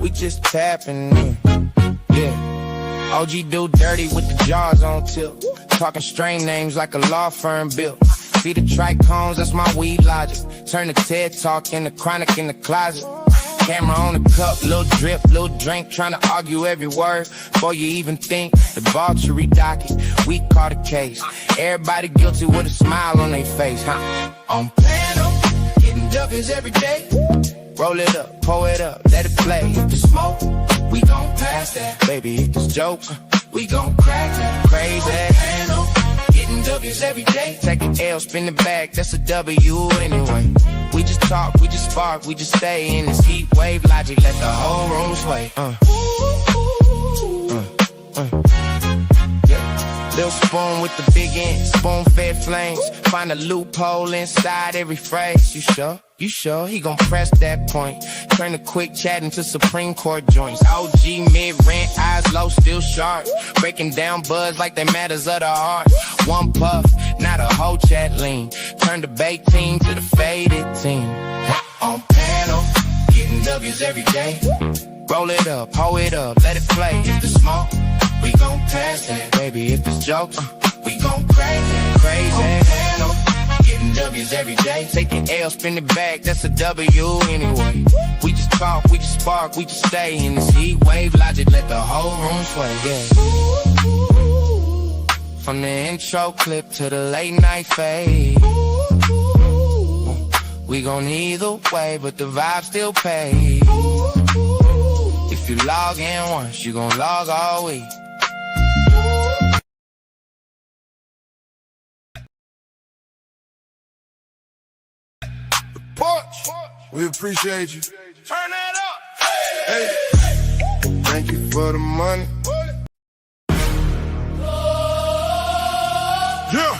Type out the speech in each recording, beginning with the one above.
we just tapping in. Yeah, OG do dirty with the jaws on tilt. Talking strain names like a law firm built. See the trichomes, that's my weed logic. Turn the TED Talk into chronic in the closet. Camera on the cup, little drip, little drink. Tryna argue every word before you even think. Debauchery docket, we caught a case. Everybody guilty with a smile on their face, huh? On panel, getting W's every day. Roll it up, pour it up, let it play. If it's smoke, we gon' pass that. Baby, if it's jokes, we gon' crack that. Crazy. On panel, getting W's every day. Take an L, spin it back, that's a W anyway. We just talk, we just spark, we just stay in this heat wave logic, let the whole room sway. Yeah. Little spoon with the big end, spoon-fed flames. Find a loophole inside every phrase. You sure? You sure? He gon' press that point. Turn a quick chat into Supreme Court joints. OG mid-rent, eyes low, still sharp. Breaking down buzz like they matters of the heart. One puff, not a whole chat lean. Turn the bait team to the faded team. On panel, getting W's every day. Roll it up, hold it up, let it play. If the smoke, we gon' pass that. Baby, if it's jokes, we gon' crack that. Crazy. On panel, getting W's every day. Take an L, spin it back, that's a W anyway. We just talk, we just spark, we just stay in this heat wave logic, let the whole room sway, yeah. From the intro clip to the late night fade. We gon' either way, but the vibe still pays. If you log in once, you gon' log all week. Porch, we appreciate you. Turn that up. Hey, thank you for the money. Yeah.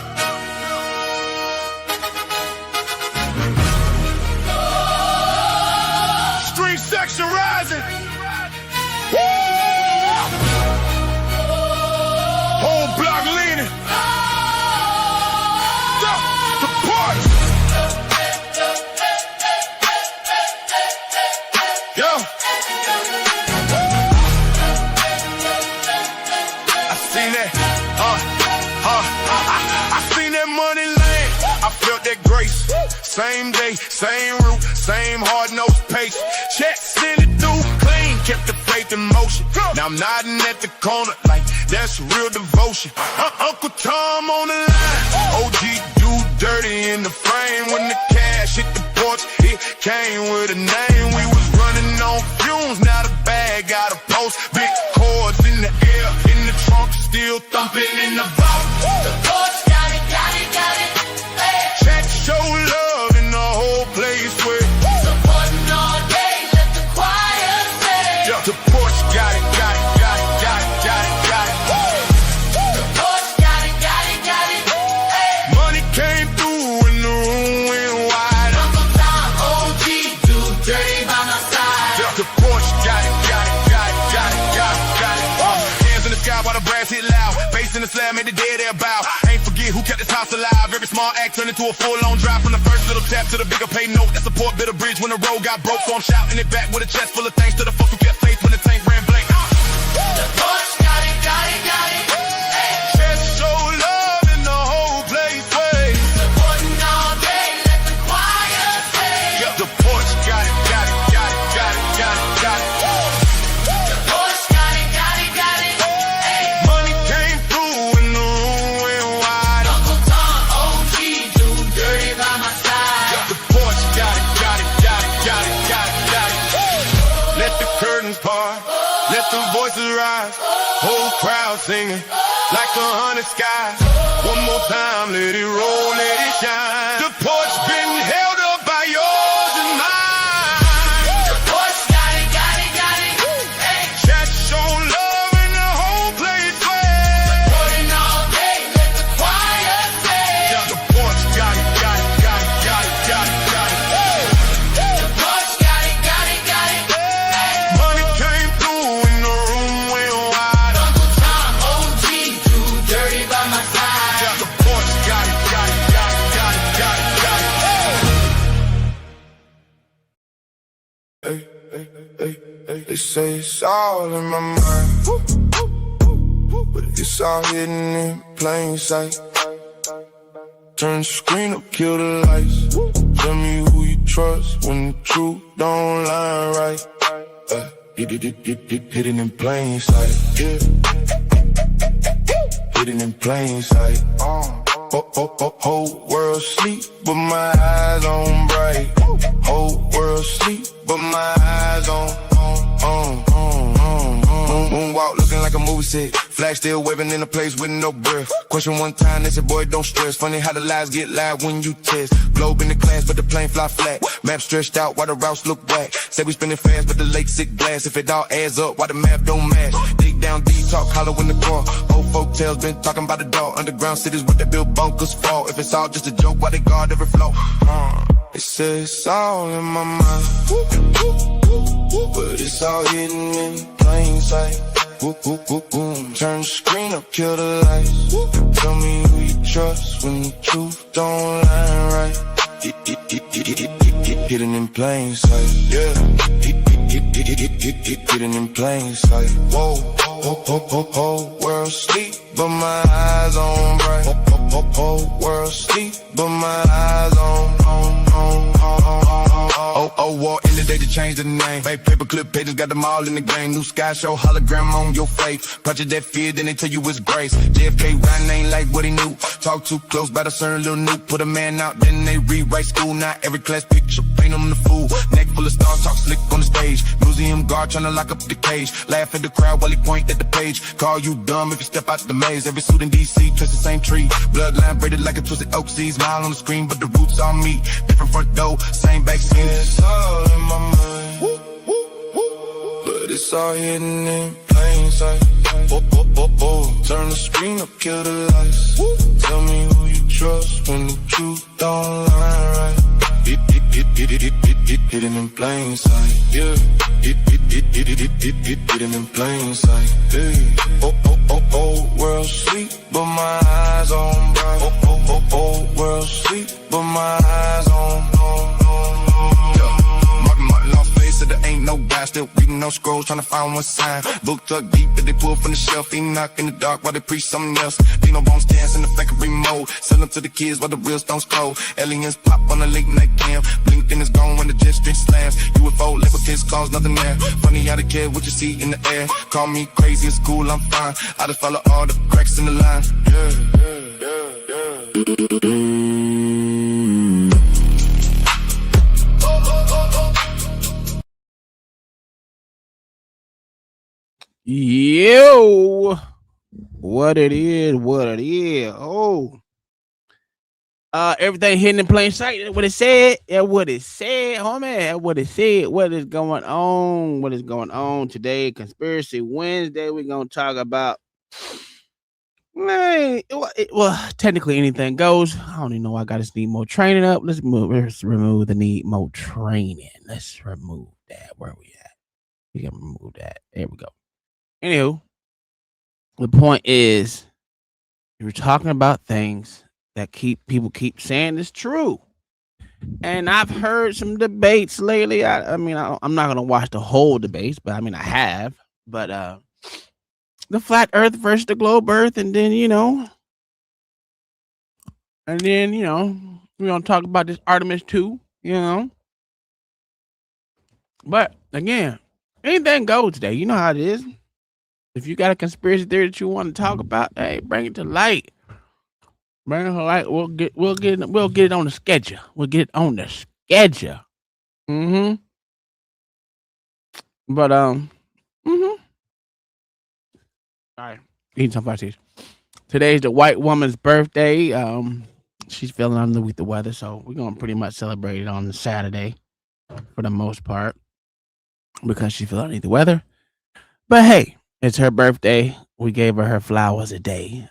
Street section rising. Whole block leaning. The porch. Yo. I seen that. I seen that money land. I felt that grace. Same day, same route, same hard-nosed pace. Check, send it through clean. Kept the faith in motion. Now I'm nodding at the corner like that's real devotion. Uncle Tom on the line. OG do dirty in the frame. When the cash hit the porch, it came with a name. We was running on fumes. Now the bag got a post. Big cords in the air, in the trunk, still thumping in the vault. The porch got it, got it, got it. Hey. Check, show love in the whole place where Supporting all day, let the choir say. yeah, the porch got it, got it, got it, got it, got it, got it. The porch got it, got it, got it. Hey. Money came through and the room went wide. Uncle Tom, OG, do dirty by my side. Yeah, the porch got it, got it, got it, got it, got it, got it. Hands in the sky while the brass hit loud. Bass in the slam made the dead air bow. Ain't forget who kept this house alive. Every small act turned into a full-on drive. From the first little tap to the bigger pay note. That support bit of bridge when the road got broke. So I'm shouting it back with a chest full of thanks to the folks who kept faith when the tank ran blank. The porch got it, got it, got it. Hey. Chest show love in the whole place way. Supporting all day, let the choir say. Yeah, the porch got it, got it, got it, got it, got it, got it. The porch got it, got it, got it. Hey. Money came through and the room went wide. Uncle Tom, OG, do dirty by my side. Yeah, the porch got it, got it, got it, got it, got it, got it. Let the curtains part, let the voices rise. Whole crowd singing like 100 skies. One more time, let it roll, let it shine. The porch been held up by yours and mine. The porch got it, got it, got it. Hey. Chat show love in the whole place way. Supporting all day, let the choir say. Yeah, the porch got it, got it, got it, got it, got it, got it. The porch got it, got it, got it. Hey. Money came through and the room went wide. Uncle Tom, OG, do dirty by my side. Yeah, the porch got it, got it, got it, got it, got it, got it. Hey, They say it's all in my mind, but it's all hidden in plain sight. Turn the screen up, kill the lights. Tell me who you trust when the truth don't line right. Hidden in plain sight, yeah. Hidden in plain sight. Whole world sleep, but my eyes on bright. Whole world sleep, but my eyes on. Moonwalk looking like a movie set. Flag still waving in a place with no breath. Question one time, they said, boy, don't stress. Funny how the lies get loud when you test. Globe in the class, but the plane fly flat. Map stretched out, while the routes look whack. Say we spinning fast, but the lake sick blast. If it all adds up, why the math don't match? Dig down deep, talk hollow in the car. Old folk tales been talking about the dog. Underground cities with that build bunkers fall. If it's all just a joke, why they guard every flow? They say it's all in my mind, but it's all hidden in plain sight. Turn the screen up, kill the lights. Tell me who you trust when the truth don't line right. Hidden in plain sight, yeah. Hidden in plain sight. Whoa, whole world sleep, but my eyes on bright. Whole world sleep, but my eyes on. War in the day to change the name. Fake paperclip pages got them all in the game. New sky show hologram on your face. Project that fear, then they tell you it's grace. JFK Ryan ain't like what he knew. Talk too close, by the certain little new. Put a man out, then they rewrite school. Now every class picture, paint him the fool. Neck full of stars, talk slick on the stage. Museum guard tryna lock up the cage. Laugh at the crowd while he point at the page. Call you dumb if you step out the maze. Every suit in DC, twist the same tree. Bloodline braided like a twisted oak seed. Smile on the screen, but the roots on me. Different front door, same back skin. It's all in my mind, but it's all hidden in plain sight. Turn the screen up, kill the lights. Tell me who you trust when the truth don't line right. Hidden in plain sight, yeah. Hidden in plain sight, hey. Oh, world sleep, but my eyes on bright. Oh, world sleep, but my eyes on. So there ain't no guy still reading no scrolls, trying to find one sign. Book tucked deep that they pull from the shelf. He knock in the dark while they preach something else. Dino bones dance in the flickery mode. Sell them to the kids while the real stones cold. Aliens pop on the late night cam. Blink then it's gone when the jet stream slams. UFO label kids cause nothing there. Funny how they care what you see in the air. Call me crazy, it's cool, I'm fine. I just follow all the cracks in the line. Yo, what it is. Everything hidden in plain sight. That's what it said. That's what it said, homie. That's what it said. What is going on today? Conspiracy Wednesday. We're gonna talk about, man. Well, technically anything goes. I don't even know why I gotta need more training up. Let's remove the need more training. Let's remove that. Where we at? We can remove that. There we go. Anywho, the point is, we're talking about things that people keep saying is true, and I've heard some debates lately. I'm not gonna watch the whole debates, but I have. But the flat Earth versus the globe Earth, and then we're gonna talk about this Artemis 2, But again, anything goes today. You know how it is. If you got a conspiracy theory that you want to talk about, hey, bring it to light. Bring it to light. We'll get it on the schedule. We'll get it on the schedule. But All right. Eating some pasties. Today's the white woman's birthday. She's feeling under with the weather, so we're gonna pretty much celebrate it on Saturday for the most part because she's feeling under the weather. But hey, it's her birthday. We gave her flowers a day.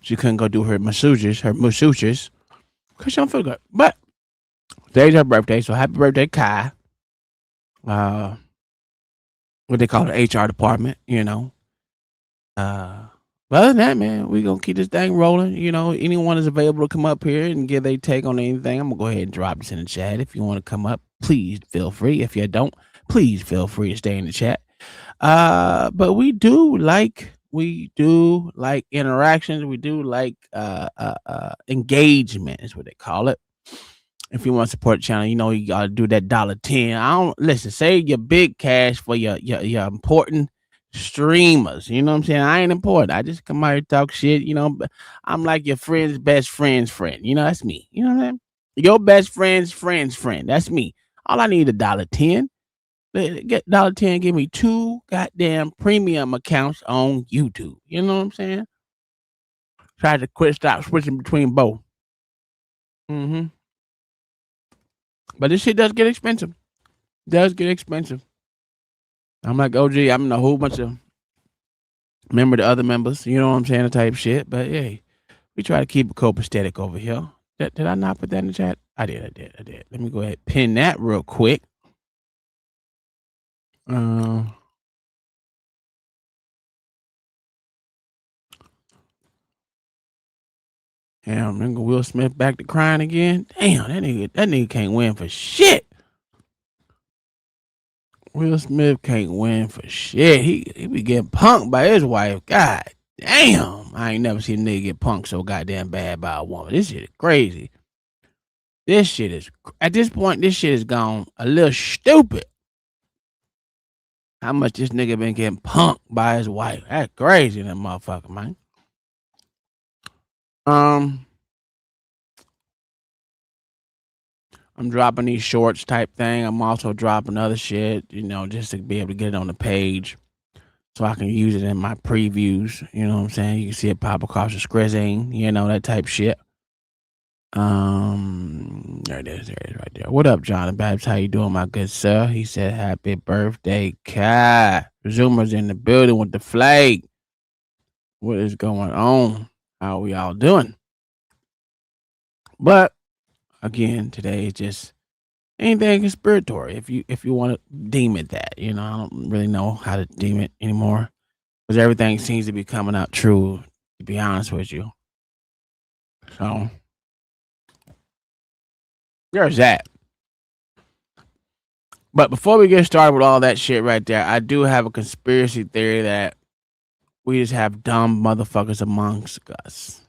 She couldn't go do her massages, because she don't feel good. But today's her birthday, so happy birthday, Kai. What they call the HR department, But other than that, man, we gonna keep this thing rolling. You know, anyone is available to come up here and give their take on anything. I'm gonna go ahead and drop this in the chat. If you want to come up, please feel free. If you don't, please feel free to stay in the chat. But we do like interactions. We do like engagement is what they call it. If you want to support the channel, you know you gotta do that $10. I don't listen, save your big cash for your important streamers. You know what I'm saying? I ain't important. I just come out here talk shit, you know. I'm like your friend's best friend's friend. You know, that's me. You know what I'm saying? Your best friend's friend's friend. That's me. All I need $10. Get $10, give me 2 goddamn premium accounts on YouTube. You know what I'm saying? Try to stop switching between both. But this shit does get expensive. I'm like OG. I'm in a whole bunch of the other members. You know what I'm saying? The type shit. But hey, we try to keep it copacetic over here. Did I not put that in the chat? I did. Let me go ahead and pin that real quick. Damn, nigga Will Smith back to crying again. Damn, that nigga can't win for shit. Will Smith can't win for shit. He be getting punked by his wife. God damn. I ain't never seen a nigga get punked so goddamn bad by a woman. This shit is crazy. At this point, this shit is gone a little stupid. How much this nigga been getting punked by his wife. That's crazy, that motherfucker, man. I'm dropping these shorts type thing. I'm also dropping other shit, you know, just to be able to get it on the page so I can use it in my previews. You know what I'm saying? You can see it pop across the screen, you know, that type shit. There it is right there. What up, John Babs? How you doing, my good sir? He said, happy birthday, Kai. Zoomers in the building with the flag. What is going on? How are we all doing? But again, today is just anything conspiratory. If you want to deem it that, you know, I don't really know how to deem it anymore because everything seems to be coming out true. To be honest with you, so there's that. But before we get started with all that shit right there, I do have a conspiracy theory that we just have dumb motherfuckers amongst us.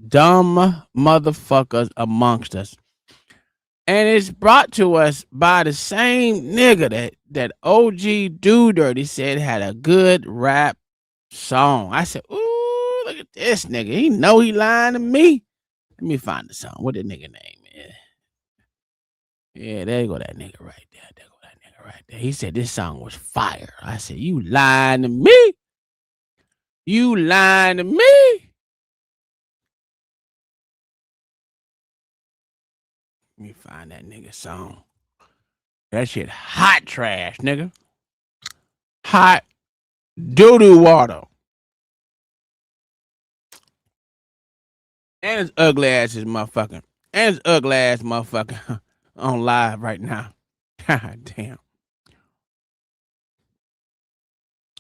Dumb motherfuckers amongst us. And it's brought to us by the same nigga that OG Do Dirty said had a good rap song. I said, ooh, look at this nigga. He know he lying to me. Let me find the song. What the nigga name is? Yeah, there you go that nigga right there. He said this song was fire. I said, you lying to me? You lying to me? Let me find that nigga song. That shit hot trash, nigga. Hot doo-doo water. And his ugly ass is motherfucking. And his ugly ass motherfucker on live right now. God damn.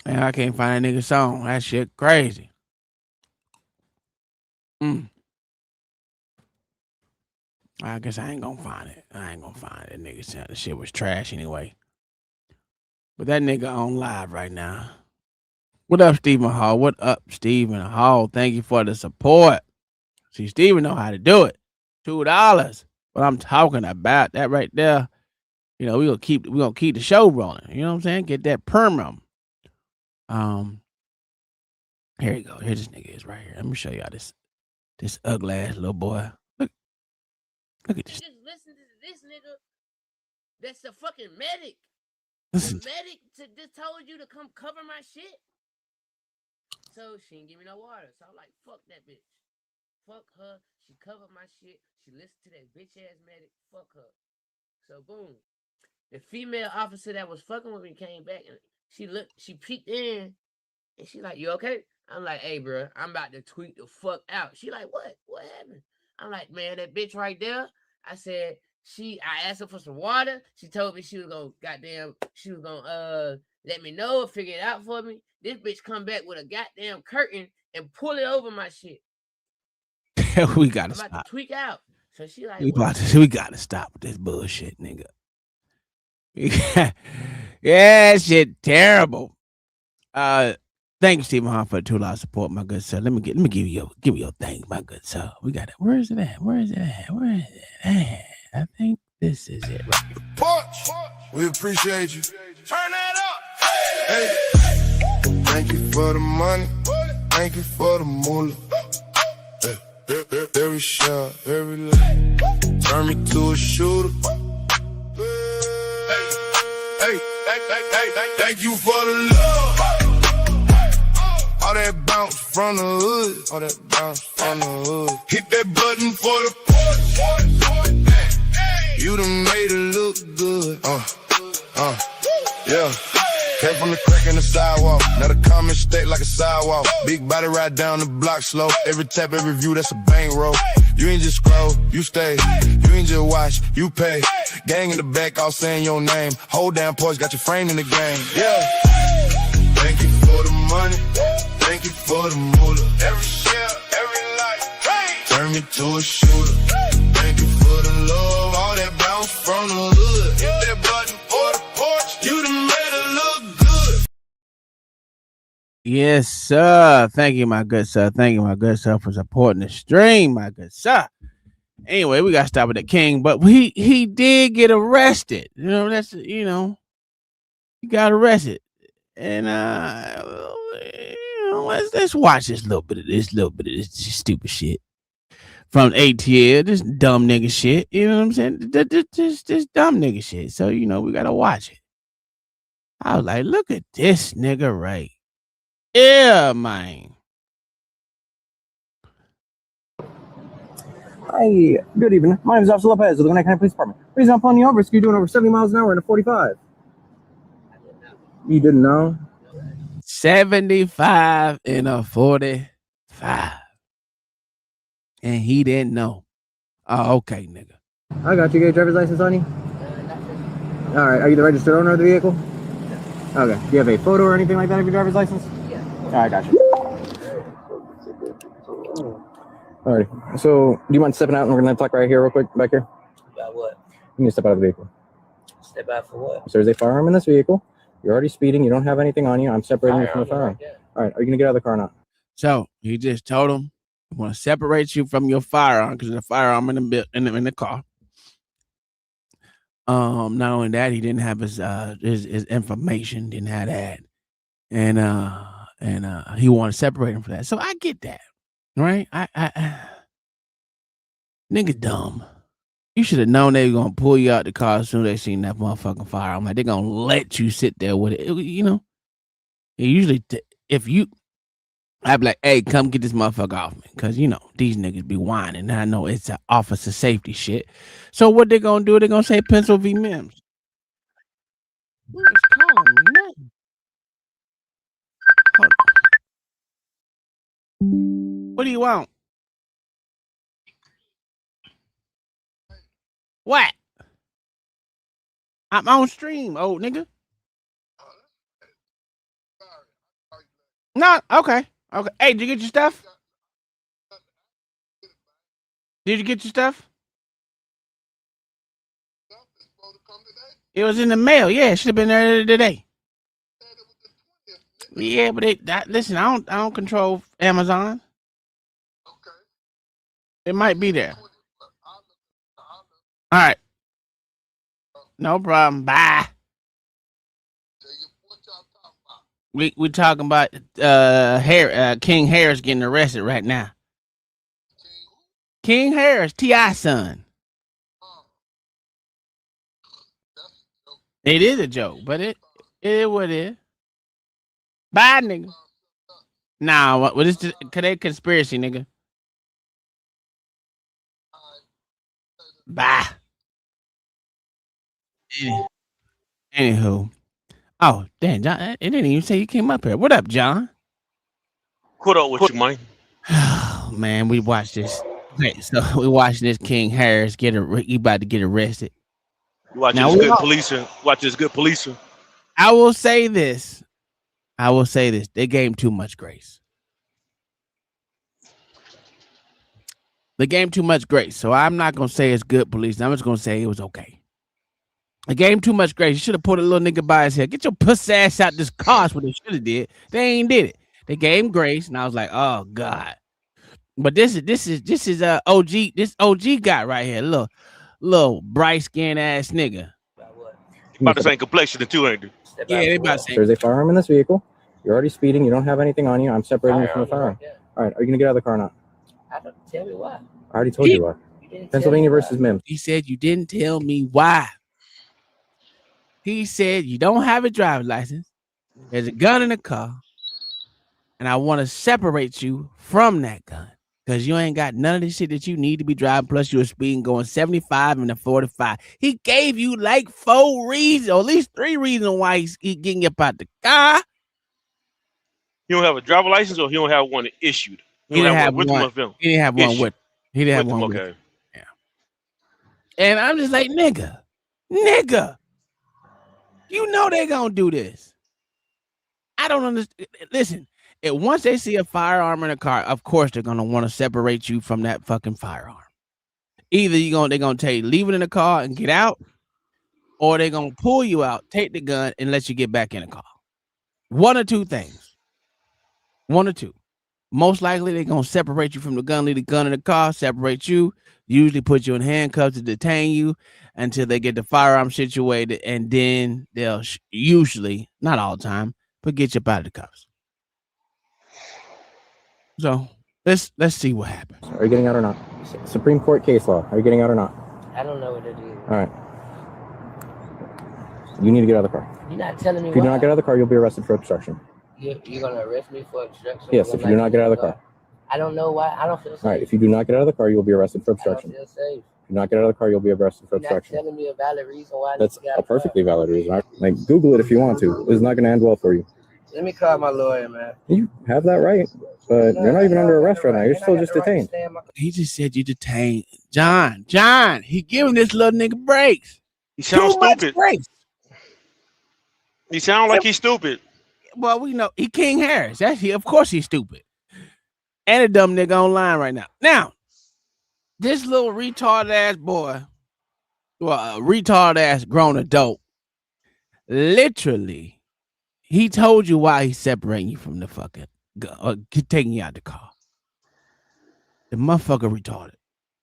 And I can't find that nigga song. That shit crazy. I guess I ain't gonna find it. That nigga said the shit was trash anyway. But that nigga on live right now. What up, Stephen Hall? What up, Stephen Hall? Thank you for the support. See, Stephen know how to do it. $2. What I'm talking about, that right there. You know, we gonna keep the show rolling. You know what I'm saying? Get that perm. Here you go. Here this nigga is right here. Let me show y'all this ugly ass little boy. Look at this. Just listen to this nigga. That's the fucking medic. Listen. The medic just told you to come cover my shit. So she didn't give me no water. So I'm like, fuck that bitch. Fuck her. She covered my shit. She listened to that bitch ass medic. Fuck her. So boom. The female officer that was fucking with me came back and she peeked in and she like, you okay? I'm like, hey, bro, I'm about to tweet the fuck out. She like, what? What happened? I'm like, man, that bitch right there. I said, I asked her for some water. She told me she was gonna let me know, figure it out for me. This bitch come back with a goddamn curtain and pull it over my shit. We gotta I'm about stop. to tweak out. So she like, We gotta stop with this bullshit, nigga. Yeah, shit terrible. Thank you, Stephen Hahn, for the $2 support, my good sir. Let me give you your thing, my good sir. We got it. Where is it at? I think this is it right here. Punch. We appreciate you. Turn that up. Hey. Thank you for the money. Thank you for the moolah. Every shot, every leg. Turn me to a shooter. Hey. Thank you for the love. All that bounce from the hood. Hit that button for the porch. You done made it look good. Yeah. Came from the crack in the sidewalk. Now the common state like a sidewalk. Big body ride down the block slow. Every tap, every view, that's a bankroll. You ain't just scroll, you stay. You ain't just watch, you pay. Gang in the back, all saying your name. Hold down Porsche, got your frame in the game. Yeah. Thank you for the money. Thank you for the moolah. Every share, every life. Hey. Turn me to a shooter. Thank you for the love. All that bounce from the hood. Hit that button for the porch. You done made it look good. Yes, sir. Thank you, my good sir. Thank you, my good sir, for supporting the stream, my good sir. Anyway, we gotta stop with the king, but he did get arrested. You know, he got arrested. And let's watch this little bit of this stupid shit from ATL, this dumb nigga shit. You know what I'm saying? This dumb nigga shit. So we gotta watch it. I was like, look at this nigga right. Yeah, man. Hi, good evening. My name is Officer Lopez of the Gwinnett County Police Department. The reason I'm pulling you over is you're doing over 70 miles an hour in a 45. You didn't know? 75 in a 45. And he didn't know. Oh, okay, nigga. I got you. Get your driver's license on you? All right. Are you the registered owner of the vehicle? Okay. Do you have a photo or anything like that of your driver's license? Yeah. All right, I got you. All right. So, do you mind stepping out and we're going to talk right here real quick back here? About what? You need to step out of the vehicle. Step out for what? So there's a firearm in this vehicle. You're already speeding. You don't have anything on you. I'm separating you from the firearm. All right. Are you going to get out of the car or not? So he just told him, I want to separate you from your firearm because there's a firearm in the car. Not only that, he didn't have his information, didn't have that. And he wanted to separate him from that. So I get that. Right? I nigga dumb. You should have known they were gonna pull you out the car as soon as they seen that motherfucking firearm. Like they're gonna let you sit there with it. Usually I'd be like, hey, come get this motherfucker off me. Cause these niggas be whining. And I know it's an officer safety shit. So what they gonna do? They're gonna say Pencil v. Mims. Who is calling me now? Hold on. What do you want? What? I'm on stream, old nigga. No, okay. Hey, did you get your stuff? Did you get your stuff? It was in the mail. Yeah, it should have been there today. Yeah, but listen, I don't control Amazon. It might be there. All right. No problem. Bye. We talking about King Harris getting arrested right now. King Harris, T.I. son. It is a joke, but it is what it is. Bye, nigga. Nah, what is this? They conspiracy, nigga. Bye. Anywho. Oh, damn, John, it didn't even say you came up here. What up, John? What up with you, man? Oh, man, we watched this. Okay, so we watching this King Harris he about to get arrested. You watch this good policing. Watch this good policing. I will say this. They gave him too much grace. They gave him too much grace. So I'm not gonna say it's good police. I'm just gonna say it was okay. They gave him too much grace. You should have put a little nigga by his head. Get your puss ass out this car. That's what they should have did. They ain't did it. They gave him grace, and I was like, oh God. But this is OG. This OG guy right here, little bright skin ass nigga. About the same complexion the two, ain't they? Yeah, they about the same. There's a firearm in this vehicle. You're already speeding. You don't have anything on you. I'm separating you from the firearm. All right, are you gonna get out of the car or not? I don't tell me why. I already told you why. Pennsylvania versus Mims. He said you didn't tell me why. He said you don't have a driver's license. There's a gun in the car, and I want to separate you from that gun because you ain't got none of the shit that you need to be driving. Plus, you were speeding going 75 and a 45. He gave you like 4 reasons, or at least 3 reasons why he's getting you up out the car. He don't have a driver license, or he don't have one issued. He didn't have one. He didn't have one with. He didn't have one with. Okay. Yeah. And I'm just like, nigga. You know they gonna do this. I don't understand. Listen, once they see a firearm in a car, of course they're gonna want to separate you from that fucking firearm. Either they're gonna tell you leave it in the car and get out, or they're gonna pull you out, take the gun, and let you get back in the car. One or two things. One or two. Most likely they're gonna separate you from the gun, leave the gun in the car, separate you, usually put you in handcuffs to detain you until they get the firearm situated, and then they'll usually, not all the time, but get you up out of the cuffs. So let's see what happens. Are you getting out or not? Supreme Court case law. Are you getting out or not? I don't know what it is. All right. You need to get out of the car. You're not telling me If you do why. not get out of the car, you'll be arrested for obstruction. You're going to arrest me for obstruction? Yes, if you do not get out of the car. I don't know why. I don't feel safe. All right, if you do not get out of the car, you'll be arrested for obstruction. I don't feel safe. If you do not get out of the car, you'll be arrested for You're not obstruction. telling me a valid reason why. That's a perfectly valid reason. Like, Google it if you want to. It's not going to end well for you. Let me call my lawyer, man. You have that right, but you're not even under arrest right now. You're still just detained. He just said you detained. John, he giving this little nigga breaks. He sounds stupid. Breaks. He sounds like he's stupid. Well, we know he King Harris. Of course he's stupid. And a dumb nigga online right now. Now, this little retarded ass boy, well, a retarded ass grown adult, literally, he told you why he's separating you from the fucking taking you out the car. The motherfucker retarded.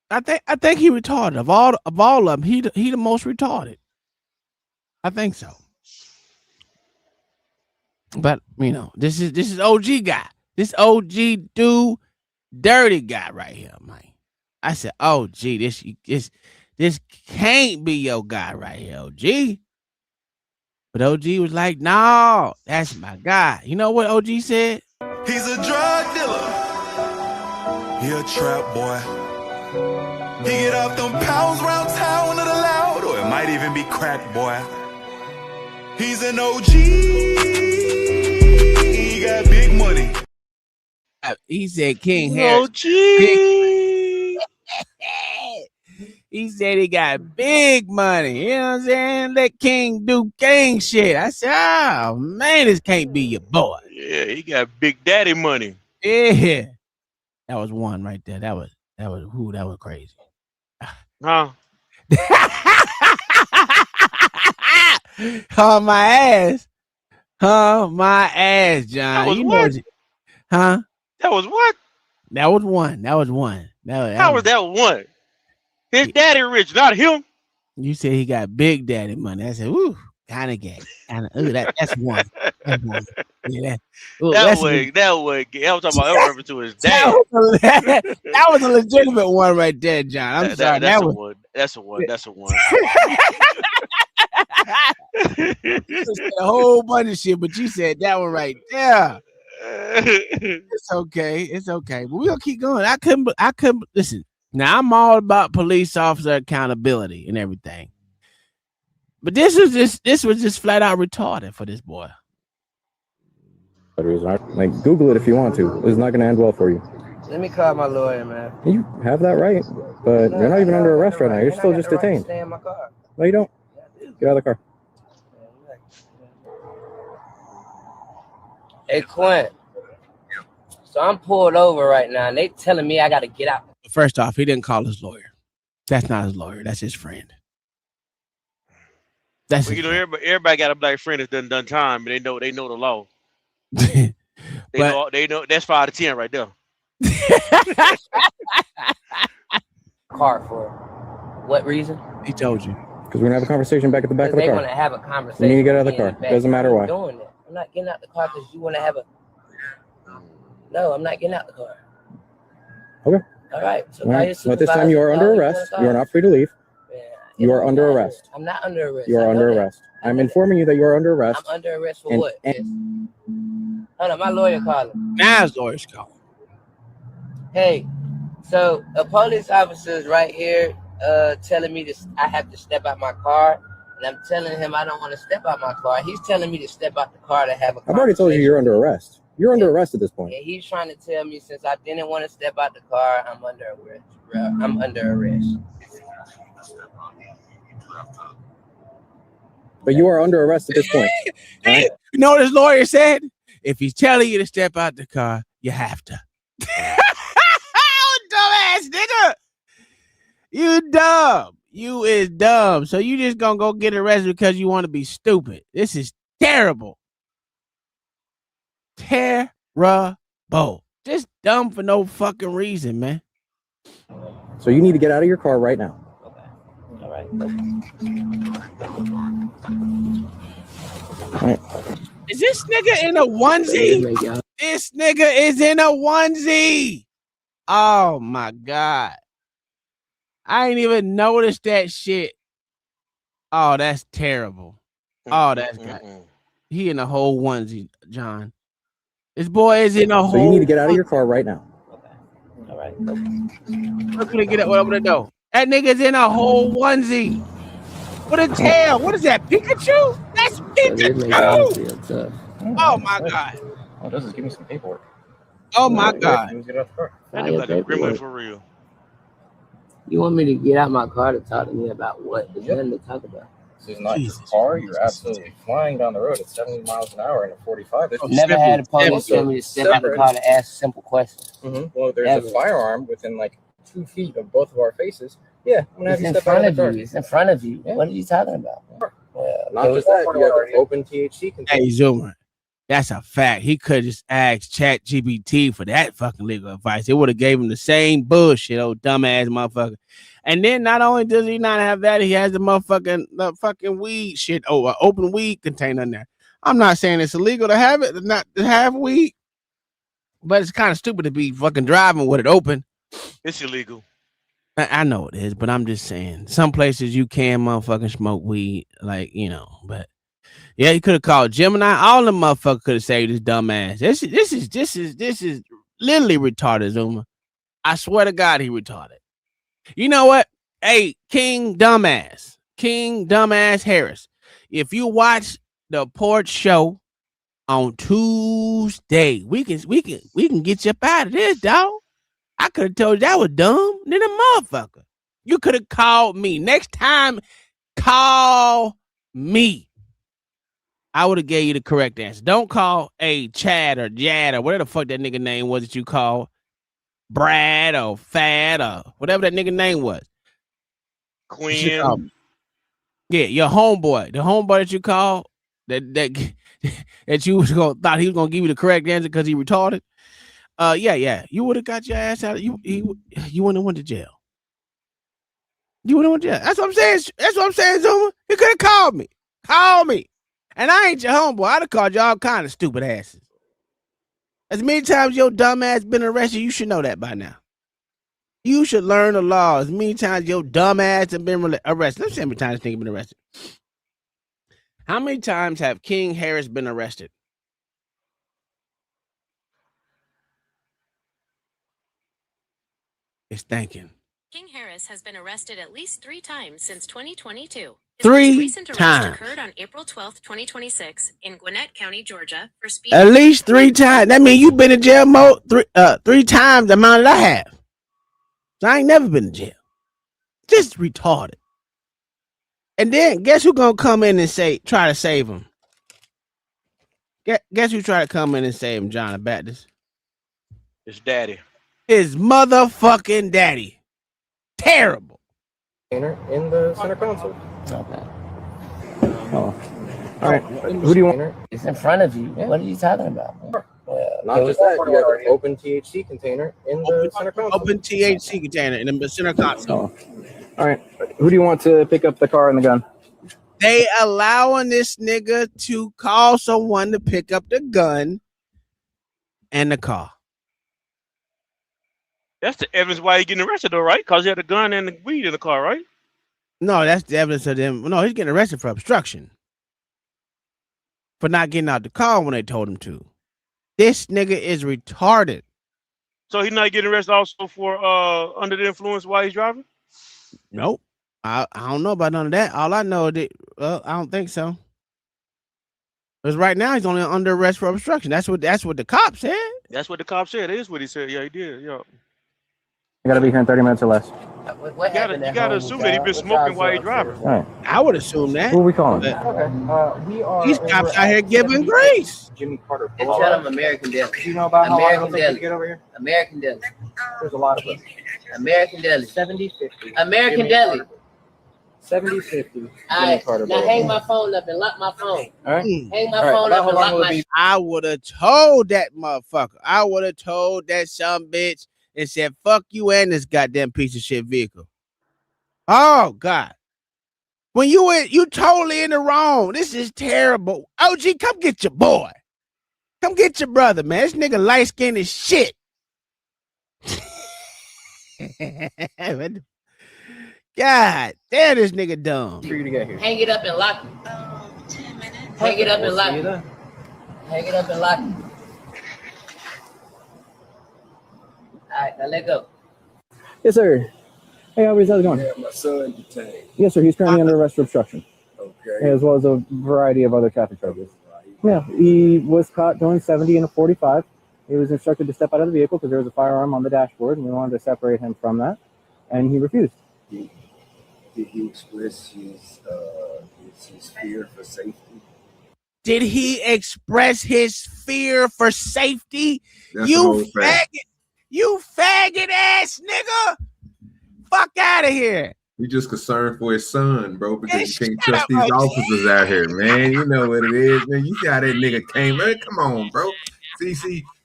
I think he retarded. Of all of them, he the most retarded. I think so. But you know, this is OG guy. This OG dude, dirty guy right here, man. I said, oh gee, this can't be your guy right here, OG. But OG was like, no, that's my guy. You know what OG said? He's a drug dealer. He a trap boy. He get off them pounds round town and allowed, or it might even be crack boy. He's an OG. He got big money. He said King Harris. OG. He said he got big money. You know what I'm saying? Let King do King shit. I said, oh man, this can't be your boy. Yeah, he got big daddy money. Yeah. That was one right there. That was crazy. Huh? On my ass. My ass, John. That was you what? Huh? That was what? That was one. How was that one? His daddy rich, not him. You said he got big daddy money. I said, ooh, kind of gay. That's one. That's one. Yeah, that was gay. I was talking about reference to his dad. That was a legitimate one right there, John. I'm sorry. That's a one. That's a one. A whole bunch of shit, but you said that one right there. It's okay. But we're gonna keep going. I couldn't listen. Now I'm all about police officer accountability and everything. But this was just flat out retarded for this boy. Like, Google it if you want to. It's not gonna end well for you. Let me call my lawyer, man. You have that right, but you're not even under arrest right now. You're still just detained. Stay in my car. No, you don't. Get out of the car. Hey, Quinn. So I'm pulled over right now, and they telling me I got to get out. First off, he didn't call his lawyer. That's not his lawyer. That's his friend. That's Well, you know, everybody got a black friend that's done time, but they know the law. they know that's 5 to 10 right there. Car for what reason? He told you. Because we're gonna have a conversation back at the back of the They car. want to have a conversation. You need to get out of the with me in car. back. Doesn't matter why. I'm doing it. I'm not getting out the car because you want to have a. No, I'm not getting out the car. Okay. All right. So All right. So at this time, you are under arrest. You are not free to leave. Yeah, You are under arrest. I'm not under arrest. You are under arrest. I'm informing you that you are under arrest. I'm under arrest for what? Hold on, my lawyer calling. Now his lawyer's calling. Hey, so a police officer is right here telling me I have to step out my car, and I'm telling him I don't want to step out my car. He's telling me to step out the car to have a conversation. I've already told you you're under arrest. You're under arrest at this point. Yeah, he's trying to tell me since I didn't want to step out the car, I'm under arrest. I'm under arrest. But you are under arrest at this point. Right? You know what his lawyer said? If he's telling you to step out the car, you have to. Dumbass nigga. You dumb. You is dumb. So you just gonna go get arrested because you want to be stupid. This is terrible. Terrible. Just dumb for no fucking reason, man. So you need to get out of your car right now. Okay. All right. All right. Is this nigga in a onesie? This nigga is in a onesie. Oh my God. I ain't even noticed that shit. Oh, that's terrible. Oh, that's good. He in a whole onesie, John. This boy is in a whole. So you need to get out of your car right now. Okay. All right. I'm gonna get over the door. That nigga's in a whole onesie. What a tail. What is that? Pikachu? That's Pikachu. Oh my God. Oh, this is give me some paperwork. Oh my God. Get out the car. That nigga like a gremlin for real. You want me to get out my car to talk to me about what? There's nothing to talk about. This is not your car. You're absolutely flying down the road at 70 miles an hour in a 45. Never had a police tell me to step out the car to ask simple questions. Well, there's a firearm within like 2 feet of both of our faces. Yeah, I'm gonna have you step out of the car. It's in front of you. Yeah. What are you talking about? Not just that, you have an open THC container. Hey, Zoomer. That's a fact. He could just ask ChatGPT for that fucking legal advice. It would have gave him the same bullshit, old dumbass motherfucker. And then not only does he not have that, he has the fucking weed shit. Oh, an open weed container in there. I'm not saying it's illegal to have it, not to have weed, but it's kind of stupid to be fucking driving with it open. It's illegal. I know it is, but I'm just saying some places you can motherfucking smoke weed, like, you know, but yeah, he could have called Gemini. All the motherfuckers could have saved his dumb ass. This is literally retarded, Zuma. I swear to God, he retarded. You know what? Hey, King Dumbass Harris. If you watch the Porch Show on Tuesday, we can get you up out of this, dog. I could have told you that was dumb than a motherfucker. You could have called me. Next time, call me. I would have gave you the correct answer. Don't call Chad or Jad or whatever the fuck that nigga name was that you called. Brad or Fat or whatever that nigga name was. Quinn. Yeah, your homeboy. The homeboy that you called that you was gonna thought he was gonna give you the correct answer because he retarded. Yeah. You would have got your ass out. You wouldn't have went to jail. You wouldn't have went to jail. That's what I'm saying, Zuma. You could have called me. Call me. And I ain't your homeboy. I'd have called you all kind of stupid asses. As many times your dumb ass been arrested, you should know that by now. You should learn the law. As many times your dumb ass have been arrested. Let's see how many times this nigga been arrested. How many times have King Harris been arrested? It's thinking. King Harris has been arrested at least 3 times since 2022. His 3 most recent arrest times. occurred on April 12th, 2026 in Gwinnett County, Georgia for speed. At least 3 times. That means you've been in jail three times the amount that I have. So I ain't never been in jail. Just retarded. And then guess who gonna come in and try to save him? Guess who tried to come in and save him, John the Baptist? It's daddy. his motherfucking daddy. Terrible. In the center console. Okay. Oh. All right. Who do you want? It's in front of you. What are you talking about? Not just that, you have an open THC container in the center console. Open THC container in the center console. All right. Who do you want to pick up the car and the gun? They allowing this nigga to call someone to pick up the gun and the car. That's the evidence why he getting arrested, though, right? Because he had a gun and the weed in the car, right? No, that's the evidence of them. No, he's getting arrested for obstruction. For not getting out the car when they told him to. This nigga is retarded. So he's not getting arrested also for under the influence while he's driving? Nope. I don't know about none of that. All I know is that I don't think so. Because right now he's only under arrest for obstruction. That's what the cop said. That's what the cop said. It is what he said. Yeah, he did. Yeah. I gotta be here in 30 minutes or less. What You gotta assume that he's been smoking while he's driving. All right. I would assume that. Who are we calling? Okay. We are. These cops out here giving grace. Jimmy Carter. Just tell him American Deli. Do you know about American how long it'll take Deli. to get over here? American Deli. There's a lot of us. American Deli. 70-50. American Deli. 70-50. All right. Now hang my phone up and lock my phone. All right. Hang my phone up and lock my. I would have told that motherfucker. I would have told that some bitch and said, fuck you and this goddamn piece of shit vehicle. Oh, God. When you totally in the wrong. This is terrible. OG, come get your boy. Come get your brother, man. This nigga light-skinned as shit. God damn, this nigga dumb. For you to get here. Hang it up and lock it. 10 minutes. Hang it up and lock it. Hang it up and lock it. All right, now let go. Yes, sir. Hey, how's it going? Yeah, my son detained. Yes, sir. He's currently under arrest for obstruction, Okay. as well as a variety of other traffic charges. Yeah, he was caught doing 70 in a 45. He was instructed to step out of the vehicle because there was a firearm on the dashboard, and we wanted to separate him from that, and he refused. Did he express his fear for safety? Did he express his fear for safety? That's the You whole fact. faggot. You faggot ass nigga. Fuck out of here. He just concerned for his son, bro, because Man, you can't shut trust up, these OG. officers out here, man. You know what it is, man. You see how that nigga came, man. Come on, bro.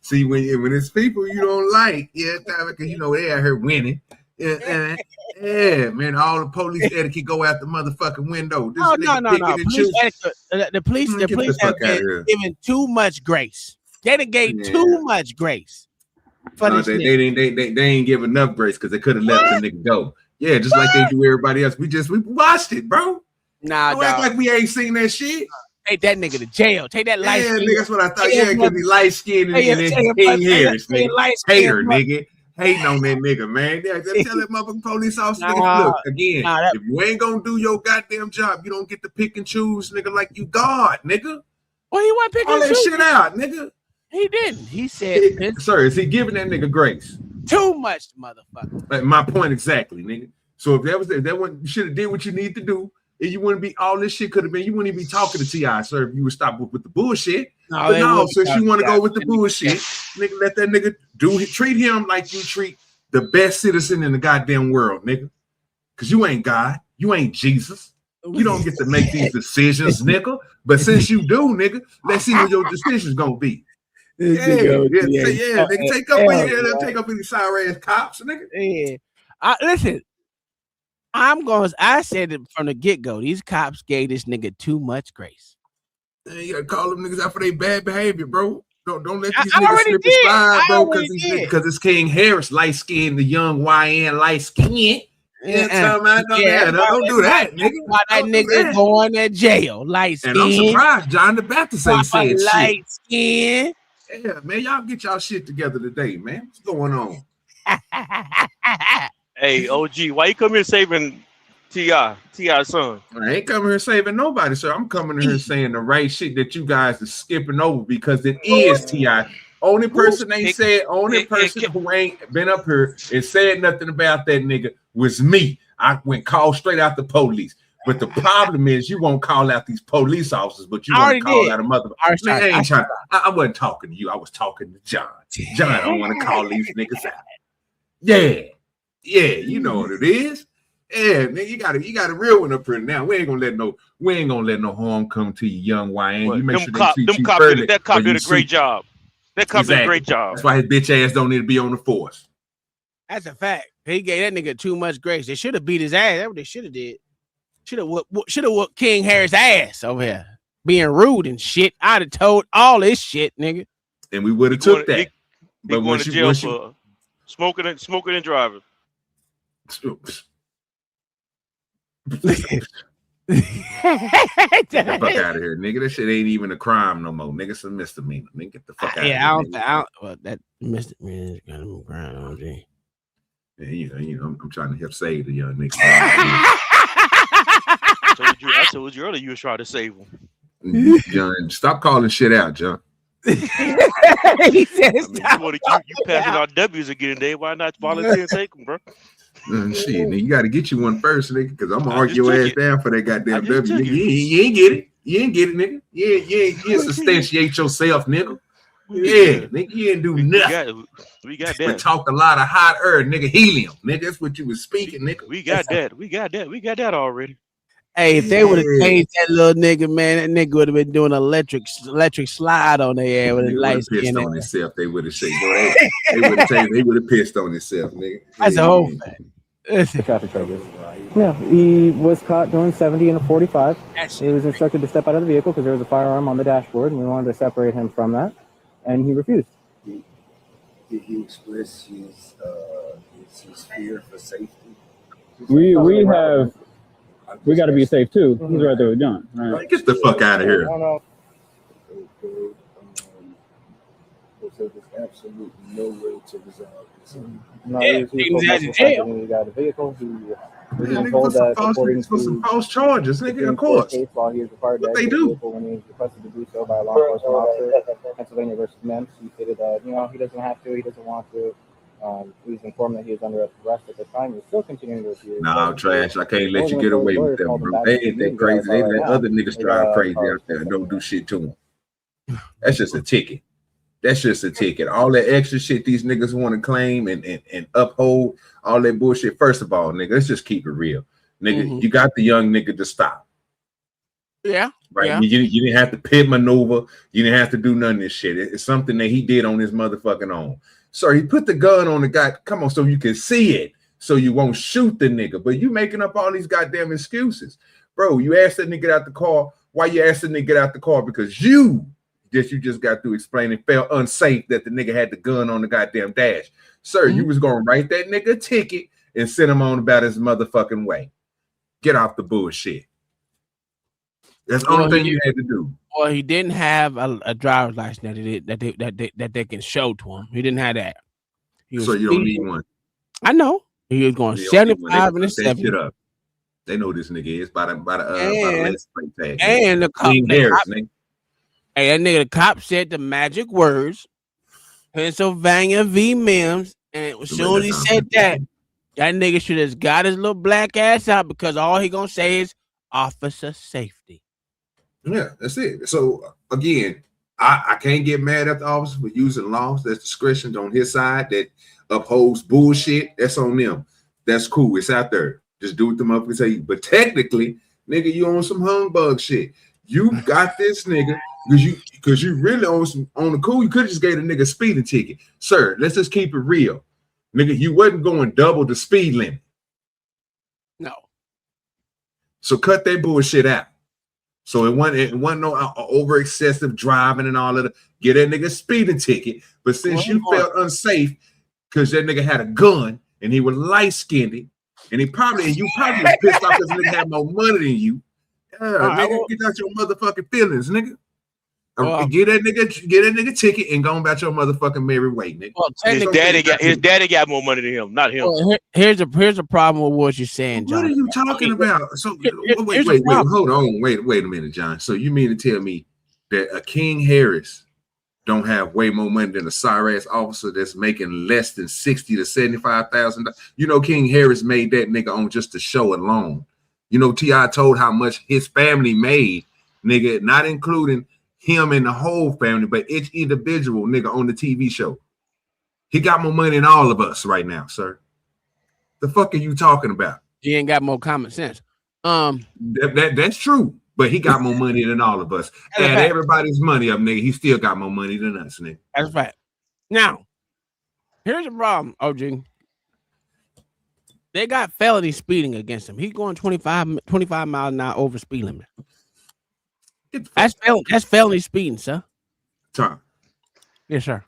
See, when it's people you don't like, yeah, because you know they out here winning. Yeah, man. All the police etiquette go out the motherfucking window. This No. nigga picking and Police choosing. etiquette, the police Get the have fuck outta been here. given too much grace. They done gave Yeah. too much grace. For No, this they nigga. ain't give enough grace because they could have let the nigga go. Yeah, just like they do everybody else. We watched it, bro. Nah, Don't act dog. like we ain't seen that shit. Take that nigga to jail. Take that light Yeah, skin. nigga, that's what I thought. Yeah, because he light skinned and King Harris, nigga. Hater, nigga. Hating on that nigga, man. Yeah, just tell that motherfucking police officer, nigga, look, again, if you ain't gonna do your goddamn job, you don't get to pick and choose, nigga, like you God, nigga. Well, he wasn't picking All that and shit choosing. out, nigga. He didn't. He said Sir, is he giving that nigga grace? too much, motherfucker. Like, my point exactly, nigga. So if that one, you should have did what you need to do. And you wouldn't be, all this shit could have been, you wouldn't even be talking to T.I., sir, if you would stop with the bullshit. No, But no, wouldn't since stop you want to T.I. go with the bullshit, nigga, let that nigga treat him like you treat the best citizen in the goddamn world, nigga. Because you ain't God. You ain't Jesus. You don't get to make these decisions, nigga. But since you do, nigga, let's see what your decision's gonna be. Yeah, nigga, take up any sour ass cops, nigga. Yeah. Listen, I said it from the get-go. These cops gave this nigga too much grace. You gotta call them niggas out for their bad behavior, bro. Don't let these I niggas already slip did. and slide, I bro, already did. because it's King Harris, light skinned, the young YN light skinned. Don't do that, nigga. Why that nigga going to jail? Light skin. And I'm surprised John the Baptist ain't saying light shit. skin. Yeah, man, y'all get y'all shit together today, man. What's going on? Hey, OG, why you come here saving T.I.'s son? I ain't coming here saving nobody, sir. I'm coming here saying the right shit that you guys are skipping over because it is T.I. Only person who ain't been up here and said nothing about that nigga was me. I went call straight out the police. But the problem is you won't call out these police officers, but you want to call out a motherfucker. I wasn't talking to you. I was talking to John. John, I don't want to call these niggas out. Yeah, you know what it is. Yeah, nigga, you got a real one up here now. We ain't gonna let no harm come to you, young YN. You make sure they treat you fairly. That cop did a great job. That cop did a great job. That's why his bitch ass don't need to be on the force. That's a fact. He gave that nigga too much grace. They should have beat his ass. That's what they should have did. Should have whooped King Harris' ass over here. Being rude and shit. I'd have told all this shit, nigga. And we would have took that. But going to jail for smoking and driving. Get the fuck out of here, nigga. That shit ain't even a crime no more. Nigga, it's a misdemeanor. Nigga, get the fuck out of here. I don't well, that misdemeanor is kind of a crime, OG. Yeah, you know, I'm trying to help save the young nigga. I told you earlier you was trying to save him. John, stop calling shit out, John. He said, you passing our W's again today. Why not volunteer and take them, bro? Shit, nigga, you got to get you one first, nigga, because I'm gonna argue your ass down for that goddamn W. Nigga, you ain't get it. You ain't get it, nigga. You substantiate yourself, nigga. Yeah, nigga, you ain't do nothing. We got that. But talk a lot of hot air, nigga, helium, nigga. That's what you was speaking, nigga. We got that. We got that already. Hey, if they would have changed that little nigga, man, that nigga would have been doing electric slide on their ass with a light skin. Pissed on himself. They would have said, they would have pissed on himself, nigga. That's a whole fact. Traffic charges. Yeah, he was caught doing 70 in a 45. He was instructed to step out of the vehicle because there was a firearm on the dashboard, and we wanted to separate him from that, and he refused. Did he express his fear for safety? We got to be safe too. He's right there with John. Right. Get the fuck out of here. Okay. So there's absolutely no way to resolve this. No, he got a vehicle. He was told that according to some false charges, nigga, of course. While he was required to they do when he was requested to do so by a law enforcement officer, Pennsylvania versus MEMS, he stated that he doesn't have to, he doesn't want to. He was informed that he was under arrest at the time. He's still continuing to refuse. Nah, trash. I can't let you get away with them, bro. They ain't that crazy. They let other niggas drive crazy out there and don't do shit to them. That's just a ticket. That's just a ticket. All that extra shit these niggas want to claim and uphold, all that bullshit. First of all, nigga, let's just keep it real. Nigga, you got the young nigga to stop. Yeah. Right. Yeah. You didn't have to pit maneuver. You didn't have to do none of this shit. It's something that he did on his motherfucking own. So he put the gun on the guy. Come on, so you can see it. So you won't shoot the nigga. But you making up all these goddamn excuses. Bro, you asked that nigga get out the car. Why you asked that nigga get out the car? Because you just got through explaining felt unsafe that the nigga had the gun on the goddamn dash. Sir, you was gonna write that nigga a ticket and send him on about his motherfucking way. Get off the bullshit. That's the only thing you had to do. Well, he didn't have a driver's license that they can show to him. He didn't have that. So you don't need one. I know. He was going 75 and a 70. Up. They know who this nigga is by the last plate tag. And the cop, hey, that nigga, the cop said the magic words, Pennsylvania v. Mims, and as soon as he said that nigga should have got his little black ass out because all he gonna say is officer safety. Yeah, that's it. So again, I can't get mad at the officer for using laws. That's discretion on his side that upholds bullshit. That's on them. That's cool. It's out there. Just do what the motherfuckers say. But technically, nigga, you on some humbug shit. You got this nigga because you really on the cool. You could have just gave the nigga a speeding ticket. Sir, let's just keep it real. Nigga, you wasn't going double the speed limit. No. So cut that bullshit out. So it wasn't no over excessive driving and all of that. Get that nigga a speeding ticket. But since you felt unsafe because that nigga had a gun and he was light skinned and you probably was pissed off because the nigga had more money than you. Nigga, get out your motherfucking feelings, nigga. Get that nigga ticket and go on about your motherfucking merry way, nigga. Well, his daddy got more money than him, not him. Well, here's a problem with what you're saying, John. What are you talking about? So wait, hold on, wait a minute, John. So you mean to tell me that a King Harris don't have way more money than a SIRS officer that's making less than $60,000 to $75,000? You know, King Harris made that nigga on just the show alone. You know, T.I. told how much his family made, nigga, not including him and the whole family, but each individual nigga on the TV show. He got more money than all of us right now, sir. The fuck are you talking about? He ain't got more common sense. That's true, but he got more money than all of us. Add everybody's money up, nigga. He still got more money than us, nigga. That's a fact. Now, here's the problem, OG. They got felony speeding against him. He's going 25 miles an hour over speed limit. That's felony speeding, sir. Tom. Yes, sir.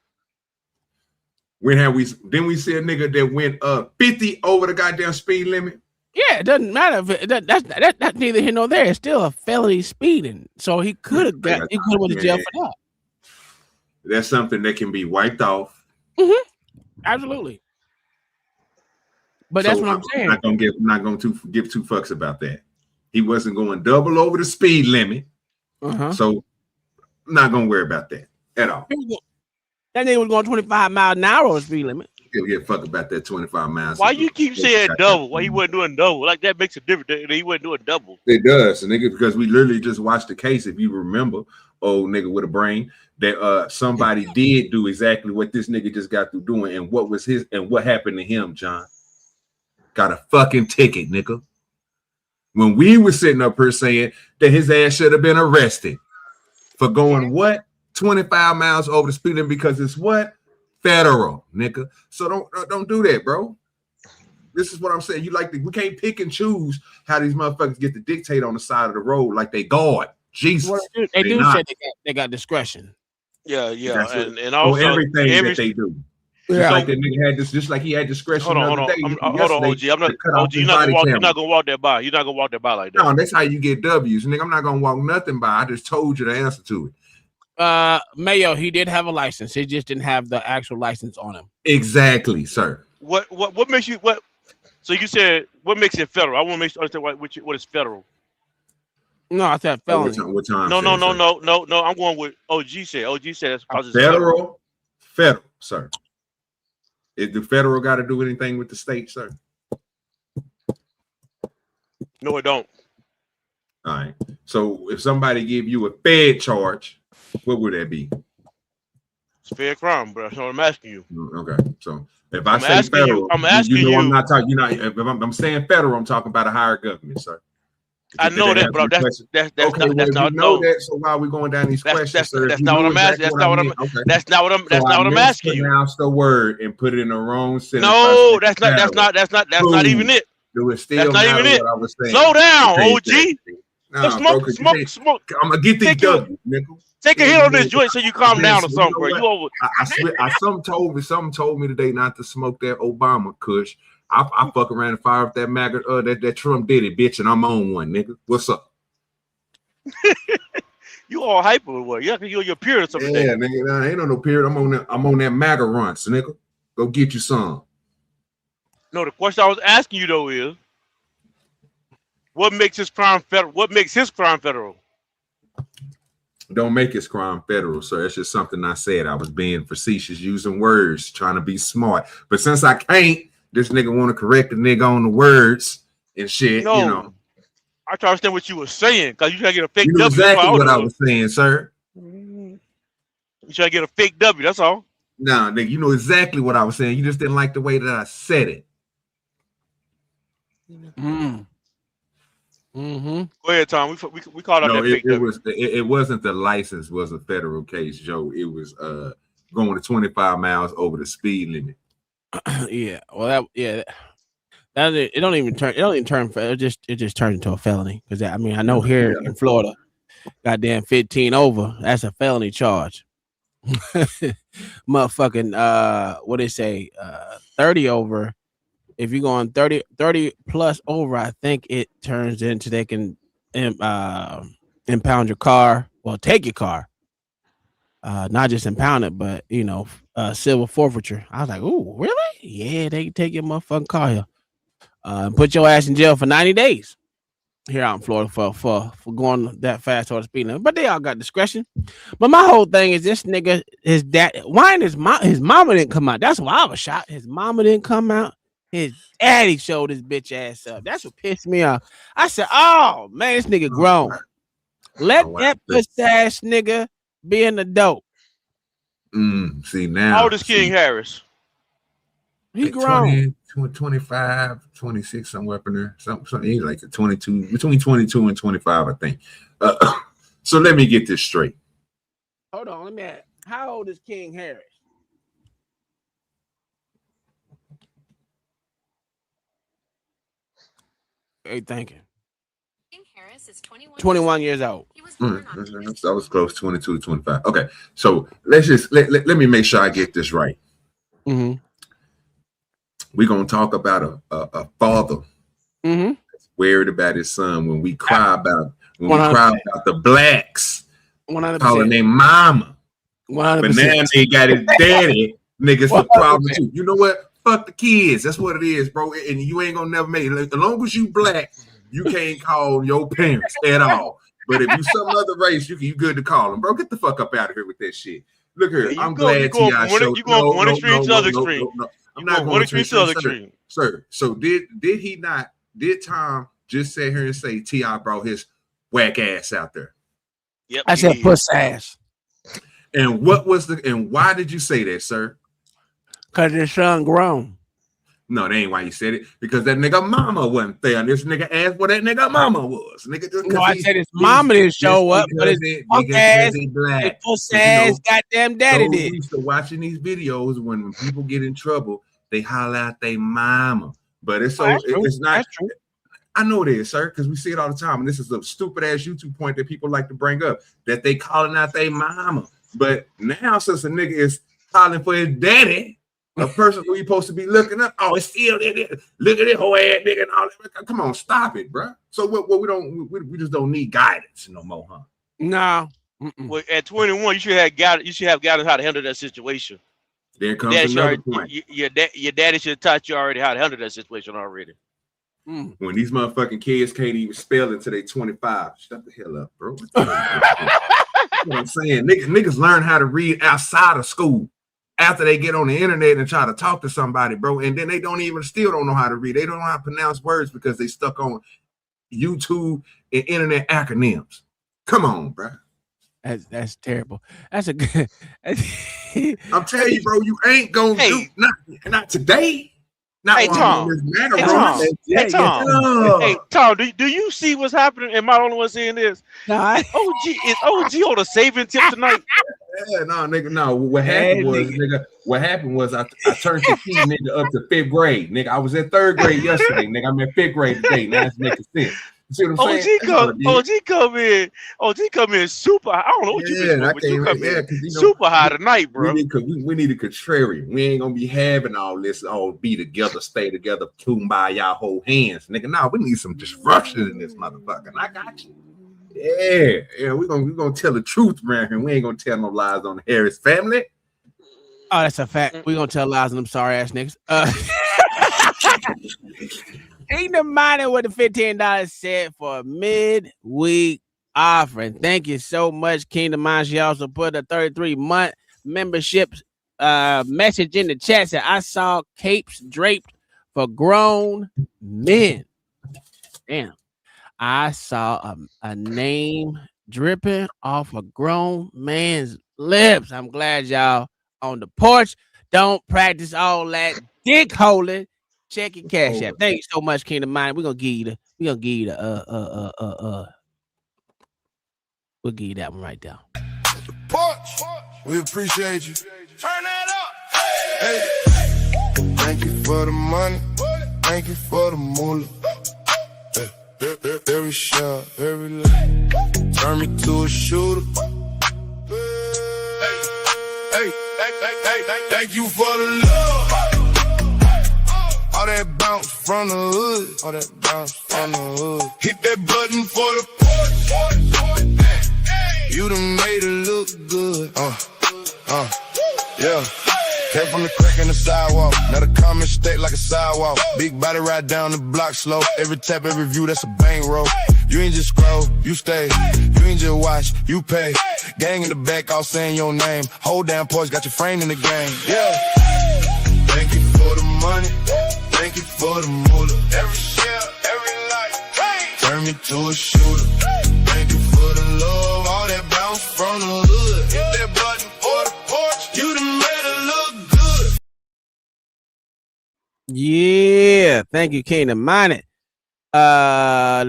We see a nigga that went 50 over the goddamn speed limit? Yeah, it doesn't matter if that's neither here nor there. It's still a felony speeding. So he could have went to jail for that. That's something that can be wiped off. Mm-hmm. Absolutely. But that's what I'm saying. I'm not going to give two fucks about that. He wasn't going double over the speed limit. So I'm not going to worry about that at all. That nigga was going 25 miles an hour on the speed limit. He'll give a fuck about that 25 miles. Why you keep saying double? Why he wasn't doing double? Like that makes a difference. He wasn't doing double. It does, nigga, because we literally just watched the case. If you remember, old nigga with a brain, that somebody did do exactly what this nigga just got through doing, and what happened to him, John? Got a fucking ticket, nigga. When we were sitting up here saying that his ass should have been arrested for going what? 25 miles over the speed limit because it's what? Federal, nigga. So don't do that, bro. This is what I'm saying. We can't pick and choose how these motherfuckers get to dictate on the side of the road like they God. Jesus. Well, they do say they got discretion. Yeah. And also everything that they do. Yeah. Like that nigga had this, just like he had discretion. Hold on, OG. You're not gonna walk that by. You're not gonna walk that by like that. No, that's how you get W's, nigga. I'm not gonna walk nothing by. I just told you the answer to it. Mayo, he did have a license. He just didn't have the actual license on him. Exactly, sir. What makes you what? So you said what makes it federal? I want to make sure understand what is federal. No, I said felony. What time? No. I'm going with OG said. OG said that's federal, sir. Is the federal got to do anything with the state, sir? No, it don't. All right. So if somebody give you a Fed charge, what would that be? It's fair crime, bro. That's what I'm asking you. Okay. So if I'm say federal, I'm not talking. If I'm saying federal, I'm talking about a higher government, sir. I know that, bro. That's not that. So why are we going down these questions, sir? That's not what I'm asking. That's not what I'm asking you. Pronounce the word and put it in the wrong sentence. No, that's not even it. Do it still? That's not even it. I was saying. Slow down, OG. Smoke. I'm gonna get these W's, nigga. Take a hit on this joint so you calm down or something, bro. You over? Something told me today not to smoke that Obama kush. I fuck around and fire up that MAGA, that Trump did it, bitch, and I'm on one, nigga. What's up? You all hyper or what? You're your period or something. Yeah, nigga, ain't on no period. I'm on that MAGA runs, nigga. Go get you some. No, the question I was asking you though is, what makes his crime federal? What makes his crime federal? Don't make his crime federal, sir. It's just something I said. I was being facetious, using words, trying to be smart. But since I can't, this nigga want to correct the nigga on the words and shit. No, you know. I try to understand what you were saying because you try to get a fake W. Exactly what I was saying, sir. You try to get a fake W. That's all. Nah, nigga, you know exactly what I was saying. You just didn't like the way that I said it. Go ahead, Tom. We called out that fake W. It wasn't the license was a federal case, Joe. It was going to 25 miles over the speed limit. Yeah, well, it don't even turn it just turned into a felony because I know here in Florida, goddamn 15 over, that's a felony charge. Motherfucking what they say 30 over. If you're going 30 plus over, I think it turns into they can impound your car. Well, take your car. Not just impound it, but civil forfeiture. I was like, ooh, really? Yeah, they can take your motherfucking car here. Put your ass in jail for 90 days here out in Florida for going that fast over the speed limit. But they all got discretion. But my whole thing is this nigga, his dad, why his mama didn't come out? That's why I was shocked. His mama didn't come out. His daddy showed his bitch ass up. That's what pissed me off. I said, oh man, this nigga grown. Let that pussy ass nigga be an adult. See now. How old is King Harris? He grown. 25, 26, somewhere up in there. Something he's like a 22, between 22 and 25, I think. So let me get this straight. Hold on, let me ask. How old is King Harris? Hey, thinking. King Harris is 21 years old. He was born on I was close, 22 to 25. Okay, so let's just let me make sure I get this right. Mm-hmm. We're gonna talk about a father that's worried about his son when we cry about the blacks 100%. calling their mama. 100%. But now they got his daddy. Niggas the problem too. You know what? Fuck the kids. That's what it is, bro. And you ain't gonna never make it. As long as you black, you can't call your parents at all. But if you some other race, you good to call them, bro. Get the fuck up out of here with that shit. Look here, I'm glad T.I. showed. You go one extreme to other extreme. I'm not going one extreme to other extreme, sir. So did he not? Did Tom just sit here and say T.I. brought his whack ass out there? Yep. I said puss ass. And what was and why did you say that, sir? Because his son grown. No, that ain't why you said it. Because that nigga mama wasn't there. And this nigga asked what that nigga mama was. Nigga, just no, I said his mama didn't show up, but his punk ass, his puss ass, goddamn daddy did. Used to watching these videos when people get in trouble, they holler out their mama. But it's it's not. That's true. I know it is, sir, because we see it all the time. And this is a stupid ass YouTube point that people like to bring up, that they calling out their mama. But now, since a nigga is calling for his daddy, a person who you supposed to be looking up, oh, it's still there. Look at this whole ass nigga and all that. Come on, stop it, bro. So we just don't need guidance no more, huh? No. Well, at 21, you should have guidance how to handle that situation. There comes another point. Your daddy should have taught you already how to handle that situation already. When these motherfucking kids can't even spell until they 25, shut the hell up, bro. You know what I'm saying? Niggas learn how to read outside of school after they get on the internet and try to talk to somebody, bro. And then they still don't know how to read. They don't know how to pronounce words because they stuck on YouTube and internet acronyms. Come on, bro. That's terrible. That's a good. I'm telling you, bro, you ain't gonna do not today. Not hey Tom. Hey Tom. Do you see what's happening? Am I the only one seeing this? No, OG on a saving tip tonight. Yeah, no, nigga, no. What happened was I turned the key nigga up to 5th grade. Nigga, I was in 3rd grade yesterday. Nigga, I'm in 5th grade today. Now it's making sense. You see what I'm saying? OG come in super high. I don't know what you mean, but you come in super high tonight, bro. We need a contrarian. We ain't gonna be having all this all be together, stay together, kumbaya, hold hands. Nigga, nah, we need some disruption in this motherfucker. And I got you. Yeah, we're gonna tell the truth around here. We ain't gonna tell no lies on the Harris family. Oh, that's a fact. We're gonna tell lies on them sorry ass niggas. Kingdom Mining with the $15 set for a midweek offering. Thank you so much, Kingdom Mining. She also put a 33-month membership message in the chat. Said, I saw capes draped for grown men. Damn. I saw a name dripping off a grown man's lips. I'm glad y'all on the porch. Don't practice all that dick holding. Check your cash app. Thank you so much, Kingdom Mind. We'll give you that one right there. Porch, we appreciate you. Turn that up. Hey. Thank you for the money. Thank you for the moolah. Every shot, every leg. Turn me to a shooter. Hey, thank you for the love. All that bounce from the hood. All that bounce from the hood. Hit that button for the porch. You done made it look good. Yeah. Came from the crack in the sidewalk. Now the comments state like a sidewalk. Big body ride down the block slow. Every tap, every view, that's a bankroll. You ain't just scroll, you stay. You ain't just watch, you pay. Gang in the back, all saying your name. Hold down porch, got your frame in the game. Yeah. Thank you for the money. Thank you for the moolah. Every share, every life. Hey. Turn me to a shooter. Thank you for the love. All that bounce from the hood. Hit that button for the porch. You the Yeah, thank you, Kingdom Minded. I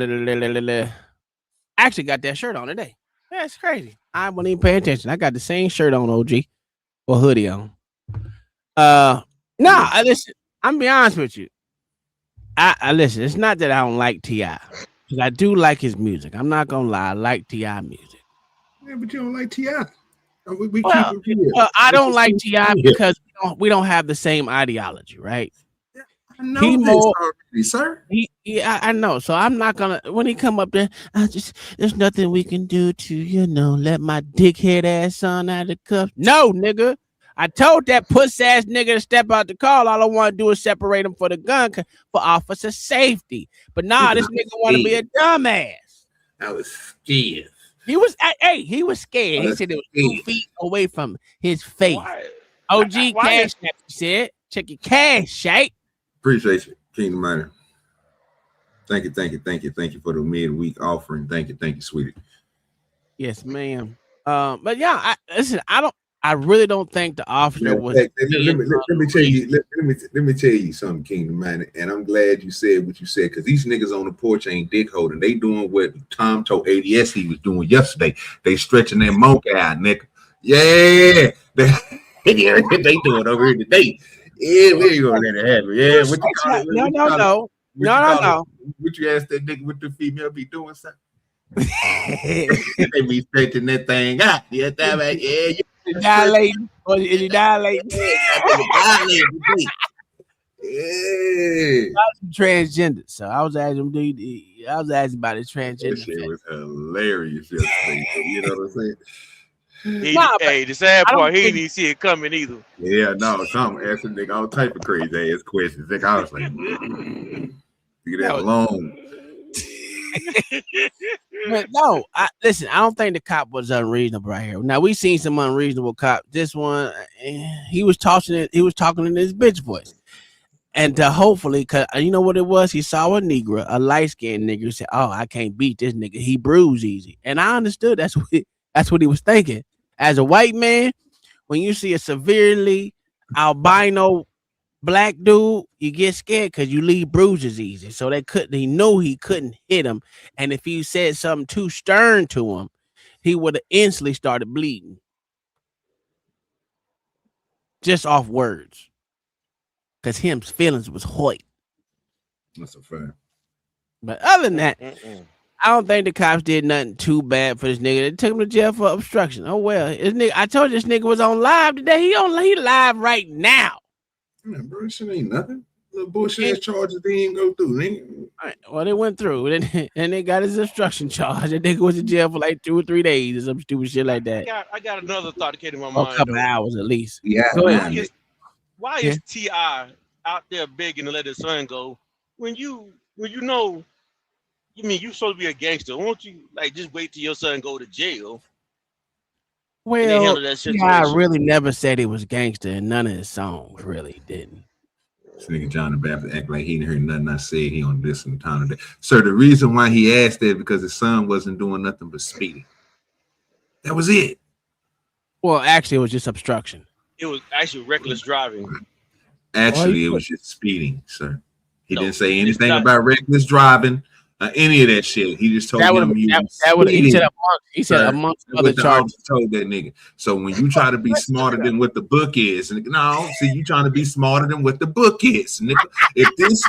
actually got that shirt on today. That's crazy. I wasn't even paying attention. I got the same shirt on, OG, or hoodie on. Listen. I'm gonna be honest with you. I listen. It's not that I don't like T.I. because I do like his music. I'm not gonna lie. I like T.I. music. Yeah, but you don't like T.I. We Well, keep it real. well, I don't like Let's T.I. keep it real. because we don't have the same ideology, right? I know He this more. already, sir. I know. So I'm not gonna when he come up there. There's nothing we can do to let my dickhead ass son out of the cuffs. No, nigga. I told that puss ass nigga to step out the car. All I want to do is separate him for the gun for officer safety. But nah, this nigga want to be a dumbass. I was scared. He was he was scared. He said it was 2 feet away from his face. OG cash app, he said. Check your cash, shake. Appreciate you, Kingdom Miner. Thank you for the midweek offering. Thank you, sweetie. Yes, ma'am. But yeah, I really don't think the officer was. Let me tell you something, Kingdom Miner, and I'm glad you said what you said because these niggas on the porch ain't dick holding. They doing what Tom told ADS he was doing yesterday. They stretching their monkey out, nigga. Yeah, they doing over here today. Yeah, we ain't gonna let it happen. Yeah, what you call it? No. What you asked that nigga what the female be doing, son? They be stretching that thing out. Yeah, that right. Yeah, dilating. Or is he dilating? Yeah. Transgender. So I was asking him, about his transgender. That shit was hilarious yesterday. You know what I'm saying? The sad part, he didn't even see it coming either. Yeah, no, some asking nigga all type of crazy ass questions. Like, I was like, leave that alone. But no, listen, I don't think the cop was unreasonable right here. Now we seen some unreasonable cop. This one, he was talking in his bitch voice. And hopefully, cause you know what it was, he saw a Negro, a light skinned nigga, who said, "Oh, I can't beat this nigga. He bruise easy." And I understood that's what he was thinking. As a white man, when you see a severely albino black dude, you get scared because you leave bruises easy. So he knew he couldn't hit him. And if he said something too stern to him, he would have instantly started bleeding. Just off words. Because his feelings was hurt. That's a fact. But other than that, I don't think the cops did nothing too bad for this nigga. They took him to jail for obstruction. Oh well, I told you this nigga was on live today. He live right now. Man, bro, this shit ain't nothing. Little bullshit ass charges they didn't go through. Right, well, they went through and they got his obstruction charge. That nigga was in jail for like 2 or 3 days or some stupid shit like that. I got another thought that came to my mind. A couple hours at least. Yeah. Why is T.I. out there begging to let his son go when you know? You mean you supposed to be a gangster? Won't you just wait till your son go to jail? Well, I really never said he was gangster, and none of his songs really didn't. This nigga John the Baptist act like he didn't hear nothing I said. He on this and time today. Sir, the reason why he asked that because his son wasn't doing nothing but speeding. That was it. Well, actually, it was just obstruction. It was actually reckless driving. Actually, it was just speeding, sir. He didn't say anything about reckless driving. Any of that shit. He just told him he said amongst other charges. Told that nigga. So when you try to be smarter than what the book is, you trying to be smarter than what the book is, nigga. If this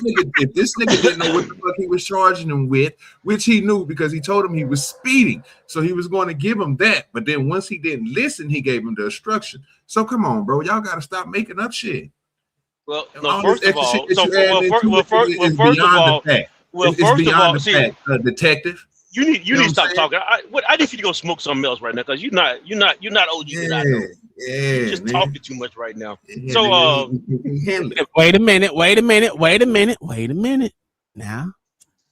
nigga didn't know what the fuck he was charging him with, which he knew because he told him he was speeding, so he was going to give him that. But then once he didn't listen, he gave him the obstruction. So come on, bro, y'all got to stop making up shit. Well, no, first of all, detective, you need to stop talking. I need you to go smoke something else right now because you're not OG. Yeah, you're just talking too much right now. So wait a minute. Now,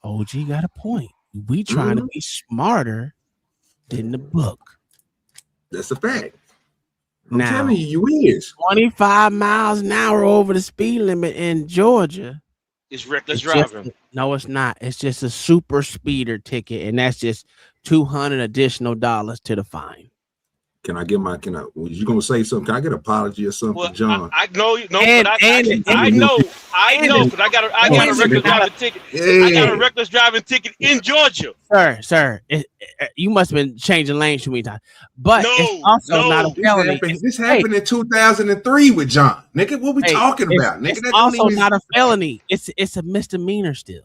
OG got a point. We trying to be smarter than the book. That's a fact. I'm telling you is 25 miles an hour over the speed limit in Georgia. It's reckless driving. No, it's not. It's just a super speeder ticket, and that's just $200 additional to the fine. Can I get my? Was you gonna say something? Can I get an apology or something, Well, John? I know you know, And- but and- I know, because I got a reckless driving ticket. I got a reckless driving ticket in Georgia. Sir, you must have been changing lanes too many times. But it's also not a felony. This happened in 2003 with John. Nigga, what we talking about? Nigga, It's that also don't even... not a felony. It's a misdemeanor still.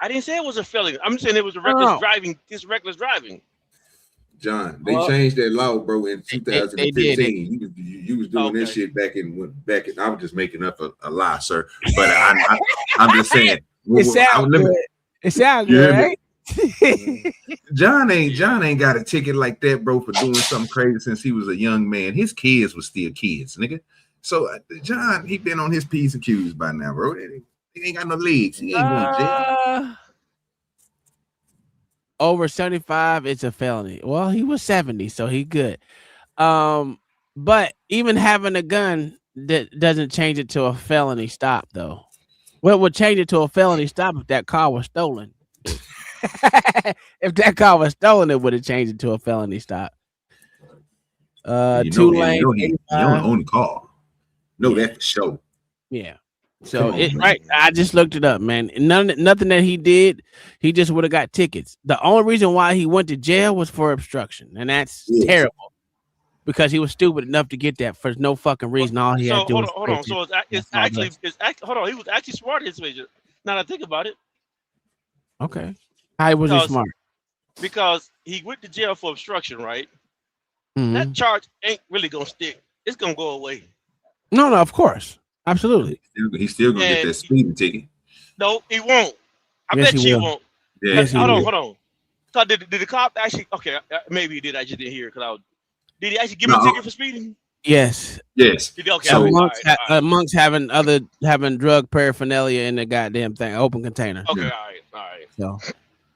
I didn't say it was a felony. I'm saying it was a reckless driving. It's reckless driving. John, they changed that law, bro, in 2015. You was doing this shit back in. I was just making up a lie, sir. But I'm just saying. It sounds good. It sounds good, right? John ain't got a ticket like that, bro, for doing something crazy since he was a young man. His kids were still kids, nigga. So John, he been on his P's and Q's by now, bro. He ain't got no legs. He ain't going to jail. Over 75, it's a felony. Well, he was 70, so he good. But even having a gun that doesn't change it to a felony stop, though. What would change it to a felony stop if that car was stolen? If that car was stolen, it would have changed it to a felony stop. Two lane. You don't own the car. No, that's for sure. Yeah. So right, I just looked it up, man. Nothing that he did, he just would have got tickets. The only reason why he went to jail was for obstruction, and that's terrible because he was stupid enough to get that for no fucking reason. All he had to do was hold on. So it's actually hold on. He was actually smart his way. Now that I think about it. Okay. How was he smart? Because he went to jail for obstruction, right? Mm-hmm. That charge ain't really gonna stick. It's gonna go away. No, of course. Absolutely. He's still gonna get that speeding ticket. No, he won't. I bet you won't. Yeah, hold on. So did the cop actually? Okay, maybe he did. I just didn't hear because did he actually give him a ticket for speeding? Yes. Yes. Okay. So amongst having drug paraphernalia in the goddamn thing, open container. Okay. All right. So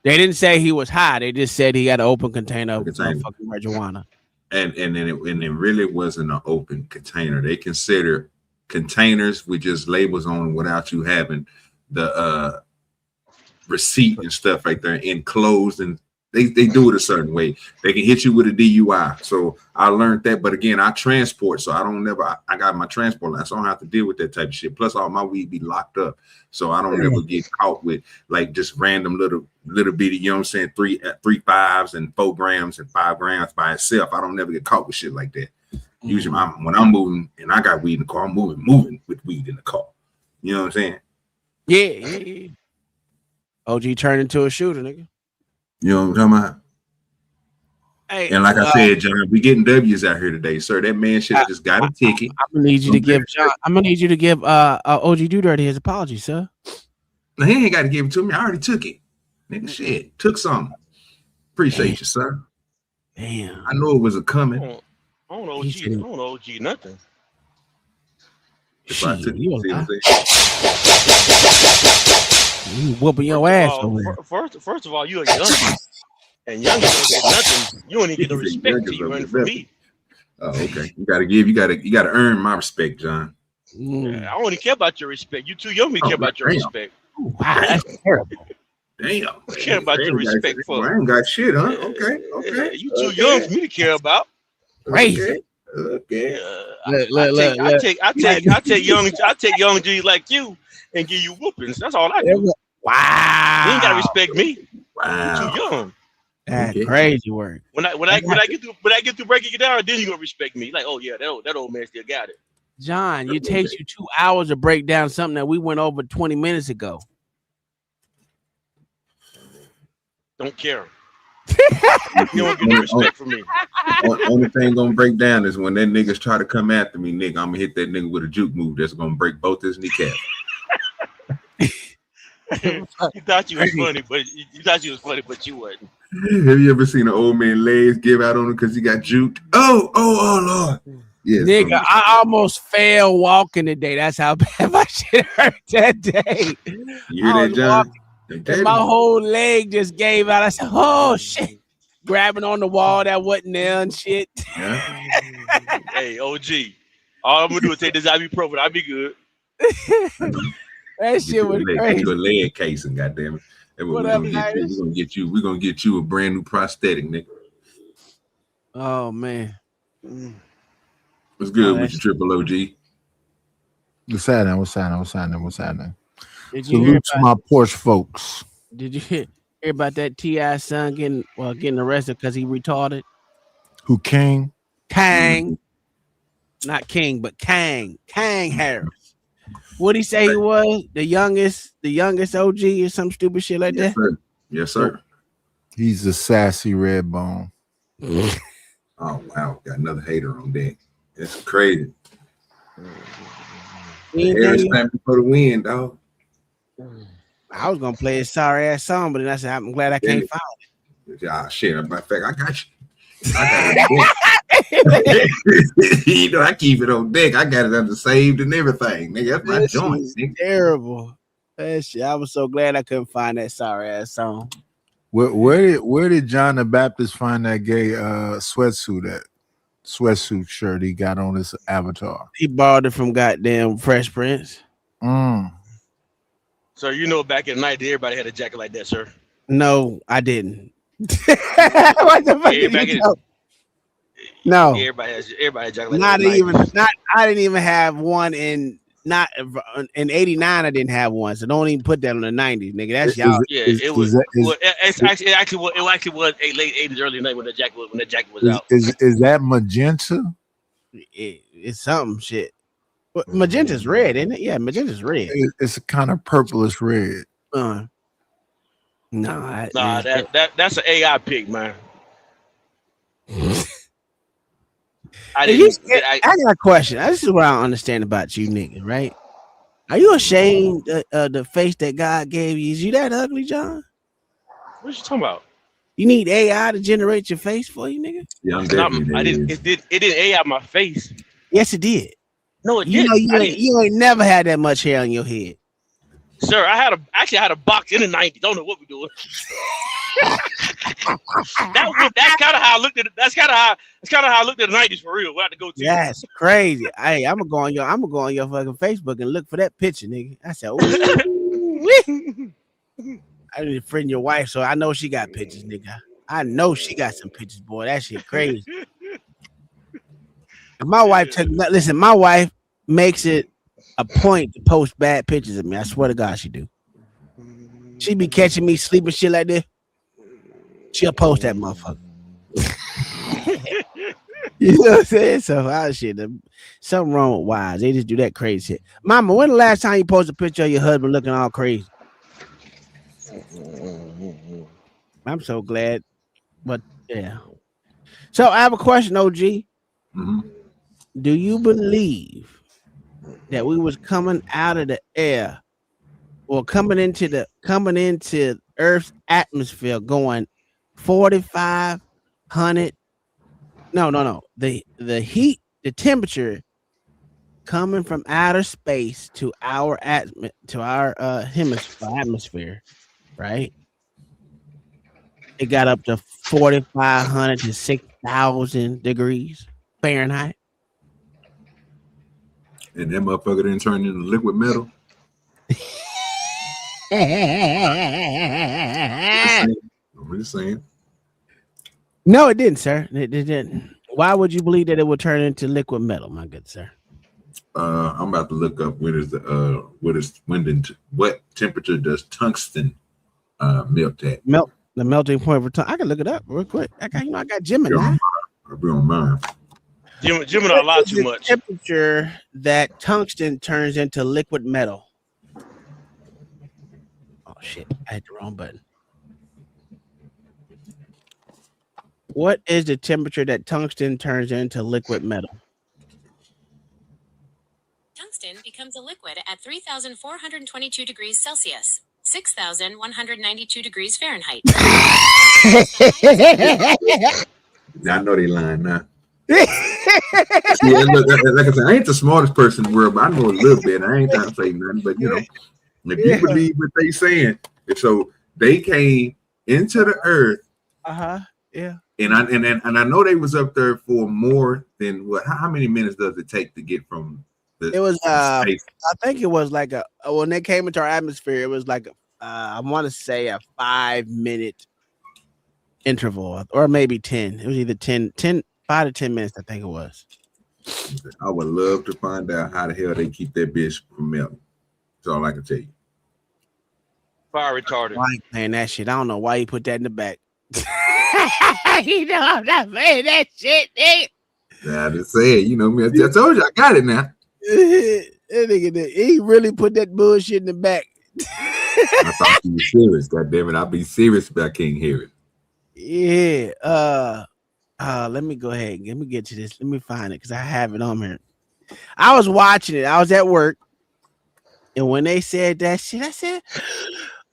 they didn't say he was high. They just said he had an open container of fucking marijuana. And it really wasn't an open container. They consider containers with just labels on without you having the receipt and stuff right there enclosed, and they do it a certain way. They can hit you with a DUI. So I learned that, but again, I transport, so I got my transport license, so I don't have to deal with that type of shit. Plus all my weed be locked up, so I don't ever get caught with like just random little bitty, you know what I'm saying, 3 5s and 4 grams and 5 grams by itself. I don't never get caught with shit like that. Usually, when I'm moving and I got weed in the car, I'm moving with weed in the car. You know what I'm saying? Yeah. OG turned into a shooter, nigga. You know what I'm talking about? Hey, and like I said, John, we getting W's out here today, sir. That man should have just got a ticket. I'm gonna need you to give John. I'm gonna need you to give OG Dudirty his apology, sir. No, he ain't got to give it to me. I already took it. Nigga, shit, took something. Appreciate you, sir. Damn. I know it was a coming. I don't know OG nothing. If I took you whooping your ass over there. First of all, you're a youngin, and youngins don't get nothing. You don't even get the respect to you running for me. Oh, okay. You gotta earn my respect, John. Yeah, I don't even care about your respect. You too young to care about your respect. Wow, that's terrible. Damn. I care about your respect for. I ain't got shit, huh? Okay. You too young for me to care about. Crazy. Okay. I take young G's like you and give you whoopings. That's all I do. Wow. You ain't gotta respect me. Wow. You're too young. That's crazy work. When I get through breaking it down, then you gonna respect me. Like, oh yeah, that old man still got it. John, it takes you 2 hours to break down something that we went over 20 minutes ago. Don't care. You don't get no respect from me. Only thing gonna break down is when that niggas try to come after me, nigga. I'm gonna hit that nigga with a juke move that's gonna break both his kneecaps. You thought you was funny, but you wasn't. Have you ever seen an old man legs give out on him because he got juked? Oh Lord. Yes, nigga, I almost fell walking today. That's how bad my shit hurt that day. You hear that, John? And my whole leg just gave out. I said, oh shit. Grabbing on the wall that wasn't there and shit. Yeah. Hey, OG. All I'm gonna do is take this ibuprofen. I'll be good. That shit was crazy. Get you a leg casing, goddamn it. We're gonna get you a brand new prosthetic, nigga. Oh man. What's good Oh, with that's- you, Triple OG? What's happening? What's happening? What's happening? What's happening? Did you hear Salute to my Porsche folks. Did you hear about that T.I. son getting arrested because he retarded? Who King? Kang, not King, but Kang Harris. What'd he say he was? The youngest OG or some stupid shit like Yes, that? sir. Yes, sir. He's a sassy red bone. Oh wow, got another hater on deck. That's crazy. Harris time for the win, dog. I was gonna play his sorry ass song, but then I said I'm glad I can't find it. Ah, shit. Matter of fact, I got you. I got it. You know, I keep it on deck. I got it under saved and everything, nigga. That's my joint. Nigga. Terrible. That shit. I was so glad I couldn't find that sorry ass song. Where did John the Baptist find that gay sweatsuit shirt he got on his avatar? He borrowed it from goddamn Fresh Prince. So you know, back in the night, everybody had a jacket like that, sir. No, I didn't. What the fuck? No, everybody had a jacket like not that. even. Not. I didn't even have one in. Not in '89. I didn't have one, so don't even put that on the '90s, nigga. That's y'all. It was late '80s, early '90s when the jacket was out. Is that magenta? It's something shit. But magenta's red, isn't it? Yeah, magenta's red. It's a kind of purplish red. That's an AI pick, man. I got a question. This is what I don't understand about you niggas, right? Are you ashamed of the face that God gave you? Is you that ugly, John? What you talking about? You need AI to generate your face for you, nigga? Yeah, I'm definitely. It didn't AI my face. Yes, it did. No, it you didn't. Know, you ain't never had that much hair on your head. Sir, I had a box in the 90s. Don't know what we're doing. That's kind of how I looked at it. That's kind of how I looked at the 90s for real. We had to go to. That's crazy. Hey, I'm gonna go on your fucking Facebook and look for that picture, nigga. I said, I need to friend your wife, so I know she got pictures, nigga. I know she got some pictures, boy. That shit crazy. My wife my wife makes it a point to post bad pictures of me. I swear to God, she do. She be catching me sleeping shit like this. She'll post that motherfucker. You know what I'm saying? So shit, something wrong with wives. They just do that crazy shit. Mama, when the last time you posted a picture of your husband looking all crazy? I'm so glad. But yeah. So I have a question, OG. Mm-hmm. Do you believe that we was coming out of the air or coming into Earth's atmosphere going 4,500? No. The heat, the temperature coming from outer space to our atmosphere, right? It got up to 4,500 to 6,000 degrees Fahrenheit. And that motherfucker didn't turn into liquid metal. I'm just saying. No, it didn't, sir. It didn't. Why would you believe that it would turn into liquid metal, my good sir? I'm about to look up what temperature does tungsten melt at? The melting point for tungsten. I can look it up real quick. I got Gemini. I'll be on mine. Gemini a lot too much. Temperature that tungsten turns into liquid metal. Oh shit! I hit the wrong button. What is the temperature that tungsten turns into liquid metal? Tungsten becomes a liquid at 3,422 degrees Celsius, 6,192 degrees Fahrenheit. I know they lying now. See, look, like I said, I ain't the smartest person in the world, but I know a little bit. I ain't trying to say nothing, but you know, if you believe what they saying, so they came into the earth. Yeah. And I know they was up there for more than what? How many minutes does it take to get from the? It was space? I think it was like when they came into our atmosphere, it was like I want to say a 5-minute interval, or maybe 10. It was either 10 5 to 10 minutes, I think it was. I would love to find out how the hell they keep that bitch from melting. That's all I can tell you. Fire retarded. Why you playing that shit? I don't know why you put that in the back. You know I'm not playing that shit, nigga. I just said, you know me. I told you I got it now. That nigga, he really put that bullshit in the back. I thought you were serious. God damn it, I'll be serious, but I can't hear it. Yeah. Let me go ahead. Let me get to this. Let me find it because I have it on here. I was watching it. I was at work, and when they said that shit, I said,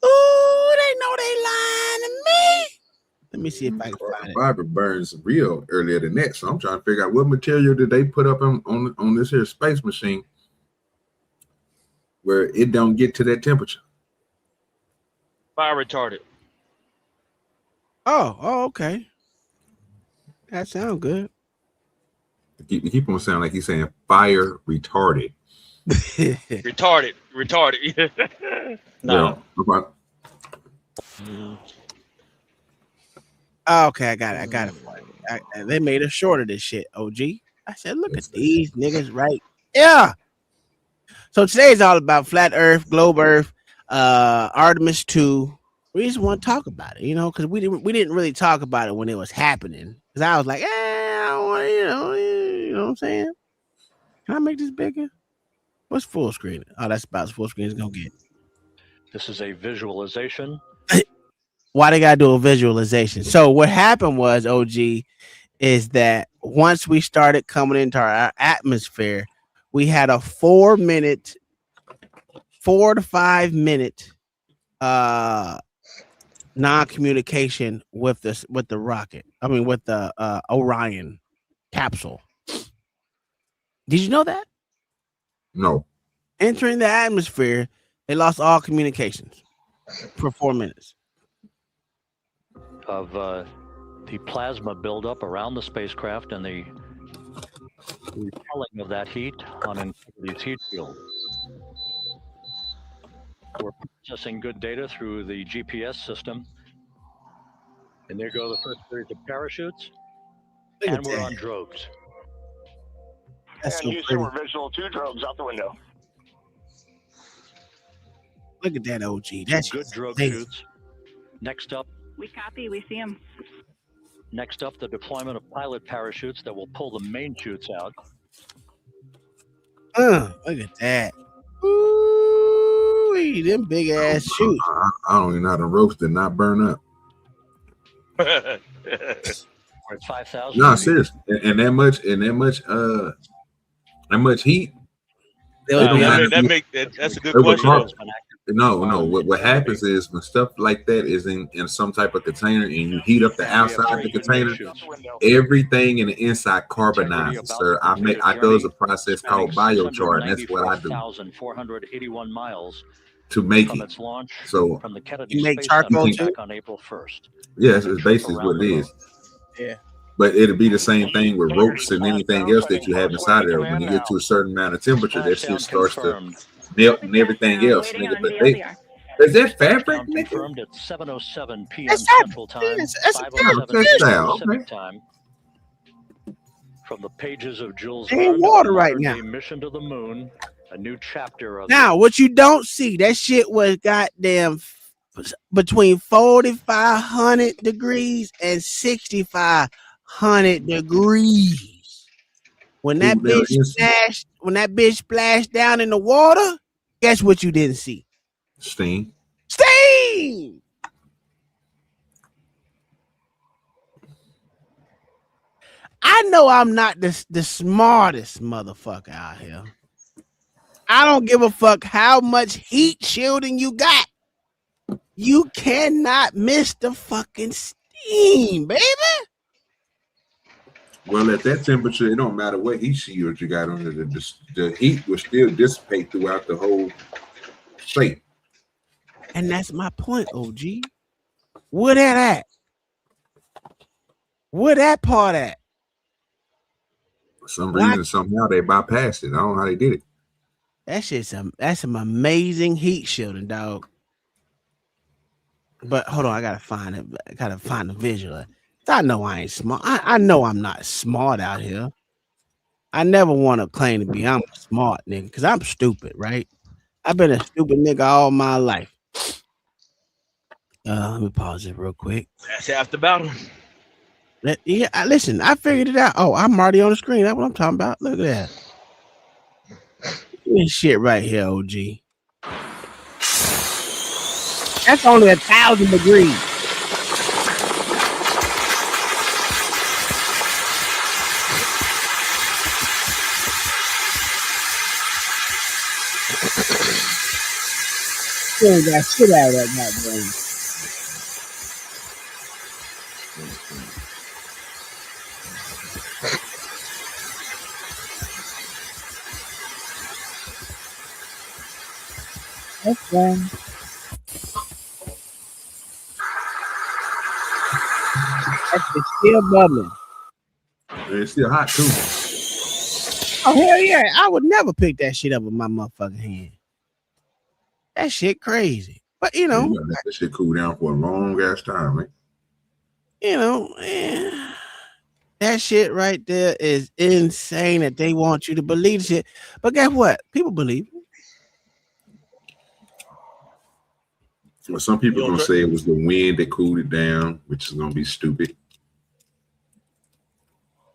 "Ooh, they know they lying to me." Let me see if I can find it. Barbara burns real earlier than that, so I'm trying to figure out what material did they put up on this here space machine where it don't get to that temperature. Fire retarded. Oh, okay. That sounds good. You keep on sounding like he's saying fire retarded. retarded. No. Okay, I got it. They made a short of this shit, OG. I said, look at these niggas, right? Yeah. So today's all about flat Earth, globe Earth, Artemis 2. We just want to talk about it, you know, because we didn't really talk about it when it was happening. Because I was like, I don't want to, you know what I'm saying? Can I make this bigger? What's full screen? Oh, that's about as full screen is gonna get. This is a visualization. Why they gotta do a visualization? So what happened was, OG, is that once we started coming into our atmosphere, we had a 4 to 5 minute non-communication with the rocket. I mean, with the Orion capsule. Did you know that? No. Entering the atmosphere, they lost all communications for 4 minutes. Of the plasma buildup around the spacecraft and the repelling of that heat on these heat shields. We're processing good data through the GPS system. And there go the first series of parachutes. And we're on drogues. That's and so Houston, pretty. we're visual 2 drogues out the window. Look at that, OG. That's good drogue amazing. shoots. Next up. We copy. We see them. Next up, the deployment of pilot parachutes that will pull the main chutes out. Look at that. Ooh, them big ass shoots. I don't even know how to roast and not burn up. We're at 5,000. No, seriously. And that much heat. That's a good question. No. What happens is when stuff like that is in some type of container and you heat up the outside of the container, everything in the inside carbonizes, sir. I do a process called biochar, and that's what I do 481 miles to make from it. its launch So from the Kennedy you make Space charcoal Center too? back on April 1st. Yes, it's basically what it is. Yeah. But it'll be the same thing with ropes and anything else that you have inside there. When you get to a certain amount of temperature, that shit starts to melt and everything else, nigga. But is that fabric, nigga? Confirmed at 7:07 p.m. Central Time, 5:07 Pacific Time. From the pages of Jules Ain't Verne's water right now. Mission to the Moon, a new chapter of Now, what you don't see, that shit was goddamn between 4,500 degrees and 6,500 degrees. When that bitch splashed down in the water, guess what you didn't see? Steam. I know I'm not the smartest motherfucker out here. I don't give a fuck how much heat shielding you got. You cannot miss the fucking steam, baby. Well, at that temperature, it don't matter what heat shield you got on it. The heat will still dissipate throughout the whole plate. And that's my point, OG. Where that at? Where that part at? For some reason, somehow they bypassed it. I don't know how they did it. That's some amazing heat shielding, dog. But hold on, I gotta find it. I gotta find the visual. I know I ain't smart. I know I'm not smart out here. I never want to claim to be I'm a smart nigga because I'm stupid, right? I've been a stupid nigga all my life. Let me pause it real quick. That's half the battle. Listen, I figured it out. Oh, I'm already on the screen. That's what I'm talking about. Look at that. This shit right here, OG. That's only 1,000 degrees. Still got shit out of that goddamn. That's fine. That's still bubbling. It's still hot too. Oh hell yeah! I would never pick that shit up with my motherfucking hand. That shit crazy. But you know, let that shit cool down for a long ass time, man. You know, that shit right there is insane that they want you to believe shit. But guess what? People believe it. Well, some people are gonna say it was the wind that cooled it down, which is gonna be stupid.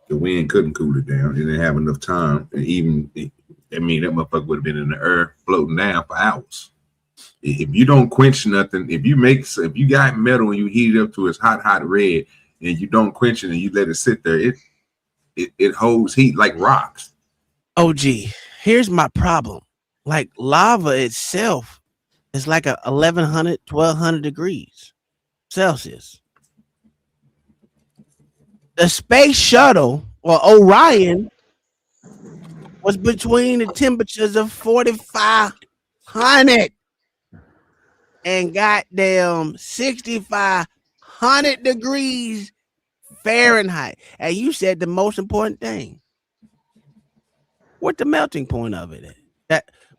The wind couldn't cool it down. It didn't have enough time. And even, that motherfucker would have been in the air floating down for hours. If you don't quench nothing, if you got metal and you heat it up to its hot red and you don't quench it and you let it sit there, it holds heat like rocks. Oh, gee, here's my problem. Like lava itself is like 1,100, 1,200 degrees Celsius. The space shuttle or Orion was between the temperatures of 4,500 and goddamn 6,500 degrees Fahrenheit. And you said the most important thing. What the melting point of it is?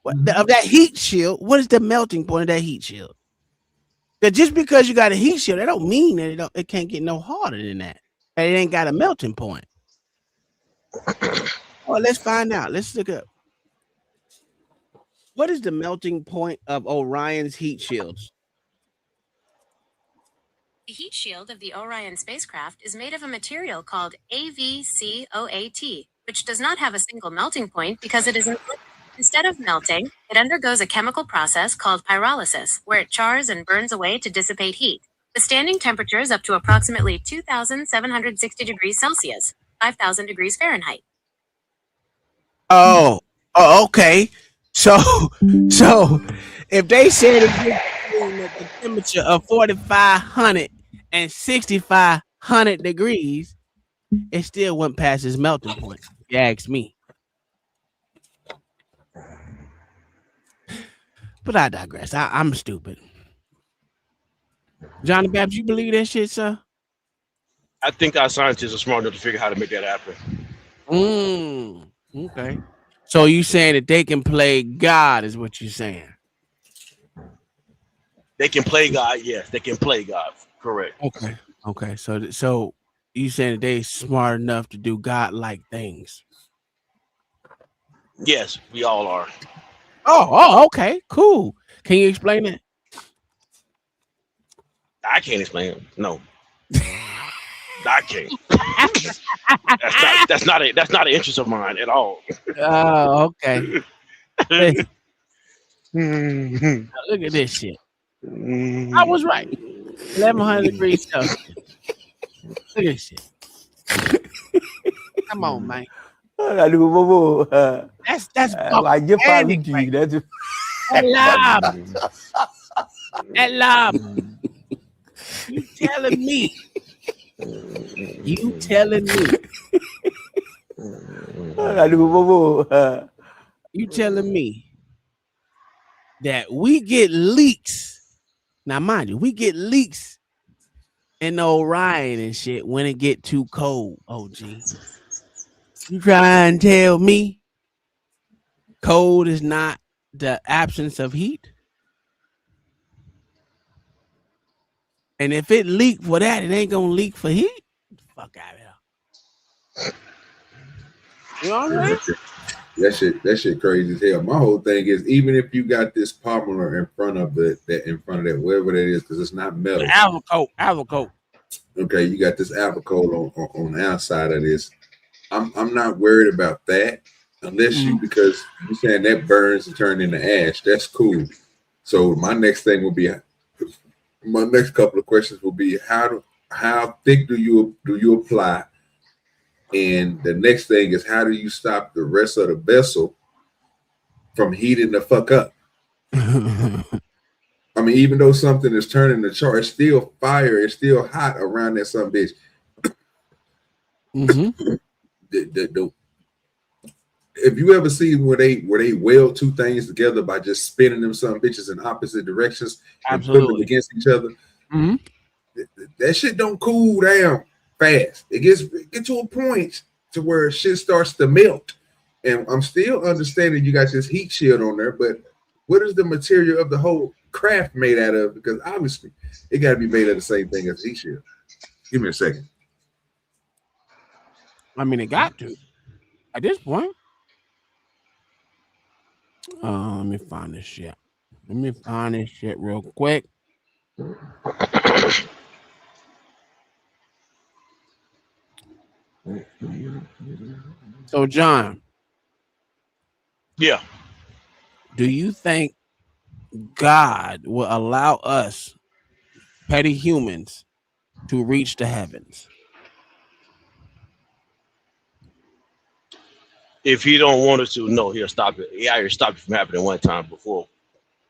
Of that heat shield, what is the melting point of that heat shield? Because just because you got a heat shield, that don't mean that it can't get no harder than that. And it ain't got a melting point. Well, let's find out. Let's look up. What is the melting point of Orion's heat shields? The heat shield of the Orion spacecraft is made of a material called AVCOAT, which does not have a single melting point because it is instead of melting, it undergoes a chemical process called pyrolysis, where it chars and burns away to dissipate heat. The standing temperature is up to approximately 2,760 degrees Celsius, 5,000 degrees Fahrenheit. Oh, okay. So if they said it at the temperature of 4,500 and 6,500 degrees, it still went past its melting point. If you ask me. But I digress. I'm stupid. Johnny Babs, you believe that shit, sir? I think our scientists are smart enough to figure out how to make that happen. Okay. So you saying that they can play God is what you're saying? They can play God. Yes, they can play God. Correct. Okay. So you saying that they smart enough to do God-like things? Yes, we all are. Oh, okay, cool. Can you explain it? I can't explain it. No, I can't. That's not an interest of mine at all. Oh, okay. Look at this shit. I was right. 1,100 degrees Celsius. Look at this shit. Come on, man. That's that lob. You telling me that we get leaks. Now, mind you, we get leaks in the Orion and shit when it get too cold. OG, you try and tell me cold is not the absence of heat? And if it leaked for that, it ain't gonna leak for heat. fuck out of here. You know what I'm saying? That shit crazy as hell. My whole thing is, even if you got this polymer in front of that, whatever that is, because it's not metal. Avocoat. Okay, you got this avocoat on the outside of this. I'm not worried about that unless because you're saying that burns and turns into ash. That's cool. So my next couple of questions will be how thick do you apply? And the next thing is, how do you stop the rest of the vessel from heating the fuck up? I mean, even though something is turning the char, it's still fire. It's still hot around that some bitch. If you ever see where they weld two things together by just spinning them some bitches in opposite directions and putting them against each other, that shit don't cool down fast. It get to a point to where shit starts to melt. And I'm still understanding you got this heat shield on there, but what is the material of the whole craft made out of? Because obviously it got to be made of the same thing as heat shield. Give me a second. I mean, it got to at this point. Let me find this shit. Real quick. So, John. Yeah. Do you think God will allow us, petty humans, to reach the heavens? If he don't want us to, no, he'll stop it. He already stopped it from happening one time before.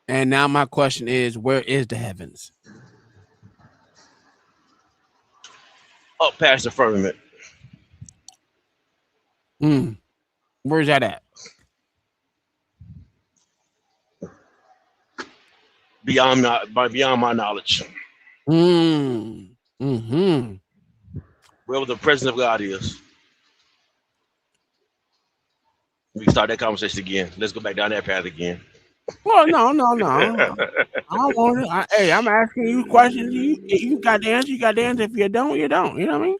And now my question is, where is the heavens? Up past the firmament. Where's that at? Beyond my knowledge. Wherever the presence of God is. We can start that conversation again. Let's go back down that path again. Well, no. I don't want it. Hey, I'm asking you questions. You got the answer. You got the answer. If you don't, you don't. You know what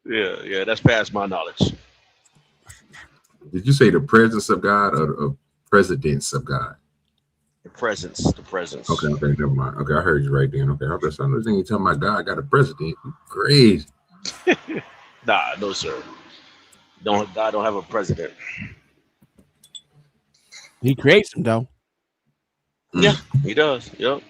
I mean? Yeah. That's past my knowledge. Did you say the presence of God or the presidents of God? The presence. Okay, never mind. Okay, I heard you right then. Okay, I was thinking you talking about God got a president. You crazy. Nah, no, sir. God don't have a president. He creates them, though. Yeah, he does. Yep.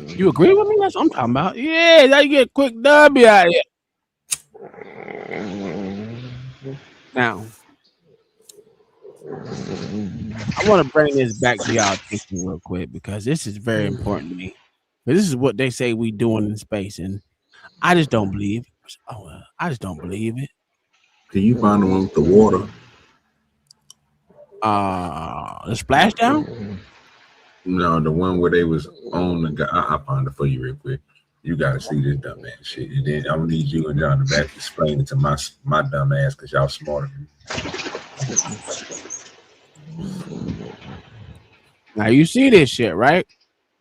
You agree with me? That's what I'm talking about. Yeah, that you get a quick W out of here. Now, I want to bring this back to y'all thinking real quick because this is very important to me. But this is what they say we doing in space, and I just don't believe it. I just don't believe it. Can you find the one with the water? The splashdown? No, the one where they was on the guy. I'll find it for you real quick. You gotta see this dumb ass shit. And then I don't need you and John to back explain it to my dumb ass because y'all smarter than me. Now you see this shit, right?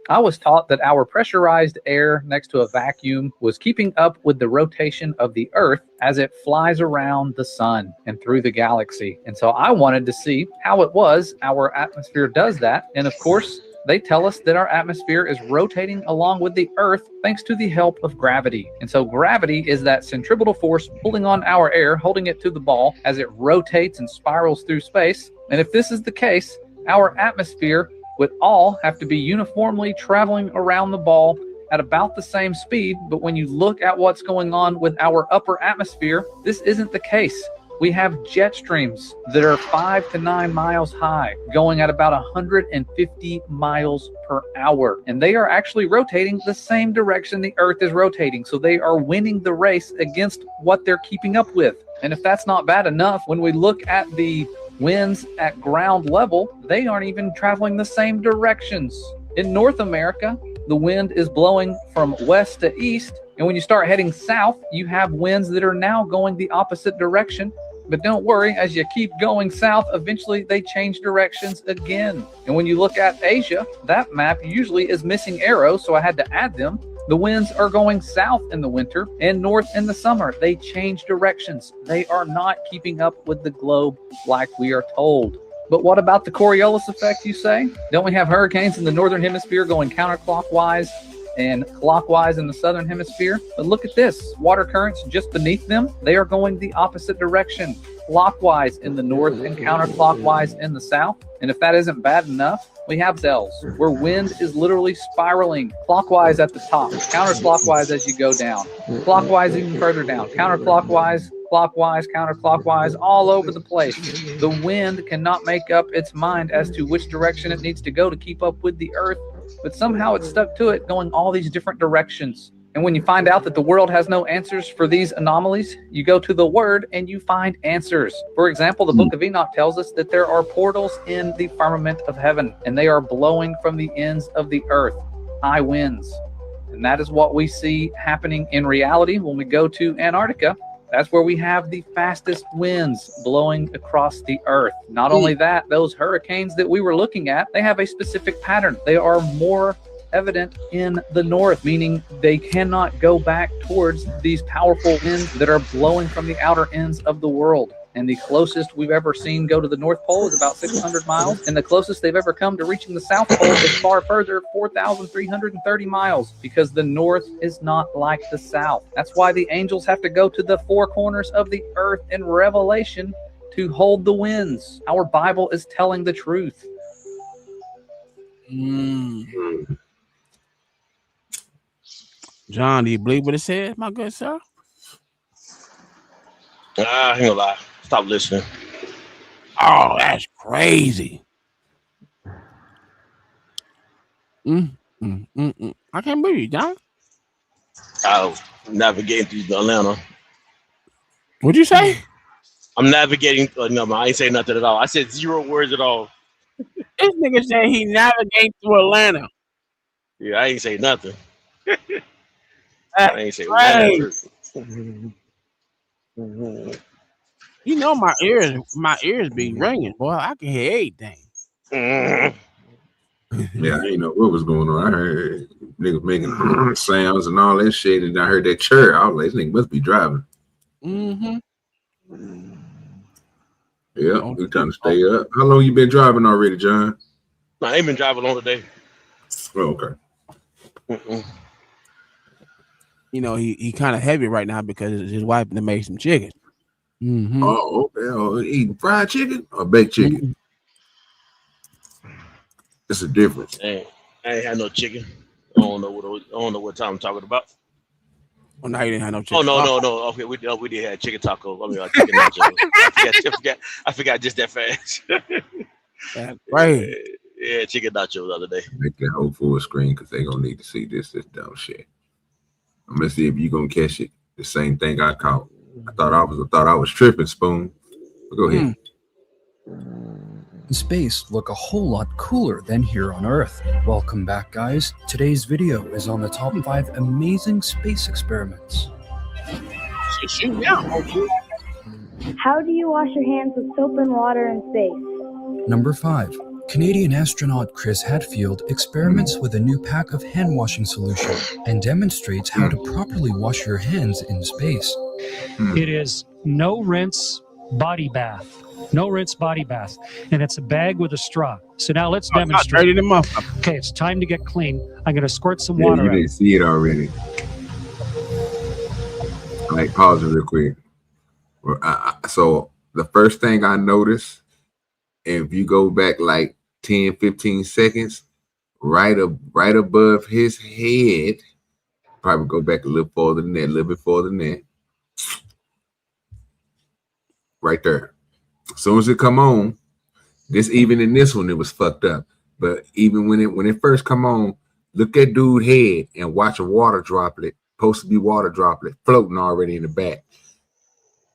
I was taught that our pressurized air next to a vacuum was keeping up with the rotation of the Earth as it flies around the sun and through the galaxy. And so I wanted to see how it was our atmosphere does that. And of course, they tell us that our atmosphere is rotating along with the Earth thanks to the help of gravity. And so gravity is that centripetal force pulling on our air, holding it to the ball as it rotates and spirals through space. And if this is the case, our atmosphere would all have to be uniformly traveling around the ball at about the same speed. But when you look at what's going on with our upper atmosphere, this isn't the case. We have jet streams that are 5 to 9 miles high, going at about 150 miles per hour. And they are actually rotating the same direction the Earth is rotating. So they are winning the race against what they're keeping up with. And if that's not bad enough, when we look at the winds at ground level, they aren't even traveling the same directions. In North America, the wind is blowing from west to east. And when you start heading south, you have winds that are now going the opposite direction. But don't worry, as you keep going south, eventually they change directions again. And when you look at Asia, that map usually is missing arrows, so I had to add them. The winds are going south in the winter and north in the summer. They change directions. They are not keeping up with the globe like we are told. But what about the Coriolis effect, you say? Don't we have hurricanes in the northern hemisphere going counterclockwise and clockwise in the southern hemisphere? But look at this. Water currents just beneath them, they are going the opposite direction, clockwise in the north and counterclockwise in the south. And if that isn't bad enough, we have cells where wind is literally spiraling clockwise at the top, counterclockwise as you go down, clockwise even further down, counterclockwise, clockwise, counterclockwise, all over the place. The wind cannot make up its mind as to which direction it needs to go to keep up with the earth, but somehow it's stuck to it, going all these different directions. And when you find out that the world has no answers for these anomalies, you go to the Word and you find answers. For example, the Book of Enoch tells us that there are portals in the firmament of heaven, and they are blowing from the ends of the earth, high winds. And that is what we see happening in reality when we go to Antarctica. That's where we have the fastest winds blowing across the earth. Not only that, those hurricanes that we were looking at, they have a specific pattern. They are more evident in the north, meaning they cannot go back towards these powerful winds that are blowing from the outer ends of the world. And the closest we've ever seen go to the North Pole is about 600 miles. And the closest they've ever come to reaching the South Pole is far further, 4,330 miles, because the North is not like the South. That's why the angels have to go to the four corners of the earth in Revelation to hold the winds. Our Bible is telling the truth. John, do you believe what it says, my good sir? I ain't gonna lie. Stop listening. Oh, that's crazy. I can't believe you, John. I was navigating through Atlanta. What'd you say? I'm navigating. No, I ain't saying nothing at all. I said 0 words at all. This nigga said he navigates through Atlanta. Yeah, I ain't say nothing. That's I ain't say crazy. one word. You know my ears be ringing, boy. I can hear everything. Yeah, I didn't know what was going on. I heard niggas making sounds and all that shit, and I heard that chirp. I was like, this nigga must be driving. Yeah, we trying to stay up. How long you been driving already, John? I ain't been driving all today. Oh, okay. You know, he kind of heavy right now because his wife done made some chicken. Oh, okay. Oh, eating fried chicken or baked chicken? It's a difference. I ain't had no chicken. I don't know what time I'm talking about. Oh, no, you didn't have no chicken. Oh no. Okay, we did have chicken taco. I mean, chicken nachos. I forgot just that fast. That's right. Yeah, chicken nachos the other day. Make that whole full screen because they gonna need to see this dumb shit. I'm gonna see if you gonna catch it. The same thing I caught. I thought I was tripping, Spoon. But go ahead. In space look a whole lot cooler than here on Earth. Welcome back, guys. Today's video is on the top 5 amazing space experiments. How do you wash your hands with soap and water in space? Number 5. Canadian astronaut Chris Hadfield experiments with a new pack of hand washing solution and demonstrates how to properly wash your hands in space. It is no rinse body bath. No rinse body bath. And it's a bag with a straw. So now let's demonstrate. Okay, it's time to get clean. I'm going to squirt some water You out. didn't see it already. Like, pause it real quick. So the first thing I noticed, if you go back like 10, 15 seconds, right above his head, probably go back a little further than that, a little bit further than that. Right there. As soon as it come on, even in this one, it was fucked up. But even when it first come on, look at dude's head and watch a water droplet, supposed to be water droplet, floating already in the back.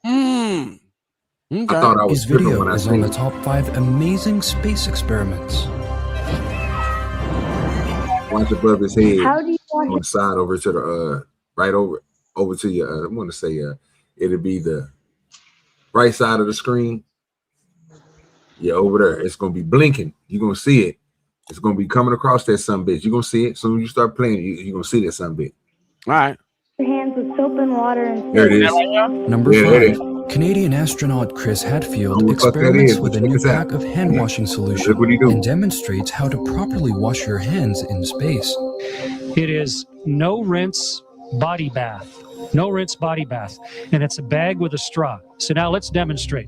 Okay. I thought I was His video when I is on seen the it. top 5 amazing space experiments. Watch above his head How do you wash on the side over to the right over to your I want to say it'll be the right side of the screen. Yeah, over there. It's gonna be blinking. You're gonna see it. It's gonna be coming across that son bitch. You're gonna see it. As soon as you start playing, you're gonna see that son bitch. All right. Your hands with soap and water and There it space. is. Number Yeah, there it 5. Canadian astronaut Chris Hadfield What the fuck that experiments is? with a Check new this out. pack of hand washing solution Look what he do. and demonstrates how to properly wash your hands in space. It is no rinse body bath. No rinse body bath. And it's a bag with a straw. So now let's demonstrate.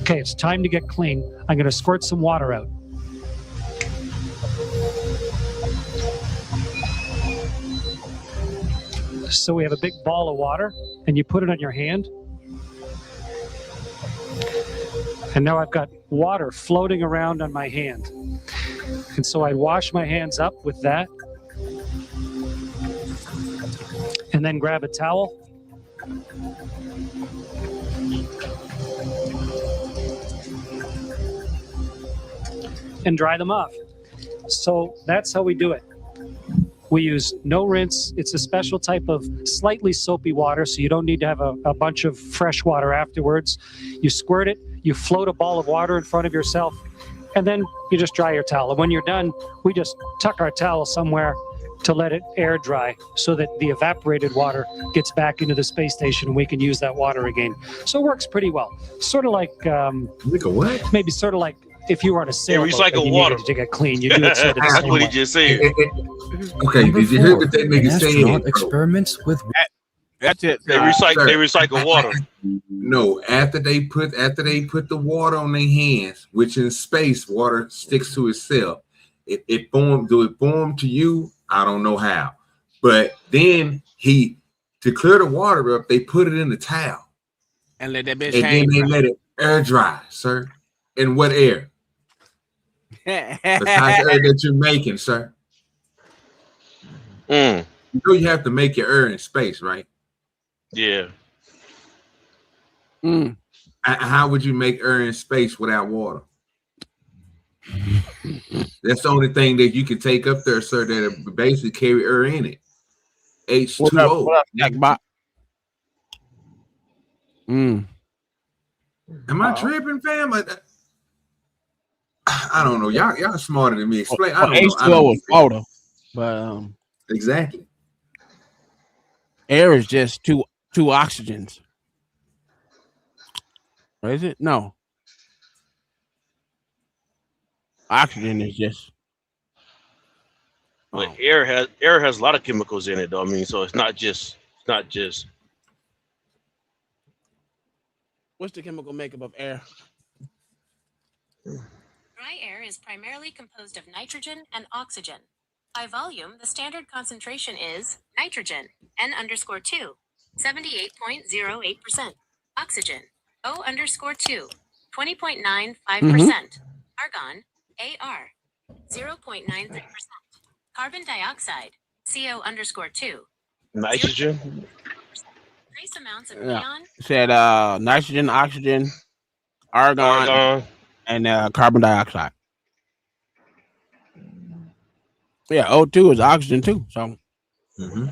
Okay, it's time to get clean. I'm going to squirt some water out. So we have a big ball of water, and you put it on your hand. And now I've got water floating around on my hand. And so I wash my hands up with that. And then grab a towel. And dry them off. So that's how we do it. We use no rinse. It's a special type of slightly soapy water, so you don't need to have a bunch of fresh water afterwards. You squirt it, you float a ball of water in front of yourself, and then you just dry your towel. And when you're done, we just tuck our towel somewhere to let it air dry so that the evaporated water gets back into the space station and we can use that water again. So it works pretty well. Sort of like what? Maybe sort of like if you were on a sailboat recycle and you water. needed to get clean, you do it sort of the That's same what he way. just said. Okay, Number did you hear 4. what that An nigga astronaut said? experiments with That's it. They recycle water. No, after they put the water on their hands, which in space water sticks to itself. It formed. Do it form to you? I don't know how, but then to clear the water up, they put it in the towel And let that bitch and hang. then they let it air dry, sir. And what air? Besides the air that you're making, sir. Mm. You know you have to make your air in space, right? Yeah. How would you make air in space without water? That's the only thing that you can take up there, sir, that basically carry air in it. H2O. What up, Jackbot? Am I tripping, fam? I don't know. Y'all smarter than me. Explain. I don't know. H2O is water, but exactly. Air is just two oxygens. Or is it? No. Oxygen is just. But air has a lot of chemicals in it, though. I mean, so it's not just. What's the chemical makeup of air? Dry air is primarily composed of nitrogen and oxygen. By volume, the standard concentration is nitrogen, N_2, 78.08%. Oxygen, O_2, 20.95%. Argon, AR, 0.93%. Carbon dioxide, CO_2. Nitrogen. Trace amounts of Yeah. neon. It said nitrogen, oxygen, argon. And carbon dioxide. Yeah, O2 is oxygen too. So, but you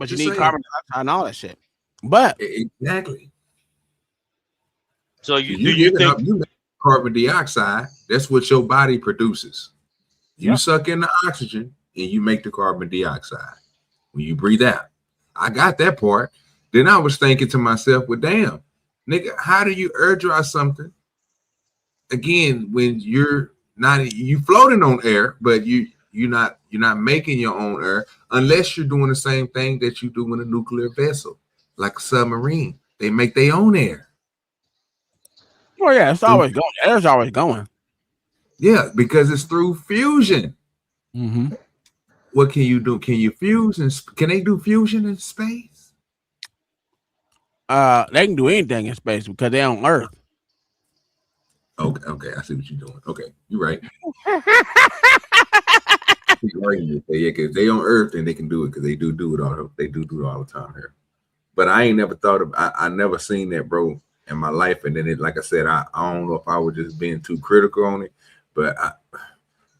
Just need saying. carbon dioxide and all that shit. But exactly. So you make carbon dioxide? That's what your body produces. You suck in the oxygen and you make the carbon dioxide when you breathe out. I got that part. Then I was thinking to myself, well, damn, nigga, how do you air dry something? Again, when you floating on air, but you're not making your own air unless you're doing the same thing that you do in a nuclear vessel, like a submarine. They make their own air. Oh yeah, it's always going. Air's always going. Yeah, because it's through fusion. Mm-hmm. What can you do? Can you fuse? Can they do fusion in space? They can do anything in space because they're on Earth. Okay, I see what you're doing. Okay, you're right. Yeah, because they on Earth and they can do it because they do it all. They do it all the time here. But I ain't never thought of. I never seen that, bro, in my life. And then like I said, I don't know if I was just being too critical on it, but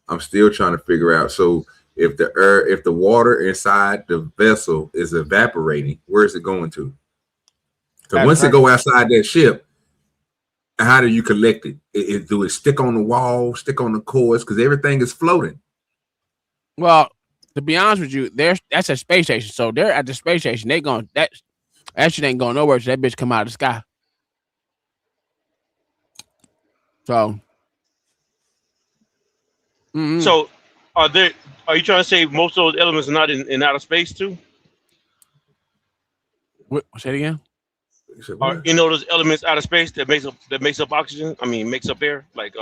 I'm still trying to figure out. So if the water inside the vessel is evaporating, where is it going to? So once it go outside that ship, how do you collect it? Do it stick on the wall, stick on the cords? Because everything is floating. Well, To be honest with you, that's a space station. So they're at the space station. They going that shit ain't going nowhere. So that bitch come out of the sky. So, So are you trying to say most of those elements are not in outer space too? What? Say it again. Are you know those elements out of space that makes up oxygen? I mean, makes up air. Like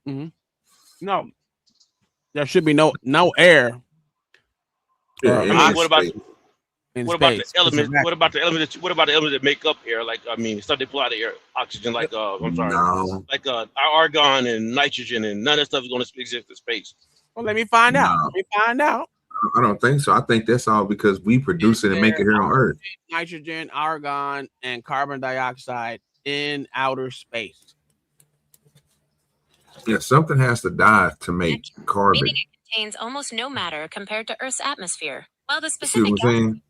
No, there should be no air. Yeah, I mean, what about the elements? What about the elements that make up air? Like, I mean, stuff they pull out of air, oxygen. Like, I'm sorry, No. like argon and nitrogen, and none of that stuff is going to exist in space. Well, let me find out. No. Let me find out. I don't think so. I think that's all because we produce it and make it here on Earth. Nitrogen, argon, and carbon dioxide in outer space. Yeah, something has to die to make carbon. Meaning it contains almost no matter compared to Earth's atmosphere. While the See specific what I'm saying? gases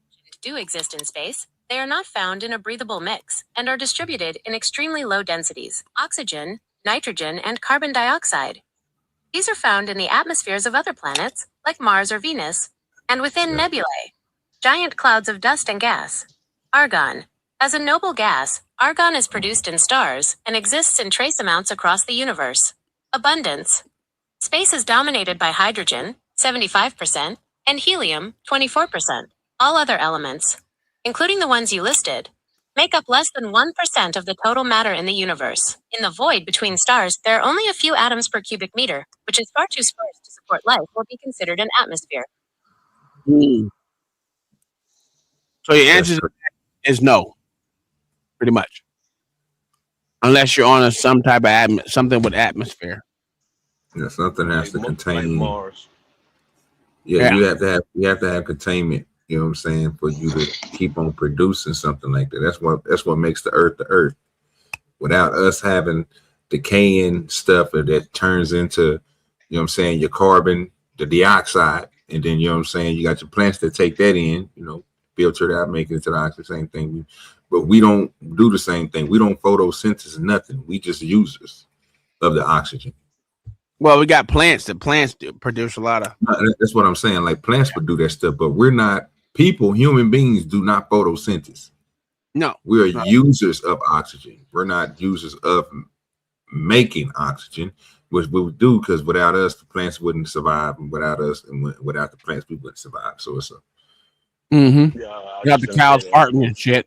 do exist in space, they are not found in a breathable mix and are distributed in extremely low densities: oxygen, nitrogen, and carbon dioxide. These are found in the atmospheres of other planets, like Mars or Venus, and within nebulae, giant clouds of dust and gas. Argon. As a noble gas, argon is produced in stars and exists in trace amounts across the universe. Abundance. Space is dominated by hydrogen, 75%, and helium, 24%. All other elements, including the ones you listed, make up less than 1% of the total matter in the universe. In the void between stars, there are only a few atoms per cubic meter, which is far too sparse to support life or be considered an atmosphere. So your answer is no, pretty much, unless you're on some type of something with atmosphere. Yeah, something has to contain. Mars. Yeah, you have to have containment. You know what I'm saying, for you to keep on producing something like that. That's what makes the Earth the Earth. Without us having decaying stuff that turns into, you know what I'm saying, your carbon, the dioxide, and then, you know what I'm saying, you got your plants that take that in, you know, filter it out, make it into the oxygen, same thing. But we don't do the same thing. We don't photosynthesize nothing. We just users of the oxygen. Well, we got plants. The plants produce a lot of. That's what I'm saying. Like plants would do that stuff, but we're not. People, human beings, do not photosynthesize. No, we are users of oxygen. We're not users of making oxygen, which we would do because without us, the plants wouldn't survive, and without us, and without the plants, we wouldn't survive. So it's a. We got the cows farting and shit.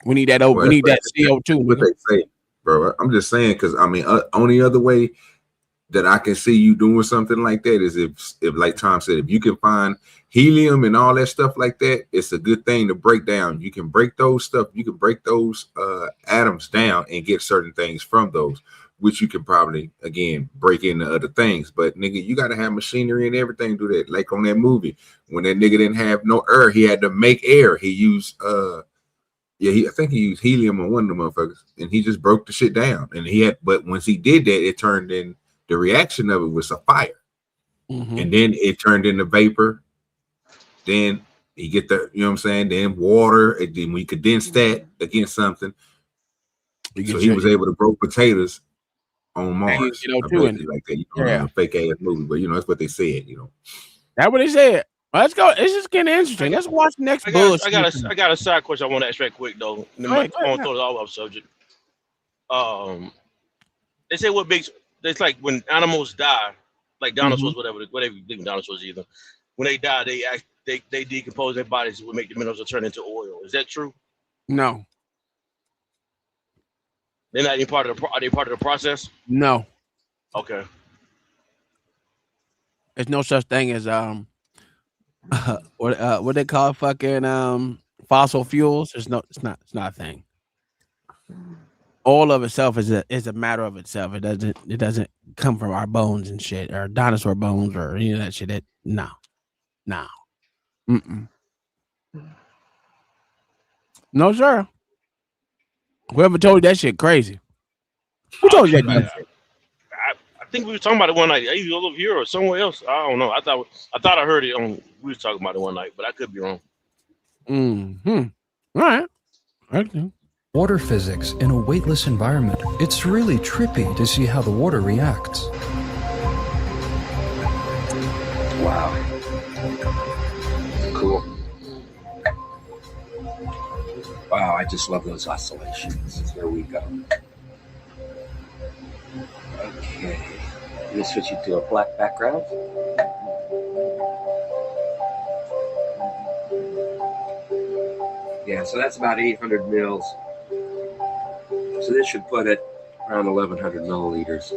We need that. We need that CO2. What they say, bro. I'm just saying because I mean, only other way that I can see you doing something like that is if like Tom said, if you can find helium and all that stuff like that, it's a good thing to break down. You can break those stuff. You can break those atoms down and get certain things from those, which you can probably, again, break into other things. But, nigga, you got to have machinery and everything to do that. Like on that movie, when that nigga didn't have no air, he had to make air. He used, I think he used helium on one of the motherfuckers, and he just broke the shit down. And but once he did that, it turned in, the reaction of it was a fire. And then it turned into vapor. Then you get the, you know what I'm saying? Then water. And then we condense that against something. So he was able to grow potatoes on Mars. Like that, a fake ass movie, but that's what they said. That's what they said. Well, let's go. It's just getting interesting. Let's watch the next bullshit. I got a side question I want to ask right quick though. I want to throw it all off subject. They say what makes it's like when animals die, like dinosaurs, whatever you think dinosaurs either. When they die, they decompose their bodies, would make the minerals turn into oil. Is that true? No. They're not even part of are they part of the process? No. Okay. There's no such thing as what they call fucking fossil fuels. It's not a thing. All of itself is a matter of itself. It doesn't come from our bones and shit, or dinosaur bones, or any of that shit. No. No, sir. Whoever told you that shit crazy? Who told you that? I think we were talking about it one night. Either over here or somewhere else. I don't know. I thought I heard it on. We was talking about it one night, but I could be wrong. All right. Okay. Water physics in a weightless environment. It's really trippy to see how the water reacts. Wow. I just love those oscillations. There we go. Okay. Let me switch it to a black background. Yeah, so that's about 800 mils. So this should put it around 1100 milliliters.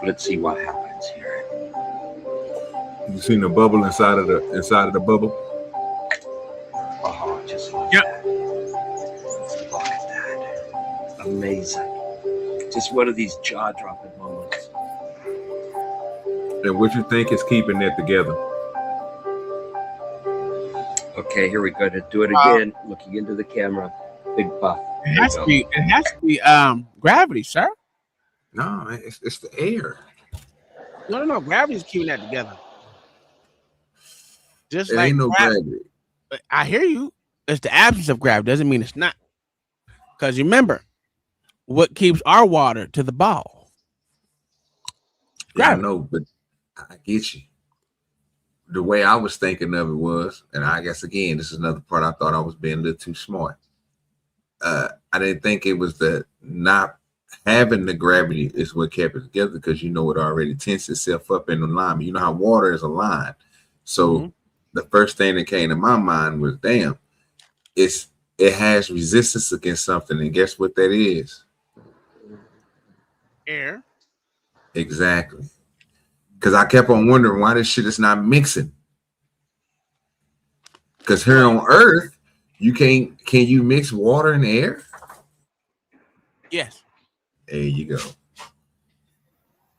Let's see what happens here. You seen the bubble inside of the bubble? Oh, just like that. Look at that. Amazing. Just one of these jaw-dropping moments. And what you think is keeping that together? Okay, here we go to do it again. Looking into the camera. Big puff. It has to be gravity, sir. No, it's the air. No. Gravity's keeping that together. Just There like ain't no gravity. I hear you. It's the absence of gravity. Doesn't mean it's not. Because remember, what keeps our water to the ball? Yeah, I know, but I get you. The way I was thinking of it was, and I guess again, this is another part I thought I was being a little too smart. I didn't think it was the not having the gravity is what kept it together, because it already tenses itself up in the line. You know how water is a line. So the first thing that came to my mind was, damn, it has resistance against something, and guess what that is? Air. Exactly. Because I kept on wondering why this shit is not mixing. Because here on Earth, can you mix water and air? Yes. There you go.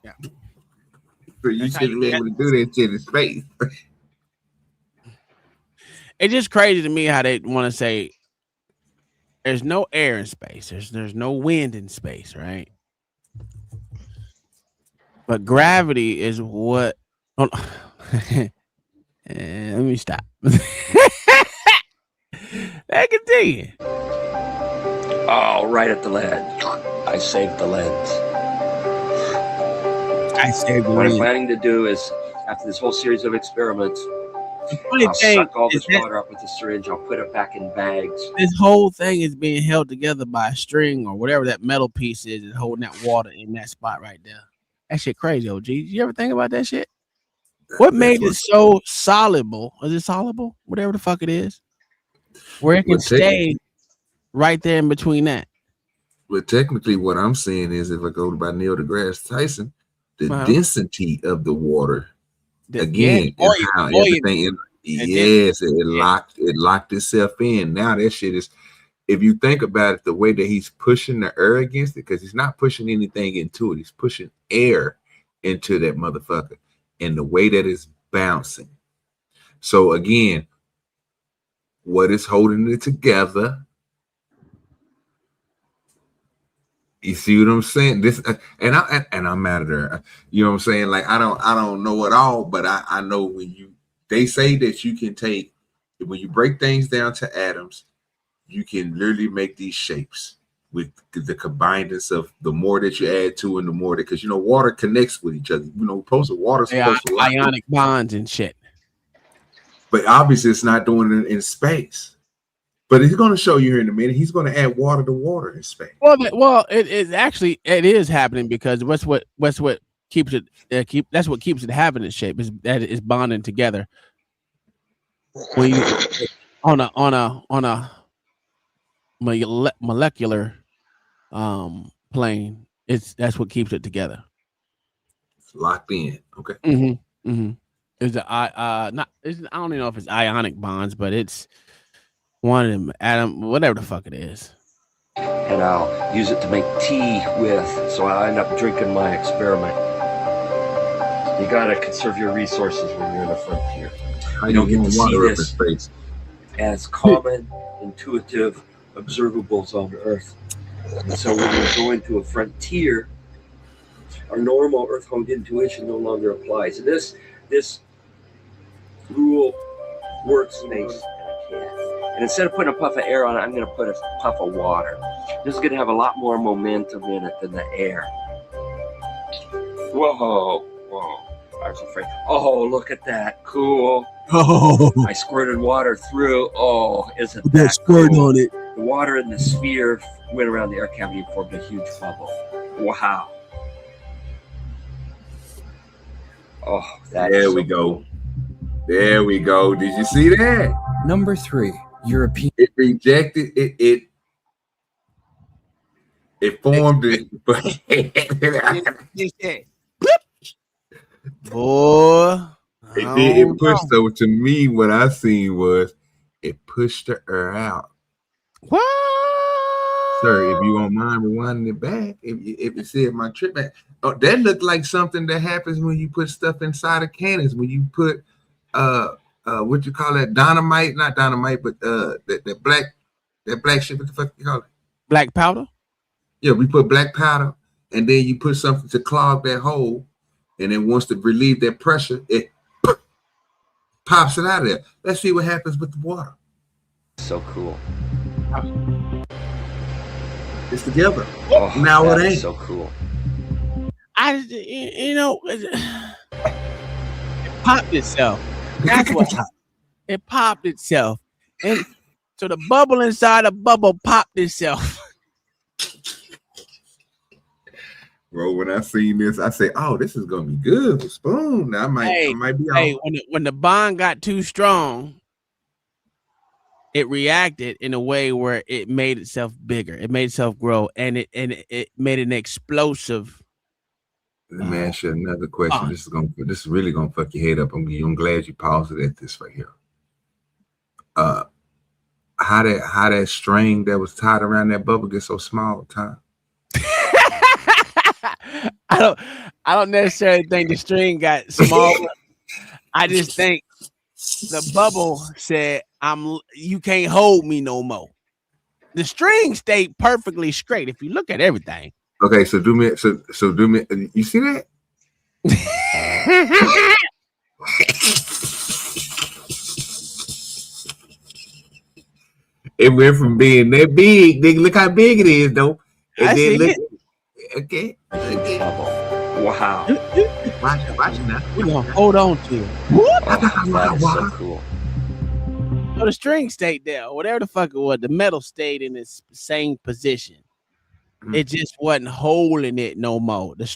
Yeah. So you shouldn't be able to do that shit in space. It's just crazy to me how they want to say there's no air in space. There's no wind in space, right? But gravity is what. Let me stop. I continue. Oh, right at the lens. I saved the lens. What I'm planning to do is, after this whole series of experiments, I'll suck all this water up with the syringe. I'll put it back in bags. This whole thing is being held together by a string or whatever that metal piece is holding that water in that spot right there. That shit crazy, OG. Did you ever think about that shit? What made it so soluble? Is it soluble? Whatever the fuck it is. Where it can stay right there in between that. But technically what I'm saying is, if I go by Neil deGrasse Tyson, the density of the water, again, is how everything it locked itself in. Now that shit is, if you think about it, the way that he's pushing the air against it, because he's not pushing anything into it, he's pushing air into that motherfucker, and the way that it's bouncing. So again, what is holding it together? You see what I'm saying? This, and I'm mad at her. You know what I'm saying? Like I don't know it all, but I know they say that you can take, when you break things down to atoms, you can literally make these shapes with the combinedness of the more that you add to and the more that, because water connects with each other. Water's supposed to ionic bonds and shit. But obviously it's not doing it in space. But he's going to show you here in a minute. He's going to add water to water in space. Well, it is happening, because what's what keeps it that's what keeps it having its shape, is that it's bonding together. When you on a molecular plane, that's what keeps it together. It's locked in. Okay. Is I don't even know if it's ionic bonds, but it's one of them atom, whatever the fuck it is. And I'll use it to make tea with, so I'll end up drinking my experiment. You gotta conserve your resources when you're in a frontier. You don't get to see this as common, intuitive observables on Earth. And so when you go into a frontier, our normal Earth-honed intuition no longer applies. And this rule works based on a can. And instead of putting a puff of air on it, I'm going to put a puff of water. This is going to have a lot more momentum in it than the air. Whoa. I was afraid. Oh, look at that. Cool. Oh. I squirted water through. Oh, isn't that that squirt cool? on it. The water in the sphere went around the air cavity and formed a huge bubble. Wow. Oh, there we go. There we go. Did you see that? Number 3, European. It rejected it. It formed it. Boy, It pushed. So to me, what I seen was it pushed her out. What? Sir, if you don't mind rewinding it back, if it said my trip back, oh, that looked like something that happens when you put stuff inside of cannons. When you put what you call that, dynamite? Not dynamite, but that black shit. What the fuck you call it? Black powder. Yeah, we put black powder, and then you put something to clog that hole, and then once to relieve that pressure, it pops it out of there. Let's see what happens with the water. So cool. It's together. Oh, now it ain't. So cool. I just, you know, it popped itself. That's what happened. It popped itself, and so the bubble inside the bubble popped itself. Bro, when I seen this, I said, "Oh, this is gonna be good for Spoon." Now I might be. Hey, when the bond got too strong, it reacted in a way where it made itself bigger. It made itself grow, and it made an explosive. Let me ask you another question. This is really gonna fuck your head up. I'm glad you paused it at this right here. How that string that was tied around that bubble gets so small, Tom? I don't necessarily think the string got smaller. I just think the bubble said, you can't hold me no more. The string stayed perfectly straight if you look at everything. Okay, so do me. You see that? It went from being that big. Nigga, look how big it is, though. And then look. Okay. Wow. Watch now. We're gonna hold on to it. That is so cool. So the string stayed there, whatever the fuck it was. The metal stayed in its same position. It just wasn't holding it no more. The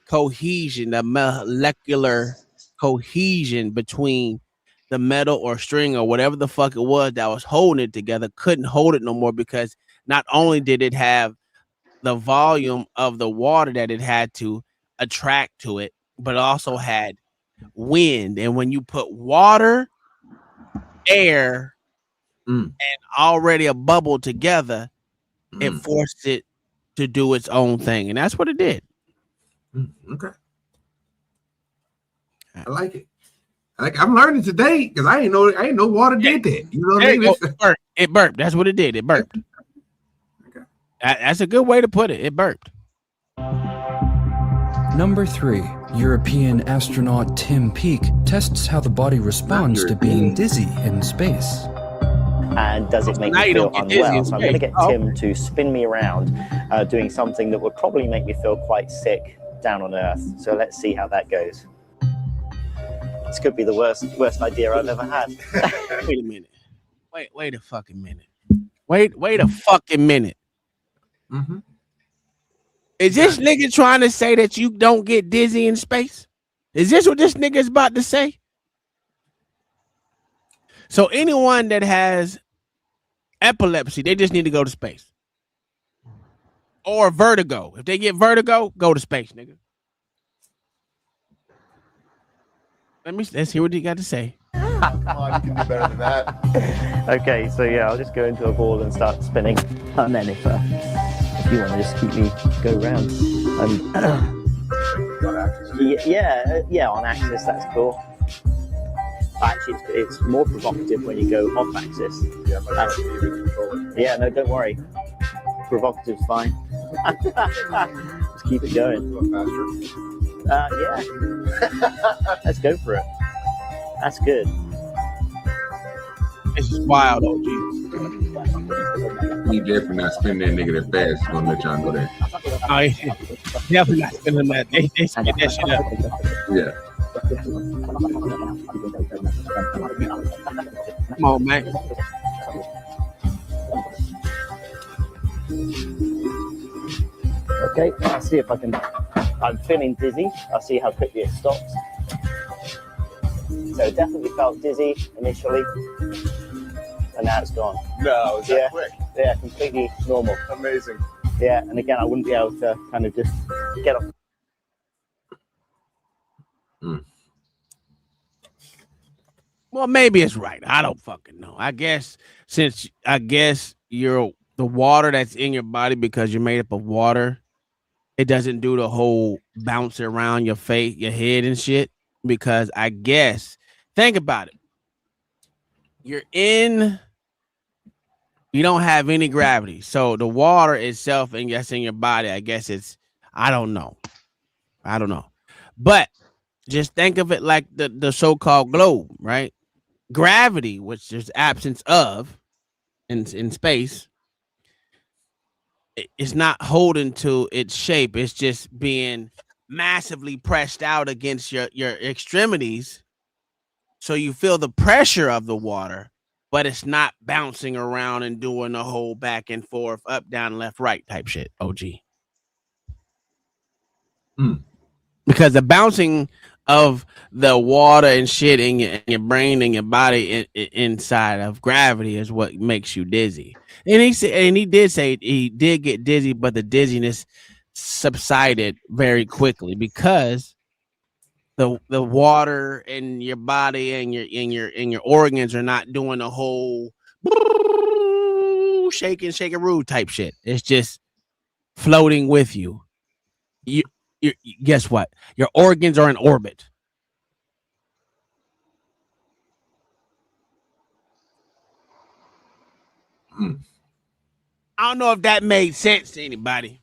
cohesion, the molecular cohesion between the metal or string or whatever the fuck it was that was holding it together couldn't hold it no more, because not only did it have the volume of the water that it had to attract to it, but also had wind. And when you put water, air, and already a bubble together, it forced it to do its own thing. And that's what it did. Okay. I like it. I'm learning today, because I ain't know water did that. You know what I mean? It burped. That's what it did. It burped. Okay. That's a good way to put it. It burped. Number 3, European astronaut Tim Peake tests how the body responds to being dizzy in space. And does it make me feel unwell? So I'm going to get Tim to spin me around doing something that would probably make me feel quite sick down on Earth. So let's see how that goes. This could be the worst idea I've ever had. Wait a minute. Wait a fucking minute. Wait a fucking minute. Mm-hmm. Is this nigga trying to say that you don't get dizzy in space? Is this what this nigga is about to say? So anyone that has epilepsy, they just need to go to space. Or vertigo. If they get vertigo, go to space, nigga. Let's hear what you got to say. Come on, you can do better than that. Okay, so yeah, I'll just go into a ball and start spinning. And then if you want to just keep me go round. Yeah, on axis, that's cool. Actually, it's more provocative when you go off axis. Yeah, no, don't worry. Provocative's fine. Just keep it going. Yeah. Let's go for it. That's good. This is wild, OG. You definitely not spinning that nigga that fast. It's gonna let y'all go there. Oh, yeah. Definitely not spinning that. They spin that shit up. Yeah. Come on, man. Okay, I'll see if I can. I'm feeling dizzy. I'll see how quickly it stops. So it definitely felt dizzy initially, and now it's gone. No, is that quick? Yeah, completely normal. Amazing. Yeah, and again, I wouldn't be able to kind of just get up. Well, maybe it's right. I don't fucking know. I guess you're the water that's in your body because you're made up of water. It doesn't do the whole bounce around your face, your head and shit. Because I guess think about it. You don't have any gravity. So the water itself and yes in your body, I guess I don't know. But just think of it like the so-called globe, right? Gravity, which there's absence of in space, it's not holding to its shape. It's just being massively pressed out against your extremities. So you feel the pressure of the water, but it's not bouncing around and doing the whole back and forth, up, down, left, right type shit, OG. Because the bouncing of the water and shit in your brain and your body inside of gravity is what makes you dizzy. And he did say he did get dizzy, but the dizziness subsided very quickly because the water in your body and your organs are not doing the whole shaking rude type shit. It's just floating with you. You guess what? Your organs are in orbit. I don't know if that made sense to anybody.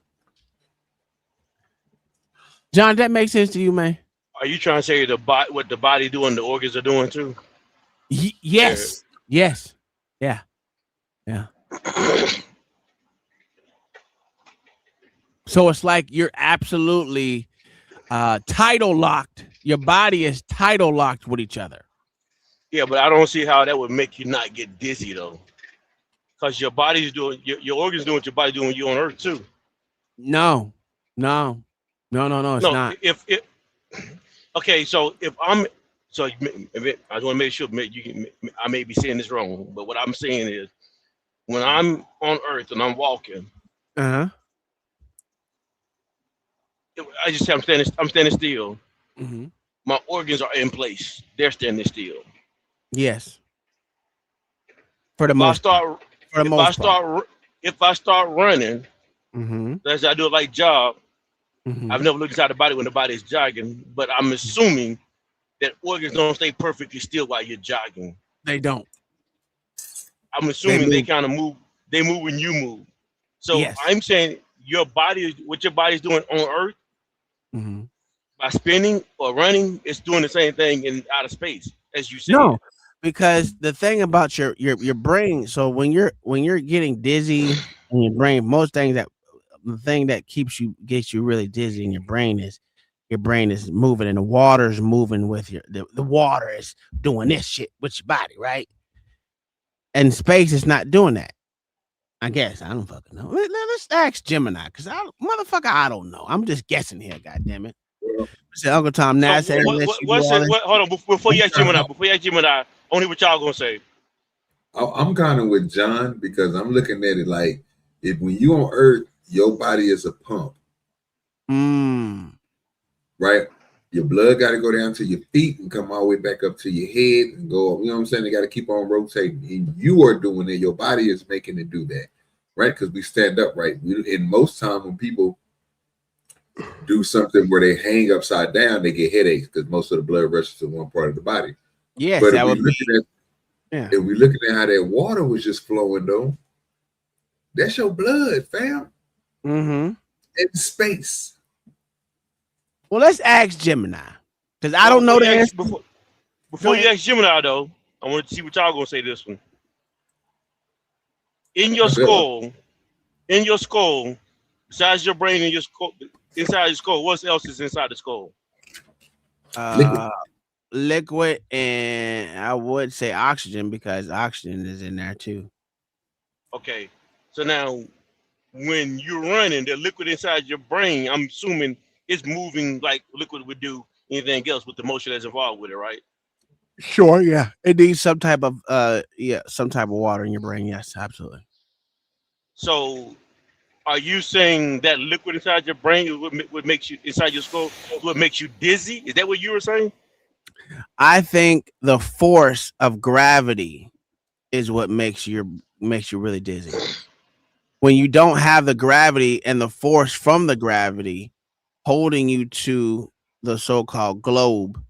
John, that makes sense to you, man? Are you trying to say what the body doing, the organs are doing too? Yes. Yes. Yeah. So it's like you're absolutely tidal locked. Your body is tidal locked with each other. Yeah, but I don't see how that would make you not get dizzy though, because your body's doing your organs doing what your body doing you on Earth too. No. It's not. Okay, so if I'm I just want to make sure I may be saying this wrong, but what I'm saying is when I'm on Earth and I'm walking, I just say I'm standing still. Mm-hmm. My organs are in place. They're standing still. Yes. For the most part. If I start running, as I do a light jog, I've never looked inside the body when the body is jogging, but I'm assuming that organs don't stay perfectly still while you're jogging. They don't. I'm assuming they kind of move. They move when you move. So yes. I'm saying what your body's doing on Earth by spinning or running, it's doing the same thing in outer space as you said. No, because the thing about your brain. So when you're getting dizzy in your brain, the thing that gets you really dizzy in your brain is moving and the water's moving with the water is doing this shit with your body, right? And space is not doing that. I guess I don't fucking know. Let's ask Gemini, because I don't know. I'm just guessing here. God damn it. So Uncle Tom Nash. Hold on, before you ask Gemini, only what y'all gonna say. I'm kind of with John because I'm looking at it like when you on Earth, your body is a pump. Right? Your blood got to go down to your feet and come all the way back up to your head and go up. You know what I'm saying? They got to keep on rotating. And you are doing it. Your body is making it do that. Right? Because we stand up, right? And most time when people do something where they hang upside down, they get headaches because most of the blood rushes to one part of the body. Yes, but if we looking at how that water was just flowing though, that's your blood, fam. In space. Well, let's ask Gemini, because I don't know the answer. Before you ask Gemini, though, I want to see what y'all gonna say this one. In your skull, besides your brain and your skull, inside your skull, what else is inside the skull? Liquid, and I would say oxygen because oxygen is in there too. Okay, so now when you're running, the liquid inside your brain, I'm assuming it's moving like liquid would do anything else with the motion that's involved with it, right? Sure, yeah. It needs some type of some type of water in your brain. Yes, absolutely. So are you saying that liquid inside your brain is what makes you inside your skull is what makes you dizzy? Is that what you were saying? I think the force of gravity is what makes you really dizzy. When you don't have the gravity and the force from the gravity holding you to the so-called globe,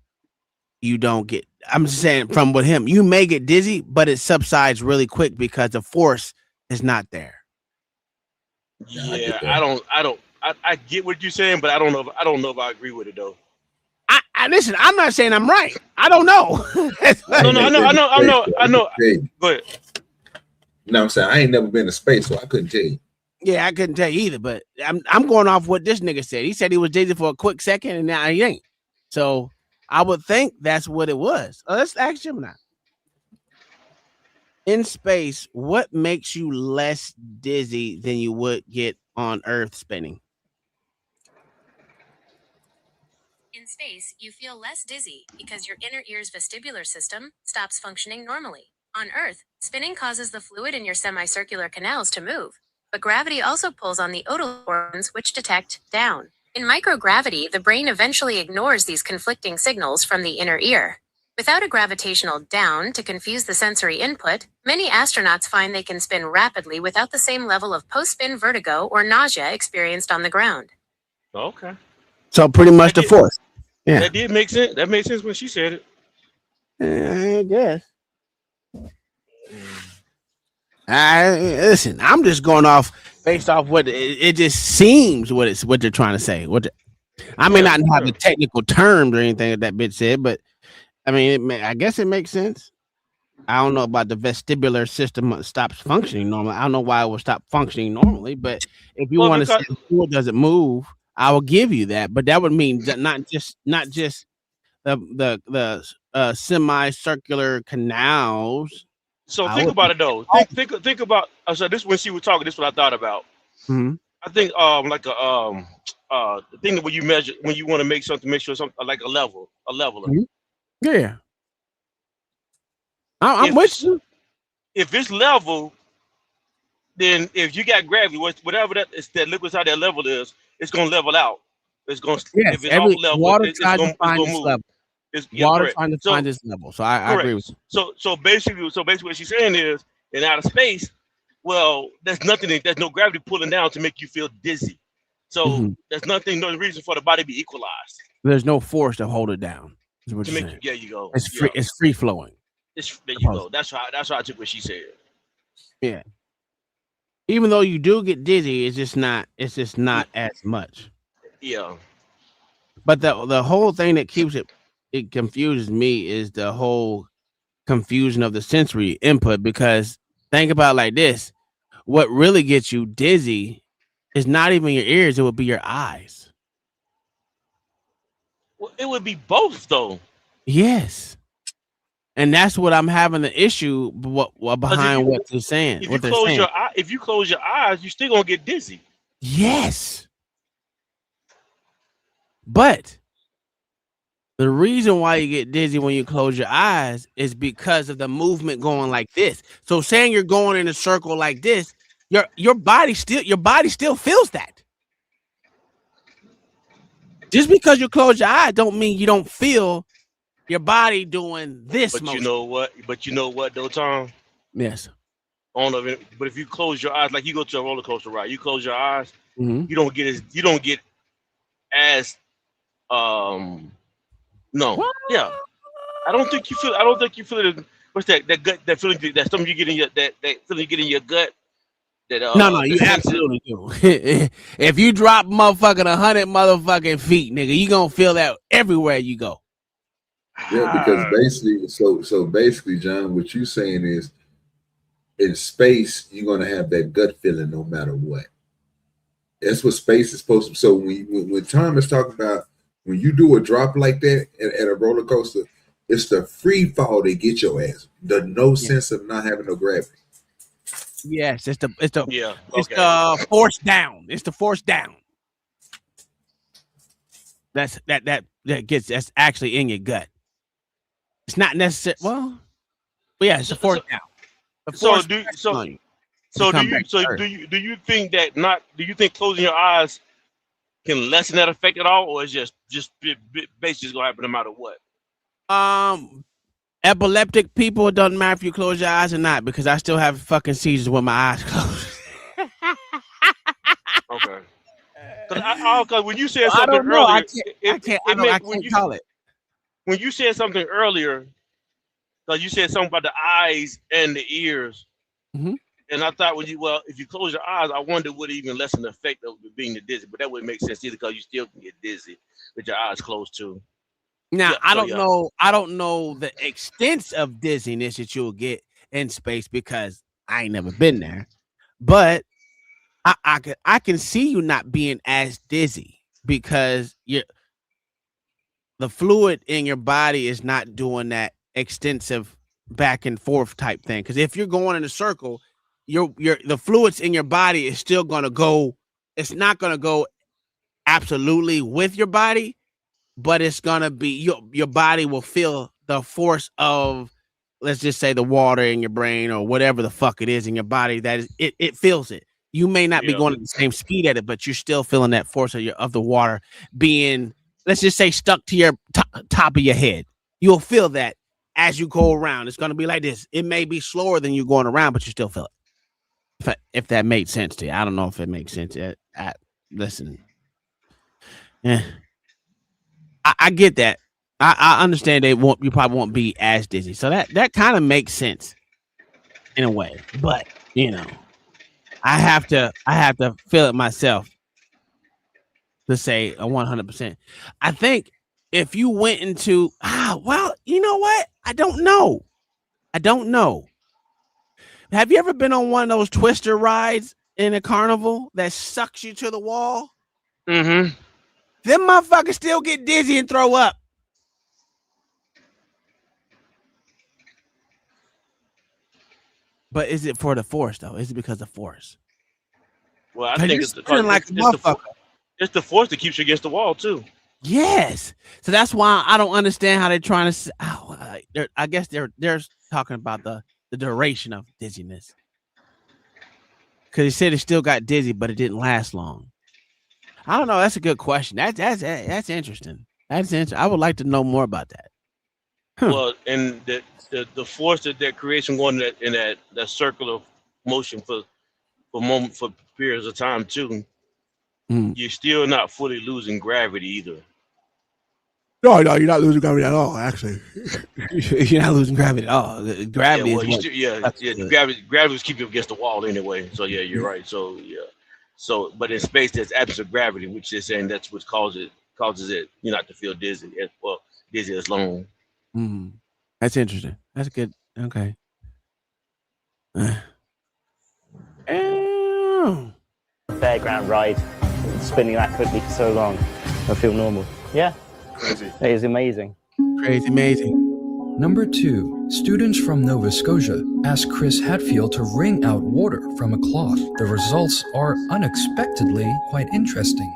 you don't get. I'm just saying from with him, you may get dizzy, but it subsides really quick because the force is not there. Yeah, I get what you're saying, but I don't know if I agree with it though. I listen, I'm not saying I'm right. I don't know. No, I know. But no, I'm saying I ain't never been to space, so I couldn't tell you. Yeah, I couldn't tell you either, but I'm going off what this nigga said. He said he was dizzy for a quick second, and now he ain't. So I would think that's what it was. Let's ask him now. In space, what makes you less dizzy than you would get on Earth spinning? In space, you feel less dizzy because your inner ear's vestibular system stops functioning normally. On Earth, spinning causes the fluid in your semicircular canals to move, but gravity also pulls on the otolite organs which detect down. In microgravity, the brain eventually ignores these conflicting signals from the inner ear. Without a gravitational down to confuse the sensory input, many astronauts find they can spin rapidly without the same level of post-spin vertigo or nausea experienced on the ground. okay. So pretty much the force. Yeah. That did make sense. That made sense when she said it. I guess. Listen, I'm just going off based off what it just seems what they're trying to say. I may not have the technical terms or anything that bitch said, but I mean, I guess it makes sense. I don't know about the vestibular system stops functioning normally. I don't know why it will stop functioning normally, but if you want to say the fluid doesn't move, I will give you that. But that would mean that not just the semicircular canals. So think about it though. Think about. So this when she was talking. This is what I thought about. Mm-hmm. I think like the thing that when you measure when you want to make sure something like a leveler. Mm-hmm. Yeah. I'm with you. If it's level, then if you got gravity, whatever that liquid inside that level is, it's gonna level out. It's gonna if it's off level, water it's tries gonna to find move. this level. Yeah, Water correct. trying to find this level. So I agree with you. So basically what she's saying is in outer space, well, there's no gravity pulling down to make you feel dizzy. So there's no reason for the body to be equalized. There's no force to hold it down. Is what To you're make saying. you, you go. It's free. Yeah. It's free flowing. There you go. That's how I took what she said. Yeah. Even though you do get dizzy, it's just not as much. Yeah. But the whole thing that keeps it confuses me is the whole confusion of the sensory input, because think about it like this. What really gets you dizzy is not even your ears, it would be your eyes. Well, it would be both though. Yes. And that's what I'm having the issue behind what they're saying. If you close your eyes, you're still gonna get dizzy. Yes. But the reason why you get dizzy when you close your eyes is because of the movement going like this. So saying you're going in a circle like this, your body still feels that. Just because you close your eye don't mean you don't feel your body doing this But motion. you know what though, Tom? Yes. I don't know but if you close your eyes, like you go to a roller coaster ride, you close your eyes, Mm-hmm. you don't get as no. What? Yeah. I don't think you feel it. What's that gut, that feeling that something you get in your that feeling you get in your gut? That No, you absolutely do. If you drop motherfucking 100 motherfucking feet, nigga, you gonna feel that everywhere you go. Yeah, because basically, so basically, John, what you're saying is, in space, you're gonna have that gut feeling no matter what. That's what space is supposed to. So when Tom is talking about when you do a drop like that at a roller coaster, it's the free fall that get your ass. The no sense of not having no gravity. Yes, it's the Yeah. it's Okay. the force down. It's the force down. That's that's actually in your gut. It's not necessary. Well, yeah, it's the force down. The So force do pressing on you to so come back to Earth. do you think that not do you think closing your eyes can lessen that effect at all, or is just basically gonna happen no matter what? Epileptic people, it doesn't matter if you close your eyes or not, because I still have fucking seizures with my eyes closed. Okay. Because when you said I something don't know. earlier, I can't call it. When you said something earlier, because you said something about the eyes and the ears, Mm-hmm. and I thought if you close your eyes, I wonder would it even lessen the effect of being the dizzy, but that wouldn't make sense either because you still can get dizzy with your eyes closed too. Now Yeah, I so, don't yeah. know. I don't know the extent of dizziness that you'll get in space because I ain't never been there. But I can see you not being as dizzy because the fluid in your body is not doing that extensive back and forth type thing. Because if you're going in a circle, the fluids in your body is still gonna go. It's not gonna go absolutely with your body, but it's gonna be your body will feel the force of, let's just say, the water in your brain or whatever the fuck it is in your body. That is, it feels it. You may not be Yeah. going at the same speed at it, but you're still feeling that force of the water being, let's just say, stuck to your top of your head. You'll feel that as you go around. It's gonna be like this. It may be slower than you going around, but you still feel it. If that made sense to you, I don't know if it makes sense. Listen, yeah. I get that. I understand you probably won't be as dizzy. So that kind of makes sense in a way. But I have to feel it myself to say 100%. I think if you went into well, you know what? I don't know. Have you ever been on one of those twister rides in a carnival that sucks you to the wall? Mm-hmm. Them motherfuckers still get dizzy and throw up. But is it for the force though? Is it because of force? Well, I think it's the force that keeps you against the wall too. Yes. So that's why I don't understand how they're trying to. I guess they're talking about the duration of dizziness. Because he said it still got dizzy, but it didn't last long. I don't know. That's a good question. That's interesting. That's interesting. I would like to know more about that. Well, and the force that creates from going in that circular motion for periods of time too. You're still not fully losing gravity either. No, you're not losing gravity at all. Actually, you're not losing gravity at all. Gravity is what. Gravity was keeping you against the wall anyway. So yeah, you're right. So yeah, but in space there's absence of gravity, which is saying that's what causes it not to feel dizzy as long. That's interesting. That's good. Okay. Fairground ride, spinning that quickly for so long. I feel normal. Yeah. Crazy. It is amazing. Crazy, amazing. Number 2. Students from Nova Scotia asked Chris Hadfield to wring out water from a cloth. The results are unexpectedly quite interesting.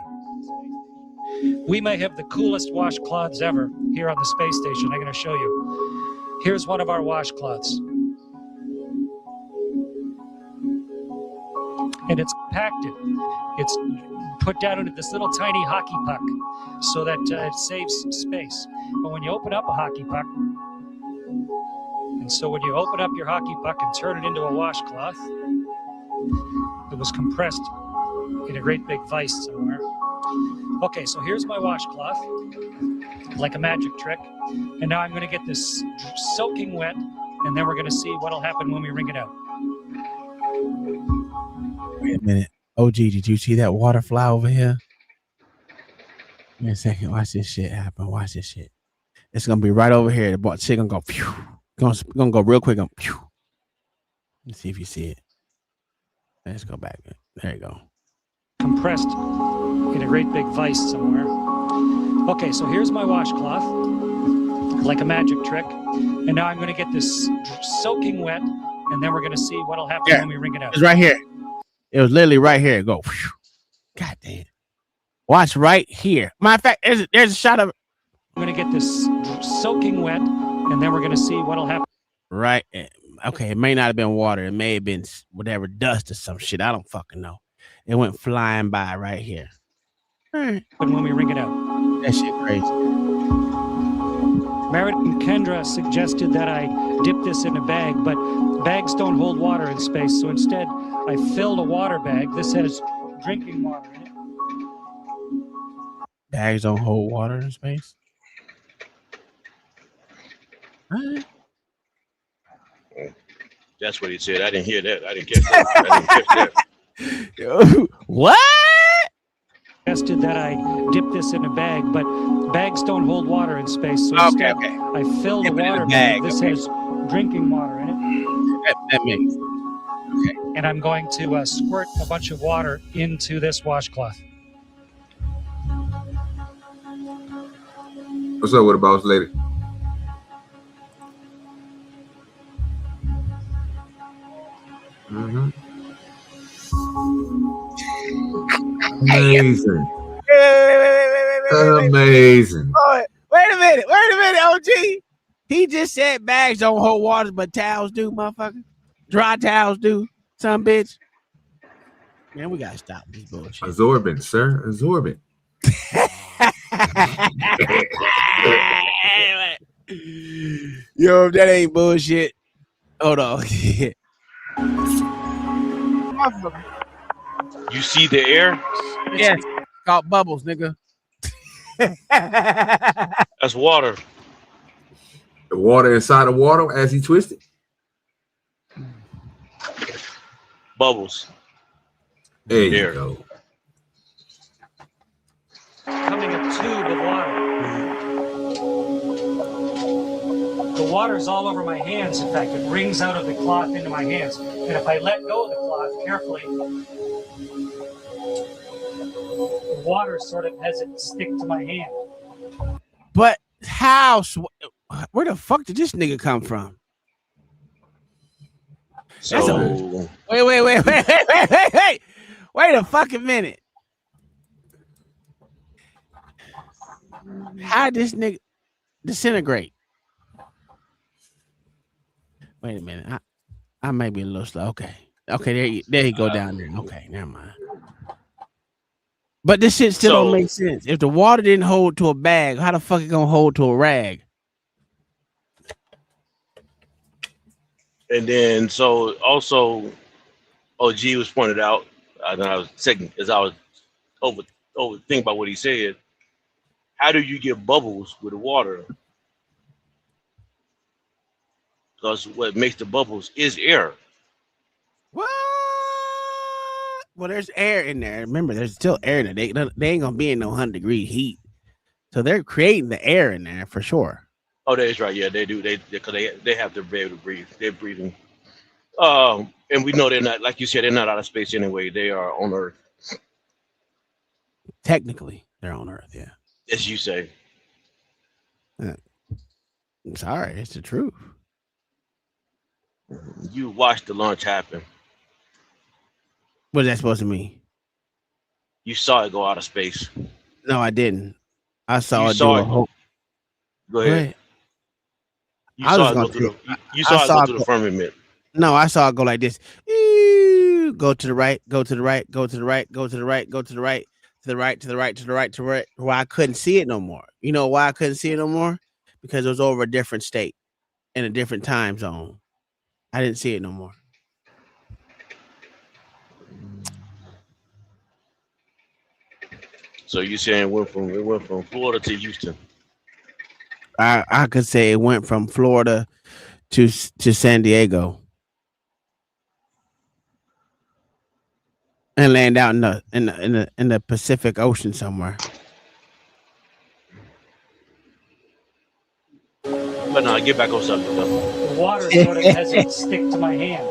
We may have the coolest washcloths ever here on the space station. I'm going to show you. Here's one of our washcloths. And it's compacted. It's put down into this little tiny hockey puck so that it saves space. But when you open up a hockey puck, and so when you open up your hockey puck and turn it into a washcloth, it was compressed in a great big vise somewhere. Okay, so here's my washcloth, like a magic trick. And now I'm going to get this soaking wet, and then we're going to see what'll happen when we wring it out. Wait a minute. OG, did you see that water fly over here? Give me a second. Watch this shit happen. Watch this shit. It's going to be right over here. The shit going to go, phew. Gonna go real quick. Phew. Let's see if you see it. Let's go back. There you go. Compressed in a great big vise somewhere. Okay, so here's my washcloth, like a magic trick. And now I'm going to get this soaking wet, and then we're going to see what'll happen when we wring it out. It's right here. It was literally right here. Go. Whew. God damn. Watch right here. Matter of fact, there's a shot of. I'm going to get this soaking wet, and then we're going to see what'll happen. Right. Okay. It may not have been water. It may have been whatever dust or some shit. I don't fucking know. It went flying by right here. All right. And when we wring it out. That shit crazy. Meredith and Kendra suggested that I dip this in a bag, but bags don't hold water in space. So instead, I filled a water bag. This has drinking water in it. Bags don't hold water in space? Right. That's what he said. I didn't hear that. I didn't catch that. What? Suggested that I dip this in a bag, but bags don't hold water in space. So instead, I filled a water bag. This has drinking water in it. That makes. Okay. And I'm going to squirt a bunch of water into this washcloth. What's up with the boss lady? Mm-hmm. Amazing. Amazing. Oh, wait a minute, OG. He just said bags don't hold water, but towels do, motherfucker. Dry towels do, some bitch. Man, we gotta stop this bullshit. Absorbent, sir. Absorbent. Yo, if that ain't bullshit. Hold on. You see the air? Yeah, called bubbles, nigga. That's water. The water inside the water as he twisted? Bubbles. There you go. Coming a tube of water. The water's all over my hands. In fact, it rings out of the cloth into my hands. And if I let go of the cloth carefully, the water sort of has it stick to my hand. But how? Where the fuck did this nigga come from? So Wait. Wait a fucking minute. How did this nigga disintegrate? Wait a minute. I might be a little slow. Okay, there you go down there. Okay, never mind. But this shit still don't make sense. If the water didn't hold to a bag, how the fuck it gonna hold to a rag? And then, so also, OG was pointed out, and I was second as I was over thinking about what he said. How do you get bubbles with water? Because what makes the bubbles is air. What? Well, there's air in there. Remember, there's still air in there. They ain't gonna be in no 100-degree heat, so they're creating the air in there for sure. Oh, that is right. Yeah, they do. They have to be able to breathe. They're breathing. And we know they're not, like you said, they're not out of space anyway. They are on Earth. Technically, they're on Earth. Yeah, as you say. Sorry, it's the truth. You watched the launch happen. What is that supposed to mean? You saw it go out of space. No, I didn't. I saw You it saw do a it. whole. Go ahead. You I saw was it gonna go through I- you I saw it saw go it to the go- firmament. No, I saw it go like this. Ew, go to the right, go to the right, go to the right, go to the right, go to the right, to the right, to the right, to the right, to the right, where I couldn't see it no more. You know why I couldn't see it no more? Because it was over a different state in a different time zone. I didn't see it no more. So you saying it went from Florida to Houston? I could say it went from Florida to San Diego and land out in the Pacific Ocean somewhere. But no, get back on subject though. The water sort of has it stick to my hand.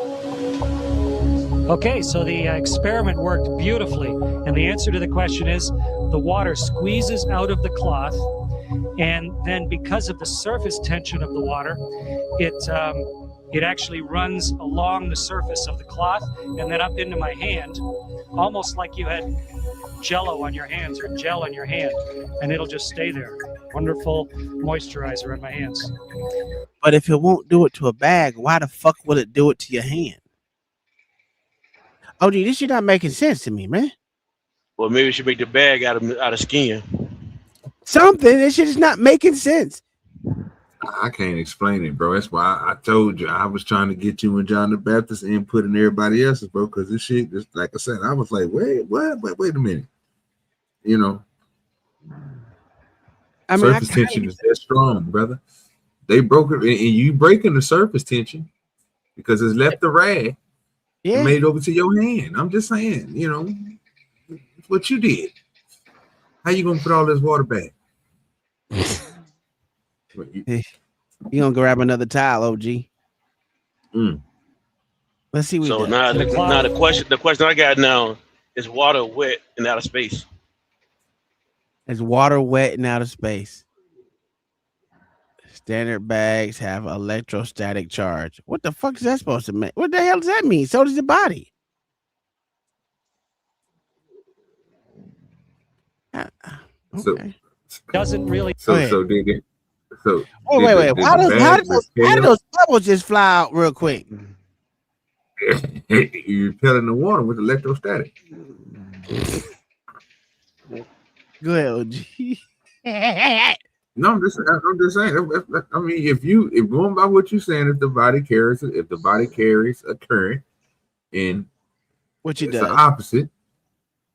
Okay, so the experiment worked beautifully. And the answer to the question is the water squeezes out of the cloth. And then because of the surface tension of the water, it It actually runs along the surface of the cloth and then up into my hand, almost like you had jello on your hands or gel on your hand, and it'll just stay there. Wonderful moisturizer on my hands. But if it won't do it to a bag, why the fuck will it do it to your hand? Oh, this shit not making sense to me, man. Well, maybe we should make the bag out of skin. Something. This shit is not making sense. I can't explain it, bro. That's why I told you I was trying to get you and John the Baptist input and everybody else's, bro. Because this shit, just like I said, I was like, wait, what? Wait a minute. You know, I mean, surface tension is that strong, brother. They broke it, and you breaking the surface tension because it's left the rag. Yeah, and made it over to your hand. I'm just saying, you know, it's what you did. How you gonna put all this water back? You gonna grab another towel, OG? Let's see. So now the question I got now is water wet in outer space. Is water wet in outer space? Standard bags have electrostatic charge. What the fuck is that supposed to mean? What the hell does that mean? So does the body. Okay. Doesn't really. Wait. Wait. How do those bubbles just fly out real quick? You're repelling the water with electrostatic. Go ahead, OG. No, I'm just saying. I mean, if going by what you're saying, if the body carries a current, and what you it's does, the opposite.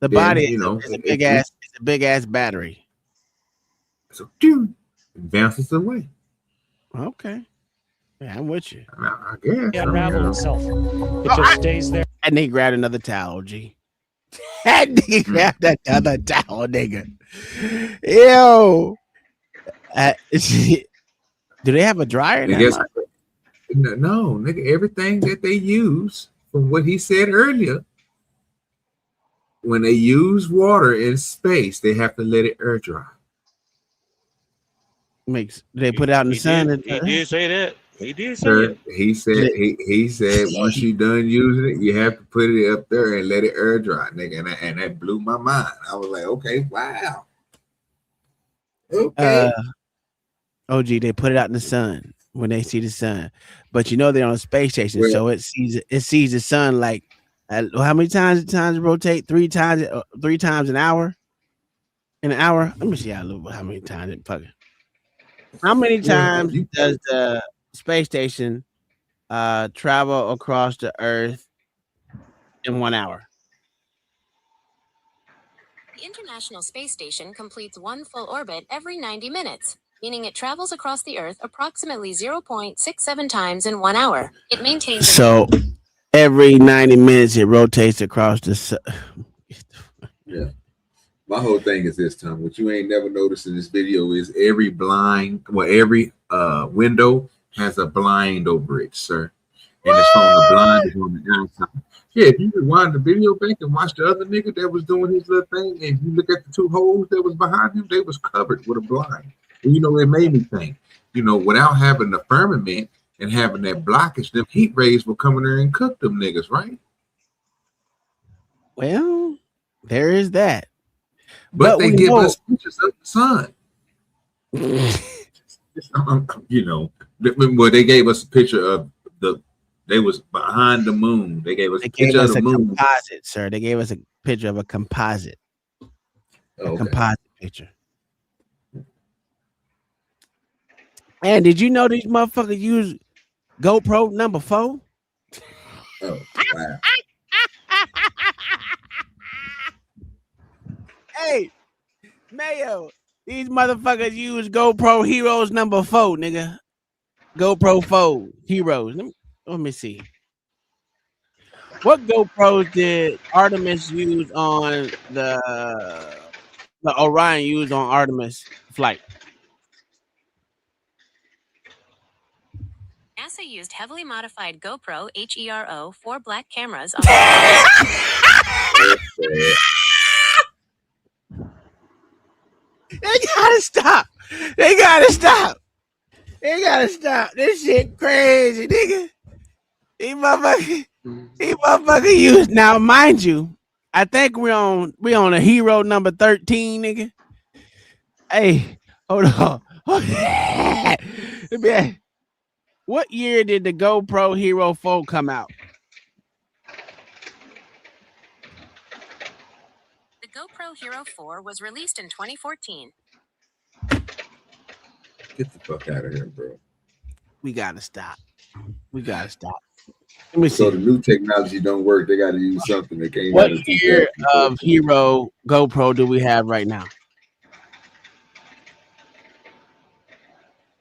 The then, body you know, is a big ass battery. So it bounces away. Okay. Yeah, I'm with you. I guess. It unravels itself. It just stays there. And they grabbed another towel, G. And they grabbed that other towel, nigga. Ew. Do they have a dryer? No, nigga. Everything that they use, from what he said earlier, when they use water in space, they have to let it air dry. They put it out in the sun. He did say that. He did say Sir, it. He said once you're done using it, you have to put it up there and let it air dry, nigga. And that blew my mind. I was like, okay, wow. Okay. OG, they put it out in the sun when they see the sun, but you know they're on a space station, so it sees the sun like how many times it rotate? 3 times an hour. In an hour, let me see how many times it fucking. How many times does the space station travel across the Earth in 1 hour? The International Space Station completes one full orbit every 90 minutes, meaning it travels across the Earth approximately 0.67 times in 1 hour. It maintains. So every 90 minutes it rotates across the sun. Yeah. My whole thing is this, Tom. What you ain't never noticed in this video is every window has a blind over it, sir. And it's from the blind is on the outside. Yeah, if you rewind the video back and watch the other nigga that was doing his little thing, and if you look at the 2 holes that was behind him, they was covered with a blind. And you know, it made me think, you know, without having the firmament and having that blockage, them heat rays will come in there and cook them niggas, right? Well, there is that. But they give us pictures of the sun. You know, well, they gave us a picture of they was behind the moon. They gave us a picture of the moon. Composite, sir. They gave us a picture of a composite. A composite picture. And did you know these motherfuckers use GoPro number 4? Oh, wow. Hey, Mayo, these motherfuckers use GoPro Heroes number 4, nigga. GoPro 4 Heroes. Let me see. What GoPros did Artemis use on the Orion used on Artemis flight? NASA used heavily modified GoPro HERO 4 black cameras on They gotta stop. They gotta stop. This shit crazy, nigga. He motherfucker used. Now, mind you, I think we on a hero number 13, nigga. Hey, hold on. What year did the GoPro Hero 4 come out? The GoPro Hero 4 was released in 2014. Get the fuck out of here, bro. We gotta stop. Let me see. So the new technology don't work. They got to use something that came What out of year of Hero GoPro do we have right now?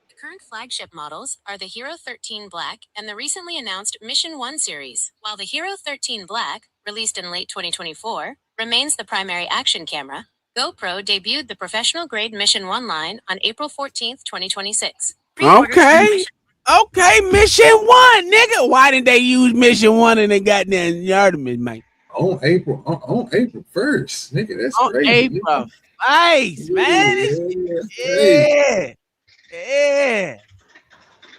The current flagship models are the Hero 13 Black and the recently announced Mission 1 series, while the Hero 13 Black, released in late 2024, remains the primary action camera. GoPro debuted the professional-grade Mission 1 line on April 14th, 2026. Okay, Mission 1, nigga. Why didn't they use Mission 1 in the goddamn Artemis, man? On April 1st, nigga. That's on crazy. April 1st, man. Yeah.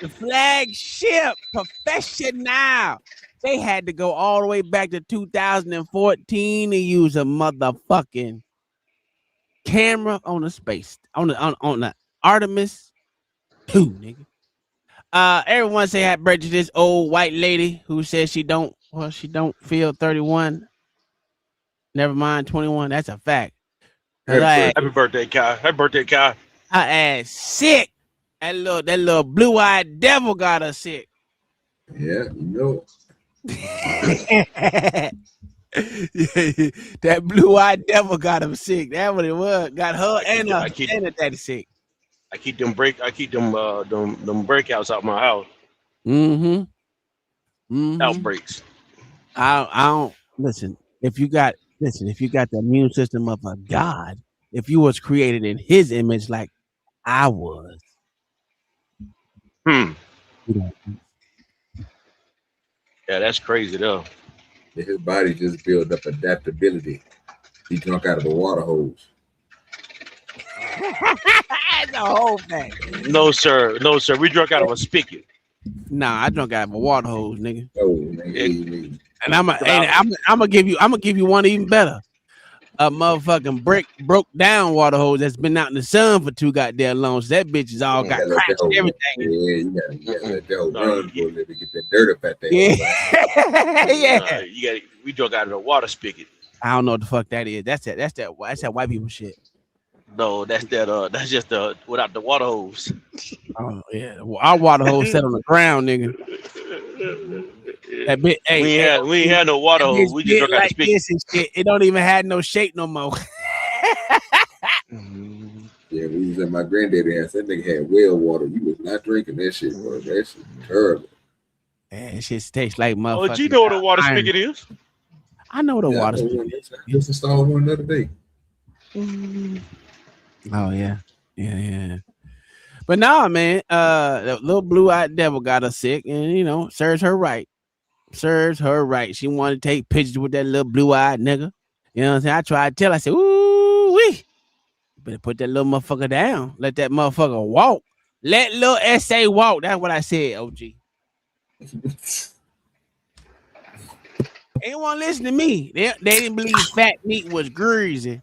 The flagship professional. They had to go all the way back to 2014 to use a motherfucking camera on the space on the Artemis 2, nigga. Everyone say happy birthday to this old white lady who says she don't feel 31. Never mind 21. That's a fact. Happy birthday, Kai. Happy birthday, Kai. Her ass sick. That little blue-eyed devil got her sick. Yeah, you know. That blue-eyed devil got him sick. That's what it was. Got her and her daddy sick. I keep them breakouts out my house. Outbreaks. I don't listen. If you got the immune system of a god, if you was created in his image like I was. Yeah, that's crazy though. His body just built up adaptability. He drunk out of a water hose. The whole thing. No, sir. We drunk out of a spigot. Nah, I drunk out of a water hose, nigga. Oh, man. And I'm gonna give you one even better. A motherfucking broke down water hose that's been out in the sun for too goddamn long. So that bitch is all got cracks and everything. Yeah, you gotta let that run for a little bit, get that dirt up at there. Yeah. We drunk out of a water spigot. I don't know what the fuck that is. That's that white people shit. No, that's just without the water hose. Oh yeah, our water hose set on the ground, nigga. That bit, we ain't had no water hose. We just drunk out the spigot. It don't even have no shape no more. Yeah, we was at my granddaddy house. That nigga had well water. You was not drinking that shit, bro. That shit terrible. Man, shit tastes like motherfucker. Oh, do you know what a water spigot is? I know what a water spigot is. Just installed one the other day. Oh yeah. But nah, man, the little blue-eyed devil got her sick, and serves her right. She wanted to take pictures with that little blue-eyed nigga. You know what I'm saying? I tried to tell her, I said, ooh wee. Better put that little motherfucker down. Let that motherfucker walk. Let little SA walk. That's what I said, OG. Anyone listen to me? They didn't believe fat meat was greasy.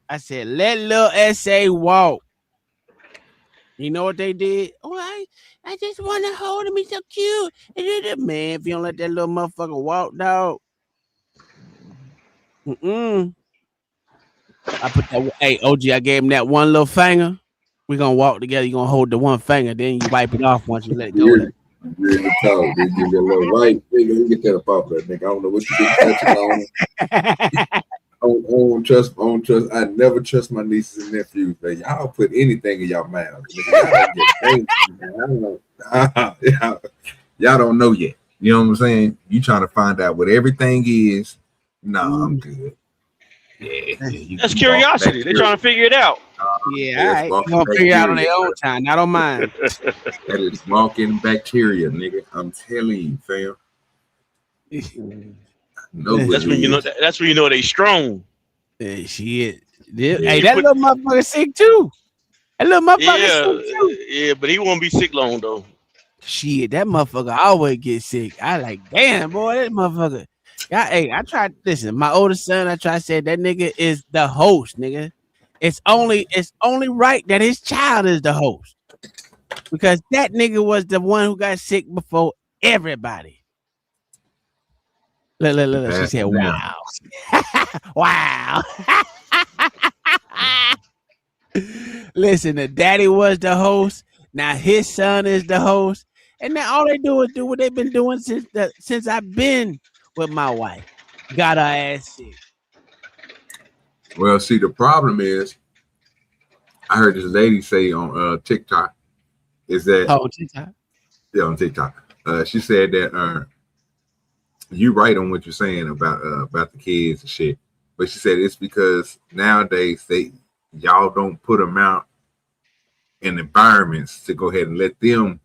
I said, let little SA walk. You know what they did? Oh, I just want to hold him. He's so cute. Man, if you don't let that little motherfucker walk, dog. I put that. Hey, OG, I gave him that one little finger. We're gonna walk together. You're gonna hold the one finger, then you wipe it off once you let it go. Really talk. They give you a little right. You get that up off that nigga. I don't know what you been touching on. I don't trust. I never trust my nieces and nephews. Man. Y'all put anything in y'all mouth. Y'all don't know yet. You know what I'm saying? You trying to find out what everything is. No, I'm good. Yeah, that's curiosity. They're trying to figure it out. Yeah, all right. You're gonna figure it out on their own time, not on mine. That is walking bacteria, nigga. I'm telling you, fam. No, that's when you know. That's when you know they strong. Yeah, shit. Hey, that little motherfucker sick too. That little motherfucker sick too. Yeah, but he won't be sick long though. Shit, that motherfucker always get sick. I like, damn, boy, that motherfucker. Yeah, hey, I tried. Listen, my oldest son, I tried to say that nigga is the host, nigga. It's only right that his child is the host because that nigga was the one who got sick before everybody. Look. She said, "Wow, wow." Listen, the daddy was the host. Now his son is the host, and now all they do is do what they've been doing since I've been with my wife. Got her ass sick. Well, see, the problem is, I heard this lady say on TikTok, is that TikTok? Yeah, on TikTok. She said that you right on what you're saying about the kids and shit, but she said it's because nowadays y'all don't put them out in environments to go ahead and let them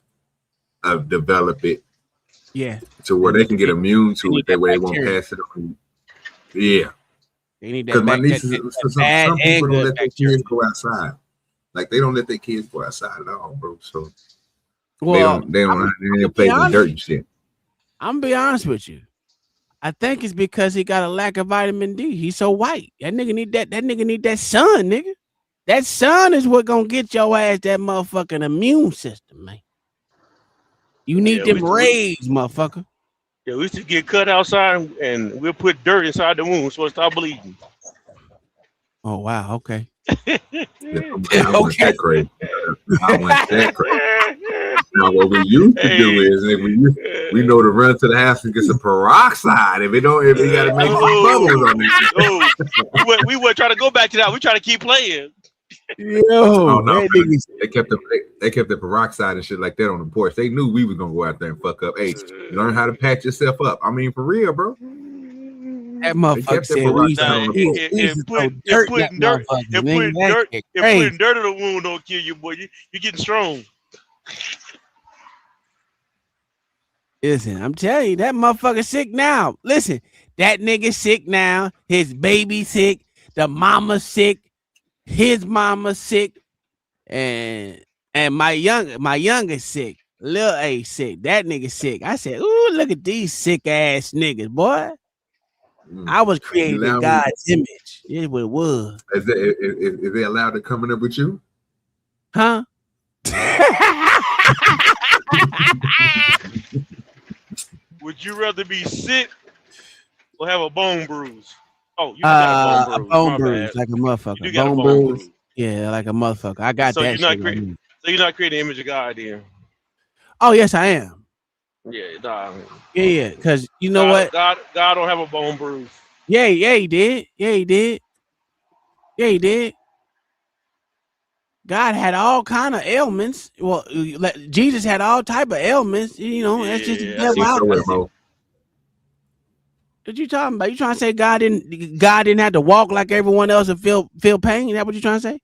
develop it. Yeah. To where they can get immune to it, that way they won't pass it on. Yeah. They need that. Because my nieces, some people don't let their bacteria. kids go outside. Like they don't let their kids go outside at all, bro. So Well, they don't play with dirt and shit. I'm gonna be honest with you. I think it's because he got a lack of vitamin D. He's so white. That nigga need that. That nigga need that sun, nigga. That sun is what gonna get your ass that motherfucking immune system, man. You need them rays, motherfucker. Yeah, we used to get cut outside and we'll put dirt inside the wound so it stop bleeding. Oh wow, okay. I went that crazy. Now what we used to do is we know to run to the house and get some peroxide. If you gotta make some bubbles on it. We weren't trying to go back to that. We try to keep playing. No, they kept the peroxide and shit like that on the porch. They knew we was gonna go out there and fuck up. Hey, learn how to patch yourself up. I mean, for real, bro. That motherfucker said putting dirt in the wound don't kill you, boy. You're getting strong. Listen, I'm telling you, that motherfucker sick now. Listen, that nigga sick now. His baby sick. The mama sick. His mama sick. And my youngest sick. Lil A sick. That nigga sick. I said, ooh, look at these sick ass niggas, boy. I was created in God's image. It was. Is they allowed to come in there with you? Huh? Would you rather be sick or have a bone bruise? Oh, you got a bone bruise, like a motherfucker. You got a bone bruise. Yeah, like a motherfucker. I got that. So you're not creating the image of God, then? Oh yes, I am. Yeah, nah. Yeah. Because you know what? God don't have a bone bruise. Yeah, he did. Yeah, he did. God had all kind of ailments. Well, Jesus had all type of ailments. You know, that's just the devil. What you talking about? You trying to say God didn't have to walk like everyone else and feel pain? Is that what you trying to say?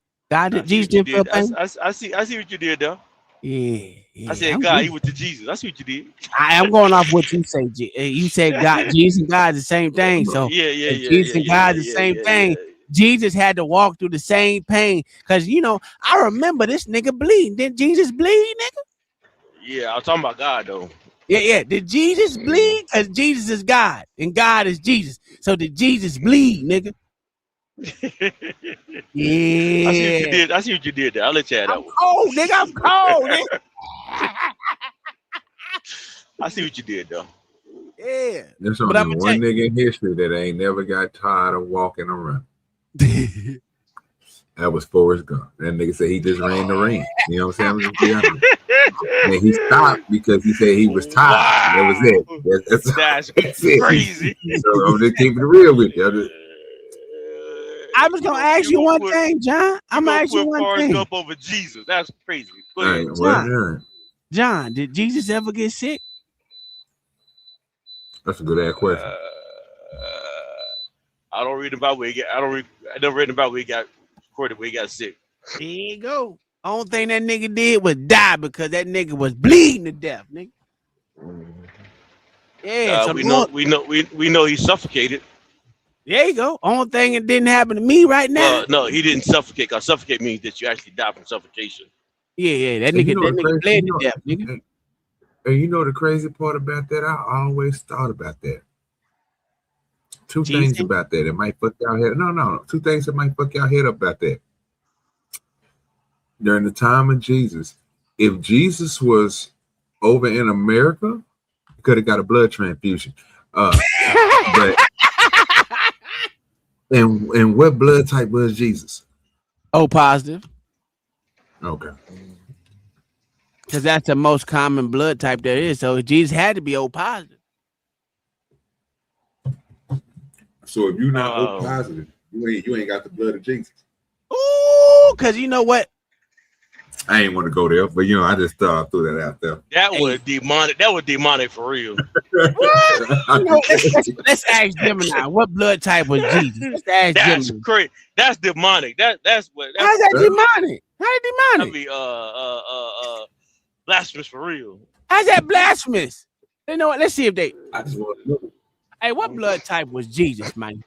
Jesus didn't feel pain. I see what you did, though. Yeah. I said God, he went to Jesus. I see what you did. I'm going off what you say. You said God, Jesus and God is the same thing. So Jesus and God is the same thing. Jesus had to walk through the same pain because I remember this nigga bleeding. Didn't Jesus bleed, nigga? Yeah, I'm talking about God though. Yeah. Did Jesus bleed? Because Jesus is God and God is Jesus. So did Jesus bleed, nigga? Yeah. I see what you did there. I'll let you have that one. Oh, nigga, I'm cold, nigga. I see what you did though. Yeah. There's only one nigga in history that ain't never got tired of walking around. That was Forrest Gump. That nigga said he just ran the ring. You know what I'm saying? And he stopped because he said he was tired. Wow. That was it. That's crazy. So I'm just keeping it real with you. I was gonna ask you one thing, John. I'm gonna ask you one thing. Forrest Gump over Jesus. That's crazy. John, did Jesus ever get sick? That's a good ass question. I don't read about where he got. I never read about where he got recorded where he got sick. There you go. Only thing that nigga did was die because that nigga was bleeding to death, nigga. Yeah, so we know he suffocated. There you go. Only thing that didn't happen to me right now. No, he didn't suffocate. Cause suffocate means that you actually die from suffocation. Yeah, that nigga bled to death, nigga. And you know the crazy part about that? I always thought about that. Two things about that. It might fuck y'all head. No. Two things that might fuck y'all head up about that. During the time of Jesus, if Jesus was over in America, he could have got a blood transfusion. But and what blood type was Jesus? O positive. Okay. Because that's the most common blood type there is. So Jesus had to be O positive. So if you're not O positive, you ain't got the blood of Jesus. Ooh, because you know what? I ain't want to go there, but you know, I just threw that out there. That was demonic. That was demonic for real. Let's ask Gemini. What blood type was Jesus? Let's ask That's Gemini. crazy. That's demonic. That's what. How's that demonic? How is demonic? That'd be blasphemous for real. How's that blasphemous? You know what? Let's see if they. I just want to know. Hey, what blood type was Jesus, man?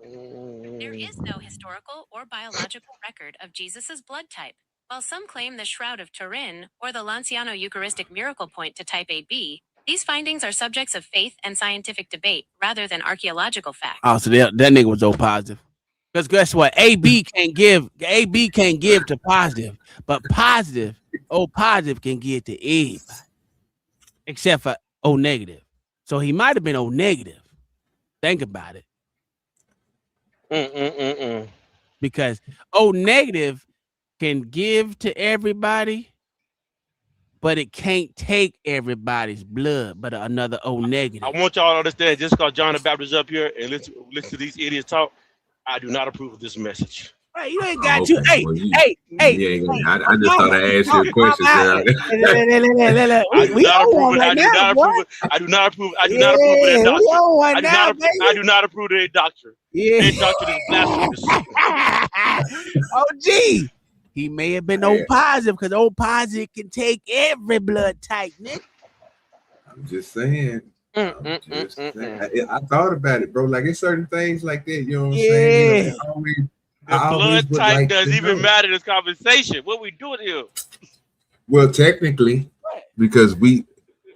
There is no historical or biological record of Jesus' blood type. While some claim the Shroud of Turin or the Lanciano Eucharistic miracle point to type AB, these findings are subjects of faith and scientific debate rather than archaeological fact. Oh, so that nigga was O positive. Because guess what? AB can't give to positive, but positive, O positive can give to everybody, except for O negative. So he might have been O negative. Think about it. Because O negative can give to everybody, but it can't take everybody's blood. But another O negative. I want y'all to understand, just because John the Baptist is up here and listen to these idiots talk, I do not approve of this message. Hey, you ain't got you. Hey. I just thought I asked you a question, sir. I do not approve it. I do not approve of that doctrine. I do not approve of that doctrine. Yeah. That doctrine is blasphemous. Oh, gee. He may have been O positive because O positive can take every blood type, Nick. I'm just saying. I thought about it, bro. Like it's certain things like that. You know what I'm saying? You know, the blood type doesn't even matter in this conversation. What we doing here? Well, technically, because we,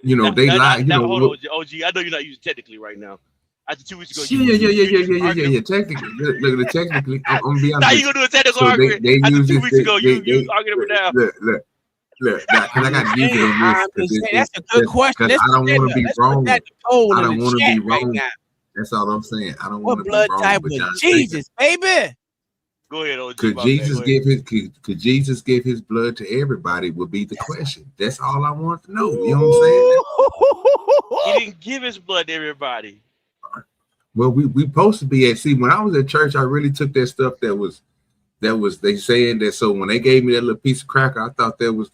they lie. Hold on, OG. I know you're not using technically right now. After 2 weeks ago, yeah. Technically, look, technically, I'm gonna be honest. Now you gonna do a technical argument? After 2 weeks ago, you arguing it now. Look, because I got to use it on this. That's a good question. I don't want to be wrong. I don't want to be wrong. Right, that's all I'm saying. I don't want to be wrong. What blood type was Jesus, baby? Go ahead, OG. Could Jesus give his blood to everybody? Would be the question. That's all I want to know. You know what I'm saying? He didn't give his blood to everybody. Well, we supposed to be at. See, when I was at church, I really took that stuff that was they saying that. So when they gave me that little piece of cracker, I thought that was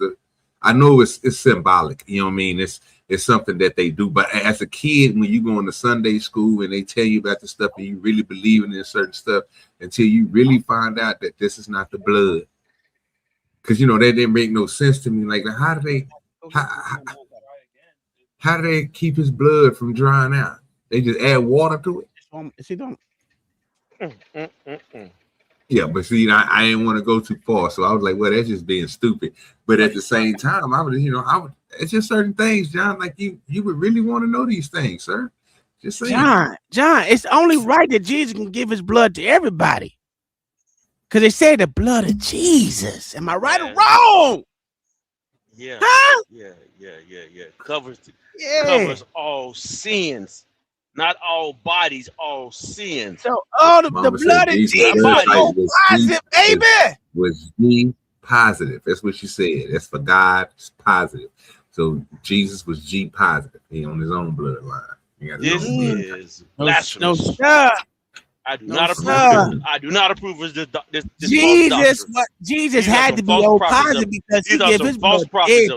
I know it's symbolic. You know what I mean? It's something that they do. But as a kid, when you go into Sunday school and they tell you about the stuff and you really believe in certain stuff until you really find out that this is not the blood. Because, that didn't make no sense to me. Like, how do they keep his blood from drying out? They just add water to it? Yeah, but see, I didn't want to go too far. So I was like, well, that's just being stupid. But at the same time, it's just certain things, John, like you would really want to know these things, sir. Just saying. John, it's only right that Jesus can give his blood to everybody. Because they say the blood of Jesus. Am I right or wrong? Yeah. Huh? Yeah. Covers all sins. Not all bodies, all sins. So all the blood of Jesus was positive, baby. Was G positive. That's what she said. That's for God, it's positive. So Jesus was G positive. He on his own bloodline. This is blasphemous. No, I do not approve. I do not approve of this Jesus had to be O positive because he gave his false prophets.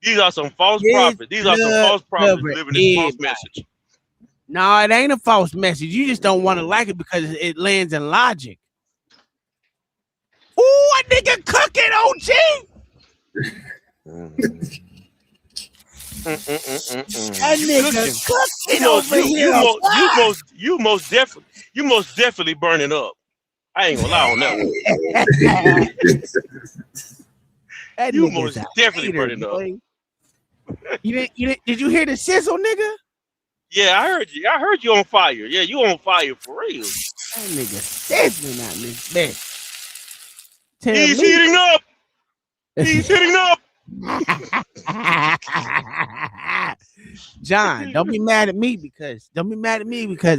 These are some false prophets. These are some false prophets living this false message. No, it ain't a false message. You just don't want to like it because it lands in logic. Ooh, a nigga cooking, OG. That nigga cooking over here. You most definitely burning up. I ain't gonna lie on that one. That You nigga most is a definitely hater, burning up. boy. Did you hear the sizzle, nigga? Yeah, I heard you. I heard you on fire. Yeah, you on fire for real. That nigga sizzling out this bitch. Tell He's me. heating up. He's heating up. John, don't be mad at me because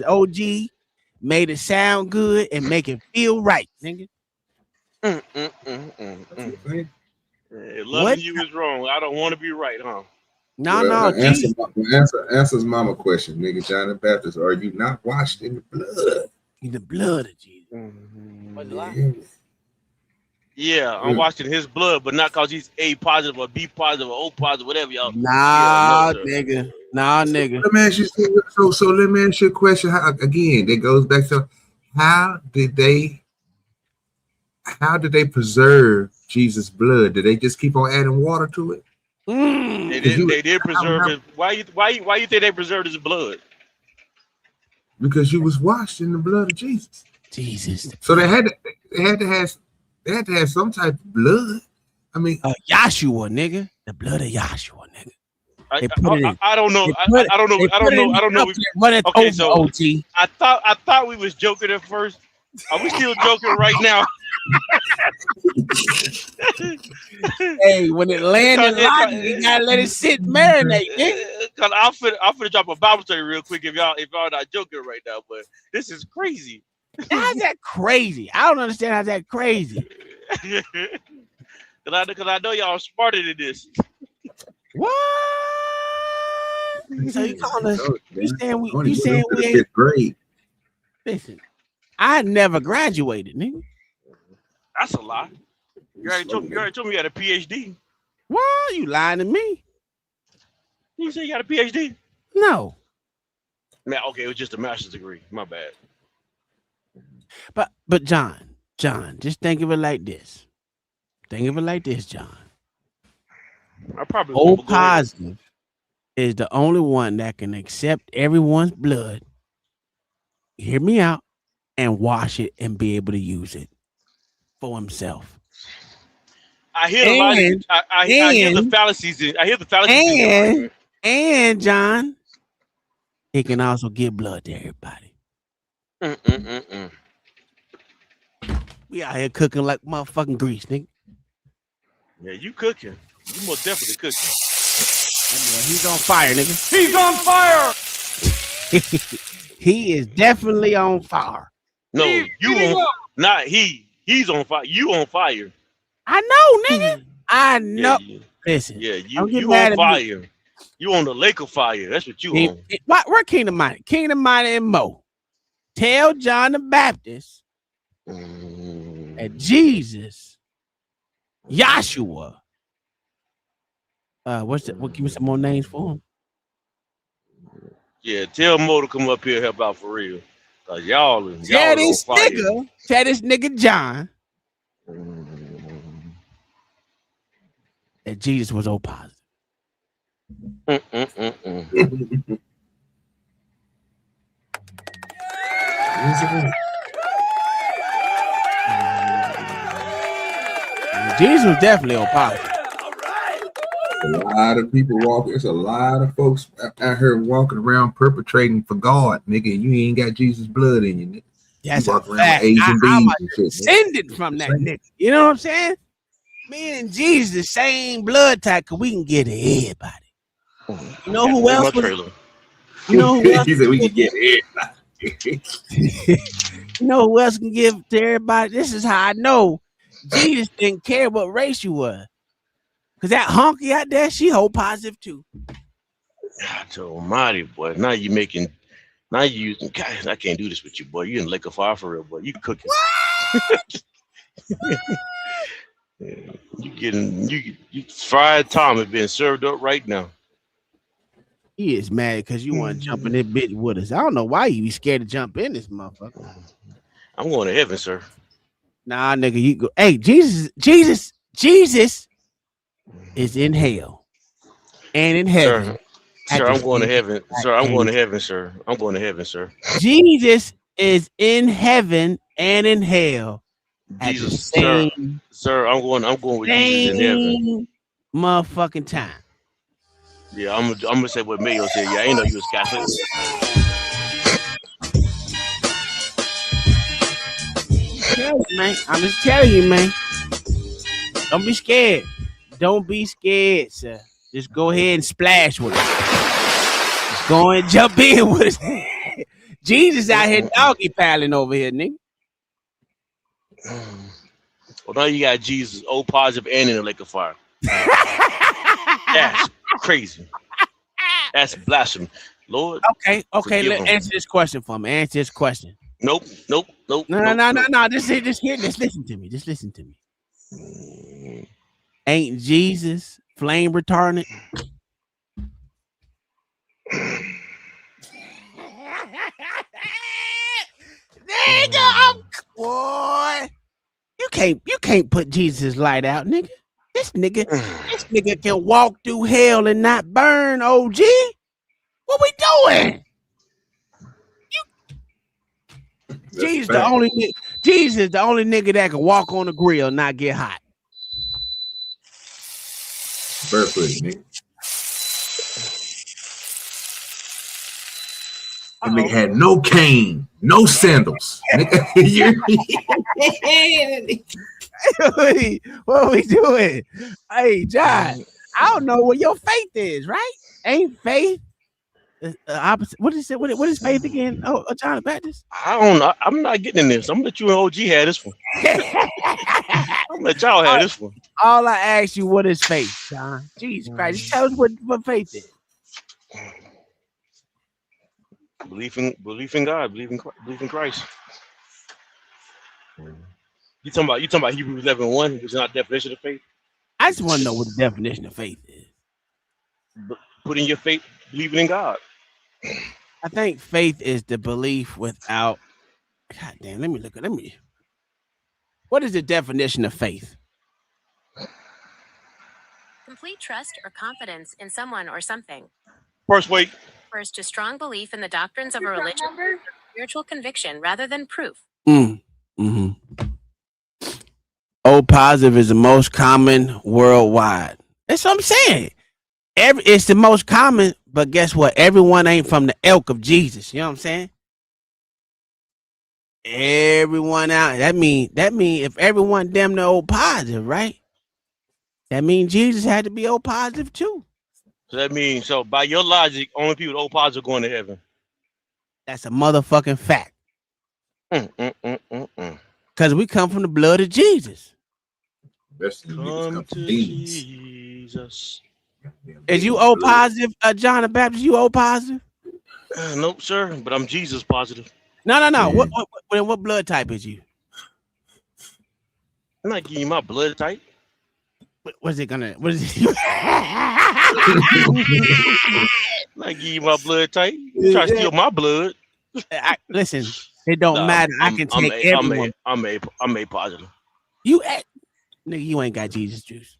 OG made it sound good and make it feel right, nigga. Loving you is wrong. I don't want to be right, huh? No, answers mama question, nigga. John the Baptist, are you not washed in the blood? In the blood of Jesus. Yeah, I'm watching his blood, but not because he's A positive or B positive or O positive, whatever, y'all. Nah, no, nigga. Nah, nigga. Let me ask you so let me ask you a question. Again, that goes back to how did they preserve Jesus' blood? Did they just keep on adding water to it? They did preserve it. Why you think they preserved his blood? Because you was washed in the blood of Jesus. Jesus. So they had to have some type of blood. I mean, Yahshua, nigga. The blood of Yahshua, nigga. I don't know. I don't know. Okay, so OT. I thought we was joking at first. Are we still joking right now? Hey, when it landed, you gotta let it sit and marinate, nigga. Cause I'm finna drop a Bible study real quick if y'all not joking right now, but this is crazy. How's that crazy? I don't understand how's that crazy. Cause I know y'all smarter than this. What? So you calling us? You saying we ain't great? Listen, I never graduated, nigga. That's a lie. You already told me you had a PhD. What? You lying to me? You say you got a PhD? No. Man, okay, it was just a master's degree. My bad. But John, just think of it like this. John. I probably O positive is the only one that can accept everyone's blood. Hear me out, and wash it and be able to use it for himself. I hear a lot of I hear the fallacies. I hear the fallacies. And John, he can also give blood to everybody. We out here cooking like motherfucking grease, nigga. Yeah, you cooking. You most definitely cooking. He's on fire, nigga. He's on fire. He is definitely on fire. No, He's on fire. You on fire. I know, nigga. I know. Yeah. Listen. Yeah, you on fire. You on the lake of fire. That's what you on. Where Kingdom Mighty? Kingdom Mighty and Mo. Tell John the Baptist that Jesus, Yahshua. Give me some more names for him. Yeah, tell Mo to come up here and help out for real. Cause y'all tell this nigga John that Jesus was O positive. Jesus was definitely O positive. A lot of people walking. There's a lot of folks out here walking around perpetrating for God, nigga. And you ain't got Jesus' blood in you, nigga. That's you a fact. I'm descended from that nigga. You know what I'm saying? Me and Jesus the same blood type, cause we can get everybody. You know who else was? You know who else? He said we can get everybody. You know who else can give to everybody? This is how I know Jesus didn't care what race you were. Cause that honky out there, she whole positive too. God almighty, boy. Now you using, guys, I can't do this with you, boy. You in Lake of Fire for real, boy. You cooking. You fried Tom is being served up right now. He is mad because you want to jump in this bitch with us. I don't know why you be scared to jump in this motherfucker. I'm going to heaven, sir. Nah, nigga, you go. Hey, Jesus is in hell and in heaven. Sir, I'm going to heaven. Sir, I'm going to heaven, sir. I'm going to heaven, sir. Jesus is in heaven and in hell Jesus, sir, I'm going with Jesus in heaven. Motherfucking time. Yeah, I'm gonna say what Mayo said. Yeah, I ain't know you was Catholic. Man, I'm just telling you, man. Don't be scared. Don't be scared, sir. Just go ahead and splash with it. Just go and jump in with it. Jesus out here doggy paddling over here, nigga. Well, now you got Jesus, O positive, and in the lake of fire. That's crazy. That's blasphemy, Lord. Okay. Let's answer this question for me. Answer this question. Nope. No. Just listen to me. Just listen to me. Ain't Jesus flame retardant? Nigga, boy. You can't put Jesus' light out, nigga. This nigga can walk through hell and not burn, OG. What we doing? Jesus the only nigga that can walk on the grill and not get hot. Barefooted, nigga. And they had no cane, no sandals. What are we doing? Hey, John, I don't know what your faith is, right? Ain't faith opposite? What is it? What is faith again? Oh, John the Baptist. I don't know. I'm not getting in this. I'm gonna let you and OG have this one. I'm gonna let y'all have this one. All I ask you, what is faith, John? Jesus Christ, just tell us what faith is. Belief in God, believe in Christ. You talking about Hebrews 11:1, which is not the definition of faith? I just want to know what the definition of faith is. Putting your faith, believing in God. I think faith is the belief without. God damn, let me. What is the definition of faith? Complete trust or confidence in someone or something. First, wait. Refers to strong belief in the doctrines of a religion, or spiritual conviction rather than proof. Mm-hmm. O positive is the most common worldwide. That's what I'm saying. It's the most common, but guess what? Everyone ain't from the ilk of Jesus. You know what I'm saying? Everyone out. That mean if everyone damn near O positive, right? That means Jesus had to be O positive too. So that means, by your logic, only people with O positive going to heaven. That's a motherfucking fact. Because we come from the blood of Jesus. Come to Jesus. Is you O positive, John the Baptist? You O positive? Nope, sir. But I'm Jesus positive. No. What blood type is you? I'm not giving you my blood type. What is it? I'm not giving you my blood type. You try to steal my blood. Listen, it don't matter. I can take everyone. I'm A positive. You ain't got Jesus juice.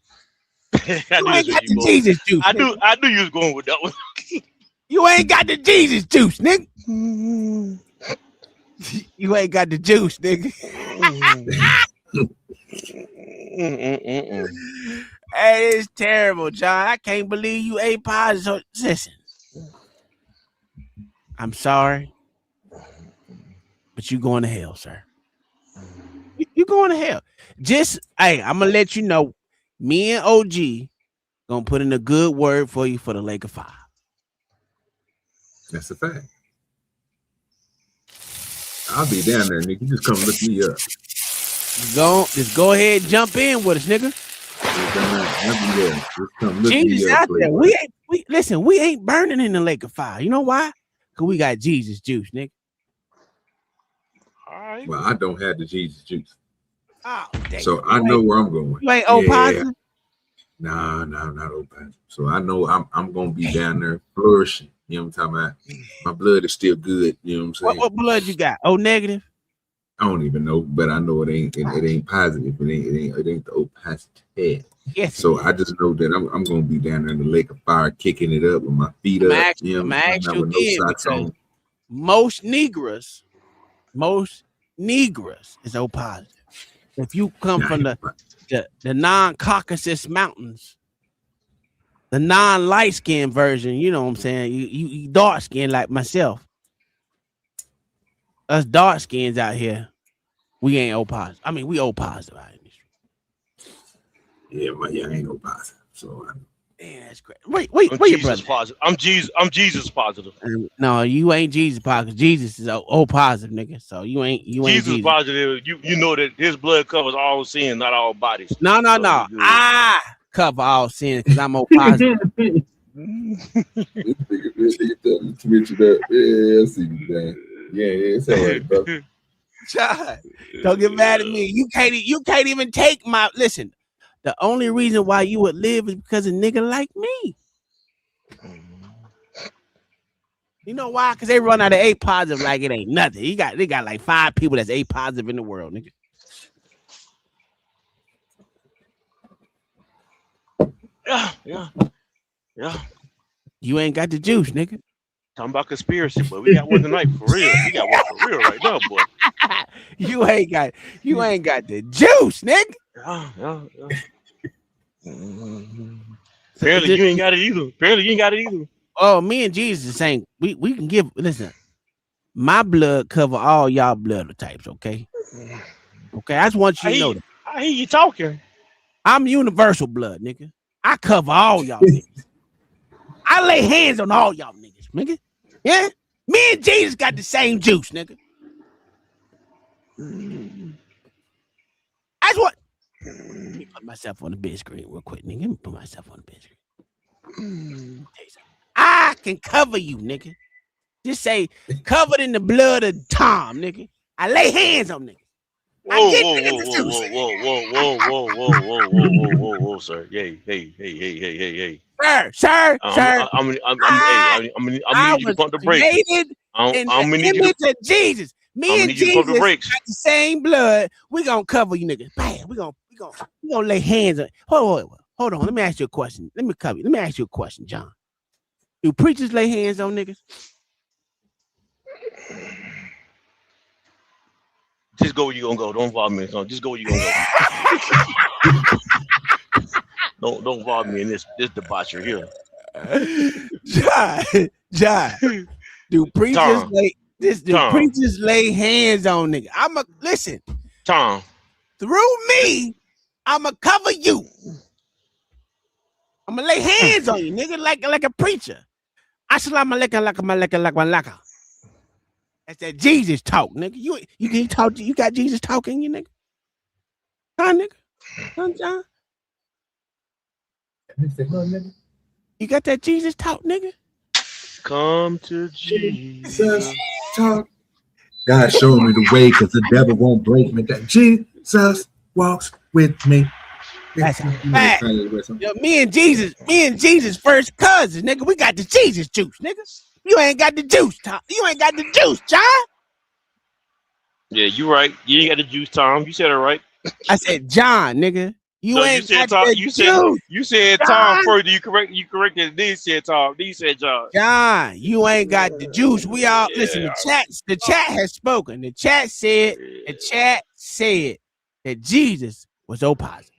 You ain't got the Jesus juice. I knew you was going with that one. You ain't got the Jesus juice, nigga. You ain't got the juice, nigga. Hey, it's terrible, John. I can't believe you A positive. Listen, I'm sorry, but you going to hell, sir. You going to hell. I'm gonna let you know. Me and OG gonna put in a good word for you for the lake of fire. That's a fact. I'll be down there, nigga. You just come look me up. Just go ahead and jump in with us, nigga. Jesus out there. We ain't burning in the lake of fire. You know why? Because we got Jesus juice, nigga. All right. Well, I don't have the Jesus juice. Oh, damn. So I know where I'm going. You ain't O positive? Nah, not O positive. So I know I'm gonna be down there flourishing. You know what I'm talking about? My blood is still good. You know what I'm saying? What blood you got? O negative? I don't even know, but I know it ain't positive. It ain't the O positive. Yes. So I just know that I'm gonna be down there in the lake of fire, kicking it up with my feet up. Most Negroes is O positive. If you come from the non-Caucasus Mountains, the non-light skin version, you know what I'm saying? You dark skin like myself. Us dark skins out here, we ain't O positive. I mean, we O positive out in this. Yeah, but yeah, I ain't no positive. So man, that's great. Wait, where your brother? Positive. I'm Jesus positive. No, you ain't Jesus positive. Jesus is O positive, nigga. So you ain't Jesus positive. You know that his blood covers all sin, not all bodies. No. I cover all sin because I'm O positive. Yeah, I see you, man. Yeah, it's all right, bro. John, don't get mad at me. You can't even take my listen. The only reason why you would live is because a nigga like me. You know why? Because they run out of A positive like it ain't nothing. They got like 5 people that's A positive in the world, nigga. Yeah. You ain't got the juice, nigga. Talking about conspiracy, but we got one tonight for real. We got one for real right now, boy. You ain't got the juice, nigga. Yeah. Apparently you ain't got it either. Oh, me and Jesus ain't. We can give. Listen, my blood cover all y'all blood types. Okay. I just want you to know that. I hear you talking. I'm universal blood, nigga. I cover all y'all niggas. I lay hands on all y'all nigga. Yeah. Me and Jesus got the same juice, nigga. That's what. Let me put myself on the big screen real quick, nigga. Let me put myself on the big screen. I can cover you, nigga. Just say covered in the blood of Tom, nigga. I lay hands on niggas. Whoa, sir. Hey. Sir. I'm gonna need you to pump the brakes. I'm gonna need you to Jesus. Me and Jesus got the same blood. We gonna cover you, niggas. Bam. We gonna lay hands on. Hold on. Let me ask you a question. Let me cover you. Let me ask you a question, John. Do preachers lay hands on niggas? Just go where you gonna go. Don't involve me. Just go where you gonna go. Don't involve me in this debauchery here. John. Do preachers preachers lay hands on niggas? Listen. Tom. Through me, I'ma cover you. I'ma lay hands on you, nigga, like a preacher. Assalamu alaikum, like. That's that Jesus talk, nigga. You can talk. You got Jesus talking, you nigga. Huh, nigga? Huh, John? You got that Jesus talk, nigga? Come to Jesus talk. God showed me the way because the devil won't break me. That Jesus walks with me. That's a fact. Yo, me and Jesus first cousins, nigga. We got the Jesus juice, nigga. You ain't got the juice, Tom. You ain't got the juice, John. Yeah, you right. You ain't got the juice, Tom. You said it right. I said John, nigga. You said Tom. You said Tom first. You corrected. Then you said Tom. Then you said John. John, you ain't got the juice. We all listen. The chat has spoken. The chat said that Jesus was O positive.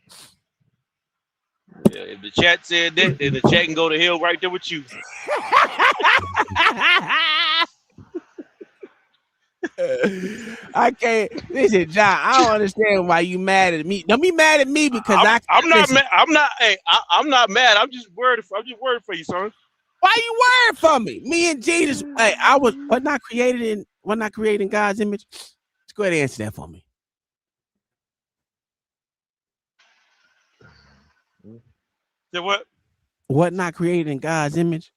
Yeah, if the chat said that, then the chat can go to hell right there with you. I can't listen, John. I don't understand why you mad at me. Don't be mad at me because I'm not mad. I'm not mad. I'm just worried for you, son. Why you worried for me? Me and Jesus. Hey, I was not created in God's image. Let's go ahead and answer that for me. Say what? What not created in God's image?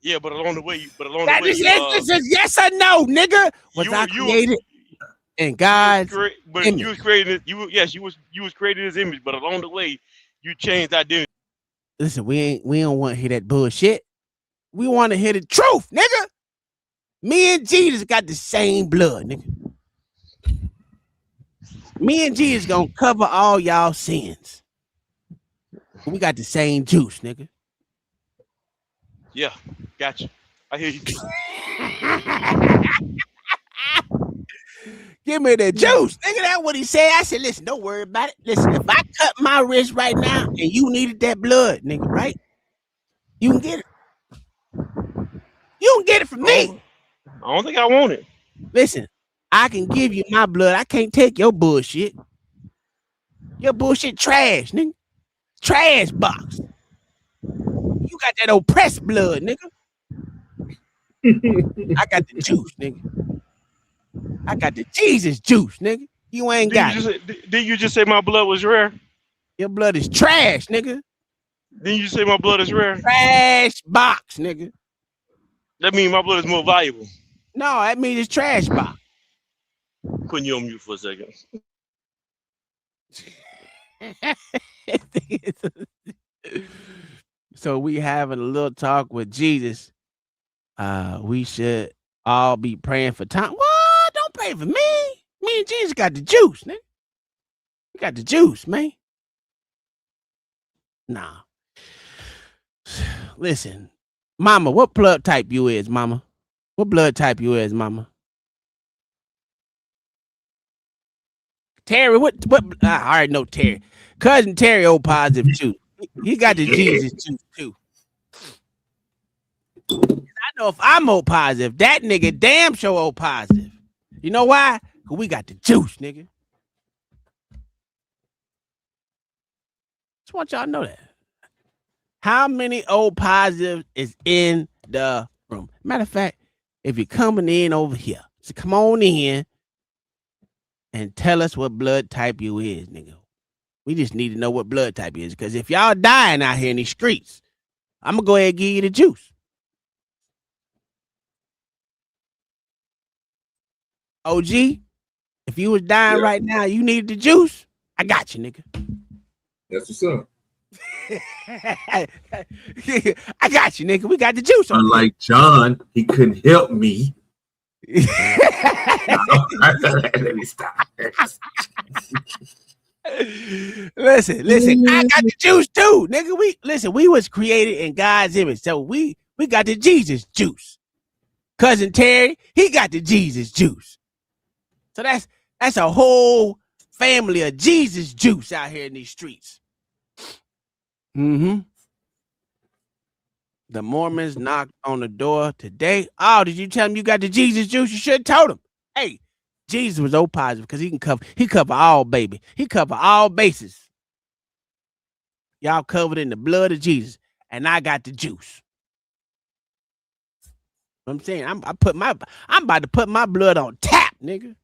Yeah, but along the way, this is yes or no, nigga. Was I created in God's image? You was created. You was created in His image, but along the way, you changed identity. Listen, we don't want to hear that bullshit. We want to hear the truth, nigga. Me and Jesus got the same blood, nigga. Me and Jesus gonna cover all y'all sins. We got the same juice, nigga. Yeah, gotcha. I hear you. Give me the juice, nigga. That's what he said. I said, listen, don't worry about it. Listen, if I cut my wrist right now and you needed that blood, nigga, right? You can get it. You can get it from me. I don't think I want it. Listen, I can give you my blood. I can't take your bullshit. Your bullshit trash, nigga. Trash box. You got that oppressed blood, nigga. I got the juice, nigga. I got the Jesus juice, nigga. You ain't got it. Did you just say my blood was rare? Your blood is trash, nigga. Didn't you say my blood is rare? Trash box, nigga. That means my blood is more valuable. No, that means it's trash box. Putting you on mute for a second. So we having a little talk with Jesus. We should all be praying for Tom. What? Don't pray for me. Me and Jesus got the juice, nigga. We got the juice, man. Nah. Listen, mama, what blood type you is, mama? What blood type you is, mama? Terry, what? I already know Terry. Cousin Terry, O positive too. He got the Jesus juice too. I know if I'm O positive, that nigga damn sure O positive. You know why? Because we got the juice, nigga. Just want y'all to know that. How many O positive is in the room? Matter of fact, if you're coming in over here, so come on in and tell us what blood type you is, nigga. We just need to know what blood type you is, because if y'all dying out here in these streets, I'm going to go ahead and give you the juice. OG, if you was dying right now, you needed the juice, I got you, nigga. That's what's up. I got you, nigga. We got the juice. Unlike John, he couldn't help me. Let me stop. Listen. I got the juice too, nigga. We was created in God's image, so we got the Jesus juice. Cousin Terry, he got the Jesus juice. So that's a whole family of Jesus juice out here in these streets. Mm-hmm. The Mormons knocked on the door today. Oh, did you tell him you got the Jesus juice? You should have told him. Hey, Jesus was O positive because he cover all, baby. He cover all bases. Y'all covered in the blood of Jesus, and I got the juice. I'm saying I'm about to put my blood on tap, nigga.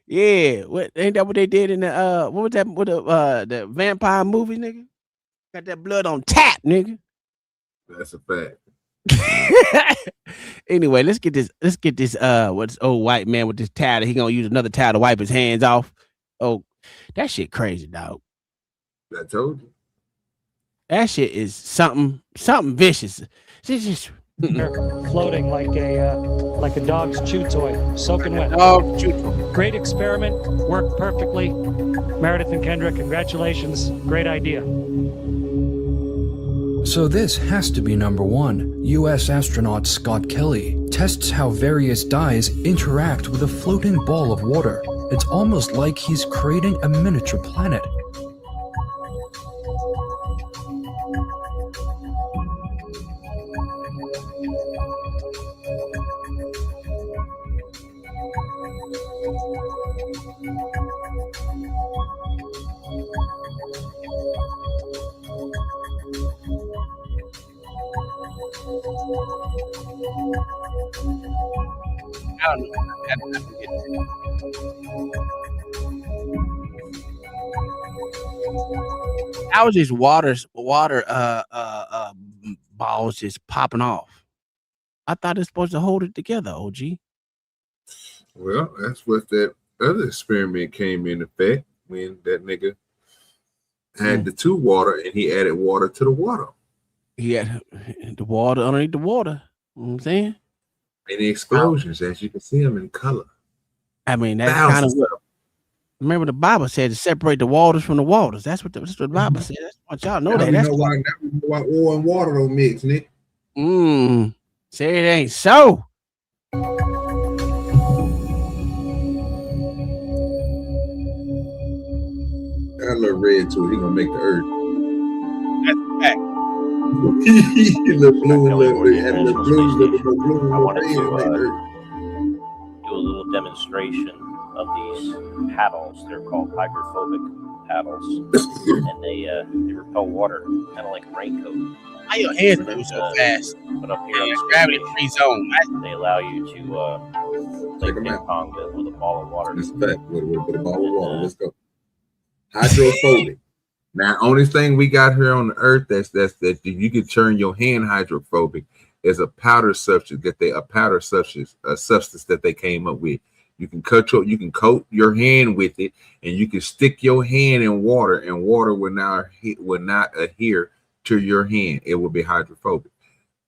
Yeah, ain't that what they did in the what was that with the vampire movie, nigga? Got that blood on tap, nigga. That's a fact. Anyway, let's get this what's old white man with this towel. He gonna use another towel to wipe his hands off. Oh, that shit crazy, dog. I told you. That shit is something vicious. It's just floating like a dog's chew toy, soaking wet. Oh, chew toy. Great experiment, worked perfectly. Meredith and Kendra, congratulations. Great idea. So this has to be number one. U.S. astronaut Scott Kelly tests how various dyes interact with a floating ball of water. It's almost like he's creating a miniature planet. I don't know. How was this water balls just popping off? I thought it's supposed to hold it together, OG. Well, that's what that other experiment came in effect when that nigga had the two water and he added water to the water. He had the water underneath the water. You know what I'm saying? And the explosions, as you can see them in color. I mean, that's kind of what. Remember, the Bible said to separate the waters from the waters. That's what the Bible said. That's what y'all know. That's why oil and water don't mix, Nick. Say it ain't so. a little red to it. He gonna make the earth. That's a fact. Little blue, had a little blue, I wanted to do a little demonstration of these paddles. They're called hydrophobic paddles, and they repel water, kind of like a raincoat. Why your hands move so fast? But up here, gravity-free zone. They allow you to play ping pong with a ball of water. That's a fact. With a ball of water. Let's go. Hydrophobic. Now, only thing we got here on the earth that you can turn your hand hydrophobic is a powder substance that substance that they came up with. You can coat your hand with it, and you can stick your hand in water, and water will not adhere to your hand. It will be hydrophobic.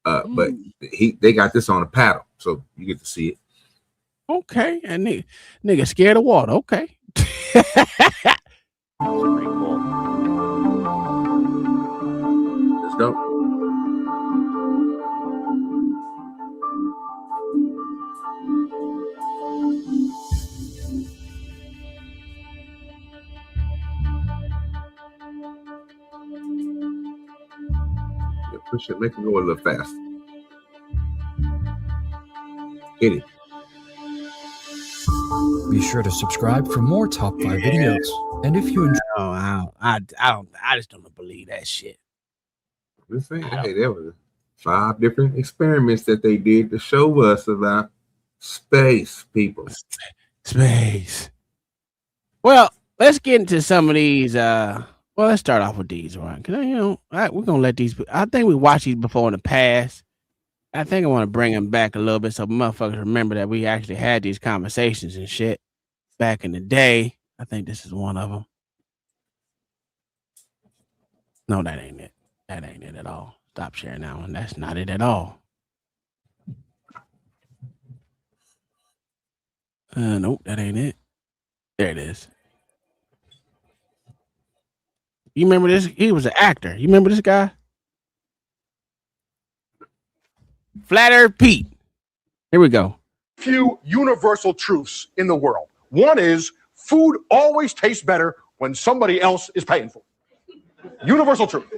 But they got this on a paddle, so you get to see it. Okay, and nigga scared of water. Okay. Pretty cool. Let's go. Yeah, push it, make it go a little fast. Hit it. Be sure to subscribe for more top 5 videos. And if you enjoy, I just don't believe that shit. Listen, hey, there was 5 different experiments that they did to show us about space, people. Space. Well, let's get into some of these. Well, let's start off with these, right? Because we're gonna let these. I think we watched these before in the past. I think I want to bring them back a little bit so motherfuckers remember that we actually had these conversations and shit back in the day. I think this is one of them. No, that ain't it. That ain't it at all. Stop sharing that one. That's not it at all. Nope, that ain't it. There it is. You remember this? He was an actor. You remember this guy? Flat Earth Pete. Here we go. Few universal truths in the world. One is food always tastes better when somebody else is paying for it. Universal truth.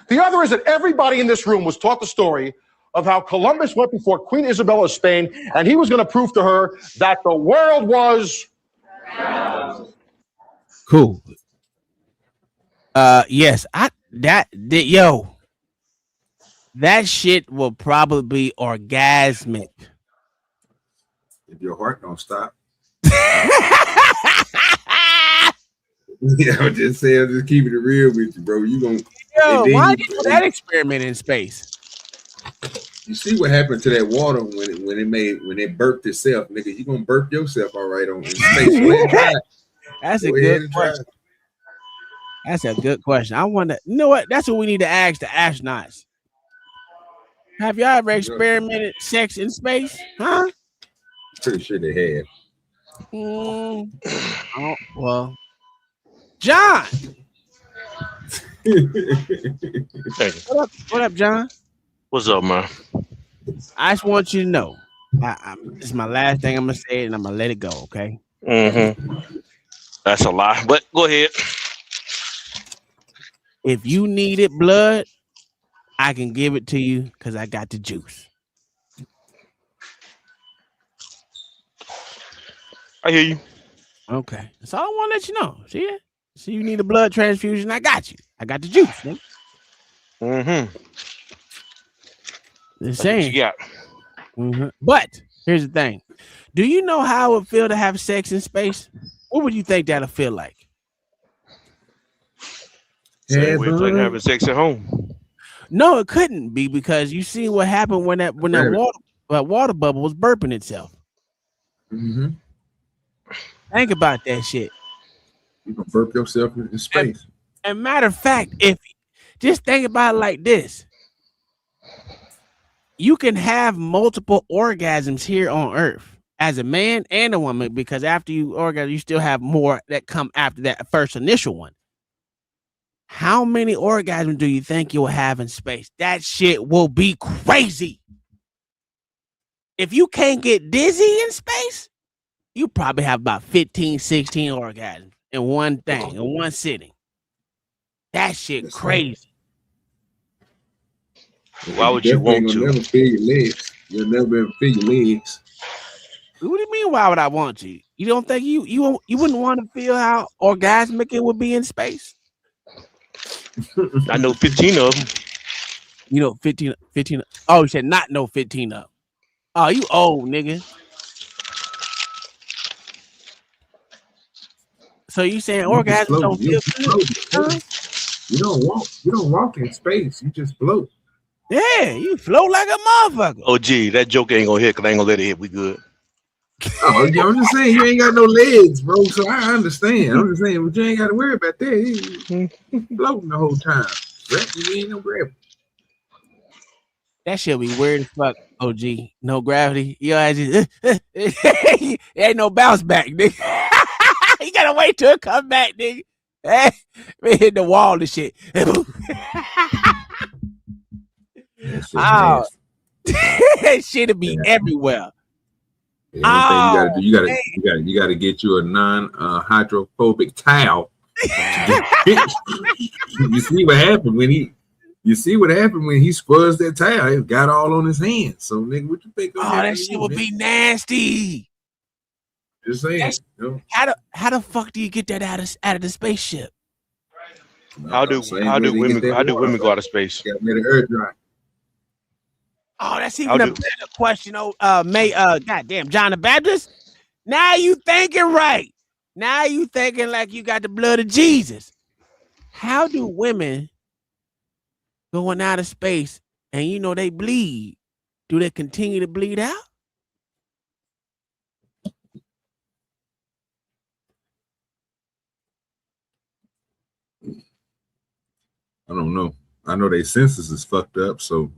The other is that everybody in this room was taught the story of how Columbus went before Queen Isabella of Spain, and he was going to prove to her that the world was cool. Yes, that shit will probably be orgasmic. If your heart don't stop. Yeah, I'm just saying, I'm just keeping it real with you, bro. You gonna why did you do that experiment in space? You see what happened to that water when it burped itself, nigga. You gonna burp yourself all right in space. That's a good question. That's a good question. I wonder, you know what? That's what we need to ask the astronauts. Have y'all ever experimented sex in space? Huh? Pretty sure they have. Oh, well. John. What up, John? What's up, man? I just want you to know. This is my last thing I'm gonna say, and I'm gonna let it go, okay? Mm-hmm. That's a lie, but go ahead. If you needed blood, I can give it to you because I got the juice. I hear you. Okay. That's all I want to let you know. See it? See, you need a blood transfusion. I got you. I got the juice, nigga. Mm-hmm. The same. Yeah. Mm-hmm. But here's the thing. Do you know how it would feel to have sex in space? What would you think that'll feel like? Same way it's like having sex at home. No, it couldn't be because you see what happened when that water bubble was burping itself. Mm-hmm. Think about that shit. You can burp yourself in space. And matter of fact, if just think about it like this, you can have multiple orgasms here on Earth as a man and a woman, because after you orgasm, you still have more that come after that first initial one. How many orgasms do you think you'll have in space? That shit will be crazy. If you can't get dizzy in space, you probably have about 15, 16 orgasms in one thing, in one sitting. That shit crazy. Why would you want to? Never feel your legs. You'll never ever feel your legs. What do you mean? Why would I want to? You don't think you wouldn't want to feel how orgasmic it would be in space? I know 15 of them. You know 15. Oh, you said not know 15 of them. Oh, you old nigga. So you saying orgasms don't feel good? You don't walk in space. You just float. Yeah, you float like a motherfucker. Oh, gee, that joke ain't gonna hit because I ain't gonna let it hit. We good. Oh, yeah, I'm just saying you ain't got no legs, bro. So I understand. I'm just saying, but you ain't got to worry about that. You floating the whole time. You ain't no gravity. That shit be weird as fuck. OG, no gravity. You know, just ain't no bounce back, nigga. You gotta wait till it come back, nigga. We hit the wall and shit. Oh, shit'll be everywhere. Yeah, you gotta get you a non-hydrophobic towel. You see what happened when he squirts that towel? It got all on his hands. So nigga, what you think? Oh, that shit would be nasty. Just saying. How the fuck do you get that out of the spaceship? How do women go out of space? Got to let the earth dry. Oh, that's even a better question. Goddamn, John the Baptist. Now you thinking right. Now you thinking like you got the blood of Jesus. How do women going out of space and you know they bleed? Do they continue to bleed out? I don't know. I know their census is fucked up, so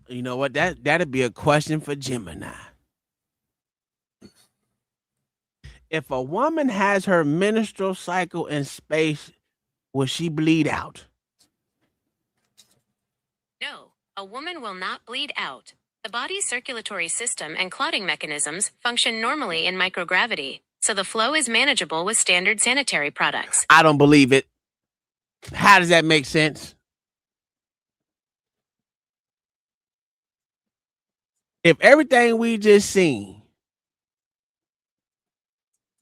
you know what? That'd be a question for Gemini. If a woman has her menstrual cycle in space, will she bleed out? No, a woman will not bleed out. The body's circulatory system and clotting mechanisms function normally in microgravity, so the flow is manageable with standard sanitary products. I don't believe it. How does that make sense? If everything we just seen,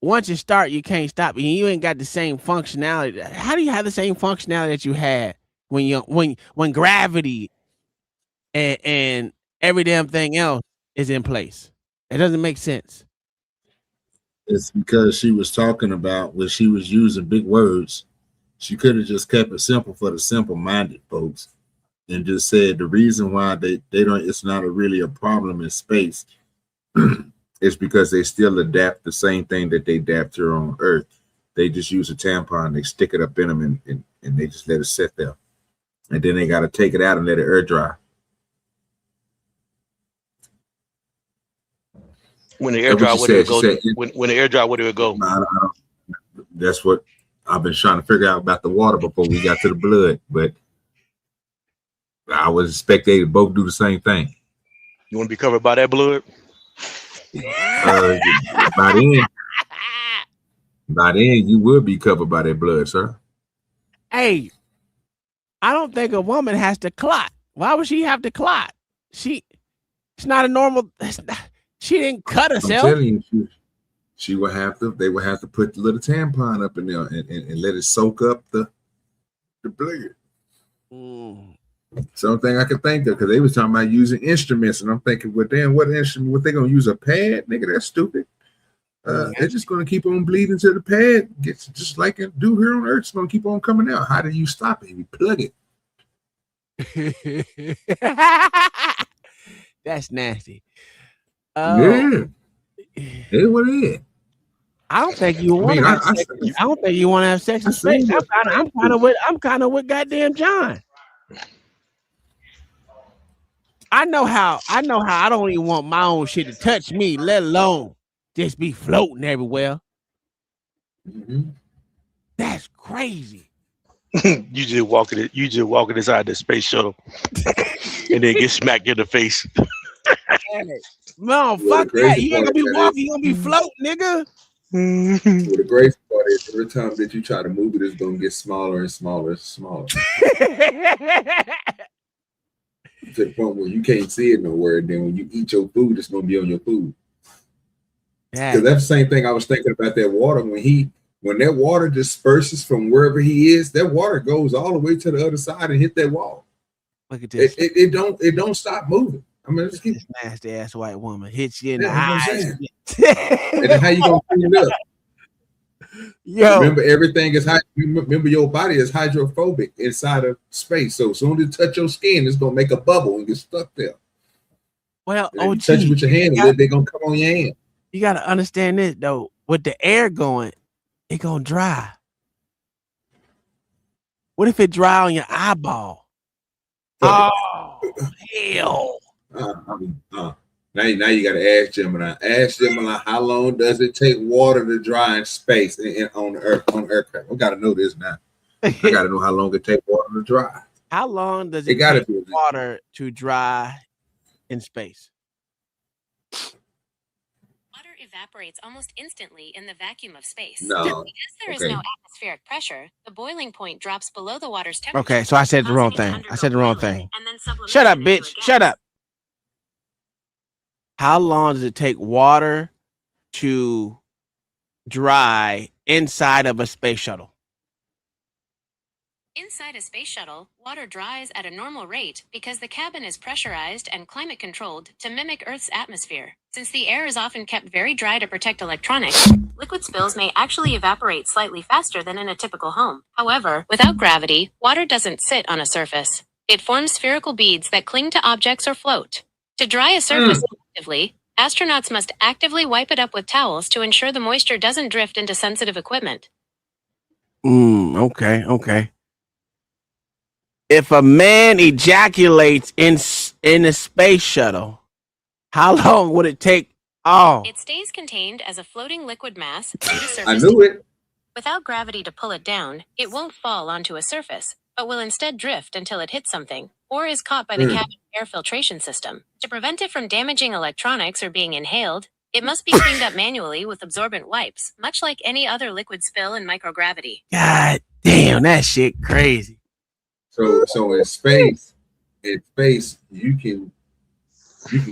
once you start, you can't stop. And you ain't got the same functionality. How do you have the same functionality that you had when gravity and every damn thing else is in place? It doesn't make sense. It's because she was talking about when she was using big words. She could have just kept it simple for the simple-minded folks and just said the reason why they don't, it's not really a problem in space. It's because they still adapt the same thing that they adapt here on Earth. They just use a tampon, they stick it up in them and they just let it sit there. And then they got to take it out and let it air dry. When the air dry, where do it go? When the air dry, where do it go? That's what I've been trying to figure out about the water before we got to the blood, but I would expect they both do the same thing. You want to be covered by that blood? By then, you will be covered by that blood, sir. Hey, I don't think a woman has to clot. Why would she have to clot? It's not a normal. She didn't cut herself. I'm telling you, she would have to. They would have to put the little tampon up in there and let it soak up the blood. Something I could think of because they was talking about using instruments, and I'm thinking, well, damn, what instrument? What they gonna use a pad, nigga? That's stupid. They're just gonna keep on bleeding till the pad gets just like it do here on Earth. It's gonna keep on coming out. How do you stop it? You plug it. That's nasty. Yeah, it's what it is. I don't think you want to have sex. I don't think you want to have sex in space. I'm kind of with goddamn John. I know how I don't even want my own shit to touch me, let alone just be floating everywhere. That's crazy. You just walking inside the space shuttle and then get smacked in the face. No, fuck that. You ain't gonna be walking, you gonna be floating, nigga. Well, the great part is every time that you try to move it, it's gonna get smaller and smaller and smaller. To the point where you can't see it nowhere. And then when you eat your food, it's gonna be on your food. Because that's the same thing I was thinking about that water. When that water disperses from wherever he is, that water goes all the way to the other side and hit that wall. Look at this. It don't stop moving. I mean, just keep this nasty ass white woman hits you in the Yeah, eyes. and then how you gonna clean it up? Yo, Remember, everything is remember your body is hydrophobic inside of space. So as soon as you touch your skin, it's gonna make a bubble and get stuck there. well, And if you touch it with your hand, they're gonna come on your hand. you got to understand this though. With the air going, it gonna dry. What if it dry on your eyeball? Oh hell! Now you got to ask Gemini. Ask Gemini, how long does it take water to dry in space and on the Earth on aircraft? We got to know this now. I got to know how long it takes water to dry. How long does It it gotta take be. water to dry in space? Water evaporates almost instantly in the vacuum of space. No. Because there is Okay. no atmospheric pressure, the boiling point drops below the water's temperature. Okay, so I said the wrong thing. I said the wrong thing. Shut up, bitch. Shut up. How long does it take water to dry inside of a space shuttle? Inside a space shuttle, water dries at a normal rate because the cabin is pressurized and climate controlled to mimic Earth's atmosphere. Since the air is often kept very dry to protect electronics, liquid spills may actually evaporate slightly faster than in a typical home. However, without gravity, water doesn't sit on a surface. It forms spherical beads that cling to objects or float. To dry a surface effectively, astronauts must actively wipe it up with towels to ensure the moisture doesn't drift into sensitive equipment. Okay. If a man ejaculates in a space shuttle, how long would it take? Oh, It stays contained as a floating liquid mass due to surface. I knew it. Without gravity to pull it down, it won't fall onto a surface, but will instead drift until it hits something, or is caught by the cabin air filtration system. To prevent it from damaging electronics or being inhaled, it must be cleaned up manually with absorbent wipes, much like any other liquid spill in microgravity. God damn, that shit crazy. So in space, you can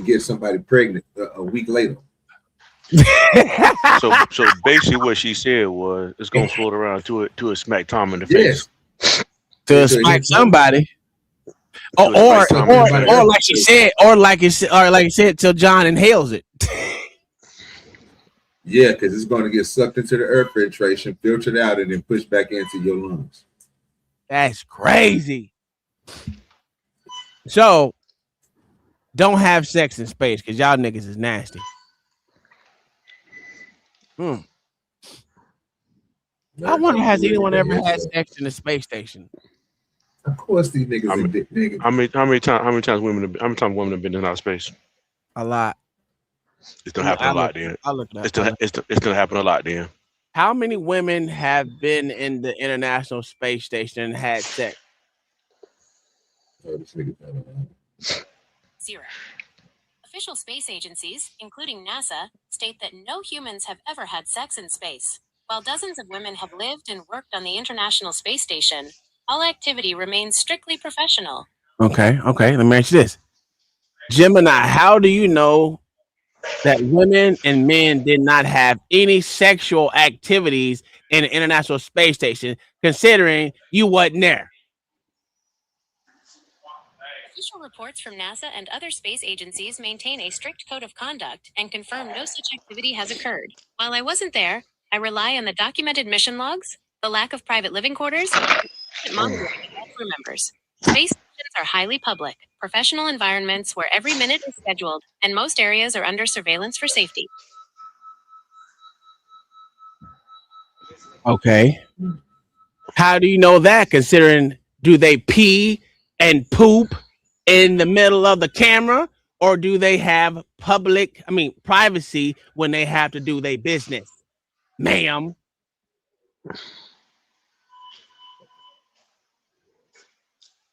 get somebody pregnant a week later. So basically, what she said was, it's gonna float around to a smack Tom in the face. To smack somebody. Or like she said, or like it said, till John inhales it. Yeah, because it's going to get sucked into the air filtration, filtered out, and then pushed back into your lungs. That's crazy. So, don't have sex in space because y'all niggas is nasty. I wonder, has anyone ever had sex in the space station? Of course, these niggas are dick niggas. How many times women have been in outer space? A lot. It's gonna happen a lot then. I'll look it up. It's gonna happen a lot then. How many women have been in the International Space Station and had sex? Zero. Official space agencies, including NASA, state that no humans have ever had sex in space. While dozens of women have lived and worked on the International Space Station, all activity remains strictly professional. Okay. Let me ask you this. Gemini, how do you know that women and men did not have any sexual activities in the International Space Station, considering you wasn't there? Official reports from NASA and other space agencies maintain a strict code of conduct and confirm no such activity has occurred. While I wasn't there, I rely on the documented mission logs, the lack of private living quarters, and monitoring of crew members. Space stations are highly public, professional environments where every minute is scheduled, and most areas are under surveillance for safety. Okay. How do you know that, considering do they pee and poop in the middle of the camera, or do they have privacy when they have to do their business? Ma'am.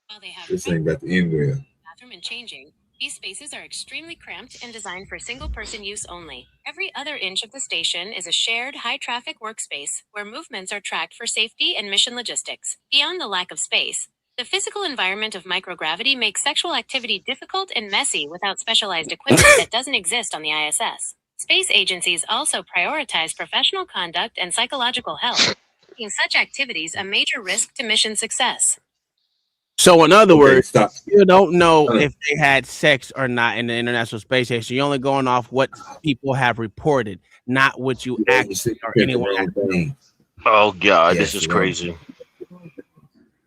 While they have This ain't got the end well. bathroom and changing, These spaces are extremely cramped and designed for single-person use only. Every other inch of the station is a shared, high-traffic workspace where movements are tracked for safety and mission logistics. Beyond the lack of space, the physical environment of microgravity makes sexual activity difficult and messy without specialized equipment that doesn't exist on the ISS. Space agencies also prioritize professional conduct and psychological health, making such activities a major risk to mission success. So, in other Okay, words, stop. you don't know if they had sex or not in the International Space Station. You're only going off what people have reported, not what you actually or anyone actually. Oh God, Yes, this is well, crazy.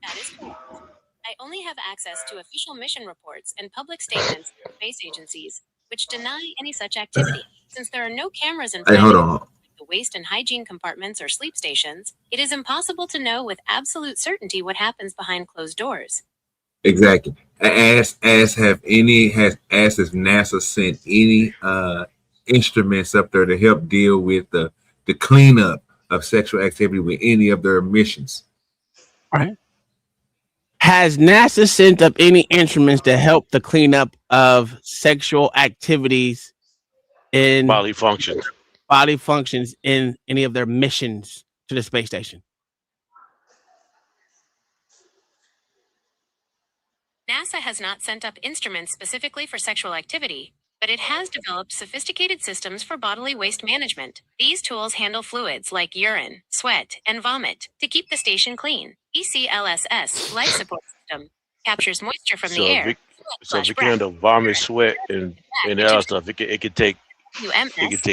That is correct. I only have access to official mission reports and public statements from space agencies, which deny any such activity. Since there are no cameras Hey, implanted hold in on. the waste and hygiene compartments or sleep stations, it is impossible to know with absolute certainty what happens behind closed doors. Exactly. Ask if NASA sent any instruments up there to help deal with the cleanup of sexual activity with any of their missions. All right. Has NASA sent up any instruments to help the cleanup of sexual activities in Bodily functions. body functions in any of their missions to the space station? NASA has not sent up instruments specifically for sexual activity, but it has developed sophisticated systems for bodily waste management. These tools handle fluids like urine, sweat, and vomit to keep the station clean. ECLSS life support system captures moisture from the So air. if it can handle vomit, sweat, and other stuff, it could take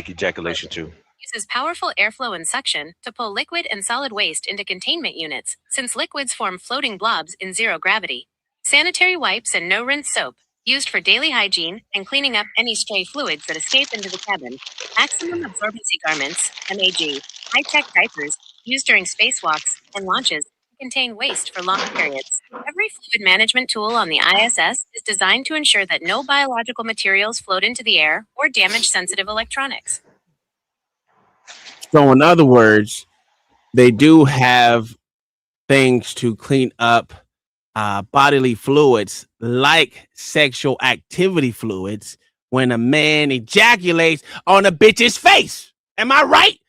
ejaculation too. Uses powerful airflow and suction to pull liquid and solid waste into containment units, since liquids form floating blobs in zero gravity. Sanitary wipes and no-rinse soap, used for daily hygiene and cleaning up any stray fluids that escape into the cabin. Maximum absorbency garments, MAG, high-tech diapers, used during spacewalks and launches, contain waste for long periods. Every fluid management tool on the ISS is designed to ensure that no biological materials float into the air or damage sensitive electronics. So, in other words, they do have things to clean up bodily fluids like sexual activity fluids when a man ejaculates on a bitch's face. Am I right?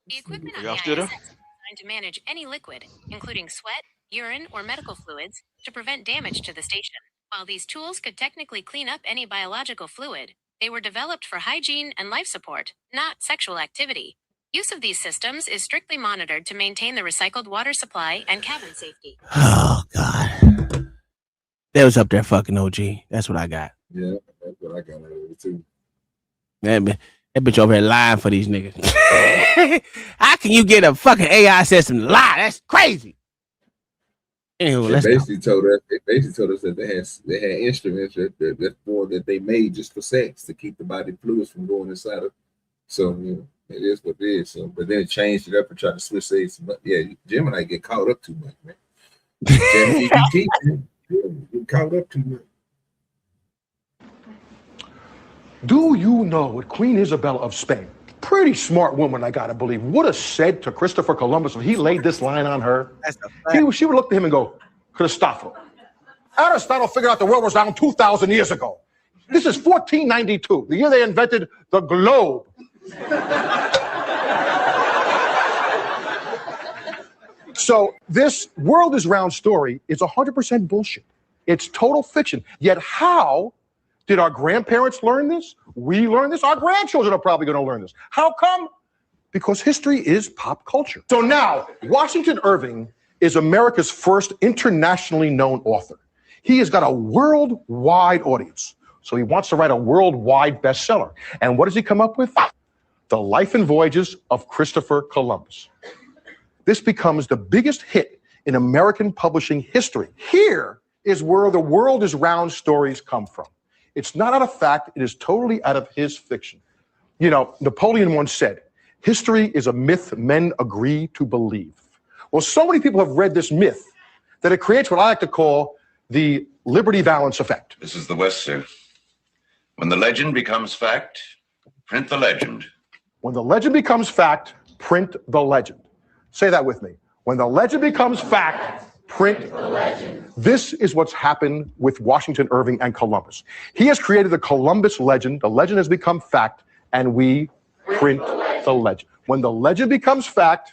The equipment on the ISS is designed to manage any liquid, including sweat, urine, or medical fluids, to prevent damage to the station. While these tools could technically clean up any biological fluid, they were developed for hygiene and life support, not sexual activity. Use of these systems is strictly monitored to maintain the recycled water supply and cabin safety. Oh, God. That was up there fucking OG. That's what I got. Yeah, that's what I got out of it too. That bitch over here lying for these niggas. How can you get a fucking AI system to lie? That's crazy. Anyway, They basically told us that they had instruments that they made just for sex to keep the body fluids from going inside of. So it is what it is. So, but then changed it up and tried to switch things. But yeah, Gemini get caught up too much, man. Gemini get caught up too much. Do you know what Queen Isabella of Spain, pretty smart woman, I gotta believe, would have said to Christopher Columbus if he laid this line on her? She would look to him and go, Christopher, Aristotle figured out the world was round 2,000 years ago. This is 1492, the year they invented the globe. So this world is round story is 100% bullshit. It's total fiction. Yet how did our grandparents learn this? We learned this. Our grandchildren are probably going to learn this. How come? Because history is pop culture. So now, Washington Irving is America's first internationally known author. He has got a worldwide audience. So he wants to write a worldwide bestseller. And what does he come up with? The Life and Voyages of Christopher Columbus. This becomes the biggest hit in American publishing history. Here is where the world is round stories come from. It's not out of fact, it is totally out of his fiction. You know, Napoleon once said, history is a myth men agree to believe. Well, so many people have read this myth that it creates what I like to call the Liberty Valance effect. This is the West, sir. When the legend becomes fact, print the legend. When the legend becomes fact, print the legend. Say that with me. When the legend becomes fact, print the legend. This is what's happened with Washington Irving and Columbus. He has created the Columbus legend. The legend has become fact, and we print the legend. When the legend becomes fact,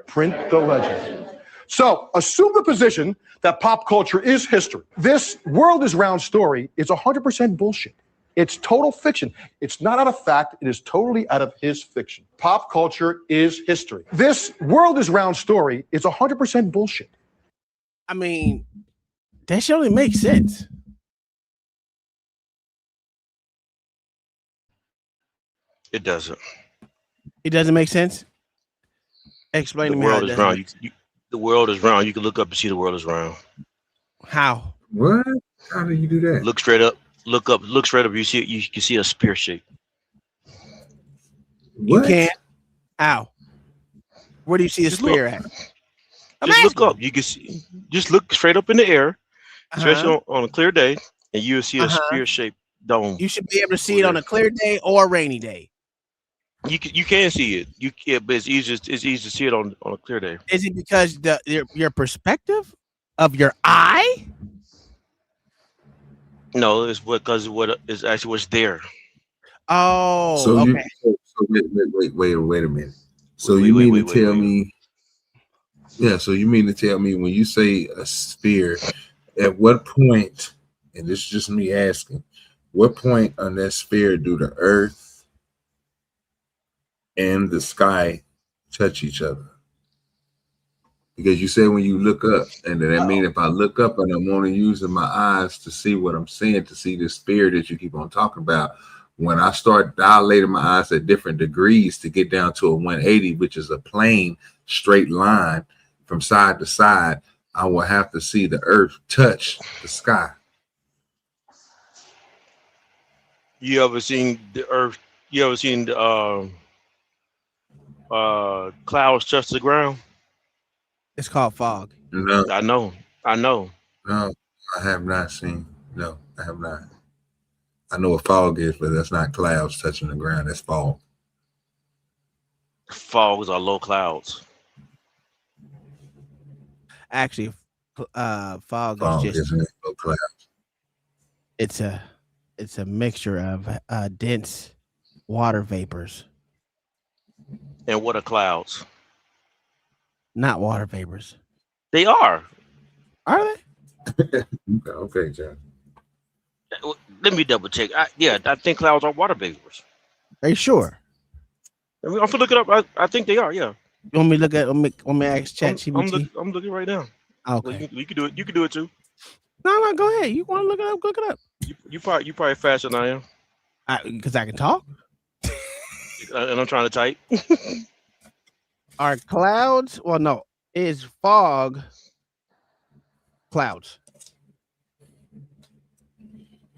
print the legend. So assume the position that pop culture is history. This world is round story is 100% bullshit. It's total fiction. It's not out of fact. It is totally out of his fiction. Pop culture is history. This world is round story is 100% bullshit. I mean, that should only make sense. It doesn't. It doesn't make sense. Explain The to me how world it is doesn't. round. The world is round. You can look up and see the world is round. How? What? How do you do that? Look straight up. Look up. Look straight up. You see. You can see a spear shape. You can't. How? Where do you see a spear at? Just look up. You can see. Just look straight up in the air, especially on a clear day, and you'll see a spear-shaped dome. You should be able to see it on a clear day or a rainy day. You can see it. You can, but it's easy to see it on a clear day. Is it because your perspective of your eye? No, it's because what is actually what's there. Oh, So okay. wait a minute. So you mean to tell me? Yeah. So you mean to tell me when you say a sphere, at what point? And this is just me asking. What point on that sphere do the Earth and the sky touch each other? Because you said when you look up, and then that means if I look up and I'm only using my eyes to see what I'm seeing, to see this sphere that you keep on talking about, when I start dilating my eyes at different degrees to get down to a 180, which is a plane straight line from side to side, I will have to see the Earth touch the sky. You ever seen the Earth? You ever seen the clouds touch the ground? It's called fog. No, I know. No, I have not seen. No, I have not. I know what fog is, but that's not clouds touching the ground. That's fog. Fogs are low clouds. Actually, fog Fog is just isn't no clouds. it's a mixture of dense water vapors. And what are clouds? Not water vapors. They are. Are they? Okay, John. Let me double check. I think clouds are water vapors. Are you sure? I'm gonna look it up. I think they are. Yeah. You want me to look at? Want me to ask ChatGPT? I'm looking right now. Okay. Well, you can do it. You can do it too. No, go ahead. You want to look it up? Look it up. You probably faster than I am. Because I can talk. And I'm trying to type. Are clouds? Well, no. Is fog clouds?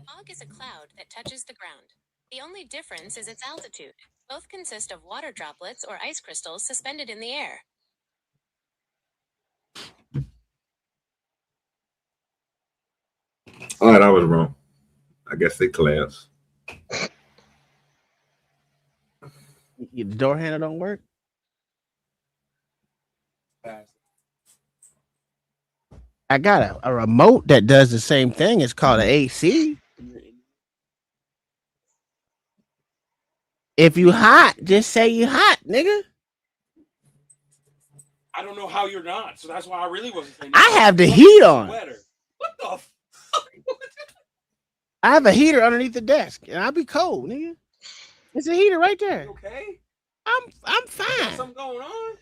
Fog is a cloud that touches the ground. The only difference is its altitude. Both consist of water droplets or ice crystals suspended in the air. All right, I was wrong. I guess they clouds. The door handle don't work. I got a remote that does the same thing. It's called an AC. If you hot, just say you hot, nigga. I don't know how you're not, so that's why I really wasn't saying. I have the heat on. What the fuck? I have a heater underneath the desk, and I'll be cold, nigga. It's a heater right there. Okay. I'm fine. Something going on?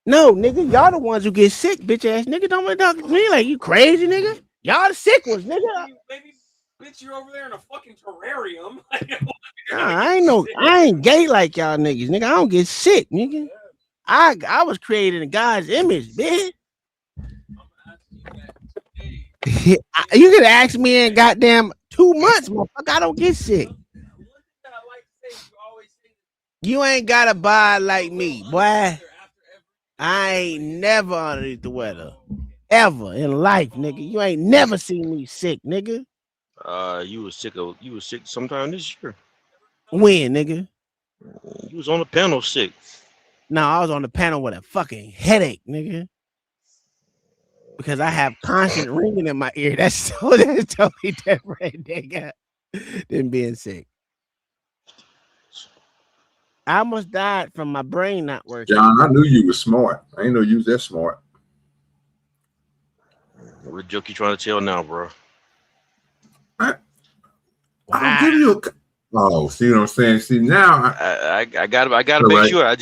No, nigga, y'all the ones who get sick, bitch ass nigga. Don't want to talk to me like you crazy, nigga. Y'all the sick ones, nigga. Maybe, bitch, you're over there in a fucking terrarium. Nah, I ain't gay like y'all niggas, nigga. I don't get sick, nigga. I was created in God's image, bitch. You could ask me in goddamn 2 months, motherfucker. I don't get sick. You ain't gotta buy like me, boy. I ain't never underneath the weather. Ever in life, nigga. You ain't never seen me sick, nigga. You was sick sometime this year. When, nigga? You was on the panel sick. No, I was on the panel with a fucking headache, nigga. because I have constant ringing in my ear. That's totally different, nigga, than being sick. I almost died from my brain not working. John, I knew you was smart. I didn't know you was that smart. What joke you trying to tell now, bro? I'll give you a. Oh, see what I'm saying? See now, I gotta make sure. I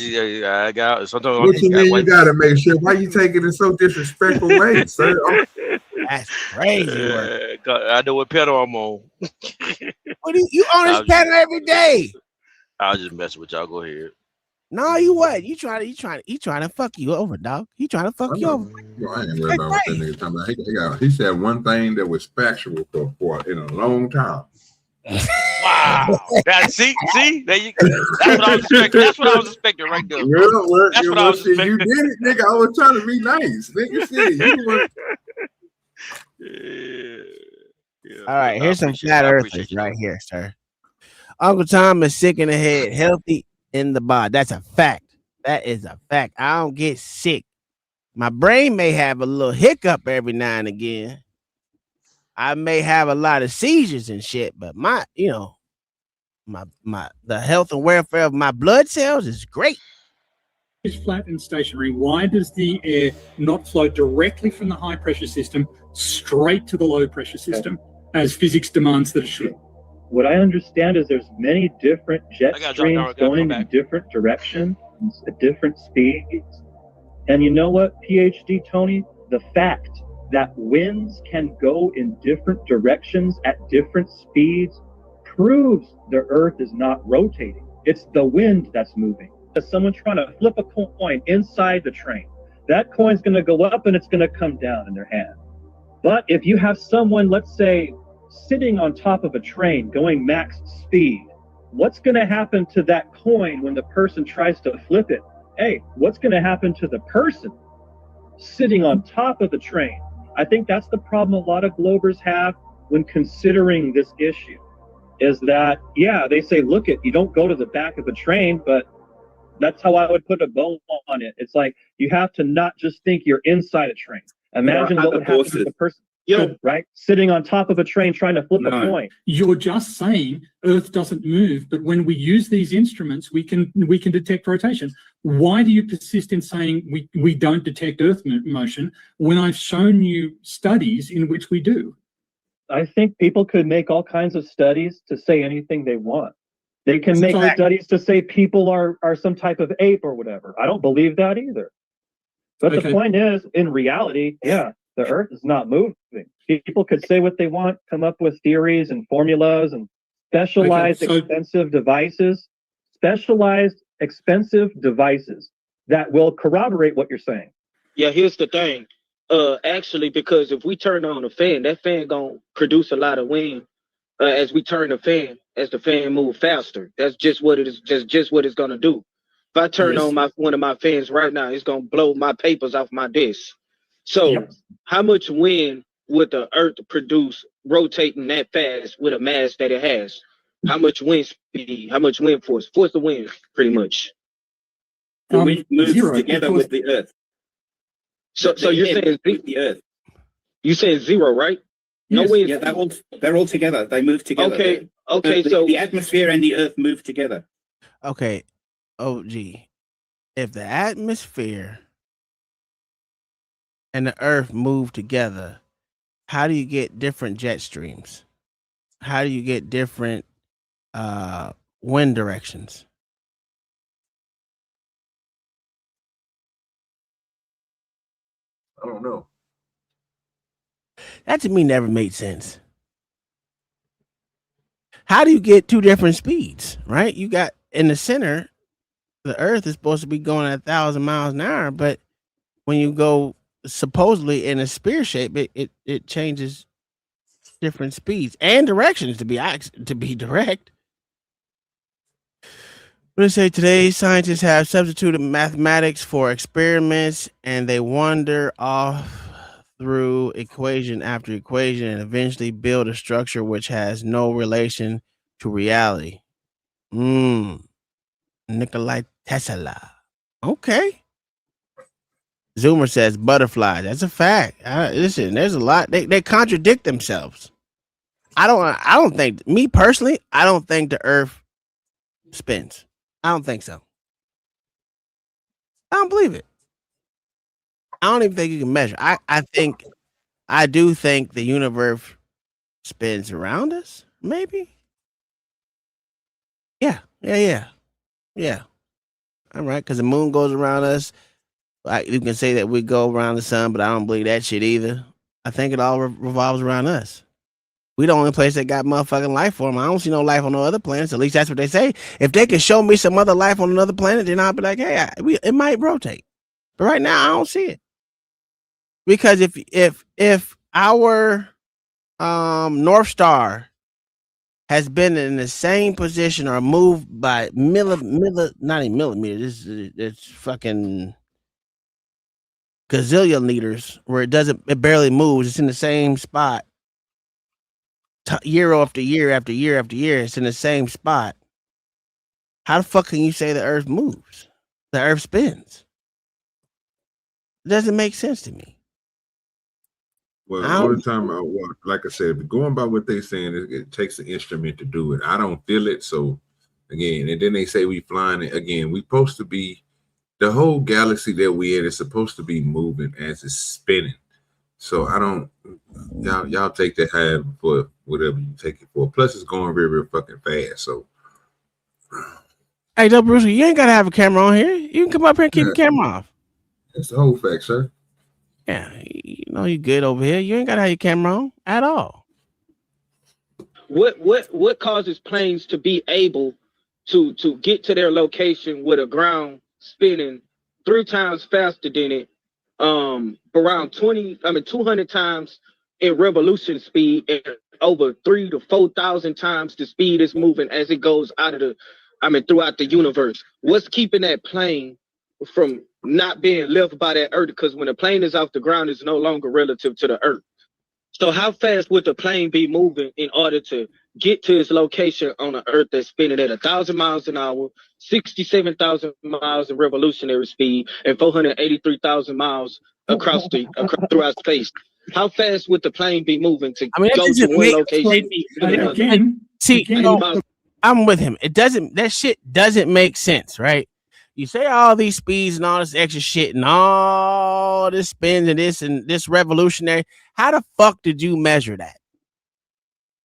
got sometimes. What you mean? You gotta make sure. Why you taking it in so disrespectful way, sir? That's crazy work. I know what pedal I'm on. What do you on this pedal every day? I was just messing with y'all. Go ahead. No, you what? You trying to fuck you over, dog. He trying to fuck you over. Yo, I ain't worried about what that nigga talking about. He said one thing that was factual for in a long time. Wow. See, there you go. That's what I was expecting. That's what I was expecting right there. That's what I was expecting. You did it, nigga. I was trying to be nice. Nigga, Yeah. All right, here's some flat earthers right here, sir. Uncle Tom is sick in the head, healthy in the body. That's a fact. That is a fact. I don't get sick. My brain may have a little hiccup every now and again. I may have a lot of seizures and shit, but the health and welfare of my blood cells is great. It's flat and stationary. Why does the air not flow directly from the high pressure system straight to the low pressure system as physics demands that it should? What I understand is there's many different jet streams going in different directions at different speeds. And you know what, PhD Tony? The fact that winds can go in different directions at different speeds proves the Earth is not rotating. It's the wind that's moving. As someone trying to flip a coin inside the train, that coin's going to go up and it's going to come down in their hand. But if you have someone, let's say, sitting on top of a train going max speed, what's going to happen to that coin when the person tries to flip it? Hey, what's going to happen to the person sitting on top of the train? I think that's the problem a lot of Globers have when considering this issue, is that, yeah, they say, look it, you don't go to the back of the train, but that's how I would put a bow on it. It's like, you have to not just think you're inside a train. Imagine what would happen to the person, right? Sitting on top of a train trying to flip a coin. You're just saying Earth doesn't move, but when we use these instruments, we can detect rotation. Why do you persist in saying we don't detect Earth motion when I've shown you studies in which we do? I think people could make all kinds of studies to say anything they want. They can make studies to say people are some type of ape or whatever. I don't believe that either. But the point is, in reality, yeah, the Earth is not moving. People could say what they want, come up with theories and formulas and specialized expensive devices that will corroborate what you're saying. Yeah, here's the thing. Actually, because if we turn on the fan, that fan gonna produce a lot of wind as we turn the fan, as the fan move faster. That's just what it is, just what it's gonna do. If I turn on one of my fans right now, it's gonna blow my papers off my desk. So how much wind would the Earth produce rotating that fast with a mass that it has? How much wind speed? How much wind force? Force the wind, pretty much. The wind moves together with the Earth. So you're saying the Earth? You saying zero, right? No wind. Yeah, they're all together. They move together. Okay. So the atmosphere and the Earth move together. Okay, OG. If the atmosphere and the Earth move together, how do you get different jet streams? How do you get different wind directions? I don't know. That to me never made sense. How do you get two different speeds, right? You got in the center, the Earth is supposed to be going at 1,000 miles an hour, but when you go supposedly in a spear shape, it changes different speeds and directions to be direct. Let's say today scientists have substituted mathematics for experiments, and they wander off through equation after equation and eventually build a structure which has no relation to reality. Nikolai Tesla. Okay. Zoomer says butterflies. That's a fact. Listen, there's a lot. They contradict themselves. I don't think, me personally, I don't think the Earth spins. I don't think so. I don't believe it. I don't even think you can measure. I do think the universe spins around us. Maybe. Yeah. All right, because the moon goes around us. You can say that we go around the sun, but I don't believe that shit either. I think it all revolves around us. We the only place that got motherfucking life form. I don't see no life on no other planets. At least that's what they say. If they can show me some other life on another planet, then I'll be like, hey, it might rotate. But right now, I don't see it. Because if our North Star has been in the same position or moved by not even millimeters, it's fucking gazillion liters, where it barely moves. It's in the same spot. Year after year after year after year, it's in the same spot. How the fuck can you say the Earth moves? The Earth spins. It doesn't make sense to me. Well, the only time like I said, going by what they're saying, it takes an instrument to do it. I don't feel it. So again, and then they say we flying it again. We supposed to be, the whole galaxy that we in is supposed to be moving as it's spinning. So I don't, y'all take that high for whatever you take it for. Plus, it's going very, very fucking fast. So, hey, Bruce, you ain't gotta have a camera on here. You can come up here and keep the camera off. That's the whole fact, sir. Yeah, you know you good over here. You ain't gotta have your camera on at all. What causes planes to be able to get to their location with a ground spinning 3 times faster than it? Around 200 times in revolution speed, and over 3,000 to 4,000 times the speed is moving as it goes out of throughout the universe. What's keeping that plane from not being left by that Earth? Because when a plane is off the ground, it's no longer relative to the Earth. So how fast would the plane be moving in order to get to its location on the Earth that's spinning at 1,000 miles an hour, 67,000 miles in revolutionary speed, and 483,000 miles throughout space? How fast would the plane be moving to go to one location? I'm with him. That shit doesn't make sense, right? You say all these speeds and all this extra shit and all this spins and this revolutionary. How the fuck did you measure that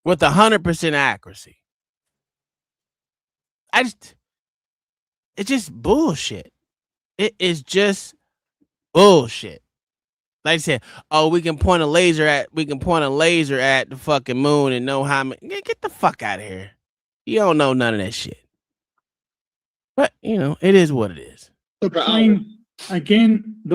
with 100% accuracy? It's just bullshit. It is just bullshit. Like I said, we can point a laser at the fucking moon and know how many. Get the fuck out of here. You don't know none of that shit. But it is what it is. The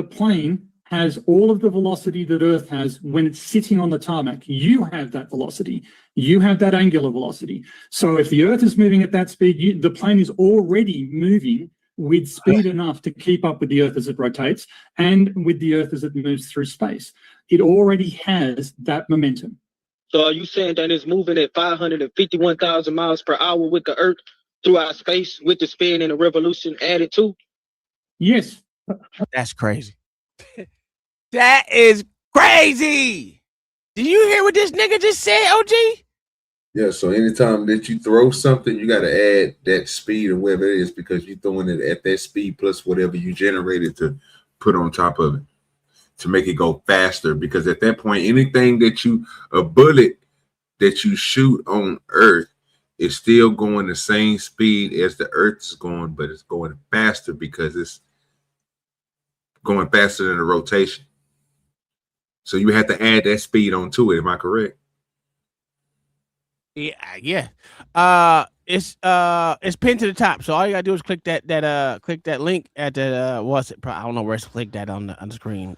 plane has all of the velocity that Earth has when it's sitting on the tarmac. You have that velocity. You have that angular velocity. So if the Earth is moving at that speed, the plane is already moving with speed enough to keep up with the Earth as it rotates and with the Earth as it moves through space. It already has that momentum. So are you saying that it's moving at 551,000 miles per hour with the Earth throughout space with the spin and the revolution added too? Yes. That's crazy. That is crazy. Did you hear what this nigga just said, OG? Yeah, so anytime that you throw something, you got to add that speed or whatever it is, because you're throwing it at that speed plus whatever you generated to put on top of it to make it go faster. Because at that point, anything a bullet that you shoot on Earth is still going the same speed as the Earth is going, but it's going faster because it's going faster than the rotation. So you have to add that speed onto it. Am I correct? Yeah. It's pinned to the top. So all you gotta do is click that link at the I don't know where to click that on the screen.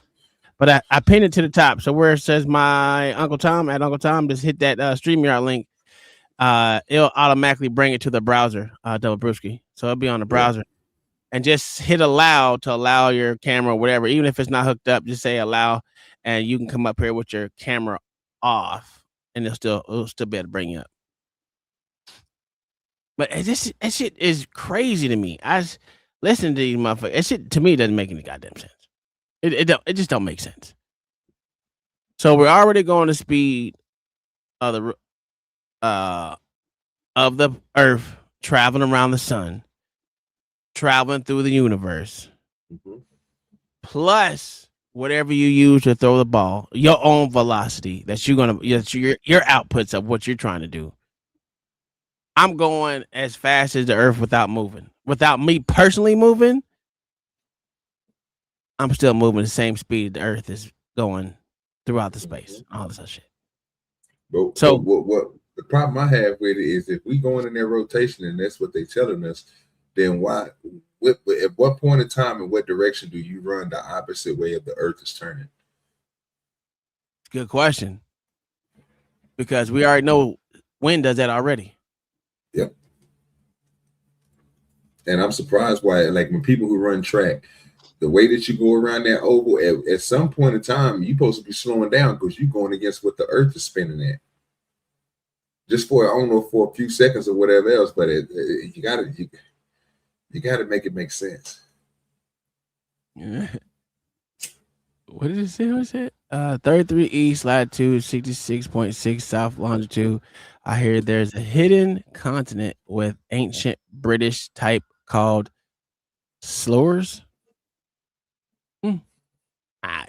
But I pinned it to the top. So where it says my Uncle Tom, just hit that StreamYard link. It'll automatically bring it to the browser, Double Brewski. So it'll be on the browser. And just hit allow to allow your camera or whatever. Even if it's not hooked up, just say allow, and you can come up here with your camera off, and it'll still be able to bring you up. But that shit is crazy to me. I listen to these motherfuckers. That shit to me doesn't make any goddamn sense. It just don't make sense. So we're already going to speed of the Earth traveling around the sun, traveling through the universe, plus whatever you use to throw the ball, your own velocity that's your outputs of what you're trying to do. I'm going as fast as the Earth without moving. Without me personally moving, I'm still moving the same speed the Earth is going throughout the space. All this other shit. But So what the problem I have with it is if we going in their rotation and that's what they're telling us, then why? At what point in time and what direction do you run the opposite way of the Earth is turning? Good question. Because we already know wind does that already. Yep. And I'm surprised why, like when people who run track, the way that you go around that oval, at some point in time, you're supposed to be slowing down because you're going against what the Earth is spinning at. Just for, I don't know, for a few seconds or whatever else, but you gotta make it make sense. Yeah. What did it say? What is it? 33 east, latitude 66.6 south longitude. I hear there's a hidden continent with ancient British type called Slurs.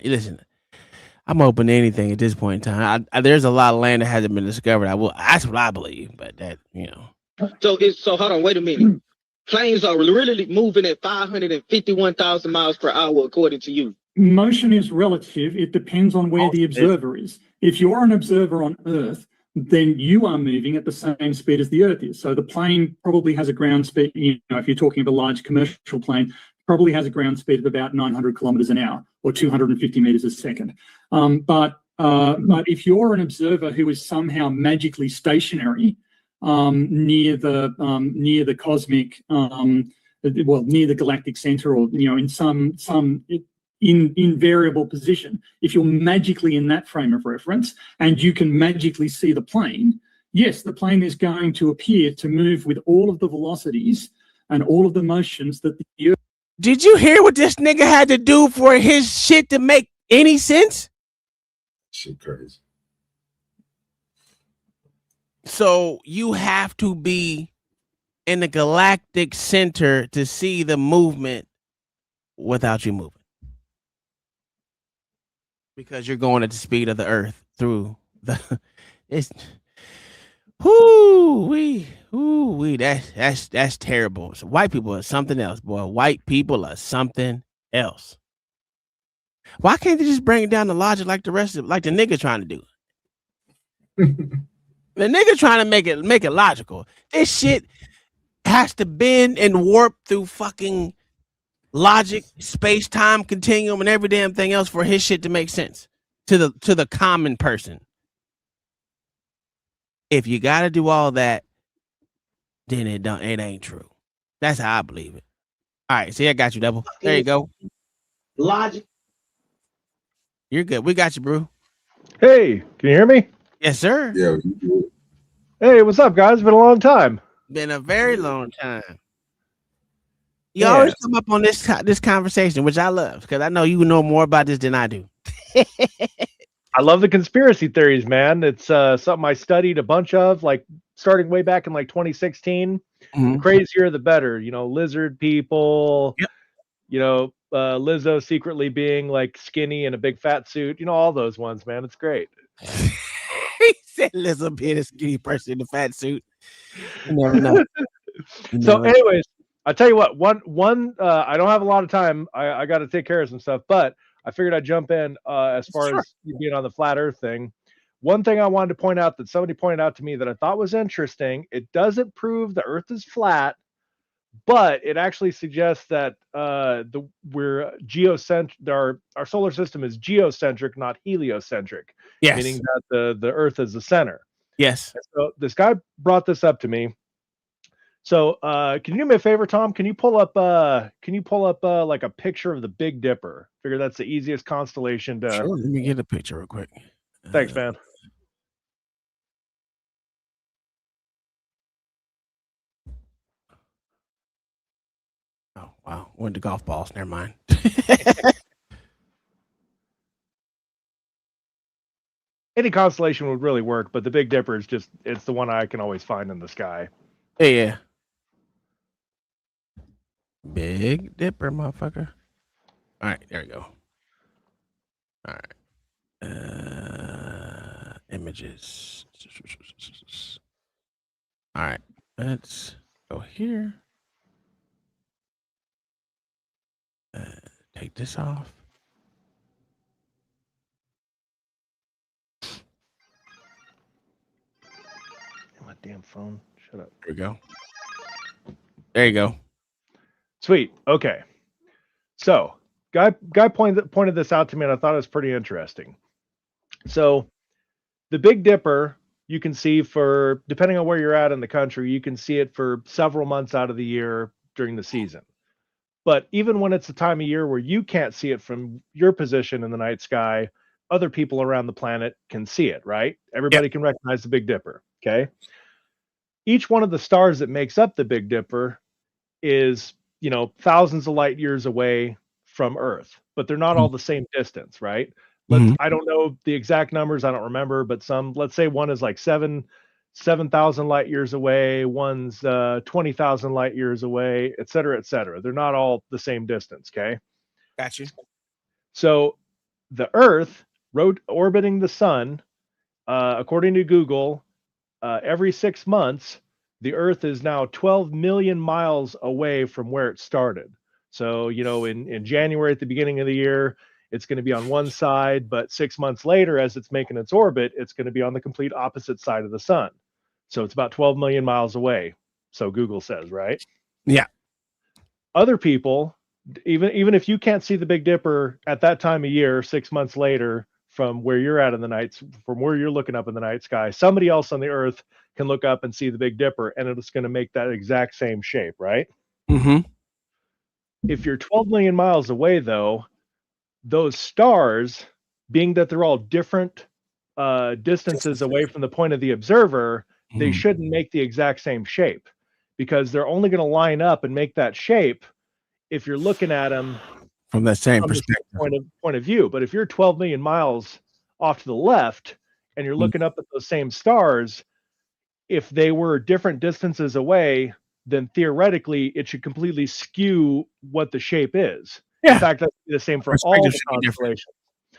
Listen, I'm open to anything at this point in time. There's a lot of land that hasn't been discovered. That's what I believe, but that, So hold on, wait a minute. Planes are really moving at 551,000 miles per hour, according to you. Motion is relative. It depends on where the observer is. If you're an observer on Earth, then you are moving at the same speed as the Earth is. So the plane probably has a ground speed, if you're talking of a large commercial plane, probably has a ground speed of about 900 kilometers an hour or 250 meters a second. But if you're an observer who is somehow magically stationary near the cosmic, near the galactic center, or in some invariable position, if you're magically in that frame of reference and you can magically see the plane, yes, the plane is going to appear to move with all of the velocities and all of the motions that the Earth. Did you hear what this nigga had to do for his shit to make any sense? Shit crazy. So you have to be in the galactic center to see the movement without you moving. Because you're going at the speed of the Earth through the that's terrible. So white people are something else, boy. White people are something else. Why can't they just bring it down to logic like the rest of like the nigga trying to do? The nigga trying to make it logical. This shit has to bend and warp through fucking logic, space, time continuum, and every damn thing else for his shit to make sense to the common person. If you got to do all that, then it ain't true. That's how I believe it. All right, see, I got you, Double. There you go. Logic. You're good. We got you, bro. Hey, can you hear me? Yes, sir. Yeah, you good. Hey, what's up, guys? It's been a long time. Been a very long time. You always come up on this conversation, which I love because I know you know more about this than I do. I love the conspiracy theories, man. It's something I studied a bunch of, like starting way back in like 2016. Mm-hmm. The crazier, the better. Lizard people. Yep. Lizzo secretly being like skinny in a big fat suit. All those ones, man. It's great. He said Lizzo being a skinny person in a fat suit. You never know. So, anyways, I'll tell you what. One. I don't have a lot of time. I got to take care of some stuff, but I figured I'd jump in as far as you being on the flat Earth thing. One thing I wanted to point out that somebody pointed out to me that I thought was interesting. It doesn't prove the Earth is flat, but it actually suggests that we're geocentric. Our solar system is geocentric, not heliocentric. Yes. Meaning that the Earth is the center. Yes. And so this guy brought this up to me. So can you do me a favor, Tom? Can you pull up like a picture of the Big Dipper? Figure that's the easiest constellation to. Sure. Let me get a picture real quick. Thanks, man. Oh wow, went to golf balls. Never mind. any constellation would really work, but the Big Dipper is just, it's the one I can always find in the sky. Yeah. Big Dipper, motherfucker. All right, there we go. All right. Images. All right, let's go here. Take this off. My damn phone. Shut up. There we go. There you go. Sweet. Okay. So, guy pointed this out to me, and I thought it was pretty interesting. So, the Big Dipper, you can see for, depending on where you're at in the country, you can see it for several months out of the year during the season. But even when it's a time of year where you can't see it from your position in the night sky, other people around the planet can see it, right? Everybody can recognize the Big Dipper, okay? Each one of the stars that makes up the Big Dipper is, thousands of light years away from Earth, but they're not all the same distance, right? I don't know the exact numbers, I don't remember, but let's say one is like 7,000 light years away, one's 20,000 light years away, et cetera, et cetera. They're not all the same distance, okay? Got you. So the Earth orbiting the sun, according to Google, every 6 months, the Earth is now 12 million miles away from where it started. So, in January at the beginning of the year, it's going to be on one side, but 6 months later, as it's making its orbit, it's going to be on the complete opposite side of the sun. So it's about 12 million miles away. So Google says, right? Yeah. Other people, even if you can't see the Big Dipper at that time of year, 6 months later, from where you're at in the nights, from where you're looking up in the night sky, somebody else on the Earth can look up and see the Big Dipper, and it's going to make that exact same shape, right? Mm-hmm. If you're 12 million miles away, though, those stars, being that they're all different distances away from the point of the observer, they shouldn't make the exact same shape, because they're only going to line up and make that shape if you're looking at them from that same perspective, point of view. But if you're 12 million miles off to the left and you're looking up at those same stars, if they were different distances away, then theoretically it should completely skew what the shape is. Yeah. In fact, that's the same for all the constellations.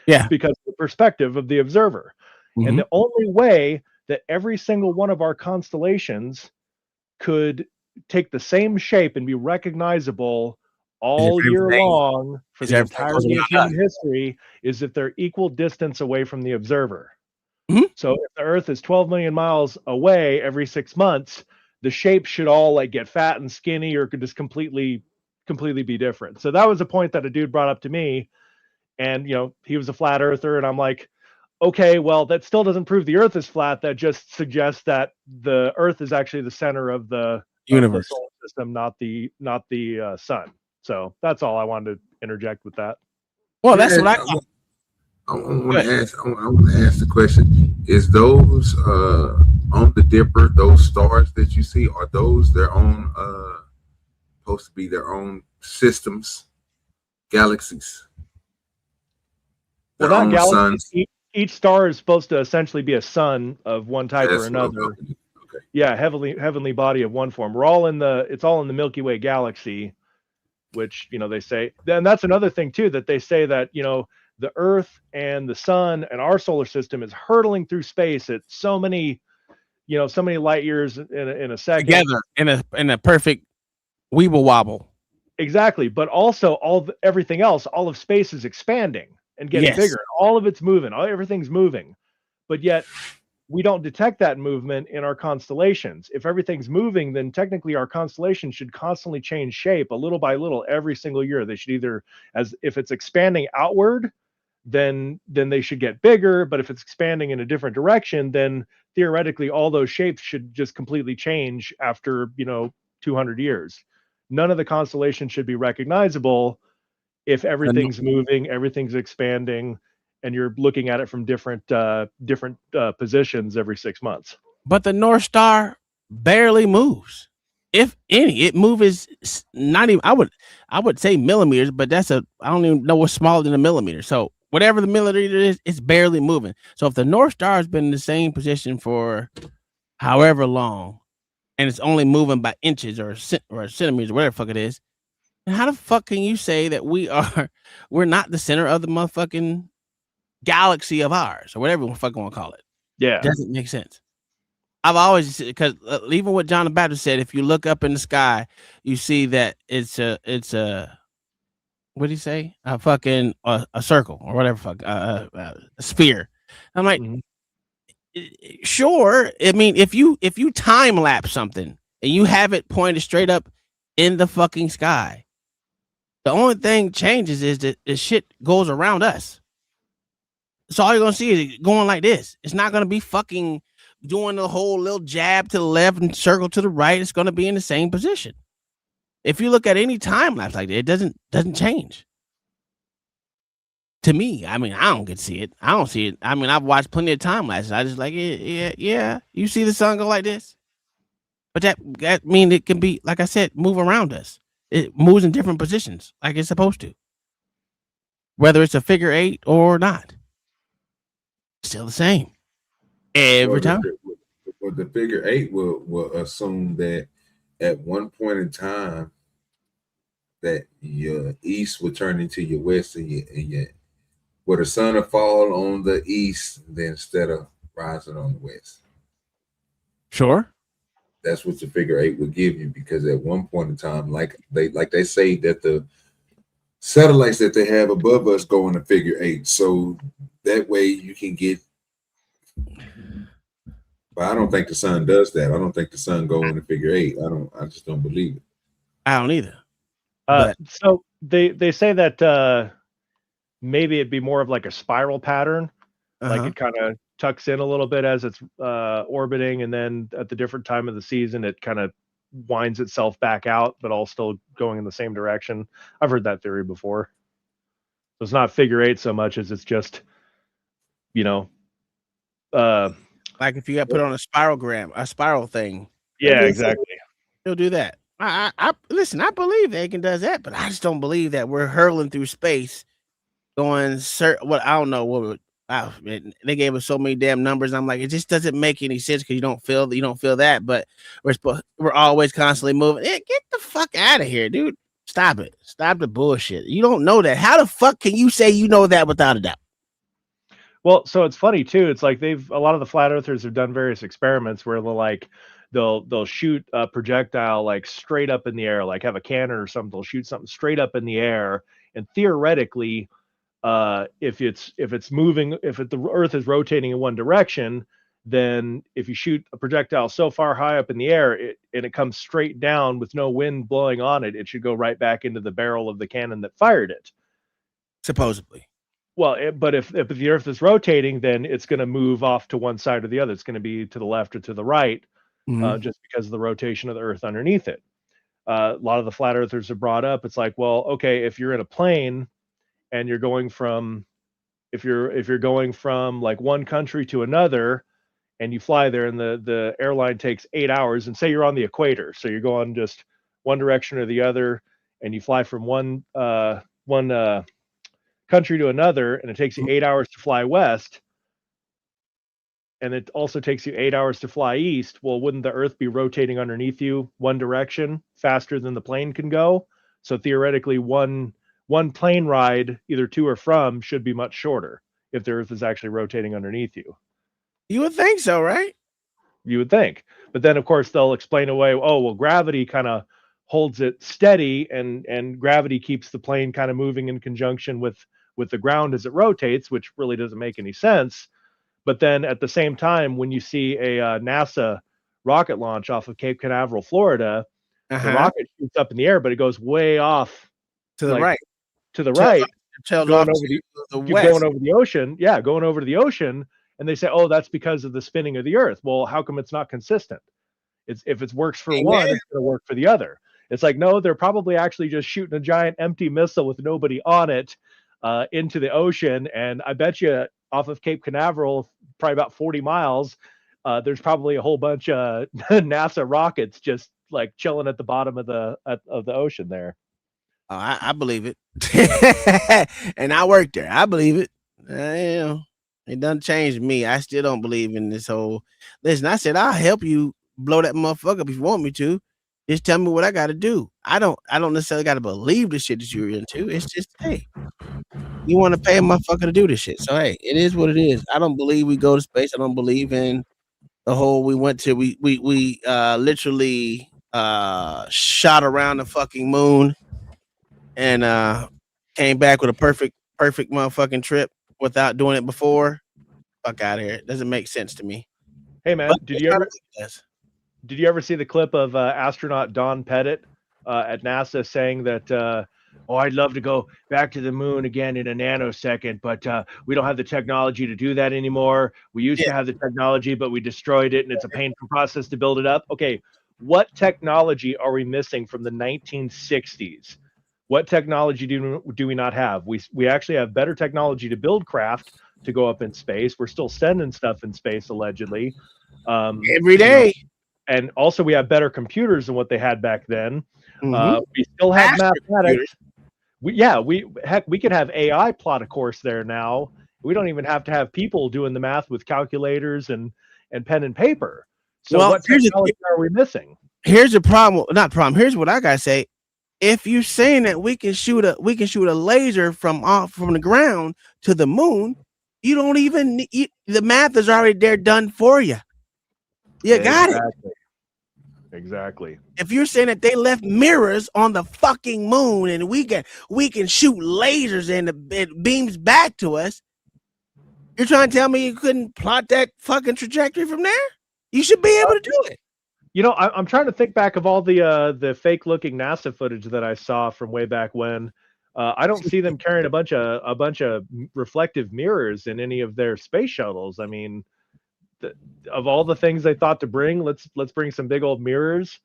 Yeah. Because of the perspective of the observer. And the only way that every single one of our constellations could take the same shape and be recognizable all year long for the entirety of human history is if they're equal distance away from the observer. So if the Earth is 12 million miles away every 6 months, the shape should all like get fat and skinny, or could just completely be different. So that was a point that a dude brought up to me, and he was a flat earther, and I'm like, okay, well, that still doesn't prove the Earth is flat. That just suggests that the Earth is actually the center of the universe, solar system, not the sun. So that's all I wanted to interject with that. Well, that's what I want to ask the question: is those on the Dipper, those stars that you see, are those their own supposed to be their own systems, galaxies? Well, not galaxies. Each star is supposed to essentially be a sun of one type or another. Okay. Yeah, heavenly body of one form. It's all in the Milky Way galaxy, which they say. Then that's another thing too, that they say that the Earth and the sun and our solar system is hurtling through space at so many light years in a second, together in a perfect weeble wobble. Exactly, but also everything else, all of space is expanding and getting bigger. All of it's moving. Everything's moving, but yet we don't detect that movement in our constellations. If everything's moving, then technically our constellation should constantly change shape a little by little every single year. They should either, if it's expanding outward, then they should get bigger. But if it's expanding in a different direction, then theoretically all those shapes should just completely change after 200 years. None of the constellations should be recognizable if everything's moving, everything's expanding, and you're looking at it from different positions every 6 months. But the North Star barely moves, if any. It moves not even. I would say millimeters, but I don't even know what's smaller than a millimeter. So whatever the millimeter is, it's barely moving. So if the North Star has been in the same position for however long, and it's only moving by inches or centimeters or whatever the fuck it is, then how the fuck can you say that we're not the center of the motherfucking galaxy of ours or whatever we fucking want to call it? Yeah, it doesn't make sense. I've always, because even what John the Baptist said, if you look up in the sky, you see that it's a what do you say? A fucking a circle or whatever, a sphere. I'm like, sure. I mean, if you time lapse something and you have it pointed straight up in the fucking sky, the only thing changes is that the shit goes around us. So all you're gonna see is it going like this. It's not gonna be fucking doing the whole little jab to the left and circle to the right. It's gonna be in the same position. If you look at any time lapse like that, it doesn't change. To me, I mean, I don't get to see it. I don't see it. I mean, I've watched plenty of time lapses. I just like, yeah. You see the sun go like this, but that mean it can be, like I said, move around us. It moves in different positions, like it's supposed to. Whether it's a figure 8 or not, still the same every time. Well, the figure 8 will assume that at one point in time that your east will turn into your west, and your where the sun will fall on the east, then instead of rising on the west. Sure. That's what the figure 8 will give you, because at one point in time, like they say that the satellites that they have above us go in a figure 8, so that way you can get. But I don't think the sun does that. I don't think the sun go in a figure 8. I just don't believe it. I don't either. So they say that maybe it'd be more of like a spiral pattern, like it kind of tucks in a little bit as it's orbiting, and then at the different time of the season it kind of winds itself back out, but all still going in the same direction. I've heard that theory before. So it's not figure 8 so much as it's just, like if you got put on a spiral thing. Yeah, exactly. He'll do that. I listen, I believe Aiken does that, but I just don't believe that we're hurling through space going what I don't know what they gave us so many damn numbers. I'm like, it just doesn't make any sense because you don't feel that, but we're always constantly moving. Get the fuck out of here, dude. Stop it. Stop the bullshit. You don't know that. How the fuck can you say you know that without a doubt? Well, so it's funny too. It's like a lot of the flat earthers have done various experiments where they'll shoot a projectile like straight up in the air, like have a cannon or something. They'll shoot something straight up in the air, and theoretically, if the Earth is rotating in one direction, then if you shoot a projectile so far high up in the air and it comes straight down with no wind blowing on it, it should go right back into the barrel of the cannon that fired it. Supposedly. Well, but if the Earth is rotating, then it's going to move off to one side or the other. It's going to be to the left or to the right, just because of the rotation of the Earth underneath it. A lot of the flat earthers have brought up, it's like, well, okay, if you're in a plane and you're going from, if you're going from like one country to another, and you fly there, and the airline takes 8 hours, and say you're on the equator, so you're going just one direction or the other, and you fly from one country to another, and it takes you 8 hours to fly west, and it also takes you 8 hours to fly east. Well, wouldn't the Earth be rotating underneath you one direction faster than the plane can go? So theoretically, one plane ride, either to or from, should be much shorter if the Earth is actually rotating underneath you. You would think so, right? You would think. But then, of course, they'll explain away, oh, well, gravity kind of holds it steady, and gravity keeps the plane kind of moving in conjunction with the ground as it rotates, which really doesn't make any sense. But then at the same time, when you see a NASA rocket launch off of Cape Canaveral, Florida, the rocket shoots up in the air, but it goes way off to the right. To the right, going over the ocean. Yeah, going over to the ocean, and they say, oh, that's because of the spinning of the Earth. Well, how come it's not consistent? If it works for one, it's going to work for the other. It's like, no, they're probably actually just shooting a giant empty missile with nobody on it into the ocean, and I bet you off of Cape Canaveral, probably about 40 miles, there's probably a whole bunch of NASA rockets just like chilling at the bottom of the ocean there. I believe it. And I worked there. I believe it. Damn. It done changed me. I still don't believe in this whole. Listen, I said I'll help you blow that motherfucker up if you want me to. Just tell me what I got to do. I don't necessarily got to believe the shit that you're into. It's just, hey, you want to pay a motherfucker to do this shit. So hey, it is what it is. I don't believe we go to space. I don't believe in the whole we went to. We literally shot around the fucking moon and came back with a perfect motherfucking trip without doing it before. Fuck out of here. It doesn't make sense to me. Hey man, did you ever see the clip of astronaut Don Pettit at NASA saying that I'd love to go back to the moon again in a nanosecond, but we don't have the technology to do that anymore. We used to have the technology, but we destroyed it, and it's a painful process to build it up. Okay, what technology are we missing from the 1960s? What technology do we not have? We actually have better technology to build craft to go up in space. We're still sending stuff in space, allegedly. Every day. And also we have better computers than what they had back then. We still have mathematics. We could have AI plot a course there now. We don't even have to have people doing the math with calculators and pen and paper. So what technology are we missing? Here's the problem. Not problem. Here's what I gotta say. If you're saying that we can shoot a laser from the ground to the moon, you don't even need, the math is already there done for you. You got it. Exactly. If you're saying that they left mirrors on the fucking moon and we can shoot lasers and it beams back to us, you're trying to tell me you couldn't plot that fucking trajectory from there? You should be able to do it. You know, I'm trying to think back of all the fake looking NASA footage that I saw from way back when. I don't see them carrying a bunch of reflective mirrors in any of their space shuttles. I mean, of all the things they thought to bring, let's bring some big old mirrors.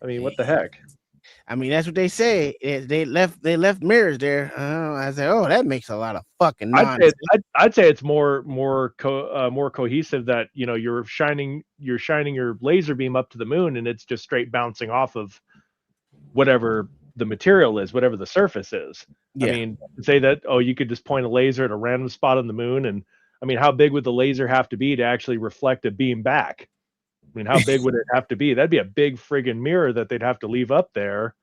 I mean, what the heck? I mean, that's what they say. They left mirrors there. I said, oh, that makes a lot of fucking nonsense. I'd say it's more cohesive that, you know, you're shining your laser beam up to the moon and it's just straight bouncing off of whatever the material is, whatever the surface is. Yeah. I mean, say that, you could just point a laser at a random spot on the moon, and I mean, how big would the laser have to be to actually reflect a beam back? I mean, how big would it have to be? That'd be a big friggin' mirror that they'd have to leave up there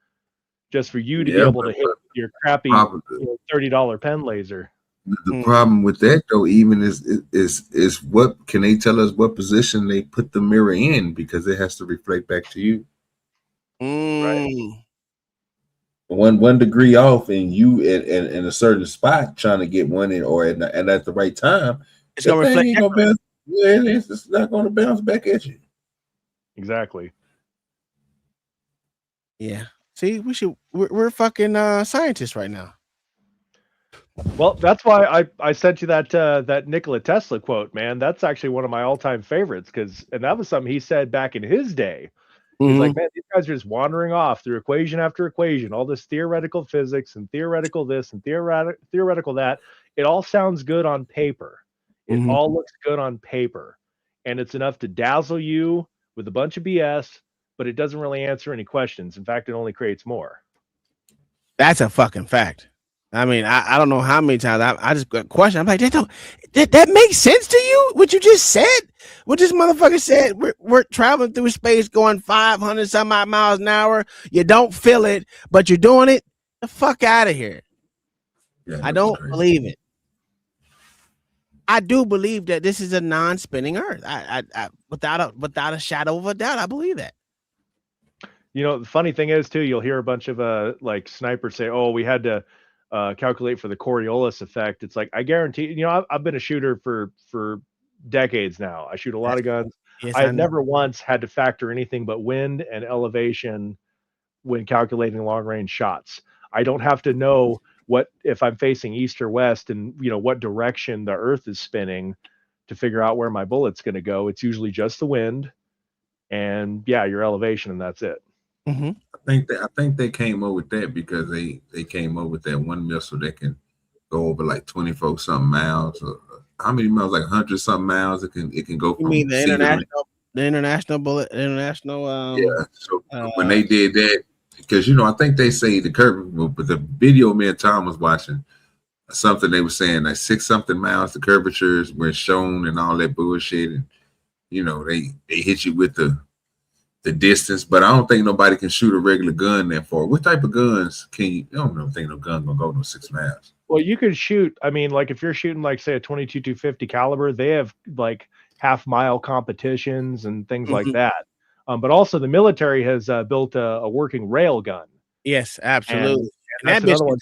just for you to be able to hit your crappy $30 pen laser. The problem with that, though, even is what can they tell us what position they put the mirror in, because it has to reflect back to you. Right. 1 degree off, and you in a certain spot trying to get one in, or and at the right time, it's gonna reflect. It's not going to bounce back at you. Exactly. Yeah. See, we're fucking scientists right now. Well, that's why I sent you that Nikola Tesla quote, man. That's actually one of my all-time favorites, and that was something he said back in his day. He's like, man, these guys are just wandering off through equation after equation, all this theoretical physics and theoretical this and theoretical that. It all sounds good on paper. It all looks good on paper, and it's enough to dazzle you with a bunch of BS, but it doesn't really answer any questions. In fact, it only creates more. That's a fucking fact. I mean, I don't know how many times I just got questioned. I'm like, that makes sense to you? What you just said? What this motherfucker said? We're traveling through space going 500 some odd miles an hour. You don't feel it, but you're doing it. The fuck out of here. Yeah, I don't believe it. I do believe that this is a non-spinning Earth. I without a shadow of a doubt, I believe that. You know, the funny thing is too, you'll hear a bunch of like snipers say, "Oh, we had to calculate for the Coriolis effect." It's like, I guarantee, you know, I've been a shooter for decades now. I shoot a lot of guns. Yes, I have never once had to factor anything but wind and elevation when calculating long range shots. I don't have to know what if I'm facing east or west and, you know, what direction the Earth is spinning to figure out where my bullet's going to go. It's usually just the wind and your elevation, and that's it. Mm-hmm. I think they came up with that because they came up with that one missile that can go over like 24 something miles. How many miles? Like 100 something miles. It can go from. You mean the international bullet? Yeah. So when they did that, because, you know, I think they say the curve, but the video me and Tom was watching, something they were saying like 6 something miles. The curvatures were shown and all that bullshit, and you know they hit you with the distance. But I don't think nobody can shoot a regular gun that far. What type of guns can you? I don't think no gun gonna go no 6 miles. Well, you could shoot. I mean, like if you're shooting like say a 22-250 caliber, they have like half-mile competitions and things like that. But also the military has built a working rail gun. Yes, absolutely. And that's another one.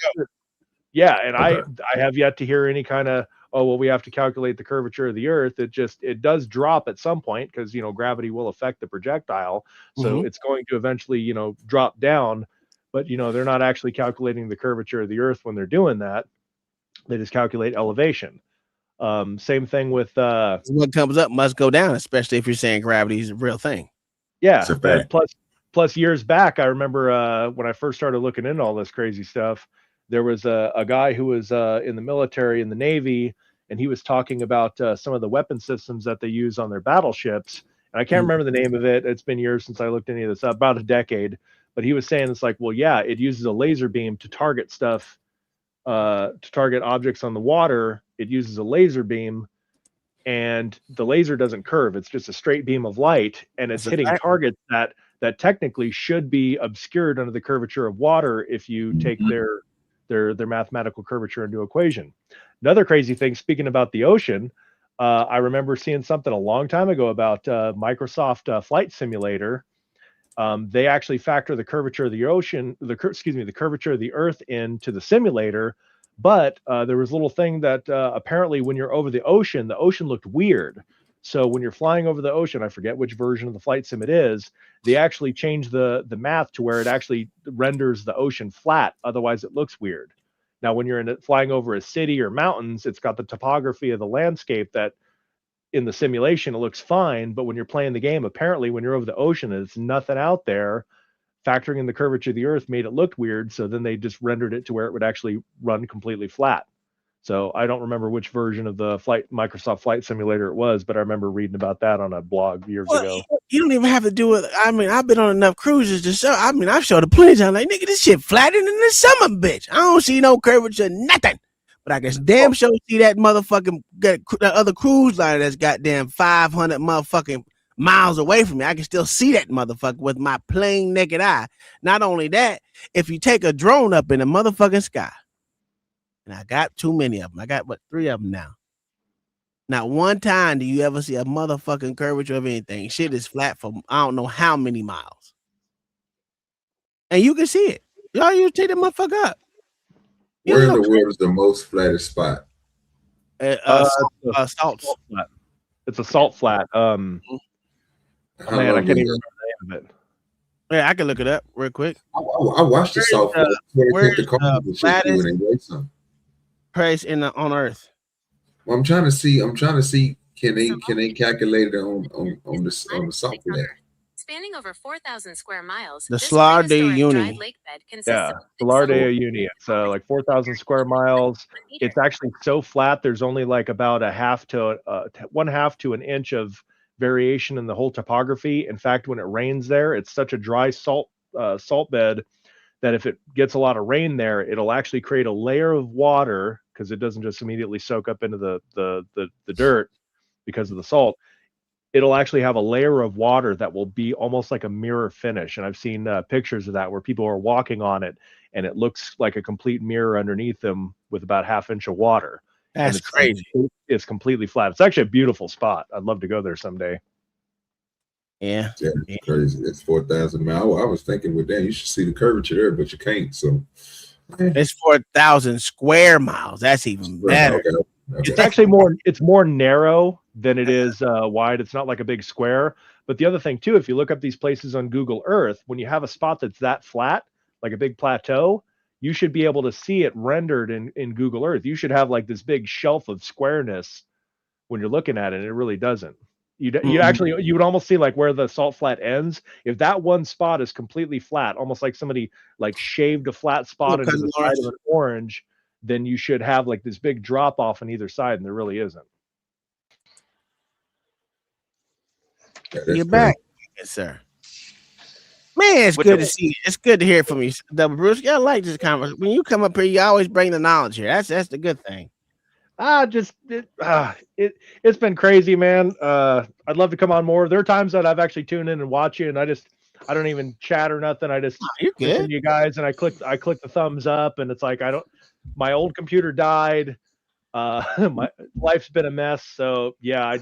Yeah, and I have yet to hear any kind of we have to calculate the curvature of the Earth. It does drop at some point because gravity will affect the projectile, so it's going to eventually drop down. But they're not actually calculating the curvature of the Earth when they're doing that. They just calculate elevation. Same thing with what comes up must go down, especially if you're saying gravity is a real thing. Yeah. Plus years back, I remember when I first started looking into all this crazy stuff, there was a guy who was in the military, in the Navy, and he was talking about some of the weapon systems that they use on their battleships. And I can't remember the name of it. It's been years since I looked any of this up, about a decade. But he was saying it's like, well, yeah, it uses a laser beam to target stuff, to target objects on the water. It uses a laser beam, and the laser doesn't curve. It's just a straight beam of light, and it's hitting targets that technically should be obscured under the curvature of water if you take their mathematical curvature into equation. Another crazy thing, speaking about the ocean, I remember seeing something a long time ago about Microsoft Flight Simulator. They actually factor the curvature of the ocean, the curvature of the Earth into the simulator. But there was a little thing that apparently when you're over the ocean looked weird. So when you're flying over the ocean, I forget which version of the flight sim it is, they actually change the math to where it actually renders the ocean flat. Otherwise, it looks weird. Now, when you're flying over a city or mountains, it's got the topography of the landscape that in the simulation, it looks fine. But when you're playing the game, apparently when you're over the ocean and it's nothing out there, factoring in the curvature of the Earth made it look weird. So then they just rendered it to where it would actually run completely flat. So I don't remember which version of the Microsoft Flight Simulator it was, but I remember reading about that on a blog years ago. You don't even have to do it. I mean, I've been on enough cruises to show. I mean, I've showed it plenty of times. Like, nigga, this shit flatter than the summer, bitch. I don't see no curvature, nothing. But I guess damn sure see that motherfucking that other cruise liner that's goddamn 500 motherfucking miles away from me. I can still see that motherfucker with my plain naked eye. Not only that, if you take a drone up in the motherfucking sky, and I got too many of them. I got 3 of them now. Not one time do you ever see a motherfucking curvature of anything. Shit is flat for I don't know how many miles. And you can see it. Y'all you take that motherfucker up. Where in the world is the most flattest spot? Salt flat. It's a salt flat. Man, I can't even remember the name of it. Yeah, I can look it up real quick. I watched the salt flat. Where's the flattest place on Earth? Well, I'm trying to see. Can they calculate it on the salt flat? Spanning over 4,000 square miles, the Salar de Uyuni. Yeah, Salar de Uyuni. It's like 4,000 square miles. It's actually so flat. There's only like about a half to 1/2 to an inch of variation in the whole topography. In fact, when it rains there, it's such a dry salt bed that if it gets a lot of rain there, it'll actually create a layer of water because it doesn't just immediately soak up into the dirt because of the salt. It'll actually have a layer of water that will be almost like a mirror finish. And I've seen pictures of that where people are walking on it and it looks like a complete mirror underneath them with about 1/2 inch of water. That's crazy. It's completely flat. It's actually a beautiful spot. I'd love to go there someday. Yeah. It's crazy. It's 4,000 miles. I was thinking with that, you should see the curvature there, but you can't. So it's 4,000 square miles. That's even better. Okay. It's actually more narrow than it is wide. It's not like a big square. But the other thing too, if you look up these places on Google Earth, when you have a spot that's that flat, like a big plateau, you should be able to see it rendered in Google Earth. You should have like this big shelf of squareness when you're looking at it. And it really doesn't. You would almost see like where the salt flat ends. If that one spot is completely flat, almost like somebody like shaved a flat spot into the side of an orange, then you should have like this big drop off on either side, and there really isn't. You're back, yes, sir. Man, it's good to see you. It's good to hear from you, Double Bruce. I like this conversation. When you come up here, you always bring the knowledge here. That's the good thing. It's been crazy, man. I'd love to come on more. There are times that I've actually tuned in and watch you, and I don't even chat or nothing. I just listen to you guys, and I click the thumbs up, and it's like my old computer died. My life's been a mess, so yeah,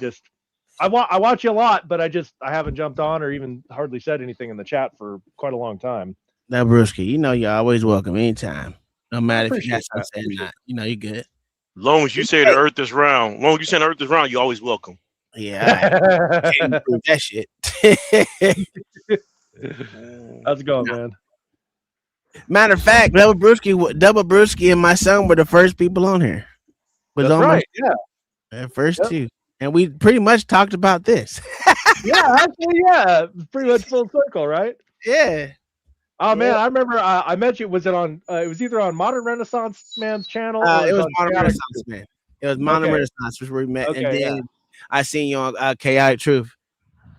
I watch you a lot, but I haven't jumped on or even hardly said anything in the chat for quite a long time. Now, Brewski, you know you're always welcome anytime. No matter if you got something or not. You know you're good. As long as you say the earth is round, you're always welcome. Yeah. Can't prove that shit. How's it going, man? Matter of fact, Double Brewski and my son were the first people on here. That's right, yeah. The first two. And we pretty much talked about this. Yeah, actually, yeah. Pretty much full circle, right? Yeah. Oh man, I remember I met you. Was it on? It was either on Modern Renaissance Man's channel. It was on Modern Chaotic Renaissance Man. It was Modern Renaissance, which we met, and then yeah. I seen you on Chaotic Truth.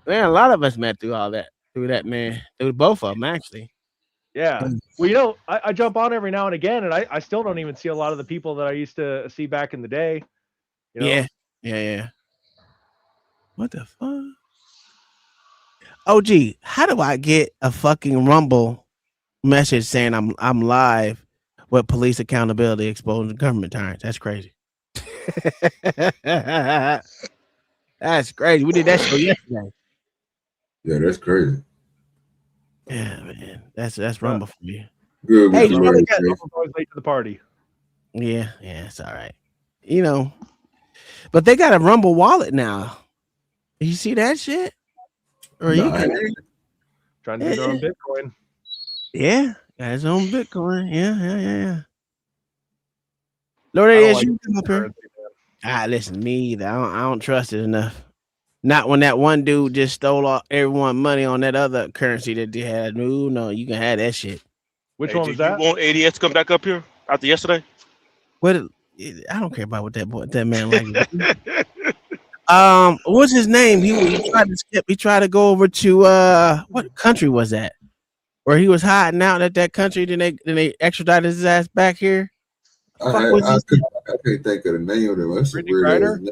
Man, a lot of us met through all that. Through that, man. Through both of them, actually. Yeah. Well, you know, I jump on every now and again, and I still don't even see a lot of the people that I used to see back in the day. You know? Yeah. What the fuck? Oh, gee, how do I get a fucking Rumble message saying I'm live with police accountability exposing government tyrants? That's crazy. That's crazy. We did that show yesterday. Yeah, that's crazy. Yeah, man. That's Rumble for you. Good. Hey, you know, always late to the party. Yeah, it's all right. You know, but they got a Rumble wallet now. You see that shit? Or you trying to do their own Bitcoin? Yeah, got his own Bitcoin. Yeah. Lord, it is you come up here. Listen, me either. I don't trust it enough. Not when that one dude just stole all everyone money on that other currency that they had. No, you can have that shit. Which one was that? You want ADS to come back up here after yesterday? What? I don't care about what that man like. What's his name? He tried to skip. He tried to go over to what country was that? Where he was hiding out at that country. Then they extradited his ass back here. I can't think of the name of them. That's a weird name.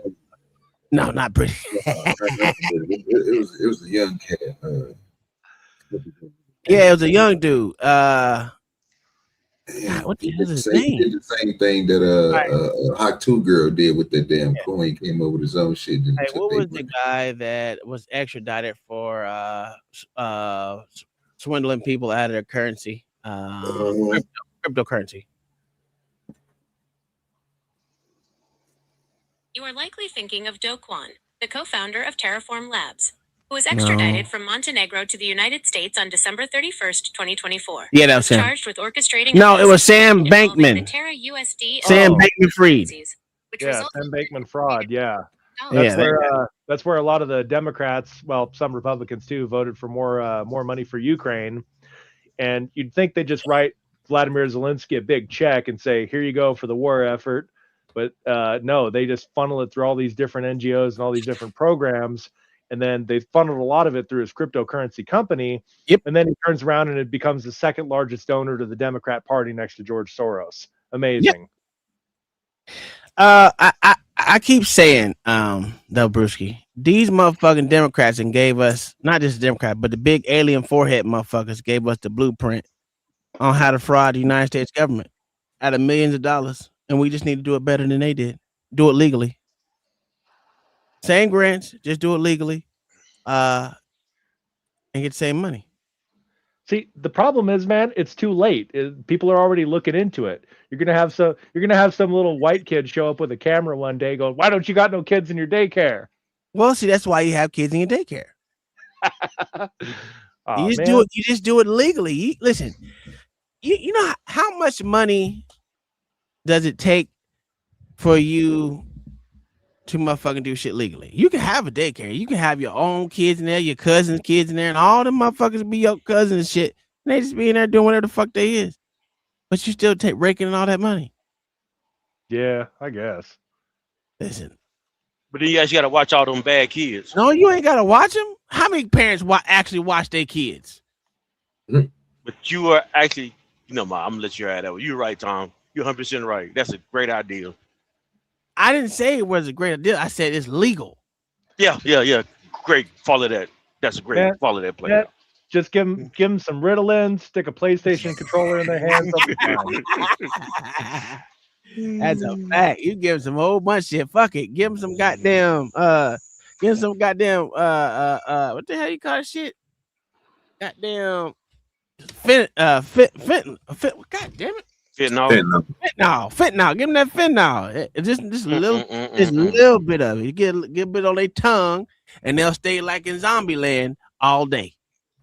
No, not Brittany. it was a young cat. Yeah, it was a young dude. What He is his name? did the same thing that Hot 2 girl did with that damn coin. He came up with his own shit. Hey, what was the guy that was extradited for swindling people out of their currency? Cryptocurrency. You are likely thinking of Do Kwon, the co-founder of Terraform Labs, who was extradited from Montenegro to the United States on December 31st, 2024. Yeah, that was him. Charged with orchestrating. No, it was Sam Bankman. Terra USD. Sam Bankman-Fried. Yeah, Sam Bankman fraud. Yeah. Oh. That's where a lot of the Democrats, well, some Republicans too, voted for more money for Ukraine. And you'd think they just write Vladimir Zelensky a big check and say, "Here you go for the war effort." But no, they just funnel it through all these different NGOs and all these different programs. And then they funneled a lot of it through his cryptocurrency company. Yep. And then he turns around and it becomes the second largest donor to the Democrat Party next to George Soros. Amazing. Yep. I keep saying, though, Brewski, these motherfucking Democrats and gave us, not just Democrat, but the big alien forehead motherfuckers gave us the blueprint on how to fraud the United States government out of millions of dollars. And we just need to do it better than they did. Do it legally. Same grants, just do it legally. And get the same money. See, the problem is, man, it's too late. People are already looking into it. You're gonna have some little white kid show up with a camera one day, going, "Why don't you got no kids in your daycare?" Well, see, that's why you have kids in your daycare. Oh, You man. just do it legally. Listen, you know how much money does it take for you to motherfucking do shit legally? You can have a daycare. You can have your own kids in there, your cousins' kids in there, and all them motherfuckers be your cousins and shit. And they just be in there doing whatever the fuck they is. But you still raking in all that money. Yeah, I guess. Listen. But then you guys got to watch all them bad kids. No, you ain't got to watch them. How many parents actually watch their kids? But you are actually, I'm gonna let you add that one. You're right, Tom. You're 100% right. That's a great idea. I didn't say it was a great idea. I said it's legal. Yeah. Great. Follow that. That's a great. Man, Follow that play. man, just give them some Ritalin, stick a PlayStation controller in their hands. They'll be fine. That's a fact. You give them some whole bunch of shit. Fuck it. Give them some goddamn what the hell you call that shit? Goddamn God damn it. Fentanyl. Give them that fentanyl. Just a little bit of it. You get a bit on their tongue, and they'll stay like in zombie land all day.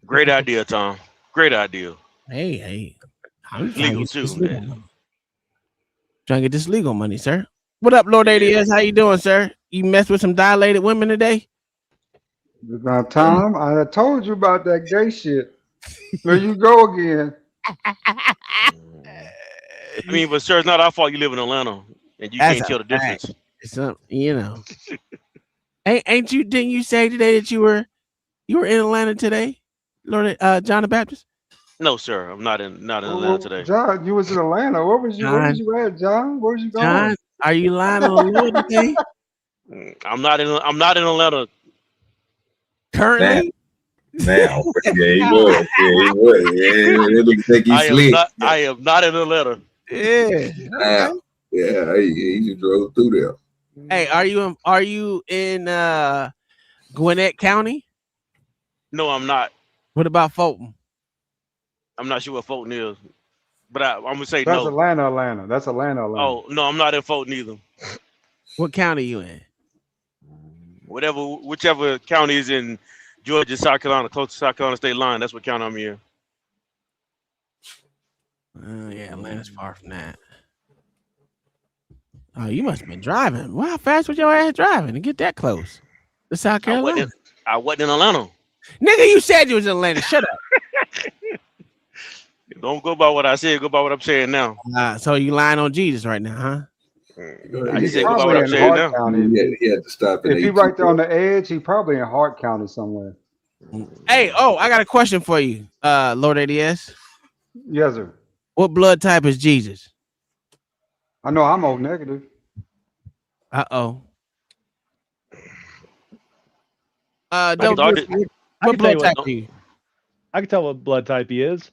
Great idea, Tom. Great idea. Hey. I'm legal too, man. Trying to get this legal money, sir. What up, Lord ADS? How you doing, sir? You mess with some dilated women today? Now, Tom, I told you about that gay shit. There you go again. I mean, but sir, it's not our fault you live in Atlanta and you can't tell the difference. Ain't you? Didn't you say today that you were in Atlanta today, Lord John the Baptist? No, sir, I'm not in Atlanta today. John, you was in Atlanta. Where was you at, John? Where was you going? John, are you lying on the Lord today? I'm not in Atlanta currently. Now, yeah, he was. I am not in Atlanta. Yeah. He just drove through there. Hey, are you in Gwinnett County? No, I'm not. What about Fulton? I'm not sure what Fulton is, but I'm gonna say That's no. Atlanta. That's Atlanta. Oh no, I'm not in Fulton either. What county you in? Whichever county is in Georgia, South Carolina, close to South Carolina state line. That's what county I'm in. Yeah, Atlanta's far from that. Oh, you must have been driving. Wow, how fast was your ass driving to get that close to South Carolina? I wasn't in Atlanta. Nigga, you said you was in Atlanta. Shut up. Don't go by what I said. Go by what I'm saying now. So you lying on Jesus right now, huh? I said go by what I'm saying now. He had to stop. If he right there on the edge, he probably in Hart County somewhere. Hey, I got a question for you, Lord ADS. Yes, sir. What blood type is Jesus? I know I'm O negative. What blood type are you? I can tell what blood type he is.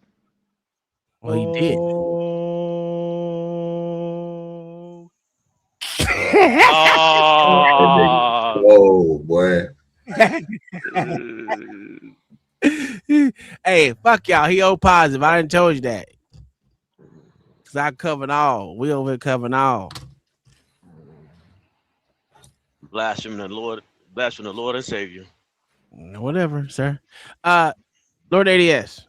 Well, he did. Oh boy. Hey, fuck y'all. He O positive. I didn't told you that. Cause I covered all. We over here covering all. Blaspheme the Lord and Savior. Whatever, sir. Lord ADS.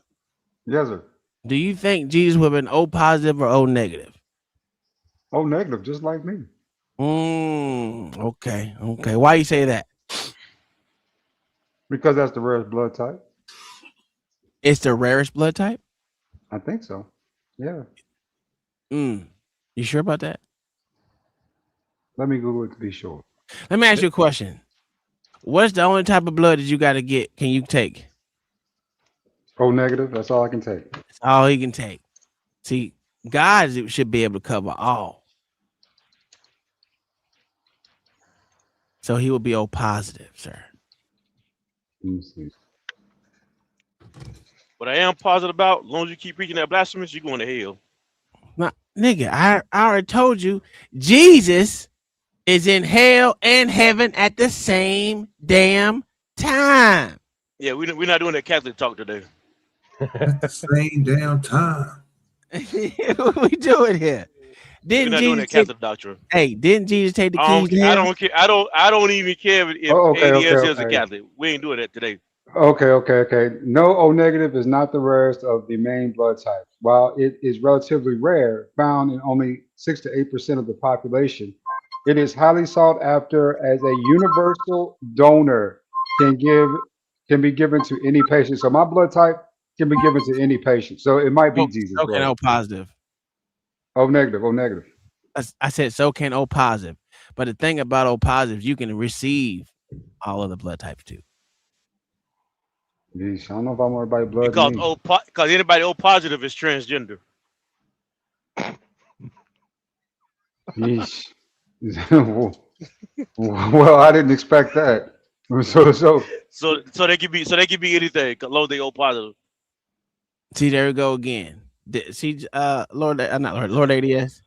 Yes, sir. Do you think Jesus would have been O positive or O negative? O negative, just like me. Okay. Why you say that? Because that's the rarest blood type. It's the rarest blood type? I think so. Yeah. You sure about that? Let me Google it to be sure. Let me ask you a question. What's the only type of blood that you got to get? Can you take? O negative. That's all I can take. That's all he can take. See, God should be able to cover all. So he will be O positive, sir. Let me see. What I am positive about, as long as you keep preaching that blasphemous, you're going to hell. Now, nigga, I already told you, Jesus is in hell and heaven at the same damn time. Yeah, we're not doing that Catholic talk today. At the same damn time. What we doing here? We're not doing that Catholic doctrine. Hey, didn't Jesus take the keys to hell? I don't care. I don't even care if ADS is a Catholic. We ain't doing that today. Okay. No, O negative is not the rarest of the main blood types. While it is relatively rare, found in only 6 to 8% of the population, it is highly sought after as a universal donor. Can be given to any patient. So my blood type can be given to any patient. So it might be Jesus. So can O positive. O negative. I said so can O positive. But the thing about O positive, you can receive all of the blood types too. Yeesh, I don't know if I want everybody blood. Because anybody O positive is transgender. Yeesh. Well, I didn't expect that. So they can be anything. Low they O positive. See, there we go again. See, Lord ADS.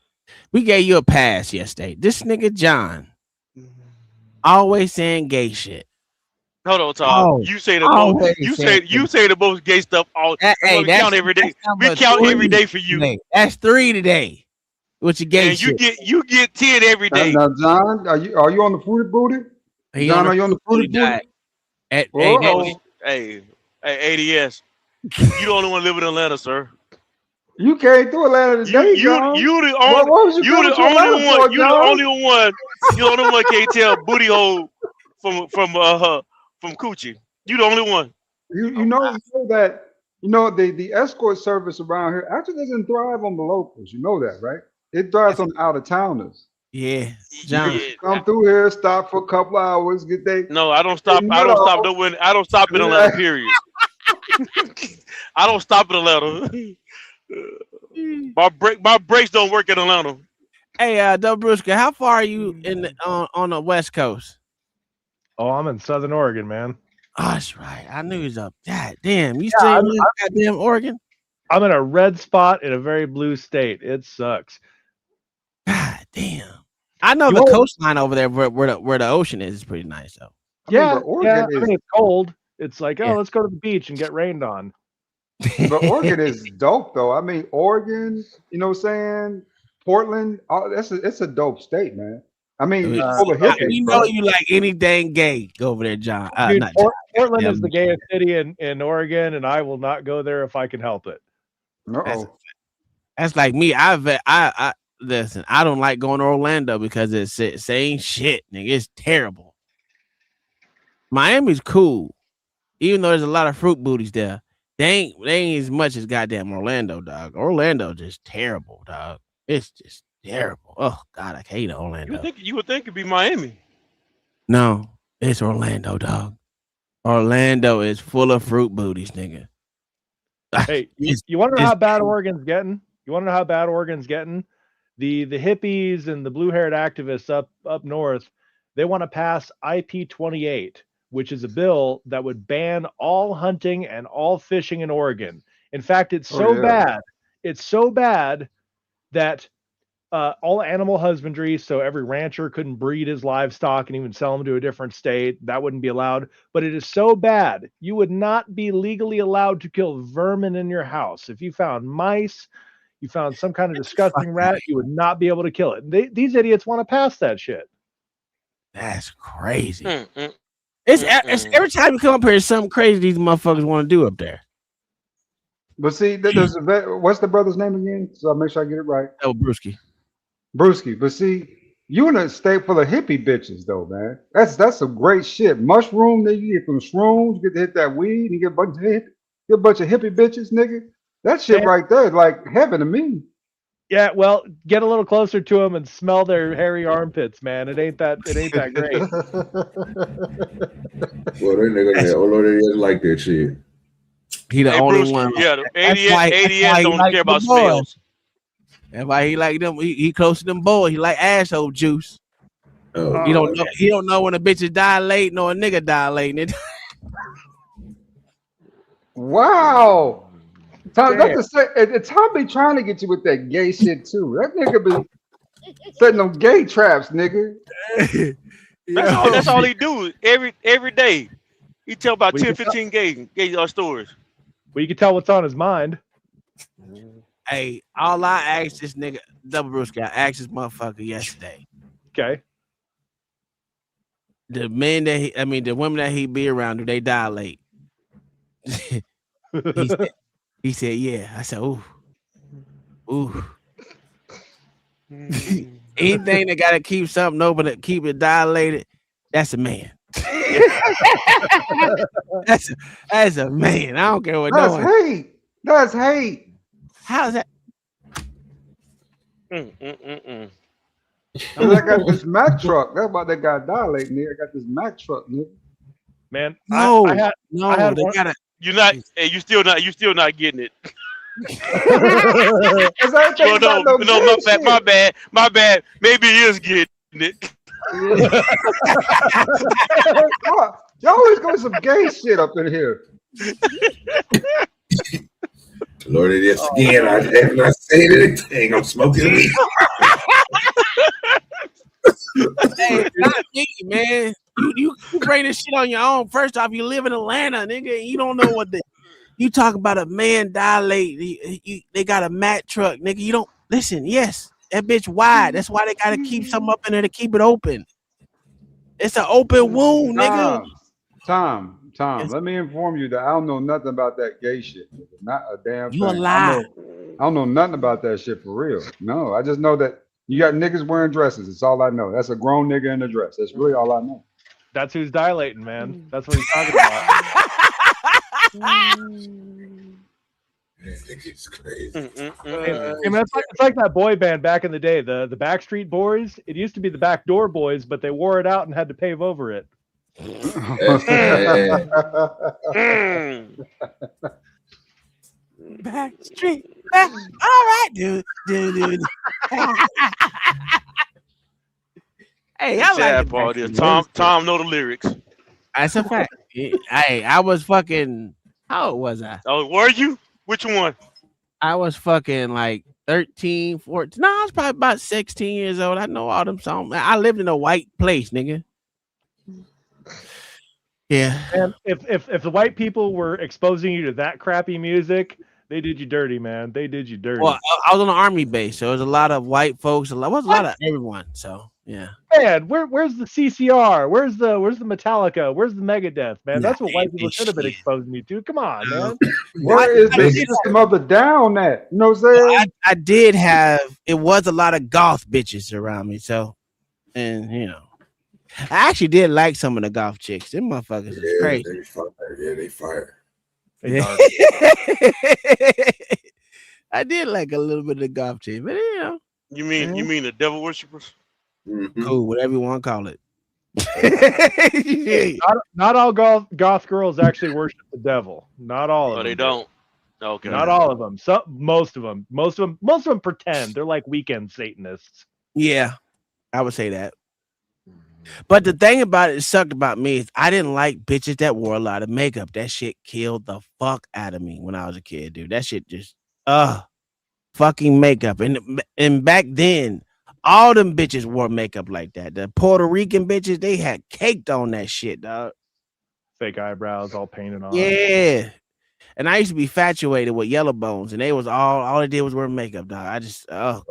We gave you a pass yesterday. This nigga John always saying gay shit. Hold on, Tom. You say the most. You say the most gay stuff. We count every day. We count every day for you. Today. That's 3 today. What you gay and shit? You get 10 every day. Now, John, are you on the fruited booty? John, are you on the fruited booty? Hey, ADS. You the only one living in Atlanta, sir. You came through Atlanta today, John. You the only one can't tell booty hole from coochie. You the only one. You know that the escort service around here actually doesn't thrive on the locals. You know that, right? It thrives on the out of towners. Yeah, John. Come through here, stop for a couple hours, get they. No, I don't stop. I don't stop in Atlanta. Period. I don't stop in Atlanta. My brakes don't work in Atlanta. Hey, Dobruska, how far are you on the West Coast? Oh, I'm in Southern Oregon, man. Oh, that's right. I knew he was up. God damn, you still in goddamn Oregon? I'm in a red spot in a very blue state. It sucks. God damn. I know the coastline over there where the ocean is pretty nice though. Yeah, I mean, it's cold. It's like, let's go to the beach and get rained on. But Oregon is dope though. I mean, Oregon, you know what I'm saying? Portland, it's a dope state, man. I mean, full of hippies. You know you like anything gay. Go over there, John. Dude, Portland is the gayest city in Oregon, and I will not go there if I can help it. That's like me. I listen. I don't like going to Orlando because it's same shit, nigga. It's terrible. Miami's cool, even though there's a lot of fruit booties there. They ain't as much as goddamn Orlando, dog. Orlando just terrible, dog. It's just terrible. Oh God, I hate Orlando. You would think it'd be Miami. No, it's Orlando, dog. Orlando is full of fruit booties, nigga. Hey, you want to know how bad Oregon's getting? You want to know how bad Oregon's getting? The hippies and the blue-haired activists up north, they want to pass IP-28, which is a bill that would ban all hunting and all fishing in Oregon. In fact, it's so bad. It's so bad that all animal husbandry, so every rancher couldn't breed his livestock and even sell them to a different state. That wouldn't be allowed. But it is so bad, you would not be legally allowed to kill vermin in your house. If you found mice, you found some kind of disgusting rat, you would not be able to kill it. These idiots want to pass that shit. That's crazy. It's every time you come up here, it's something crazy these motherfuckers want to do up there. But see, there's what's the brother's name again? So I'll make sure I get it right. Oh, Brewski. But see, you in a state full of hippie bitches, though, man. That's some great shit. Mushroom, nigga, you get some shrooms, you get to hit that weed, and you get a bunch of hippie bitches, nigga. That shit right there is like heaven to me. Yeah, well, get a little closer to them and smell their hairy armpits, man. It ain't that great. Well, that nigga, although they just like that shit. He the only one. Yeah, the ADS don't care about smells. That's why he like them. He close to them boys. He like asshole juice. He don't know when a bitch is dilating or a nigga dilating. Wow. Tom be trying to get you with that gay shit too. That nigga be setting them gay traps, nigga. That's all he do every day. He tell about 10, 15 gay stories. Well, you can tell what's on his mind. Hey, all I asked this nigga, Double Brewski, I asked this motherfucker yesterday. Okay. The women that he be around, do they dilate? He said, yeah. I said, ooh. Anything that gotta keep something open to keep it dilated, that's a man. that's a man. I don't care what that's hate. That's hate. How's that? I got this Mack truck. That's why they got dilating there. I got this Mack truck, nigga. Man, they You're not. Hey, you still not getting it. My bad. Maybe he is getting it. Y'all always got some gay shit up in here. Lord, it is again. I have not said anything. I'm smoking weed. Hey, not me, man. You bring this shit on your own. First off, you live in Atlanta, nigga, and you don't know what you talk about a man dilate. They got a Mack truck, nigga. You don't listen. Yes, that bitch wide. That's why they gotta keep something up in there to keep it open. It's an open wound, nigga. Tom, let me inform you that I don't know nothing about that gay shit. Not a damn thing. You a lie. I don't know nothing about that shit for real. No, I just know that you got niggas wearing dresses. It's all I know. That's a grown nigga in a dress. That's really all I know. That's who's dilating, man. That's what he's talking about. It's crazy. Hey, man, it's like that boy band back in the day, the Backstreet Boys. It used to be the Backdoor Boys, but they wore it out and had to pave over it. Backstreet. All right, dude. Hey, I like part is Tom know the lyrics. That's a fact. Hey, I was fucking. How old was I? Oh, were you? Which one? I was fucking like 13, 14. No, I was probably about 16 years old. I know all them songs. I lived in a white place, nigga. Yeah. And if the white people were exposing you to that crappy music, they did you dirty, man. They did you dirty. Well, I was on an army base, so there was a lot of white folks. There was a lot of everyone. So yeah. Man, where's the CCR? Where's the Metallica? Where's the Megadeth, man? That's what white people should have been exposing me to. Come on, man. Where is the system of the down at? You know what I'm saying? I did have. It was a lot of goth bitches around me. So, and you know, I actually did like some of the goth chicks. Them motherfuckers is crazy. They fire. I did like a little bit of the goth chick, but you know. You mean the devil worshippers? Cool, whatever you want to call it. Not all goth girls actually worship the devil. Not all of them. They don't. Okay. Not all of them. Most of them pretend. They're like weekend Satanists. Yeah, I would say that. But the thing about it sucked about me is I didn't like bitches that wore a lot of makeup. That shit killed the fuck out of me when I was a kid, dude. That shit just fucking makeup. And back then, all them bitches wore makeup like that. The Puerto Rican bitches, they had caked on that shit, dog. Fake eyebrows all painted on. Yeah. And I used to be infatuated with yellow bones, and they was all they did was wear makeup, dog. I just God.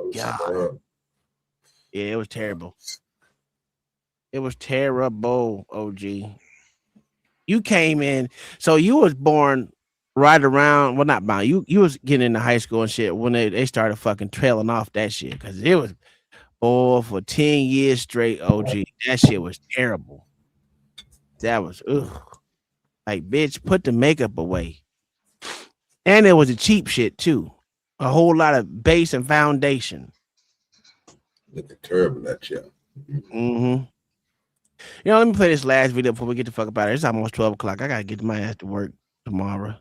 Yeah, it was terrible. It was terrible, OG. You came in, so you was born right around, well, not bound. You was getting into high school and shit when they started fucking trailing off that shit, because it was for 10 years straight, OG. That shit was terrible. That was like, bitch, put the makeup away. And it was a cheap shit too. A whole lot of base and foundation. Looking terrible at you. Mm-hmm. You know, let me play this last video before we get the fuck up out of here. It's almost 12 o'clock. I gotta get my ass to work tomorrow.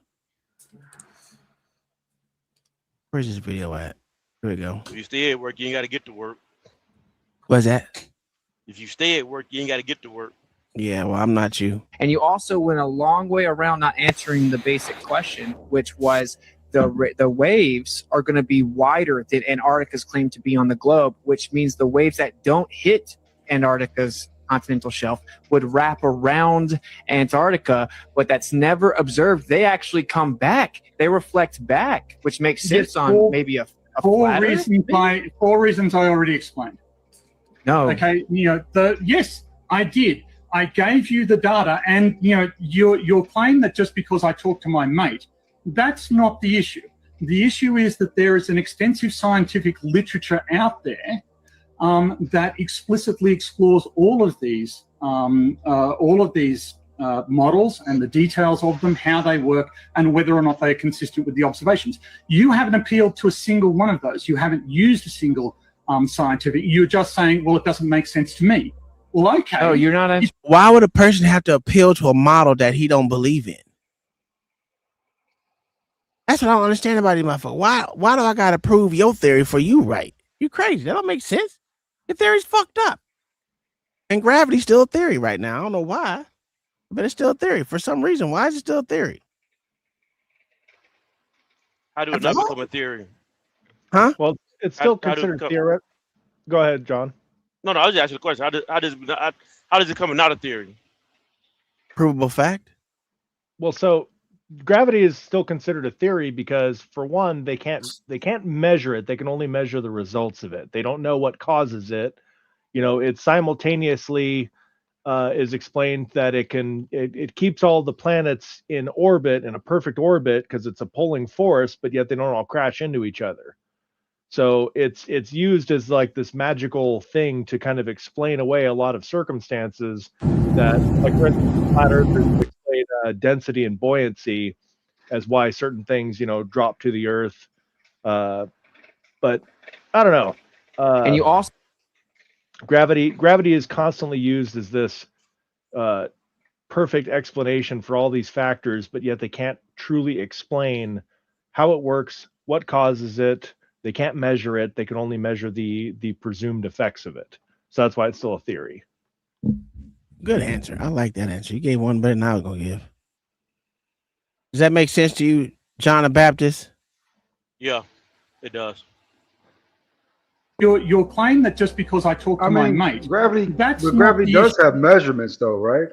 Where's this video at? Here we go. If you stay at work, you ain't got to get to work. What's that? If you stay at work, you ain't got to get to work. Yeah, well, I'm not you. And you also went a long way around not answering the basic question, which was the waves are going to be wider than Antarctica's claim to be on the globe, which means the waves that don't hit Antarctica's continental shelf would wrap around Antarctica, but that's never observed. They actually come back. They reflect back, which makes sense on maybe a four reasons I already explained. No. Okay. You know, yes, I did. I gave you the data, and you know, your claim that just because I talked to my mate, that's not the issue. The issue is that there is an extensive scientific literature out there that explicitly explores all of these models and the details of them, how they work, and whether or not they are consistent with the observations. You haven't appealed to a single one of those. You haven't used a single scientific. You're just saying, well, it doesn't make sense to me. Well, okay. Oh, you're not. Why would a person have to appeal to a model that he don't believe in? That's what I don't understand about you, motherfucker. Why do I gotta prove your theory for you right? You crazy. That don't make sense. Your theory's fucked up. And gravity's still a theory right now. I don't know why, but it's still a theory. For some reason, why is it still a theory? How do it not become a theory? Huh? Well, it's still How do it considered become- theoretical. Go ahead, John. No, I was just asking the question. How does it come not a theory? Provable fact. Well, so gravity is still considered a theory because, for one, they can't measure it. They can only measure the results of it. They don't know what causes it. It simultaneously is explained that it keeps all the planets in orbit, in a perfect orbit, because it's a pulling force, but yet they don't all crash into each other. So it's used as like this magical thing to kind of explain away a lot of circumstances that, like, for instance, flat earthers explain density and buoyancy as why certain things, drop to the earth. But I don't know. And you also gravity is constantly used as this perfect explanation for all these factors, but yet they can't truly explain how it works, what causes it. They can't measure it. They can only measure the presumed effects of it. So that's why it's still a theory. Good answer. I like that answer. You gave one better than I was gonna give. Does that make sense to you, John the Baptist? Yeah, it does. Your claim that just because I talk to my mate, gravity the does issue. have measurements, though, right?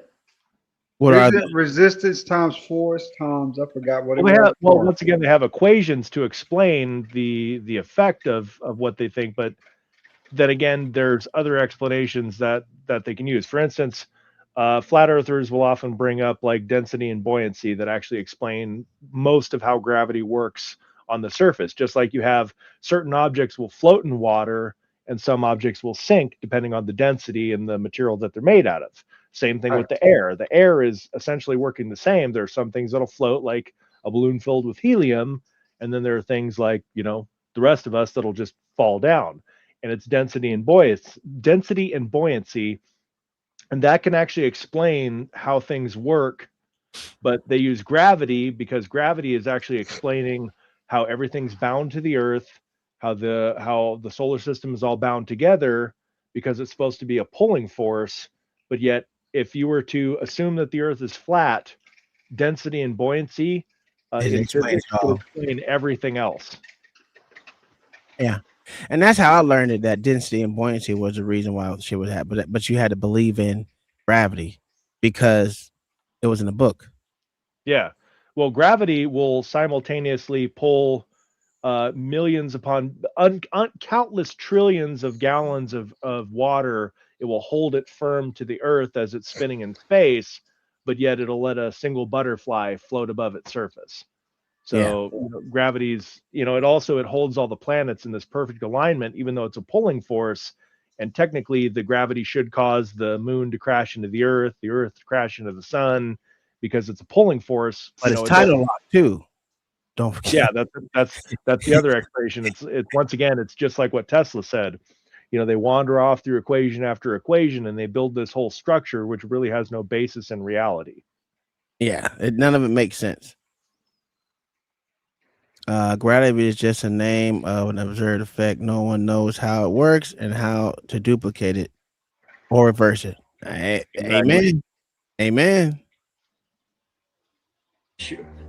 What are Isn't it resistance times force times I forgot what it Well, was. once again, they have equations to explain the effect of what they think, but then again, there's other explanations that they can use. For instance, flat earthers will often bring up like density and buoyancy that actually explain most of how gravity works on the surface. Just like you have certain objects will float in water and some objects will sink depending on the density and the material that they're made out of. Same thing with the air. The air is essentially working the same. There are some things that'll float like a balloon filled with helium, and then there are things like, the rest of us that'll just fall down. And it's density and buoyancy, and that can actually explain how things work. But they use gravity because gravity is actually explaining how everything's bound to the earth, how the solar system is all bound together because it's supposed to be a pulling force. But yet, if you were to assume that the earth is flat, density and buoyancy in physics would explain everything else. Yeah. And that's how I learned it, that density and buoyancy was the reason why shit would happen. But you had to believe in gravity because it was in the book. Yeah. Well, gravity will simultaneously pull millions upon countless trillions of gallons of water. It will hold it firm to the earth as it's spinning in space, but yet it'll let a single butterfly float above its surface. So gravity's, it holds all the planets in this perfect alignment, even though it's a pulling force. And technically, the gravity should cause the moon to crash into the earth to crash into the sun, because it's a pulling force. But it's tidal lock too. Don't forget. Yeah, that's the other explanation. It's once again, it's just like what Tesla said. They wander off through equation after equation, and they build this whole structure which really has no basis in reality. Yeah, none of it makes sense. Gravity is just a name of an observed effect. No one knows how it works and how to duplicate it or reverse it. Amen. Amen.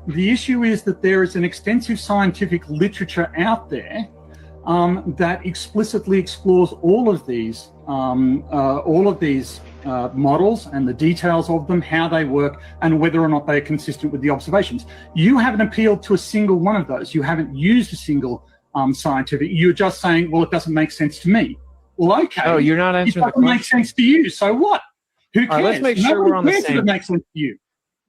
The issue is that there is an extensive scientific literature out there that explicitly explores all of these models and the details of them, how they work, and whether or not they are consistent with the observations. You haven't appealed to a single one of those. You haven't used a single scientific. You're just saying, well, it doesn't make sense to me. Well, okay. Oh, you're not answering the question. It doesn't make sense to you. So what? Who cares? All right, let's make sure we're on the same. It makes sense to you.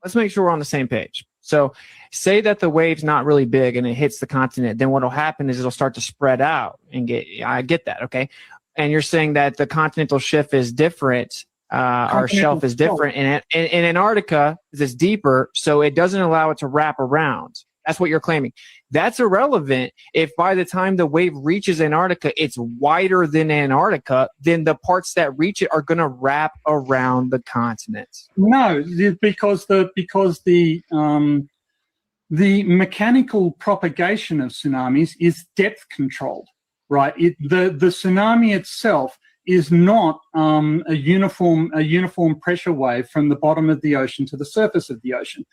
Let's make sure we're on the same page. So say that the wave's not really big and it hits the continent, then what'll happen is it'll start to spread out and I get that, okay? And you're saying that the continental shift is different, our shelf is different, and in Antarctica is deeper, so it doesn't allow it to wrap around. That's what you're claiming. That's irrelevant if by the time the wave reaches Antarctica, it's wider than Antarctica, then the parts that reach it are going to wrap around the continent. No, because the mechanical propagation of tsunamis is depth controlled, right? The tsunami itself is not a uniform pressure wave from the bottom of the ocean to the surface of the ocean.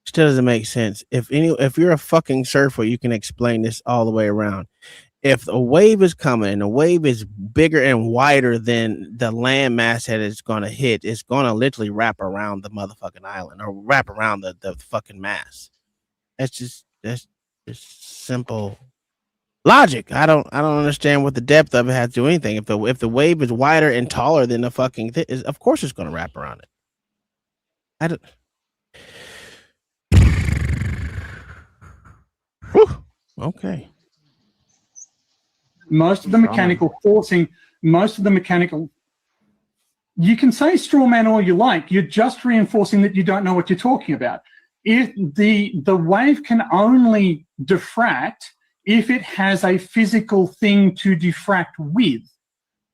Still doesn't make sense. If you're a fucking surfer, you can explain this all the way around. If a wave is coming and the wave is bigger and wider than the land mass that it's going to hit, it's going to literally wrap around the motherfucking island or wrap around the fucking mass. That's just simple logic. I don't understand what the depth of it has to do anything. If the wave is wider and taller than the fucking thing, of course it's going to wrap around it. I don't. Whew. Okay. Most of the mechanical forcing, you can say straw man all you like, you're just reinforcing that you don't know what you're talking about. If the wave can only diffract if it has a physical thing to diffract with,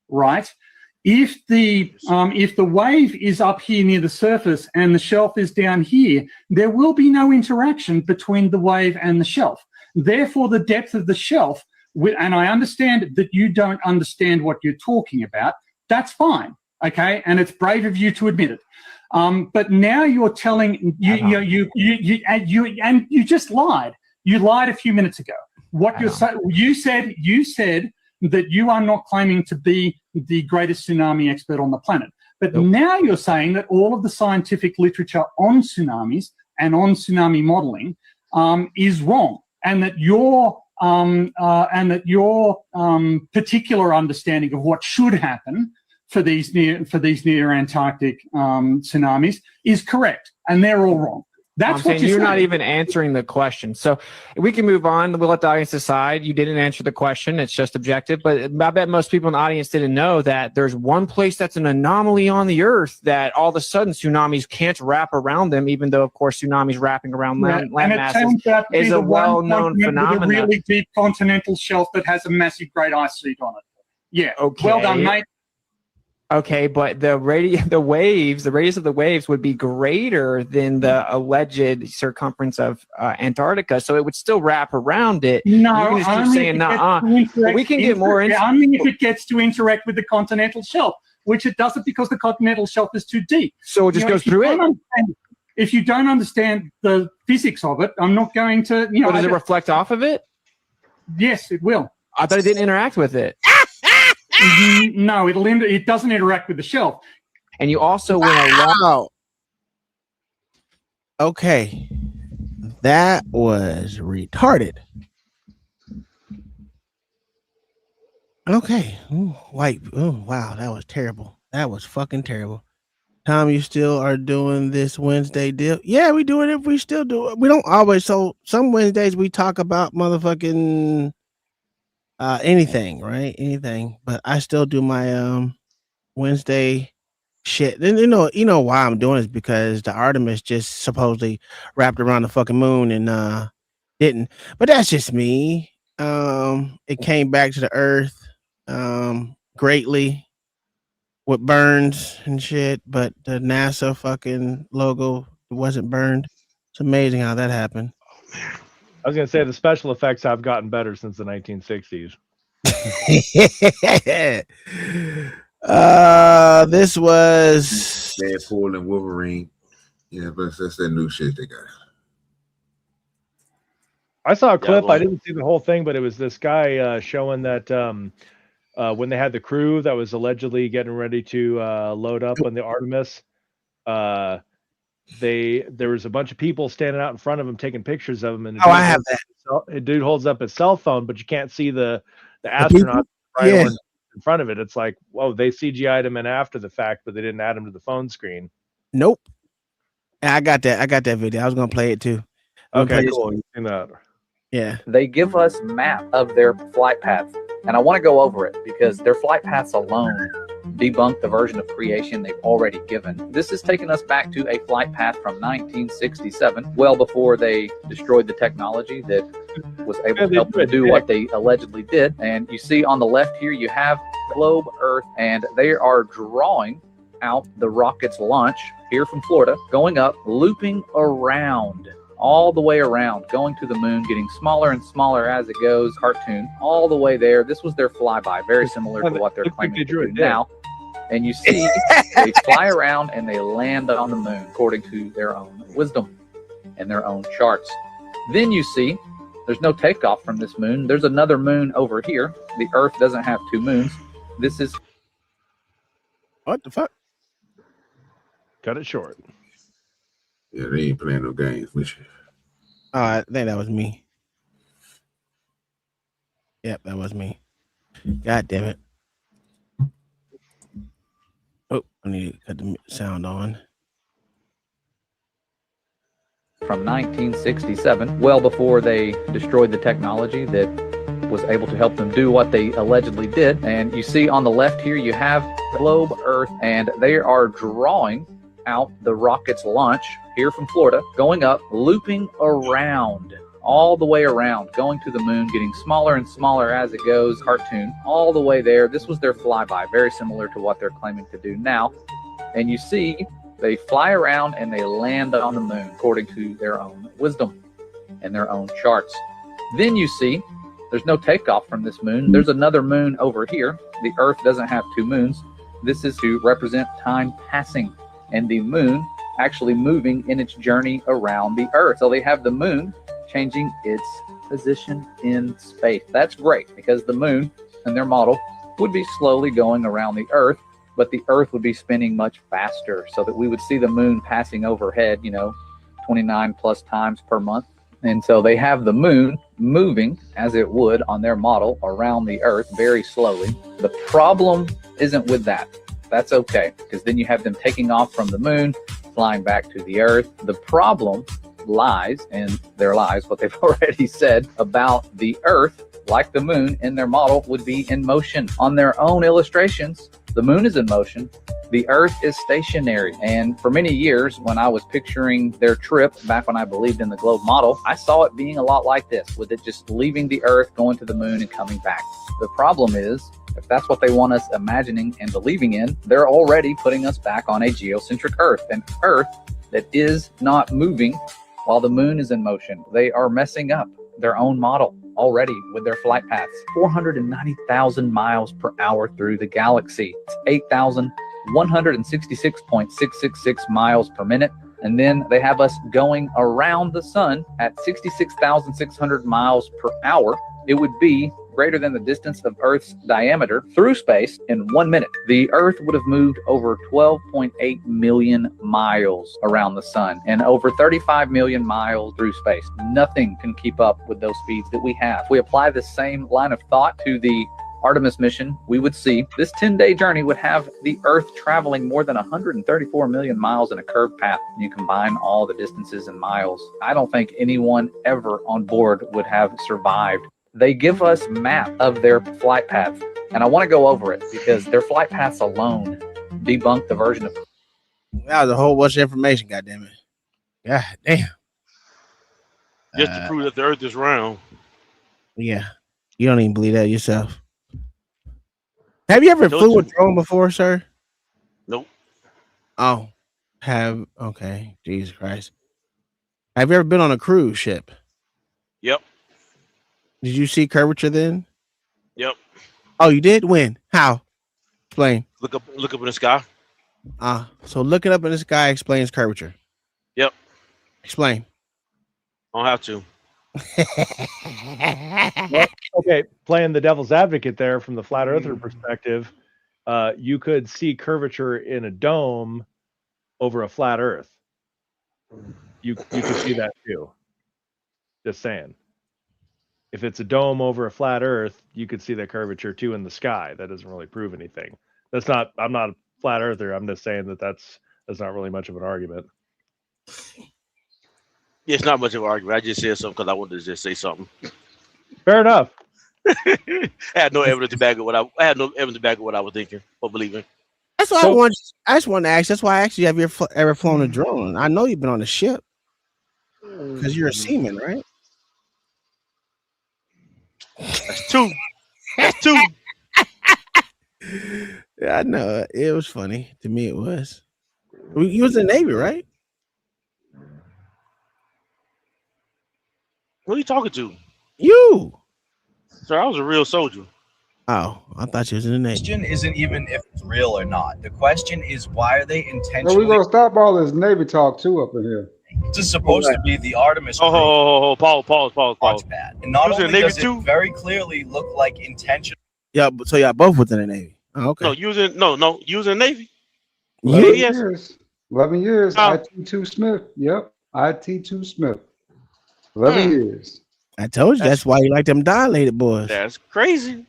right? If the wave is up here near the surface and the shelf is down here, there will be no interaction between the wave and the shelf. Therefore, the depth of the shelf, and I understand that you don't understand what you're talking about, that's fine, okay? And it's brave of you to admit it. But now you're telling you just lied. You lied a few minutes ago. What you're saying, you said that you are not claiming to be the greatest tsunami expert on the planet. But now you're saying that all of the scientific literature on tsunamis and on tsunami modeling is wrong, and that your particular understanding of what should happen for these near Antarctic tsunamis is correct, and they're all wrong. That's what you're not even answering the question. So we can move on. We'll let the audience decide. You didn't answer the question. It's just objective. But I bet most people in the audience didn't know that there's one place that's an anomaly on the Earth that all of a sudden tsunamis can't wrap around them, even though, of course, tsunamis wrapping around land masses is a well-known phenomenon. A really deep continental shelf that has a massive great ice sheet on it. Yeah. Okay. Well done, mate. Okay, but the radius of the waves would be greater than the alleged circumference of Antarctica, so it would still wrap around it. No, you can just keep saying but we can get more into only if it gets to interact with the continental shelf, which it doesn't because the continental shelf is too deep. So it just goes through it. If you don't understand the physics of it, I'm not going to. But does it reflect off of it? Yes, it will. I thought it didn't interact with it. No, it doesn't interact with the shelf. And you also went along. Okay, that was retarded. Okay, wow, that was terrible. That was fucking terrible. Tom, you still are doing this Wednesday deal? Yeah, we do it if we still do it. We don't always. So some Wednesdays we talk about motherfucking anything, right? Anything. But I still do my Wednesday shit. And you know why I'm doing is because the Artemis just supposedly wrapped around the fucking moon and didn't. But that's just me. It came back to the Earth greatly with burns and shit, but the NASA fucking logo wasn't burned. It's amazing how that happened. I was gonna say the special effects have gotten better since the 1960s. This was Deadpool and Wolverine. Yeah, but that's that new shit they got. I saw a clip. I didn't see the whole thing, but it was this guy showing that when they had the crew that was allegedly getting ready to load up on the Artemis, there was a bunch of people standing out in front of him taking pictures of him, and I have that. A dude holds up his cell phone, but you can't see the astronaut right in front of it. It's like, whoa, they CGI'd him in after the fact, but they didn't add him to the phone screen. Nope. I got that video. I was gonna play it too. Okay, cool. You've seen that. Yeah. They give us map of their flight path, and I want to go over it because their flight paths alone debunk the version of creation they've already given. This is taking us back to a flight path from 1967, well before they destroyed the technology that was able to help them do what they allegedly did. And you see on the left here, you have globe Earth, and they are drawing out the rocket's launch here from Florida, going up, looping around all the way around, going to the moon, getting smaller and smaller as it goes. Cartoon, all the way there. This was their flyby, very similar to what they're claiming to do now. And you see, they fly around and they land on the moon, according to their own wisdom and their own charts. Then you see, there's no takeoff from this moon. There's another moon over here. The Earth doesn't have two moons. This is... What the fuck? Cut it short. Yeah, they ain't playing no games with you. I think that was me. Yep, that was me. God damn it. Oh, I need to cut the sound on. From 1967, well before they destroyed the technology that was able to help them do what they allegedly did. And you see on the left here, you have the globe Earth, and they are drawing out the rocket's launch here from Florida, going up, looping around, all the way around, going to the moon, getting smaller and smaller as it goes. Cartoon, all the way there. This was their flyby, very similar to what they're claiming to do now. And you see, they fly around and they land on the moon, according to their own wisdom and their own charts. Then you see, there's no takeoff from this moon. There's another moon over here. The Earth doesn't have two moons. This is to represent time passing, and the moon actually moving in its journey around the Earth. So they have the moon changing its position in space. That's great, because the moon in their model would be slowly going around the Earth, but the Earth would be spinning much faster, so that we would see the moon passing overhead, 29 plus times per month. And so they have the moon moving as it would on their model around the Earth very slowly. The problem isn't with that. That's okay, because then you have them taking off from the moon, flying back to the Earth. The problem lies in their lies, what they've already said about the Earth, like the moon in their model, would be in motion. On their own illustrations, the moon is in motion, the Earth is stationary. And for many years, when I was picturing their trip, back when I believed in the globe model, I saw it being a lot like this, with it just leaving the Earth, going to the moon, and coming back. The problem is, if that's what they want us imagining and believing in, they're already putting us back on a geocentric Earth, an Earth that is not moving while the moon is in motion. They are messing up their own model already with their flight paths. 490,000 miles per hour through the galaxy. It's 8,166.666 miles per minute. And then they have us going around the sun at 66,600 miles per hour. It would be greater than the distance of Earth's diameter through space in 1 minute. The Earth would have moved over 12.8 million miles around the sun and over 35 million miles through space. Nothing can keep up with those speeds that we have. If we apply the same line of thought to the Artemis mission, we would see this 10-day journey would have the Earth traveling more than 134 million miles in a curved path. You combine all the distances in miles. I don't think anyone ever on board would have survived. They give us map of their flight path, and I want to go over it because their flight paths alone debunk the version of... That was a whole bunch of information, goddammit. God damn. Just to prove that the Earth is round. Yeah. You don't even believe that yourself. Have you ever flew a drone before, sir? Nope. Oh. Okay. Jesus Christ. Have you ever been on a cruise ship? Yep. Did you see curvature then? Yep. Oh, you did? When? How? Explain. Look up in the sky. So looking up in the sky explains curvature. Yep. Explain. I don't have to. Well, okay, playing the devil's advocate there from the flat earther perspective, you could see curvature in a dome over a flat earth. You could see that too. Just saying. If it's a dome over a flat earth, you could see that curvature too in the sky. That doesn't really prove anything. I'm not a flat earther. I'm just saying that's not really much of an argument. Yeah, it's not much of an argument. I just said something because I wanted to just say something. Fair enough. I had no evidence to back up what I was thinking or believing. That's why I just want to ask. That's why I asked you, have you ever flown a drone? I know you've been on a ship because you're a seaman, right? That's two. Yeah, I know. It was funny. To me, it was. You was in the Navy, right? Who are you talking to? You. Sir, I was a real soldier. Oh, I thought you was in the Navy. The question isn't even if it's real or not. The question is, why are they So intentionally? we're gonna stop all this Navy talk too up in here. This is supposed to be the Artemis. Pause. Bad. And not You was in only Navy does too? it very clearly look like intentional. Yeah, so y'all both was in the Navy. Oh, okay. No, you was in Navy. 11 Yes. years. 11 years. IT2 Smith. Yep. IT2 Smith. 11 years. I told you that's why you like them dilated boys. That's crazy.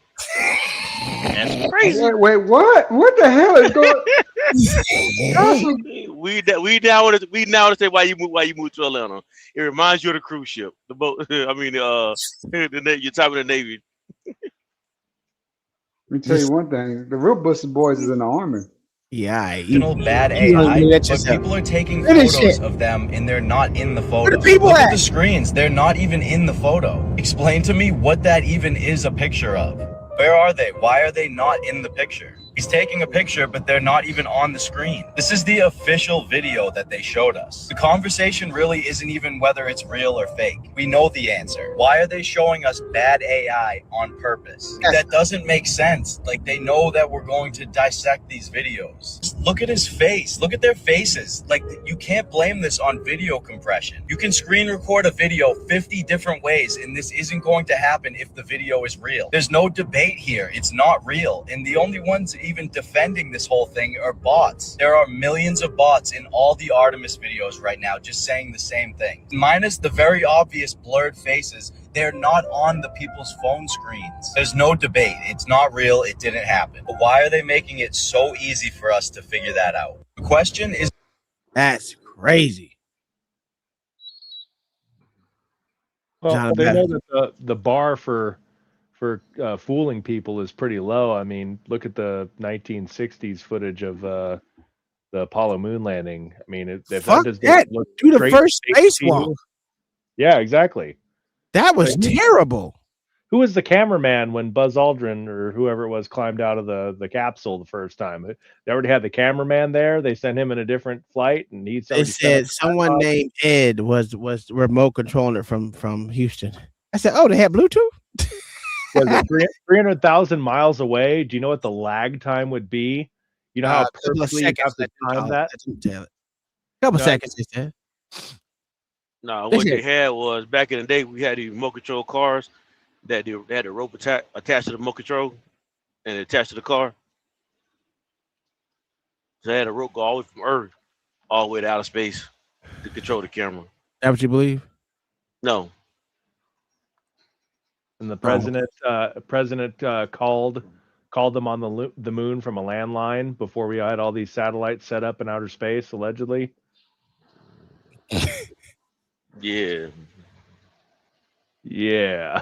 That's crazy. Wait, what? What the hell is going? we now understand why you moved to Atlanta. It reminds you of the cruise ship, the boat. I mean, your time in the Navy. Let me tell you one thing: the real Buster Boys is in the army. Yeah, Bad AI, but people are taking photos of them and they're not in the photo. Look at the screens; they're not even in the photo. Explain to me what that even is a picture of. Where are they? Why are they not in the picture? He's taking a picture, but they're not even on the screen. This is the official video that they showed us. The conversation really isn't even whether it's real or fake. We know the answer. Why are they showing us bad AI on purpose? That doesn't make sense. Like, they know that we're going to dissect these videos. Just look at his face. Look at their faces. Like, you can't blame this on video compression. You can screen record a video 50 different ways, and this isn't going to happen if the video is real. There's no debate here. It's not real. And the only ones even defending this whole thing are bots. There are millions of bots in all the Artemis videos right now just saying the same thing. Minus the very obvious blurred faces, they're not on the people's phone screens. There's no debate. It's not real. It didn't happen. But why are they making it so easy for us to figure that out? The question is... That's crazy. Well, they know that the bar for fooling people is pretty low. I mean, look at the 1960s footage of the Apollo moon landing. I mean, if that does look do the straight first to spacewalk. you- Yeah, exactly. That was Like, terrible. Who was the cameraman when Buzz Aldrin or whoever it was climbed out of the capsule the first time? They already had the cameraman there. They sent him in a different flight, and he's. They said someone named Ed was remote controlling it from Houston. I said, oh, they had Bluetooth? Was it 300,000 miles away? Do you know what the lag time would be? You know how perfectly you have to time that? Couple No. seconds, he said. No, what they had was back in the day we had these remote control cars that they had a rope attached to the remote control and attached to the car. So they had a rope go all the way from Earth all the way to outer space to control the camera. That what you believe? No. And the president called them on the moon from a landline before we had all these satellites set up in outer space, allegedly. Yeah. Yeah.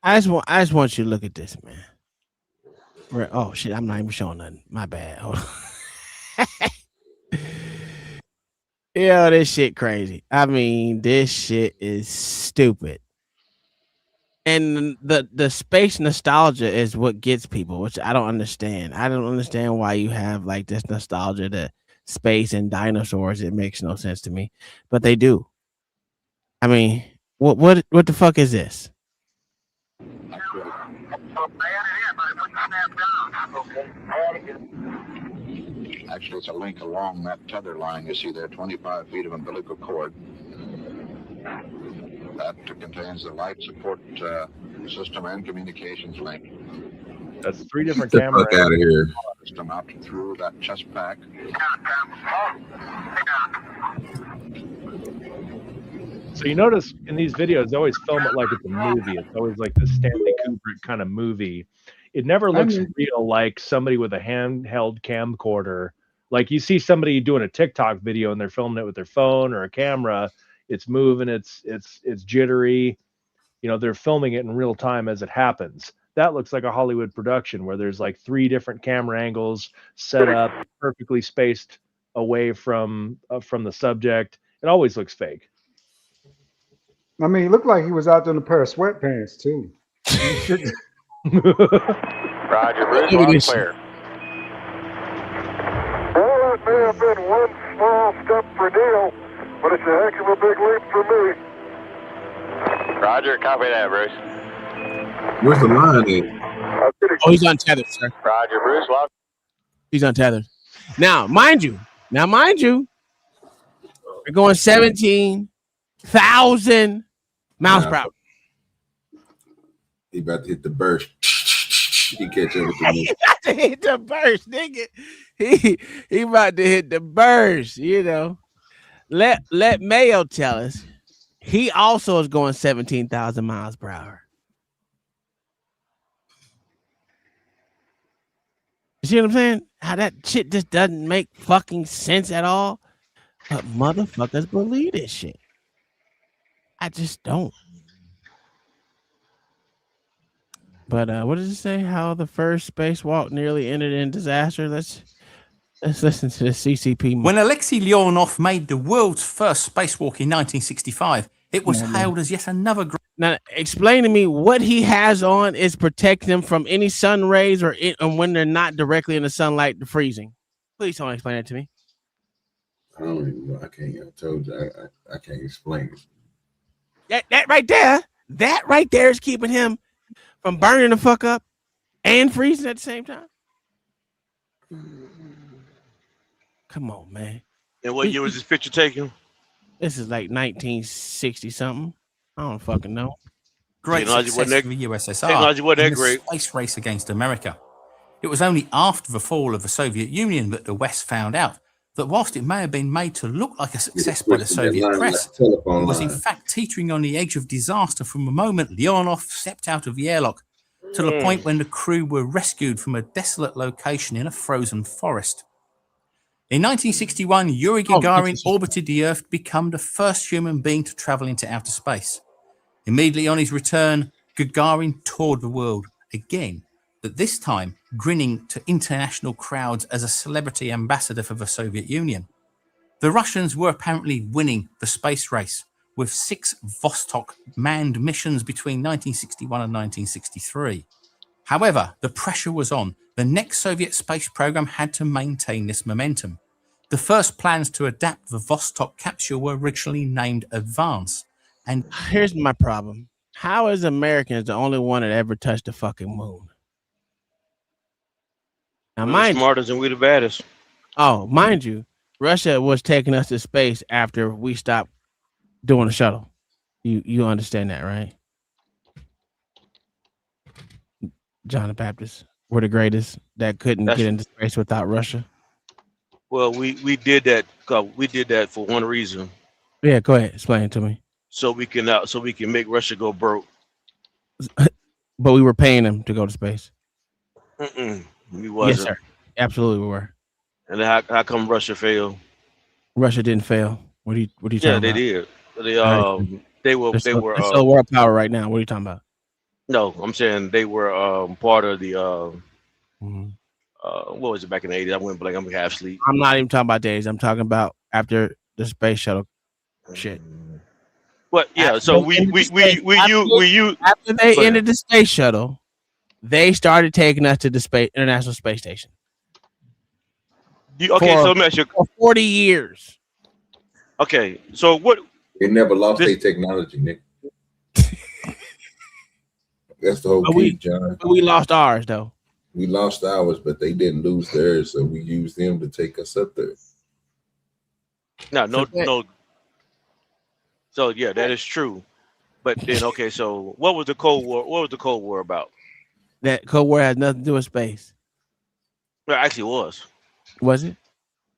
I just want you to look at this, man. Oh shit, I'm not even showing nothing. My bad. Hold on. Yeah, this shit crazy. I mean, this shit is stupid. And the space nostalgia is what gets people, which I don't understand. I don't understand why you have like this nostalgia to space and dinosaurs. It makes no sense to me, but they do. I mean, what the fuck is this? Actually, it's a link along that tether line you see there, 25 feet of umbilical cord. That contains the light support system and communications link. That's 3 different Get the cameras. fuck out of here. System out through that chest pack. So you notice in these videos, they always film it like it's a movie. It's always like the Stanley Kubrick kind of movie. It never looks real, like somebody with a handheld camcorder. Like you see somebody doing a TikTok video and they're filming it with their phone or a camera. It's moving. It's jittery. You know, they're filming it in real time as it happens. That looks like a Hollywood production where there's like 3 different camera angles set up, perfectly spaced away from the subject. It always looks fake. I mean, he looked like he was out there in a pair of sweatpants too. Roger, Bruce, on clear. Well, it may have been one small step for Neil, but it's a heck of a big leap for me. Roger, copy that, Bruce. Where's the line at? Oh, he's untethered, sir. Roger, Bruce. Lock. He's untethered. Now, mind you, we're going 17,000 miles per hour. He about to hit the burst. He catch everything. He about to hit the burst, nigga. He about to hit the burst, you know. Let Mayo tell us. He also is going 17,000 miles per hour. You see what I'm saying? How that shit just doesn't make fucking sense at all. But motherfuckers believe this shit. I just don't. But what does it say? How the first spacewalk nearly ended in disaster? Let's listen to the CCP. When Alexei Leonov made the world's first spacewalk in 1965, it was hailed as yet another great. Now, explain to me what he has on is protecting him from any sun rays or when they're not directly in the sunlight, the freezing. Please don't explain that to me. I don't even know. I can't. I told you I can't explain it. That right there is keeping him from burning the fuck up and freezing at the same time. Come on, man. And what year was this picture taken? This is like 1960 something. I don't fucking know. Great success for the USSR technology wasn't in that the great. space race against America. It was only after the fall of the Soviet Union that the West found out that whilst it may have been made to look like a success by the Soviet press, it was in fact teetering on the edge of disaster from the moment Leonov stepped out of the airlock to the point when the crew were rescued from a desolate location in a frozen forest. In 1961, Yuri Gagarin orbited the Earth to become the first human being to travel into outer space. Immediately on his return, Gagarin toured the world again, but this time grinning to international crowds as a celebrity ambassador for the Soviet Union. The Russians were apparently winning the space race, with 6 Vostok manned missions between 1961 and 1963. However, the pressure was on. The next Soviet space program had to maintain this momentum. The first plans to adapt the Vostok capsule were originally named Advance. And here's my problem. How is Americans the only one that ever touched the fucking moon? Now, We're the smartest and we the baddest. Oh, mind you, Russia was taking us to space after we stopped doing the shuttle. You understand that, right? John the Baptist, we're the greatest that couldn't get into space without Russia. Well, we did that. We did that for one reason. Yeah, go ahead, explain it to me. So we can make Russia go broke. But we were paying them to go to space. We wasn't. Yes, sir. Absolutely, we were. And then how come Russia failed? Russia didn't fail. What are you talking about? Yeah, they did. They were they're still world power right now. What are you talking about? No, I'm saying they were part of the what was it back in the 80s? I went blank. I'm half asleep. I'm not even talking about days. I'm talking about after the space shuttle shit. But yeah, so we after they ended the space shuttle, they started taking us to the International Space Station. For 40 years. Okay, so what? They never lost their technology, Nick. That's the whole key, John. We lost ours, though. We lost ours, but they didn't lose theirs, so we used them to take us up there. No. So yeah, that is true. But then, okay, so what was the Cold War? What was the Cold War about? That Cold War has nothing to do with space. Well, actually, it was. Was it?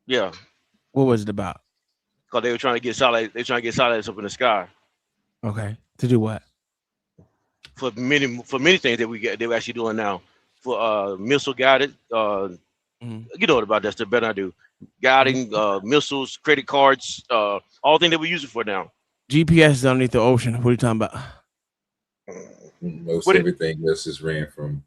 Yeah. What was it about? Because they were trying to get satellites. They trying to get satellites up in the sky. Okay. To do what? For many things that they were actually doing now. For missile guided, you know about that stuff better than I do. Guiding missiles, credit cards, all things that we're using for now. GPS is underneath the ocean. What are you talking about? Most everything else is ran from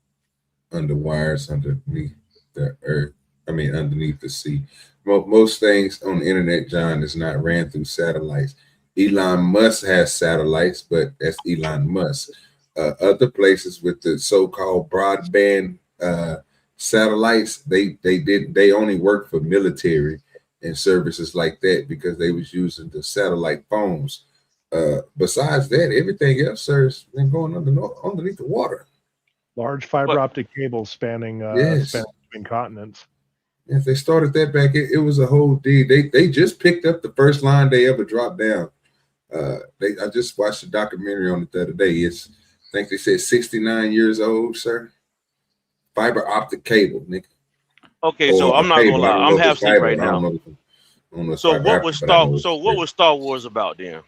under wires underneath the earth. I mean, underneath the sea. Most things on the internet, John, is not ran through satellites. Elon Musk has satellites, but that's Elon Musk. Other places with the so-called broadband satellites, they only work for military. and services like that because they was using the satellite phones. Besides that, everything else, sir, has been going underneath the water. Large fiber optic cables spanning between continents. If they started that back, it was a whole deal. They just picked up the first line they ever dropped down. I just watched a documentary on it the other day. I think they said 69 years old, sir. Fiber optic cable, nigga. Okay, so I'm not gonna lie. I'm half asleep right now. So what was Star Wars about then?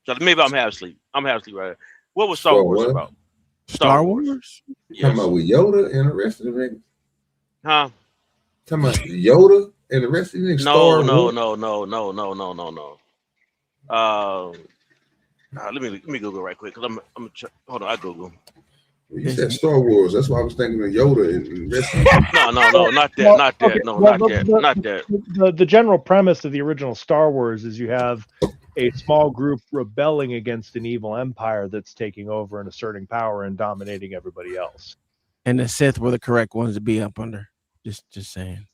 So maybe I'm half asleep. I'm half asleep right now. What was Star Wars about? Star Wars? Yes. Talking about with Yoda and the rest of the niggas? Huh? Talking about Yoda and the rest of the niggas? No. Let me Google right quick because I'm hold on. I Google. You said Star Wars. That's why I was thinking of Yoda and the rest of No, not that. The general premise of the original Star Wars is you have a small group rebelling against an evil empire that's taking over and asserting power and dominating everybody else. And the Sith were the correct ones to be up under. Just saying.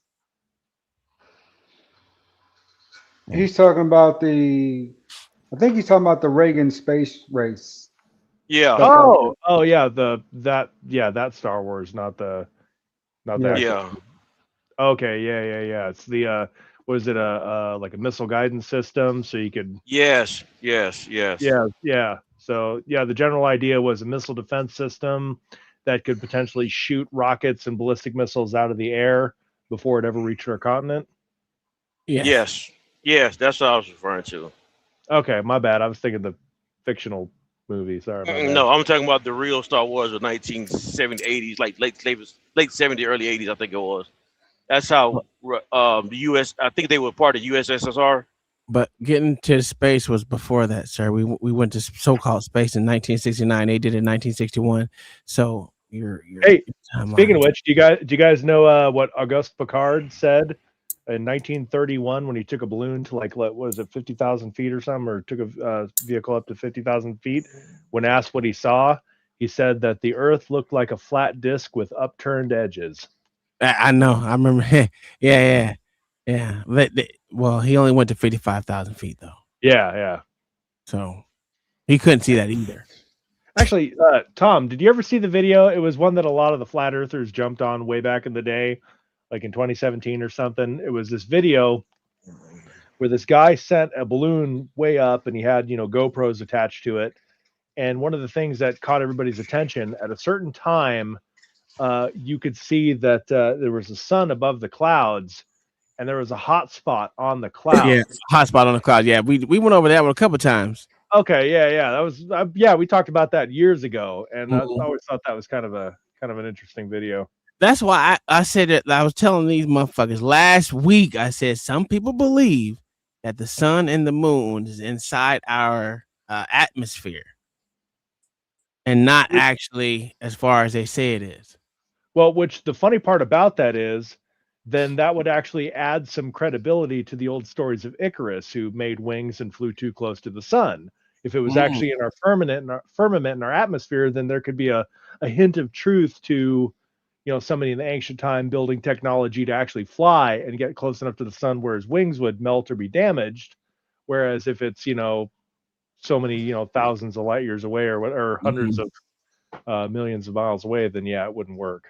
He's talking about I think he's talking about the Reagan space race. Yeah. Oh yeah, that Star Wars, not the Yeah. Okay, yeah. It's the was it like a missile guidance system so you could Yes. Yeah. So yeah, the general idea was a missile defense system that could potentially shoot rockets and ballistic missiles out of the air before it ever reached our continent. Yes, that's what I was referring to. Okay, my bad. I was thinking the fictional movie. Sorry about that. No, I'm talking about the real Star Wars of 1970s, 80s, like late 70s, early 80s, I think it was. That's how the U.S. I think they were part of USSR. But getting to space was before that, sir. We went to so-called space in 1969. They did it in 1961. So you're hey, speaking of which, do you guys know what Auguste Piccard said in 1931 when he took a balloon to like what was it 50,000 feet or something, or took a vehicle up to 50,000 feet? When asked what he saw, he said that the Earth looked like a flat disc with upturned edges. I know. I remember. Yeah. Well, he only went to 55,000 feet though. Yeah. So he couldn't see that either. Actually, Tom, did you ever see the video? It was one that a lot of the flat earthers jumped on way back in the day, like in 2017 or something. It was this video where this guy sent a balloon way up and he had, GoPros attached to it. And one of the things that caught everybody's attention at a certain time, you could see that there was a sun above the clouds and there was a hot spot on the clouds. Yeah, hot spot on the clouds. Yeah, we went over that one a couple times. Okay, yeah. That was we talked about that years ago, and I always thought that was kind of an interesting video. That's why I said that. I was telling these motherfuckers last week. I said some people believe that the sun and the moon is inside our atmosphere, and not actually as far as they say it is. Well, which the funny part about that is, then that would actually add some credibility to the old stories of Icarus, who made wings and flew too close to the sun. If it was actually in our firmament in our atmosphere, then there could be a hint of truth to, somebody in the ancient time building technology to actually fly and get close enough to the sun where his wings would melt or be damaged. Whereas if it's, so many, thousands of light years away or hundreds of millions of miles away, then yeah, it wouldn't work.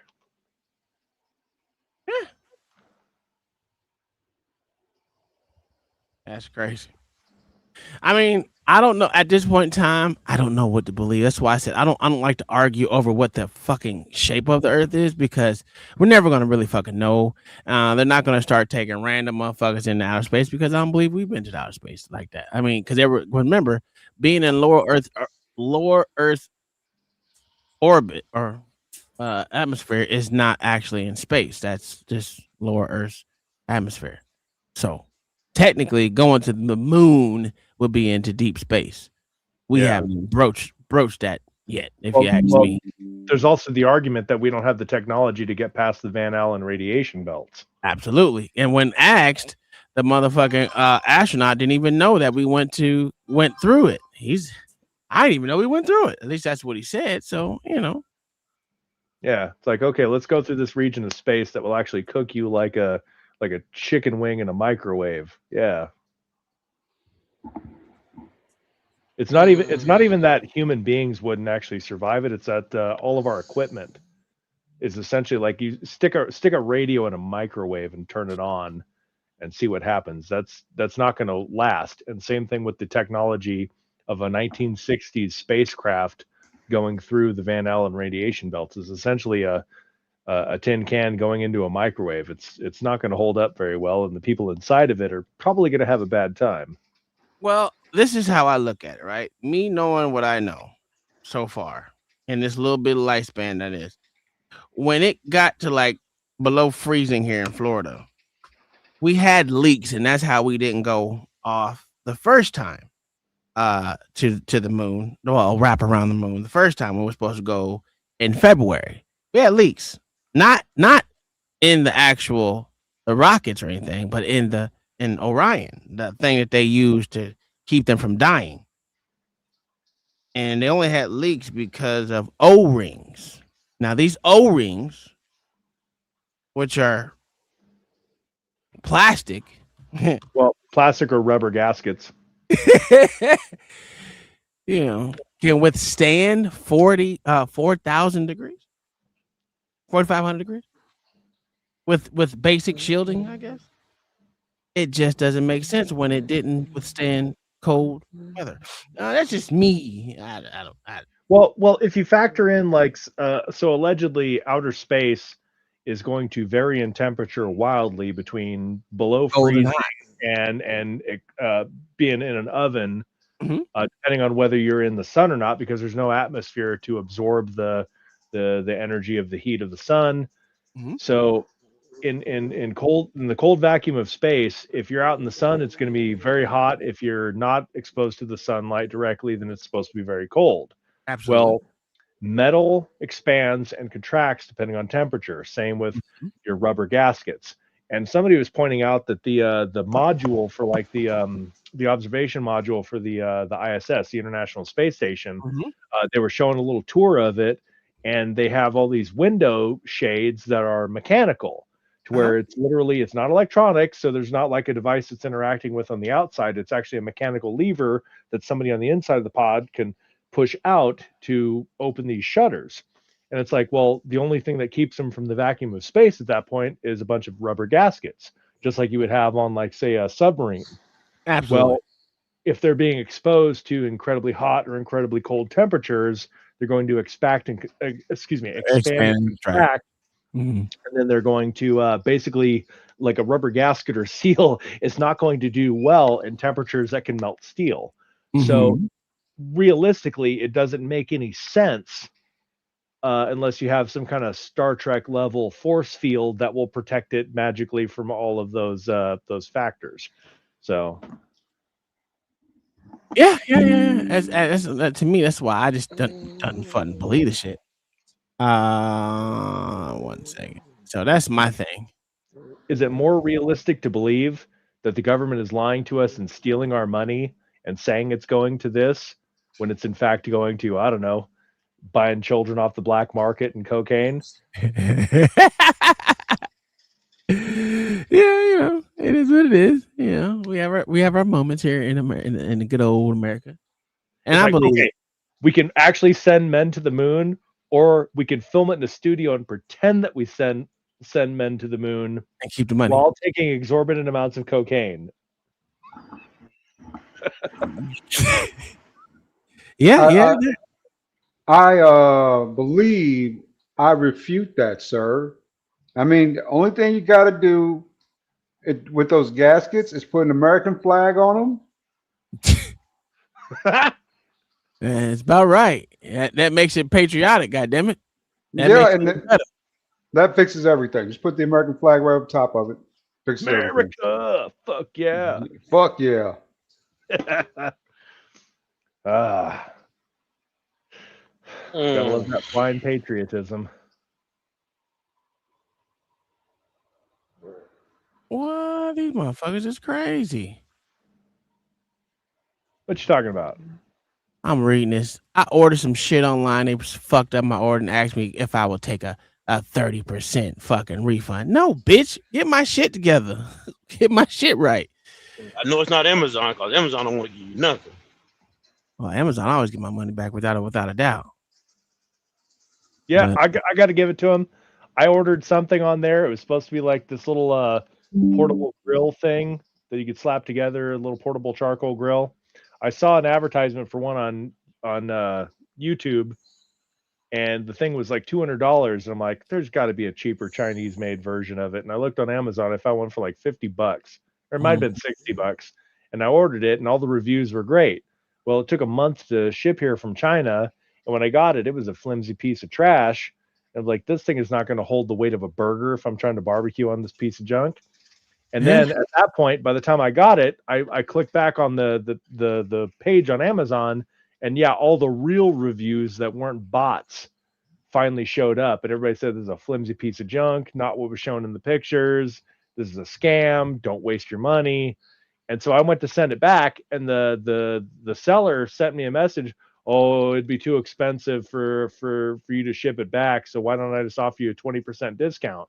That's crazy. I mean, I don't know. At this point in time, I don't know what to believe. That's why I said I don't like to argue over what the fucking shape of the Earth is, because we're never gonna really fucking know. They're not gonna start taking random motherfuckers into outer space, because I don't believe we've been to outer space like that. I mean, because remember, being in lower Earth orbit or atmosphere is not actually in space. That's just lower Earth's atmosphere. So technically, going to the moon would be into deep space. We haven't broached that yet, if you ask me. There's also the argument that we don't have the technology to get past the Van Allen radiation belts. Absolutely. And when asked, the motherfucking astronaut didn't even know that we went through it. I didn't even know we went through it. At least that's what he said. So, Yeah, it's like, okay, let's go through this region of space that will actually cook you like a like a chicken wing in a microwave. Yeah. It's not even that human beings wouldn't actually survive it. It's that all of our equipment is essentially like you stick a radio in a microwave and turn it on and see what happens. That's not going to last. And same thing with the technology of a 1960s spacecraft going through the Van Allen radiation belts is essentially a tin can going into a microwave. It's not going to hold up very well, and the people inside of it are probably going to have a bad time. Well, this is how I look at it, right? Me knowing what I know so far in this little bit of lifespan that is, when it got to like below freezing here in Florida, we had leaks, and that's how we didn't go off the first time to the moon. Well, wrap around the moon. The first time we were supposed to go in February, we had leaks. Not in the rockets or anything, but in Orion, the thing that they use to keep them from dying. And they only had leaks because of O-rings. Now, these O-rings, which are plastic. Well, plastic or rubber gaskets. Can withstand 4,000 degrees, 4,500 degrees with basic shielding, I guess. It just doesn't make sense when it didn't withstand cold weather. That's just me. I don't. Well, if you factor in so allegedly outer space is going to vary in temperature wildly between below freezing and being in an oven, depending on whether you're in the sun or not, because there's no atmosphere to absorb the energy of the heat of the sun. So in the cold vacuum of space, if you're out in the sun, it's going to be very hot. If you're not exposed to the sunlight directly, then it's supposed to be very cold. Absolutely. Well, metal expands and contracts depending on temperature. Same with your rubber gaskets. And somebody was pointing out that the module for like the observation module for the ISS, the International Space Station, they were showing a little tour of it, and they have all these window shades that are mechanical, to where it's not electronic, so there's not like a device it's interacting with on the outside. It's actually a mechanical lever that somebody on the inside of the pod can push out to open these shutters. And it's like, well, the only thing that keeps them from the vacuum of space at that point is a bunch of rubber gaskets, just like you would have on, like, say, a submarine. Absolutely. Well, if they're being exposed to incredibly hot or incredibly cold temperatures, they're going to expand and contract. And then they're going to basically, like a rubber gasket or seal, is not going to do well in temperatures that can melt steel. So realistically, it doesn't make any sense unless you have some kind of Star Trek level force field that will protect it magically from all of those factors. So yeah. That's to me, that's why I just don't fucking believe the shit. 1 second. So that's my thing. Is it more realistic to believe that the government is lying to us and stealing our money and saying it's going to this when it's in fact going to, I don't know, buying children off the black market and cocaine? Yeah, it is what it is. We have our moments here in the good old America, and it's I like, believe okay, we can actually send men to the moon, or we can film it in a studio and pretend that we send men to the moon and keep the money while taking exorbitant amounts of cocaine. I believe I refute that, sir. I mean, the only thing you got to do with those gaskets is put an American flag on them. It's about right. That makes it patriotic. God-damn it! That fixes everything. Just put the American flag right up top of it. Fixes America, everything. fuck yeah, fuck yeah. Gotta love that blind patriotism. What? These motherfuckers is crazy. What you talking about? I'm reading this. I ordered some shit online. They fucked up my order and asked me if I would take a a 30% fucking refund. No, bitch, get my shit together. Get my shit right. I know it's not Amazon because Amazon don't want to give you nothing. Well, Amazon always get my money back without a doubt. Yeah, I got to give it to him. I ordered something on there. It was supposed to be like this little portable grill thing that you could slap together, a little portable charcoal grill. I saw an advertisement for one on YouTube, and the thing was like $200. And I'm like, there's got to be a cheaper Chinese-made version of it. And I looked on Amazon. I found one for like $50, or it might have been $60. And I ordered it, and all the reviews were great. Well, it took a month to ship here from China. And when I got it, it was a flimsy piece of trash. And like, this thing is not going to hold the weight of a burger if I'm trying to barbecue on this piece of junk. And then at that point, by the time I got it, I clicked back on the page on Amazon, and yeah, all the real reviews that weren't bots finally showed up. And everybody said this is a flimsy piece of junk, not what was shown in the pictures. This is a scam. Don't waste your money. And so I went to send it back, and the seller sent me a message. Oh, it'd be too expensive for you to ship it back. So why don't I just offer you a 20% discount?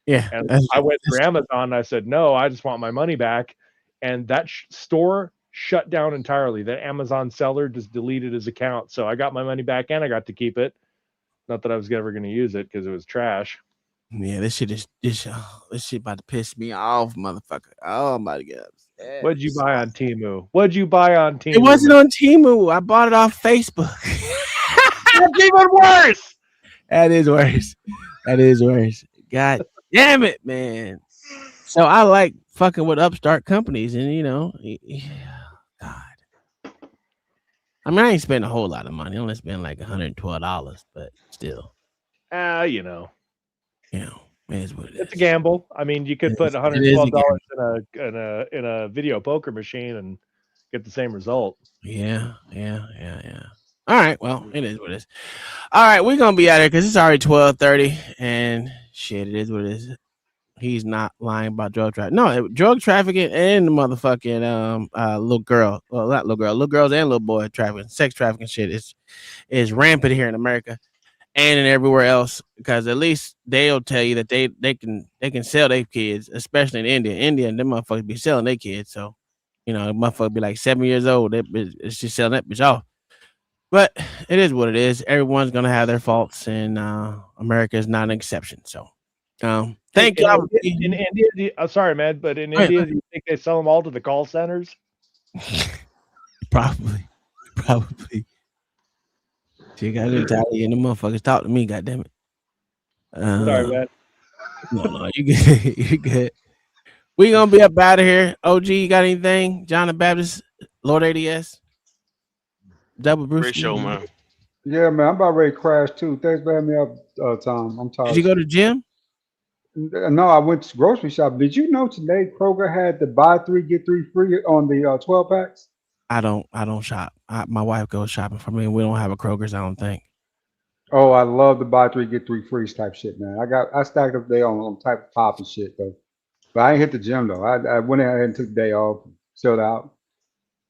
Yeah. And I went through Amazon, and I said, no, I just want my money back. And that store shut down entirely. That Amazon seller just deleted his account. So I got my money back, and I got to keep it. Not that I was ever going to use it because it was trash. Yeah, this shit about to piss me off, motherfucker. Oh my God. What'd you buy on Temu? What'd you buy on Temu? It wasn't on Temu. I bought it off Facebook. That's even worse. That is worse. That is worse. God damn it, man. So I like fucking with upstart companies, and God. I mean, I ain't spending a whole lot of money. I only spend like $112, but still. It is what it is. It's a gamble. I mean, you could put $112 in a video poker machine and get the same result. Yeah. All right, well, it is what it is. All right, we're gonna be out here because it's already 12:30, and shit, it is what it is. He's not lying about drug trafficking. No, drug trafficking and the motherfucking little girl. Well, not little girl, little girls and little boy trafficking, sex trafficking shit is rampant here in America and in everywhere else. Because at least they'll tell you that they can sell their kids, especially in India. India, them motherfuckers be selling their kids. So, the motherfucker be like 7 years old. It's just selling that bitch off. But it is what it is. Everyone's gonna have their faults, and America is not an exception. So, thank you. In India, I'm sorry, man, but in India, do you think they sell them all to the call centers? Probably. You got Italian, the motherfuckers talk to me. Goddamn it. Sorry, man. No, you good. You good. We gonna be up out of here. OG, you got anything? John the Baptist, Lord ADS. Double Bruce. Great show, man. Yeah, man. I'm about ready to crash too. Thanks for having me up, Tom. I'm tired. Did you go to the gym? No, I went to grocery shop. Did you know today Kroger had the buy 3 get 3 free on the 12 packs? I don't shop. My wife goes shopping for me. We don't have a Kroger's, I don't think. Oh, I love the buy 3 get 3 free type shit, man. I stacked up there on type of pop and shit though. But I ain't hit the gym though. I went ahead and took the day off, chilled out.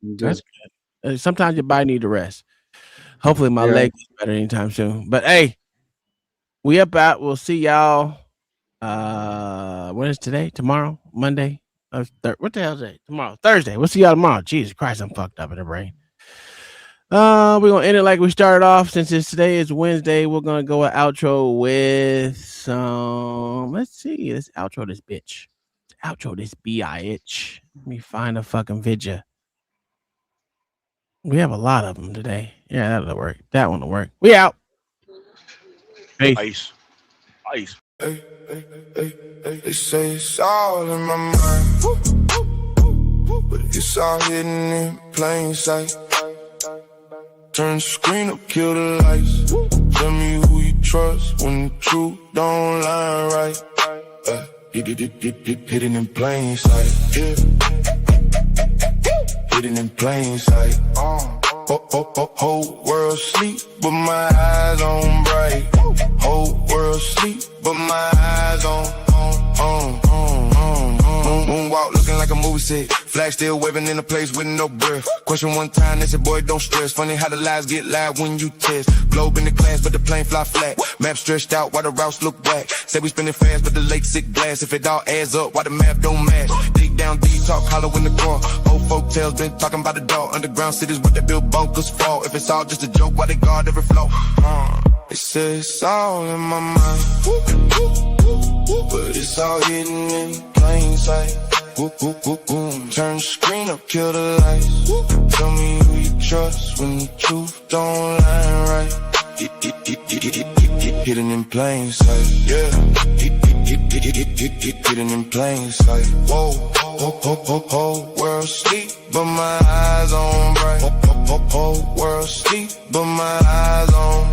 That's good. Sometimes your body need to rest. Hopefully my leg is better anytime soon. But hey, we up out. We'll see y'all. When is today? Tomorrow? Monday? What the hell is it? Tomorrow? Thursday. We'll see y'all tomorrow. Jesus Christ, I'm fucked up in the brain. We're gonna end it like we started off. Since today is Wednesday, we're gonna go an outro with some. Let's see. Let's outro this bitch. Outro this bitch. Let me find a fucking video. We have a lot of them today. Yeah, that'll work. That one will work. We out. Peace. Ice. They say it's all in my mind, but it's all hidden in plain sight. Turn the screen up, kill the lights. Tell me who you trust when the truth don't line right. Hidden in plain sight. Yeah. Hidden in plain sight. Whole world sleep, but my eyes on bright. Whole world sleep, but my eyes on. Moonwalk looking like a movie set. Flag still waving in a place with no breath. Question one time, they said, boy, don't stress. Funny how the lies get loud when you test. Globe in the class, but the plane fly flat. Map stretched out while the routes look back. Say we spinning fast, but the lake sick blast. If it all adds up, why the map don't match? Dig down deep, talk hollow in the core. Old folk tales been talking about the dog. Underground cities where they build bunkers fall. If it's all just a joke, why they guard every flow? They say it's all in my mind, but it's all hidden in plain sight. Turn the screen up, kill the lights. Tell me who you trust when the truth don't line right. Hidden in plain sight, yeah. Hidden in plain sight. Whoa, whole world sleep, but my eyes on bright. Whole world sleep, but my eyes on.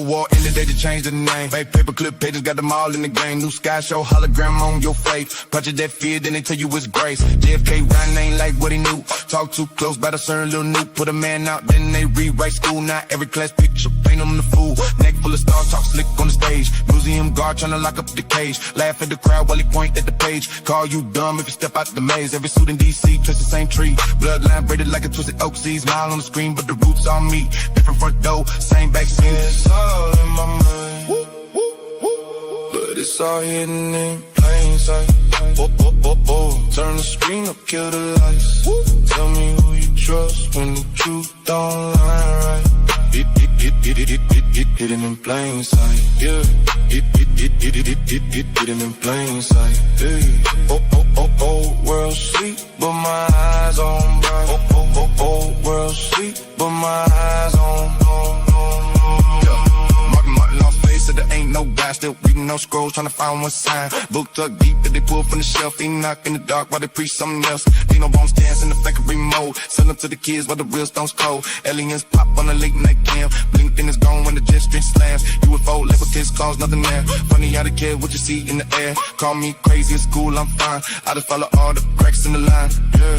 War in the day to change the name. Fake paperclip pages got them all in the game. New sky show hologram on your face. Project that fear, then they tell you it's grace. JFK Ryan ain't like what he knew. Talk too close, by the certain little new. Put a man out, then they rewrite school. Now every class picture, paint him the fool. Neck full of stars, talk slick on the stage. Museum guard trying to lock up the cage. Laugh at the crowd while he point at the page. Call you dumb if you step out the maze. Every suit in DC, touch the same tree. Bloodline braided like a twisted oak seed. Smile on the screen, but the roots on me. Different front door, same back scene. It's all in my mind, but it's all hidden in plain sight. Turn the screen up, kill the lights. Tell me who you trust when the truth don't line right. Hidden in plain sight, yeah. Hidden in plain sight, hey. World sleep, but my eyes on bright. World sleep, but my eyes on. Martin off face, so there ain't no guy. Still reading no scrolls, trying to find one sign. Book tucked deep that they pull from the shelf. They knock in the dark while they preach something else. Ain't no bones dance in the factory mode. Sell them to the kids while the real stones cold. Aliens pop on a late night cam. Blink then it's gone when the jet stream slams. UFO label kids cause nothing there. Funny how they care what you see in the air. Call me crazy at school, I'm fine. I just follow all the cracks in the line. Yeah.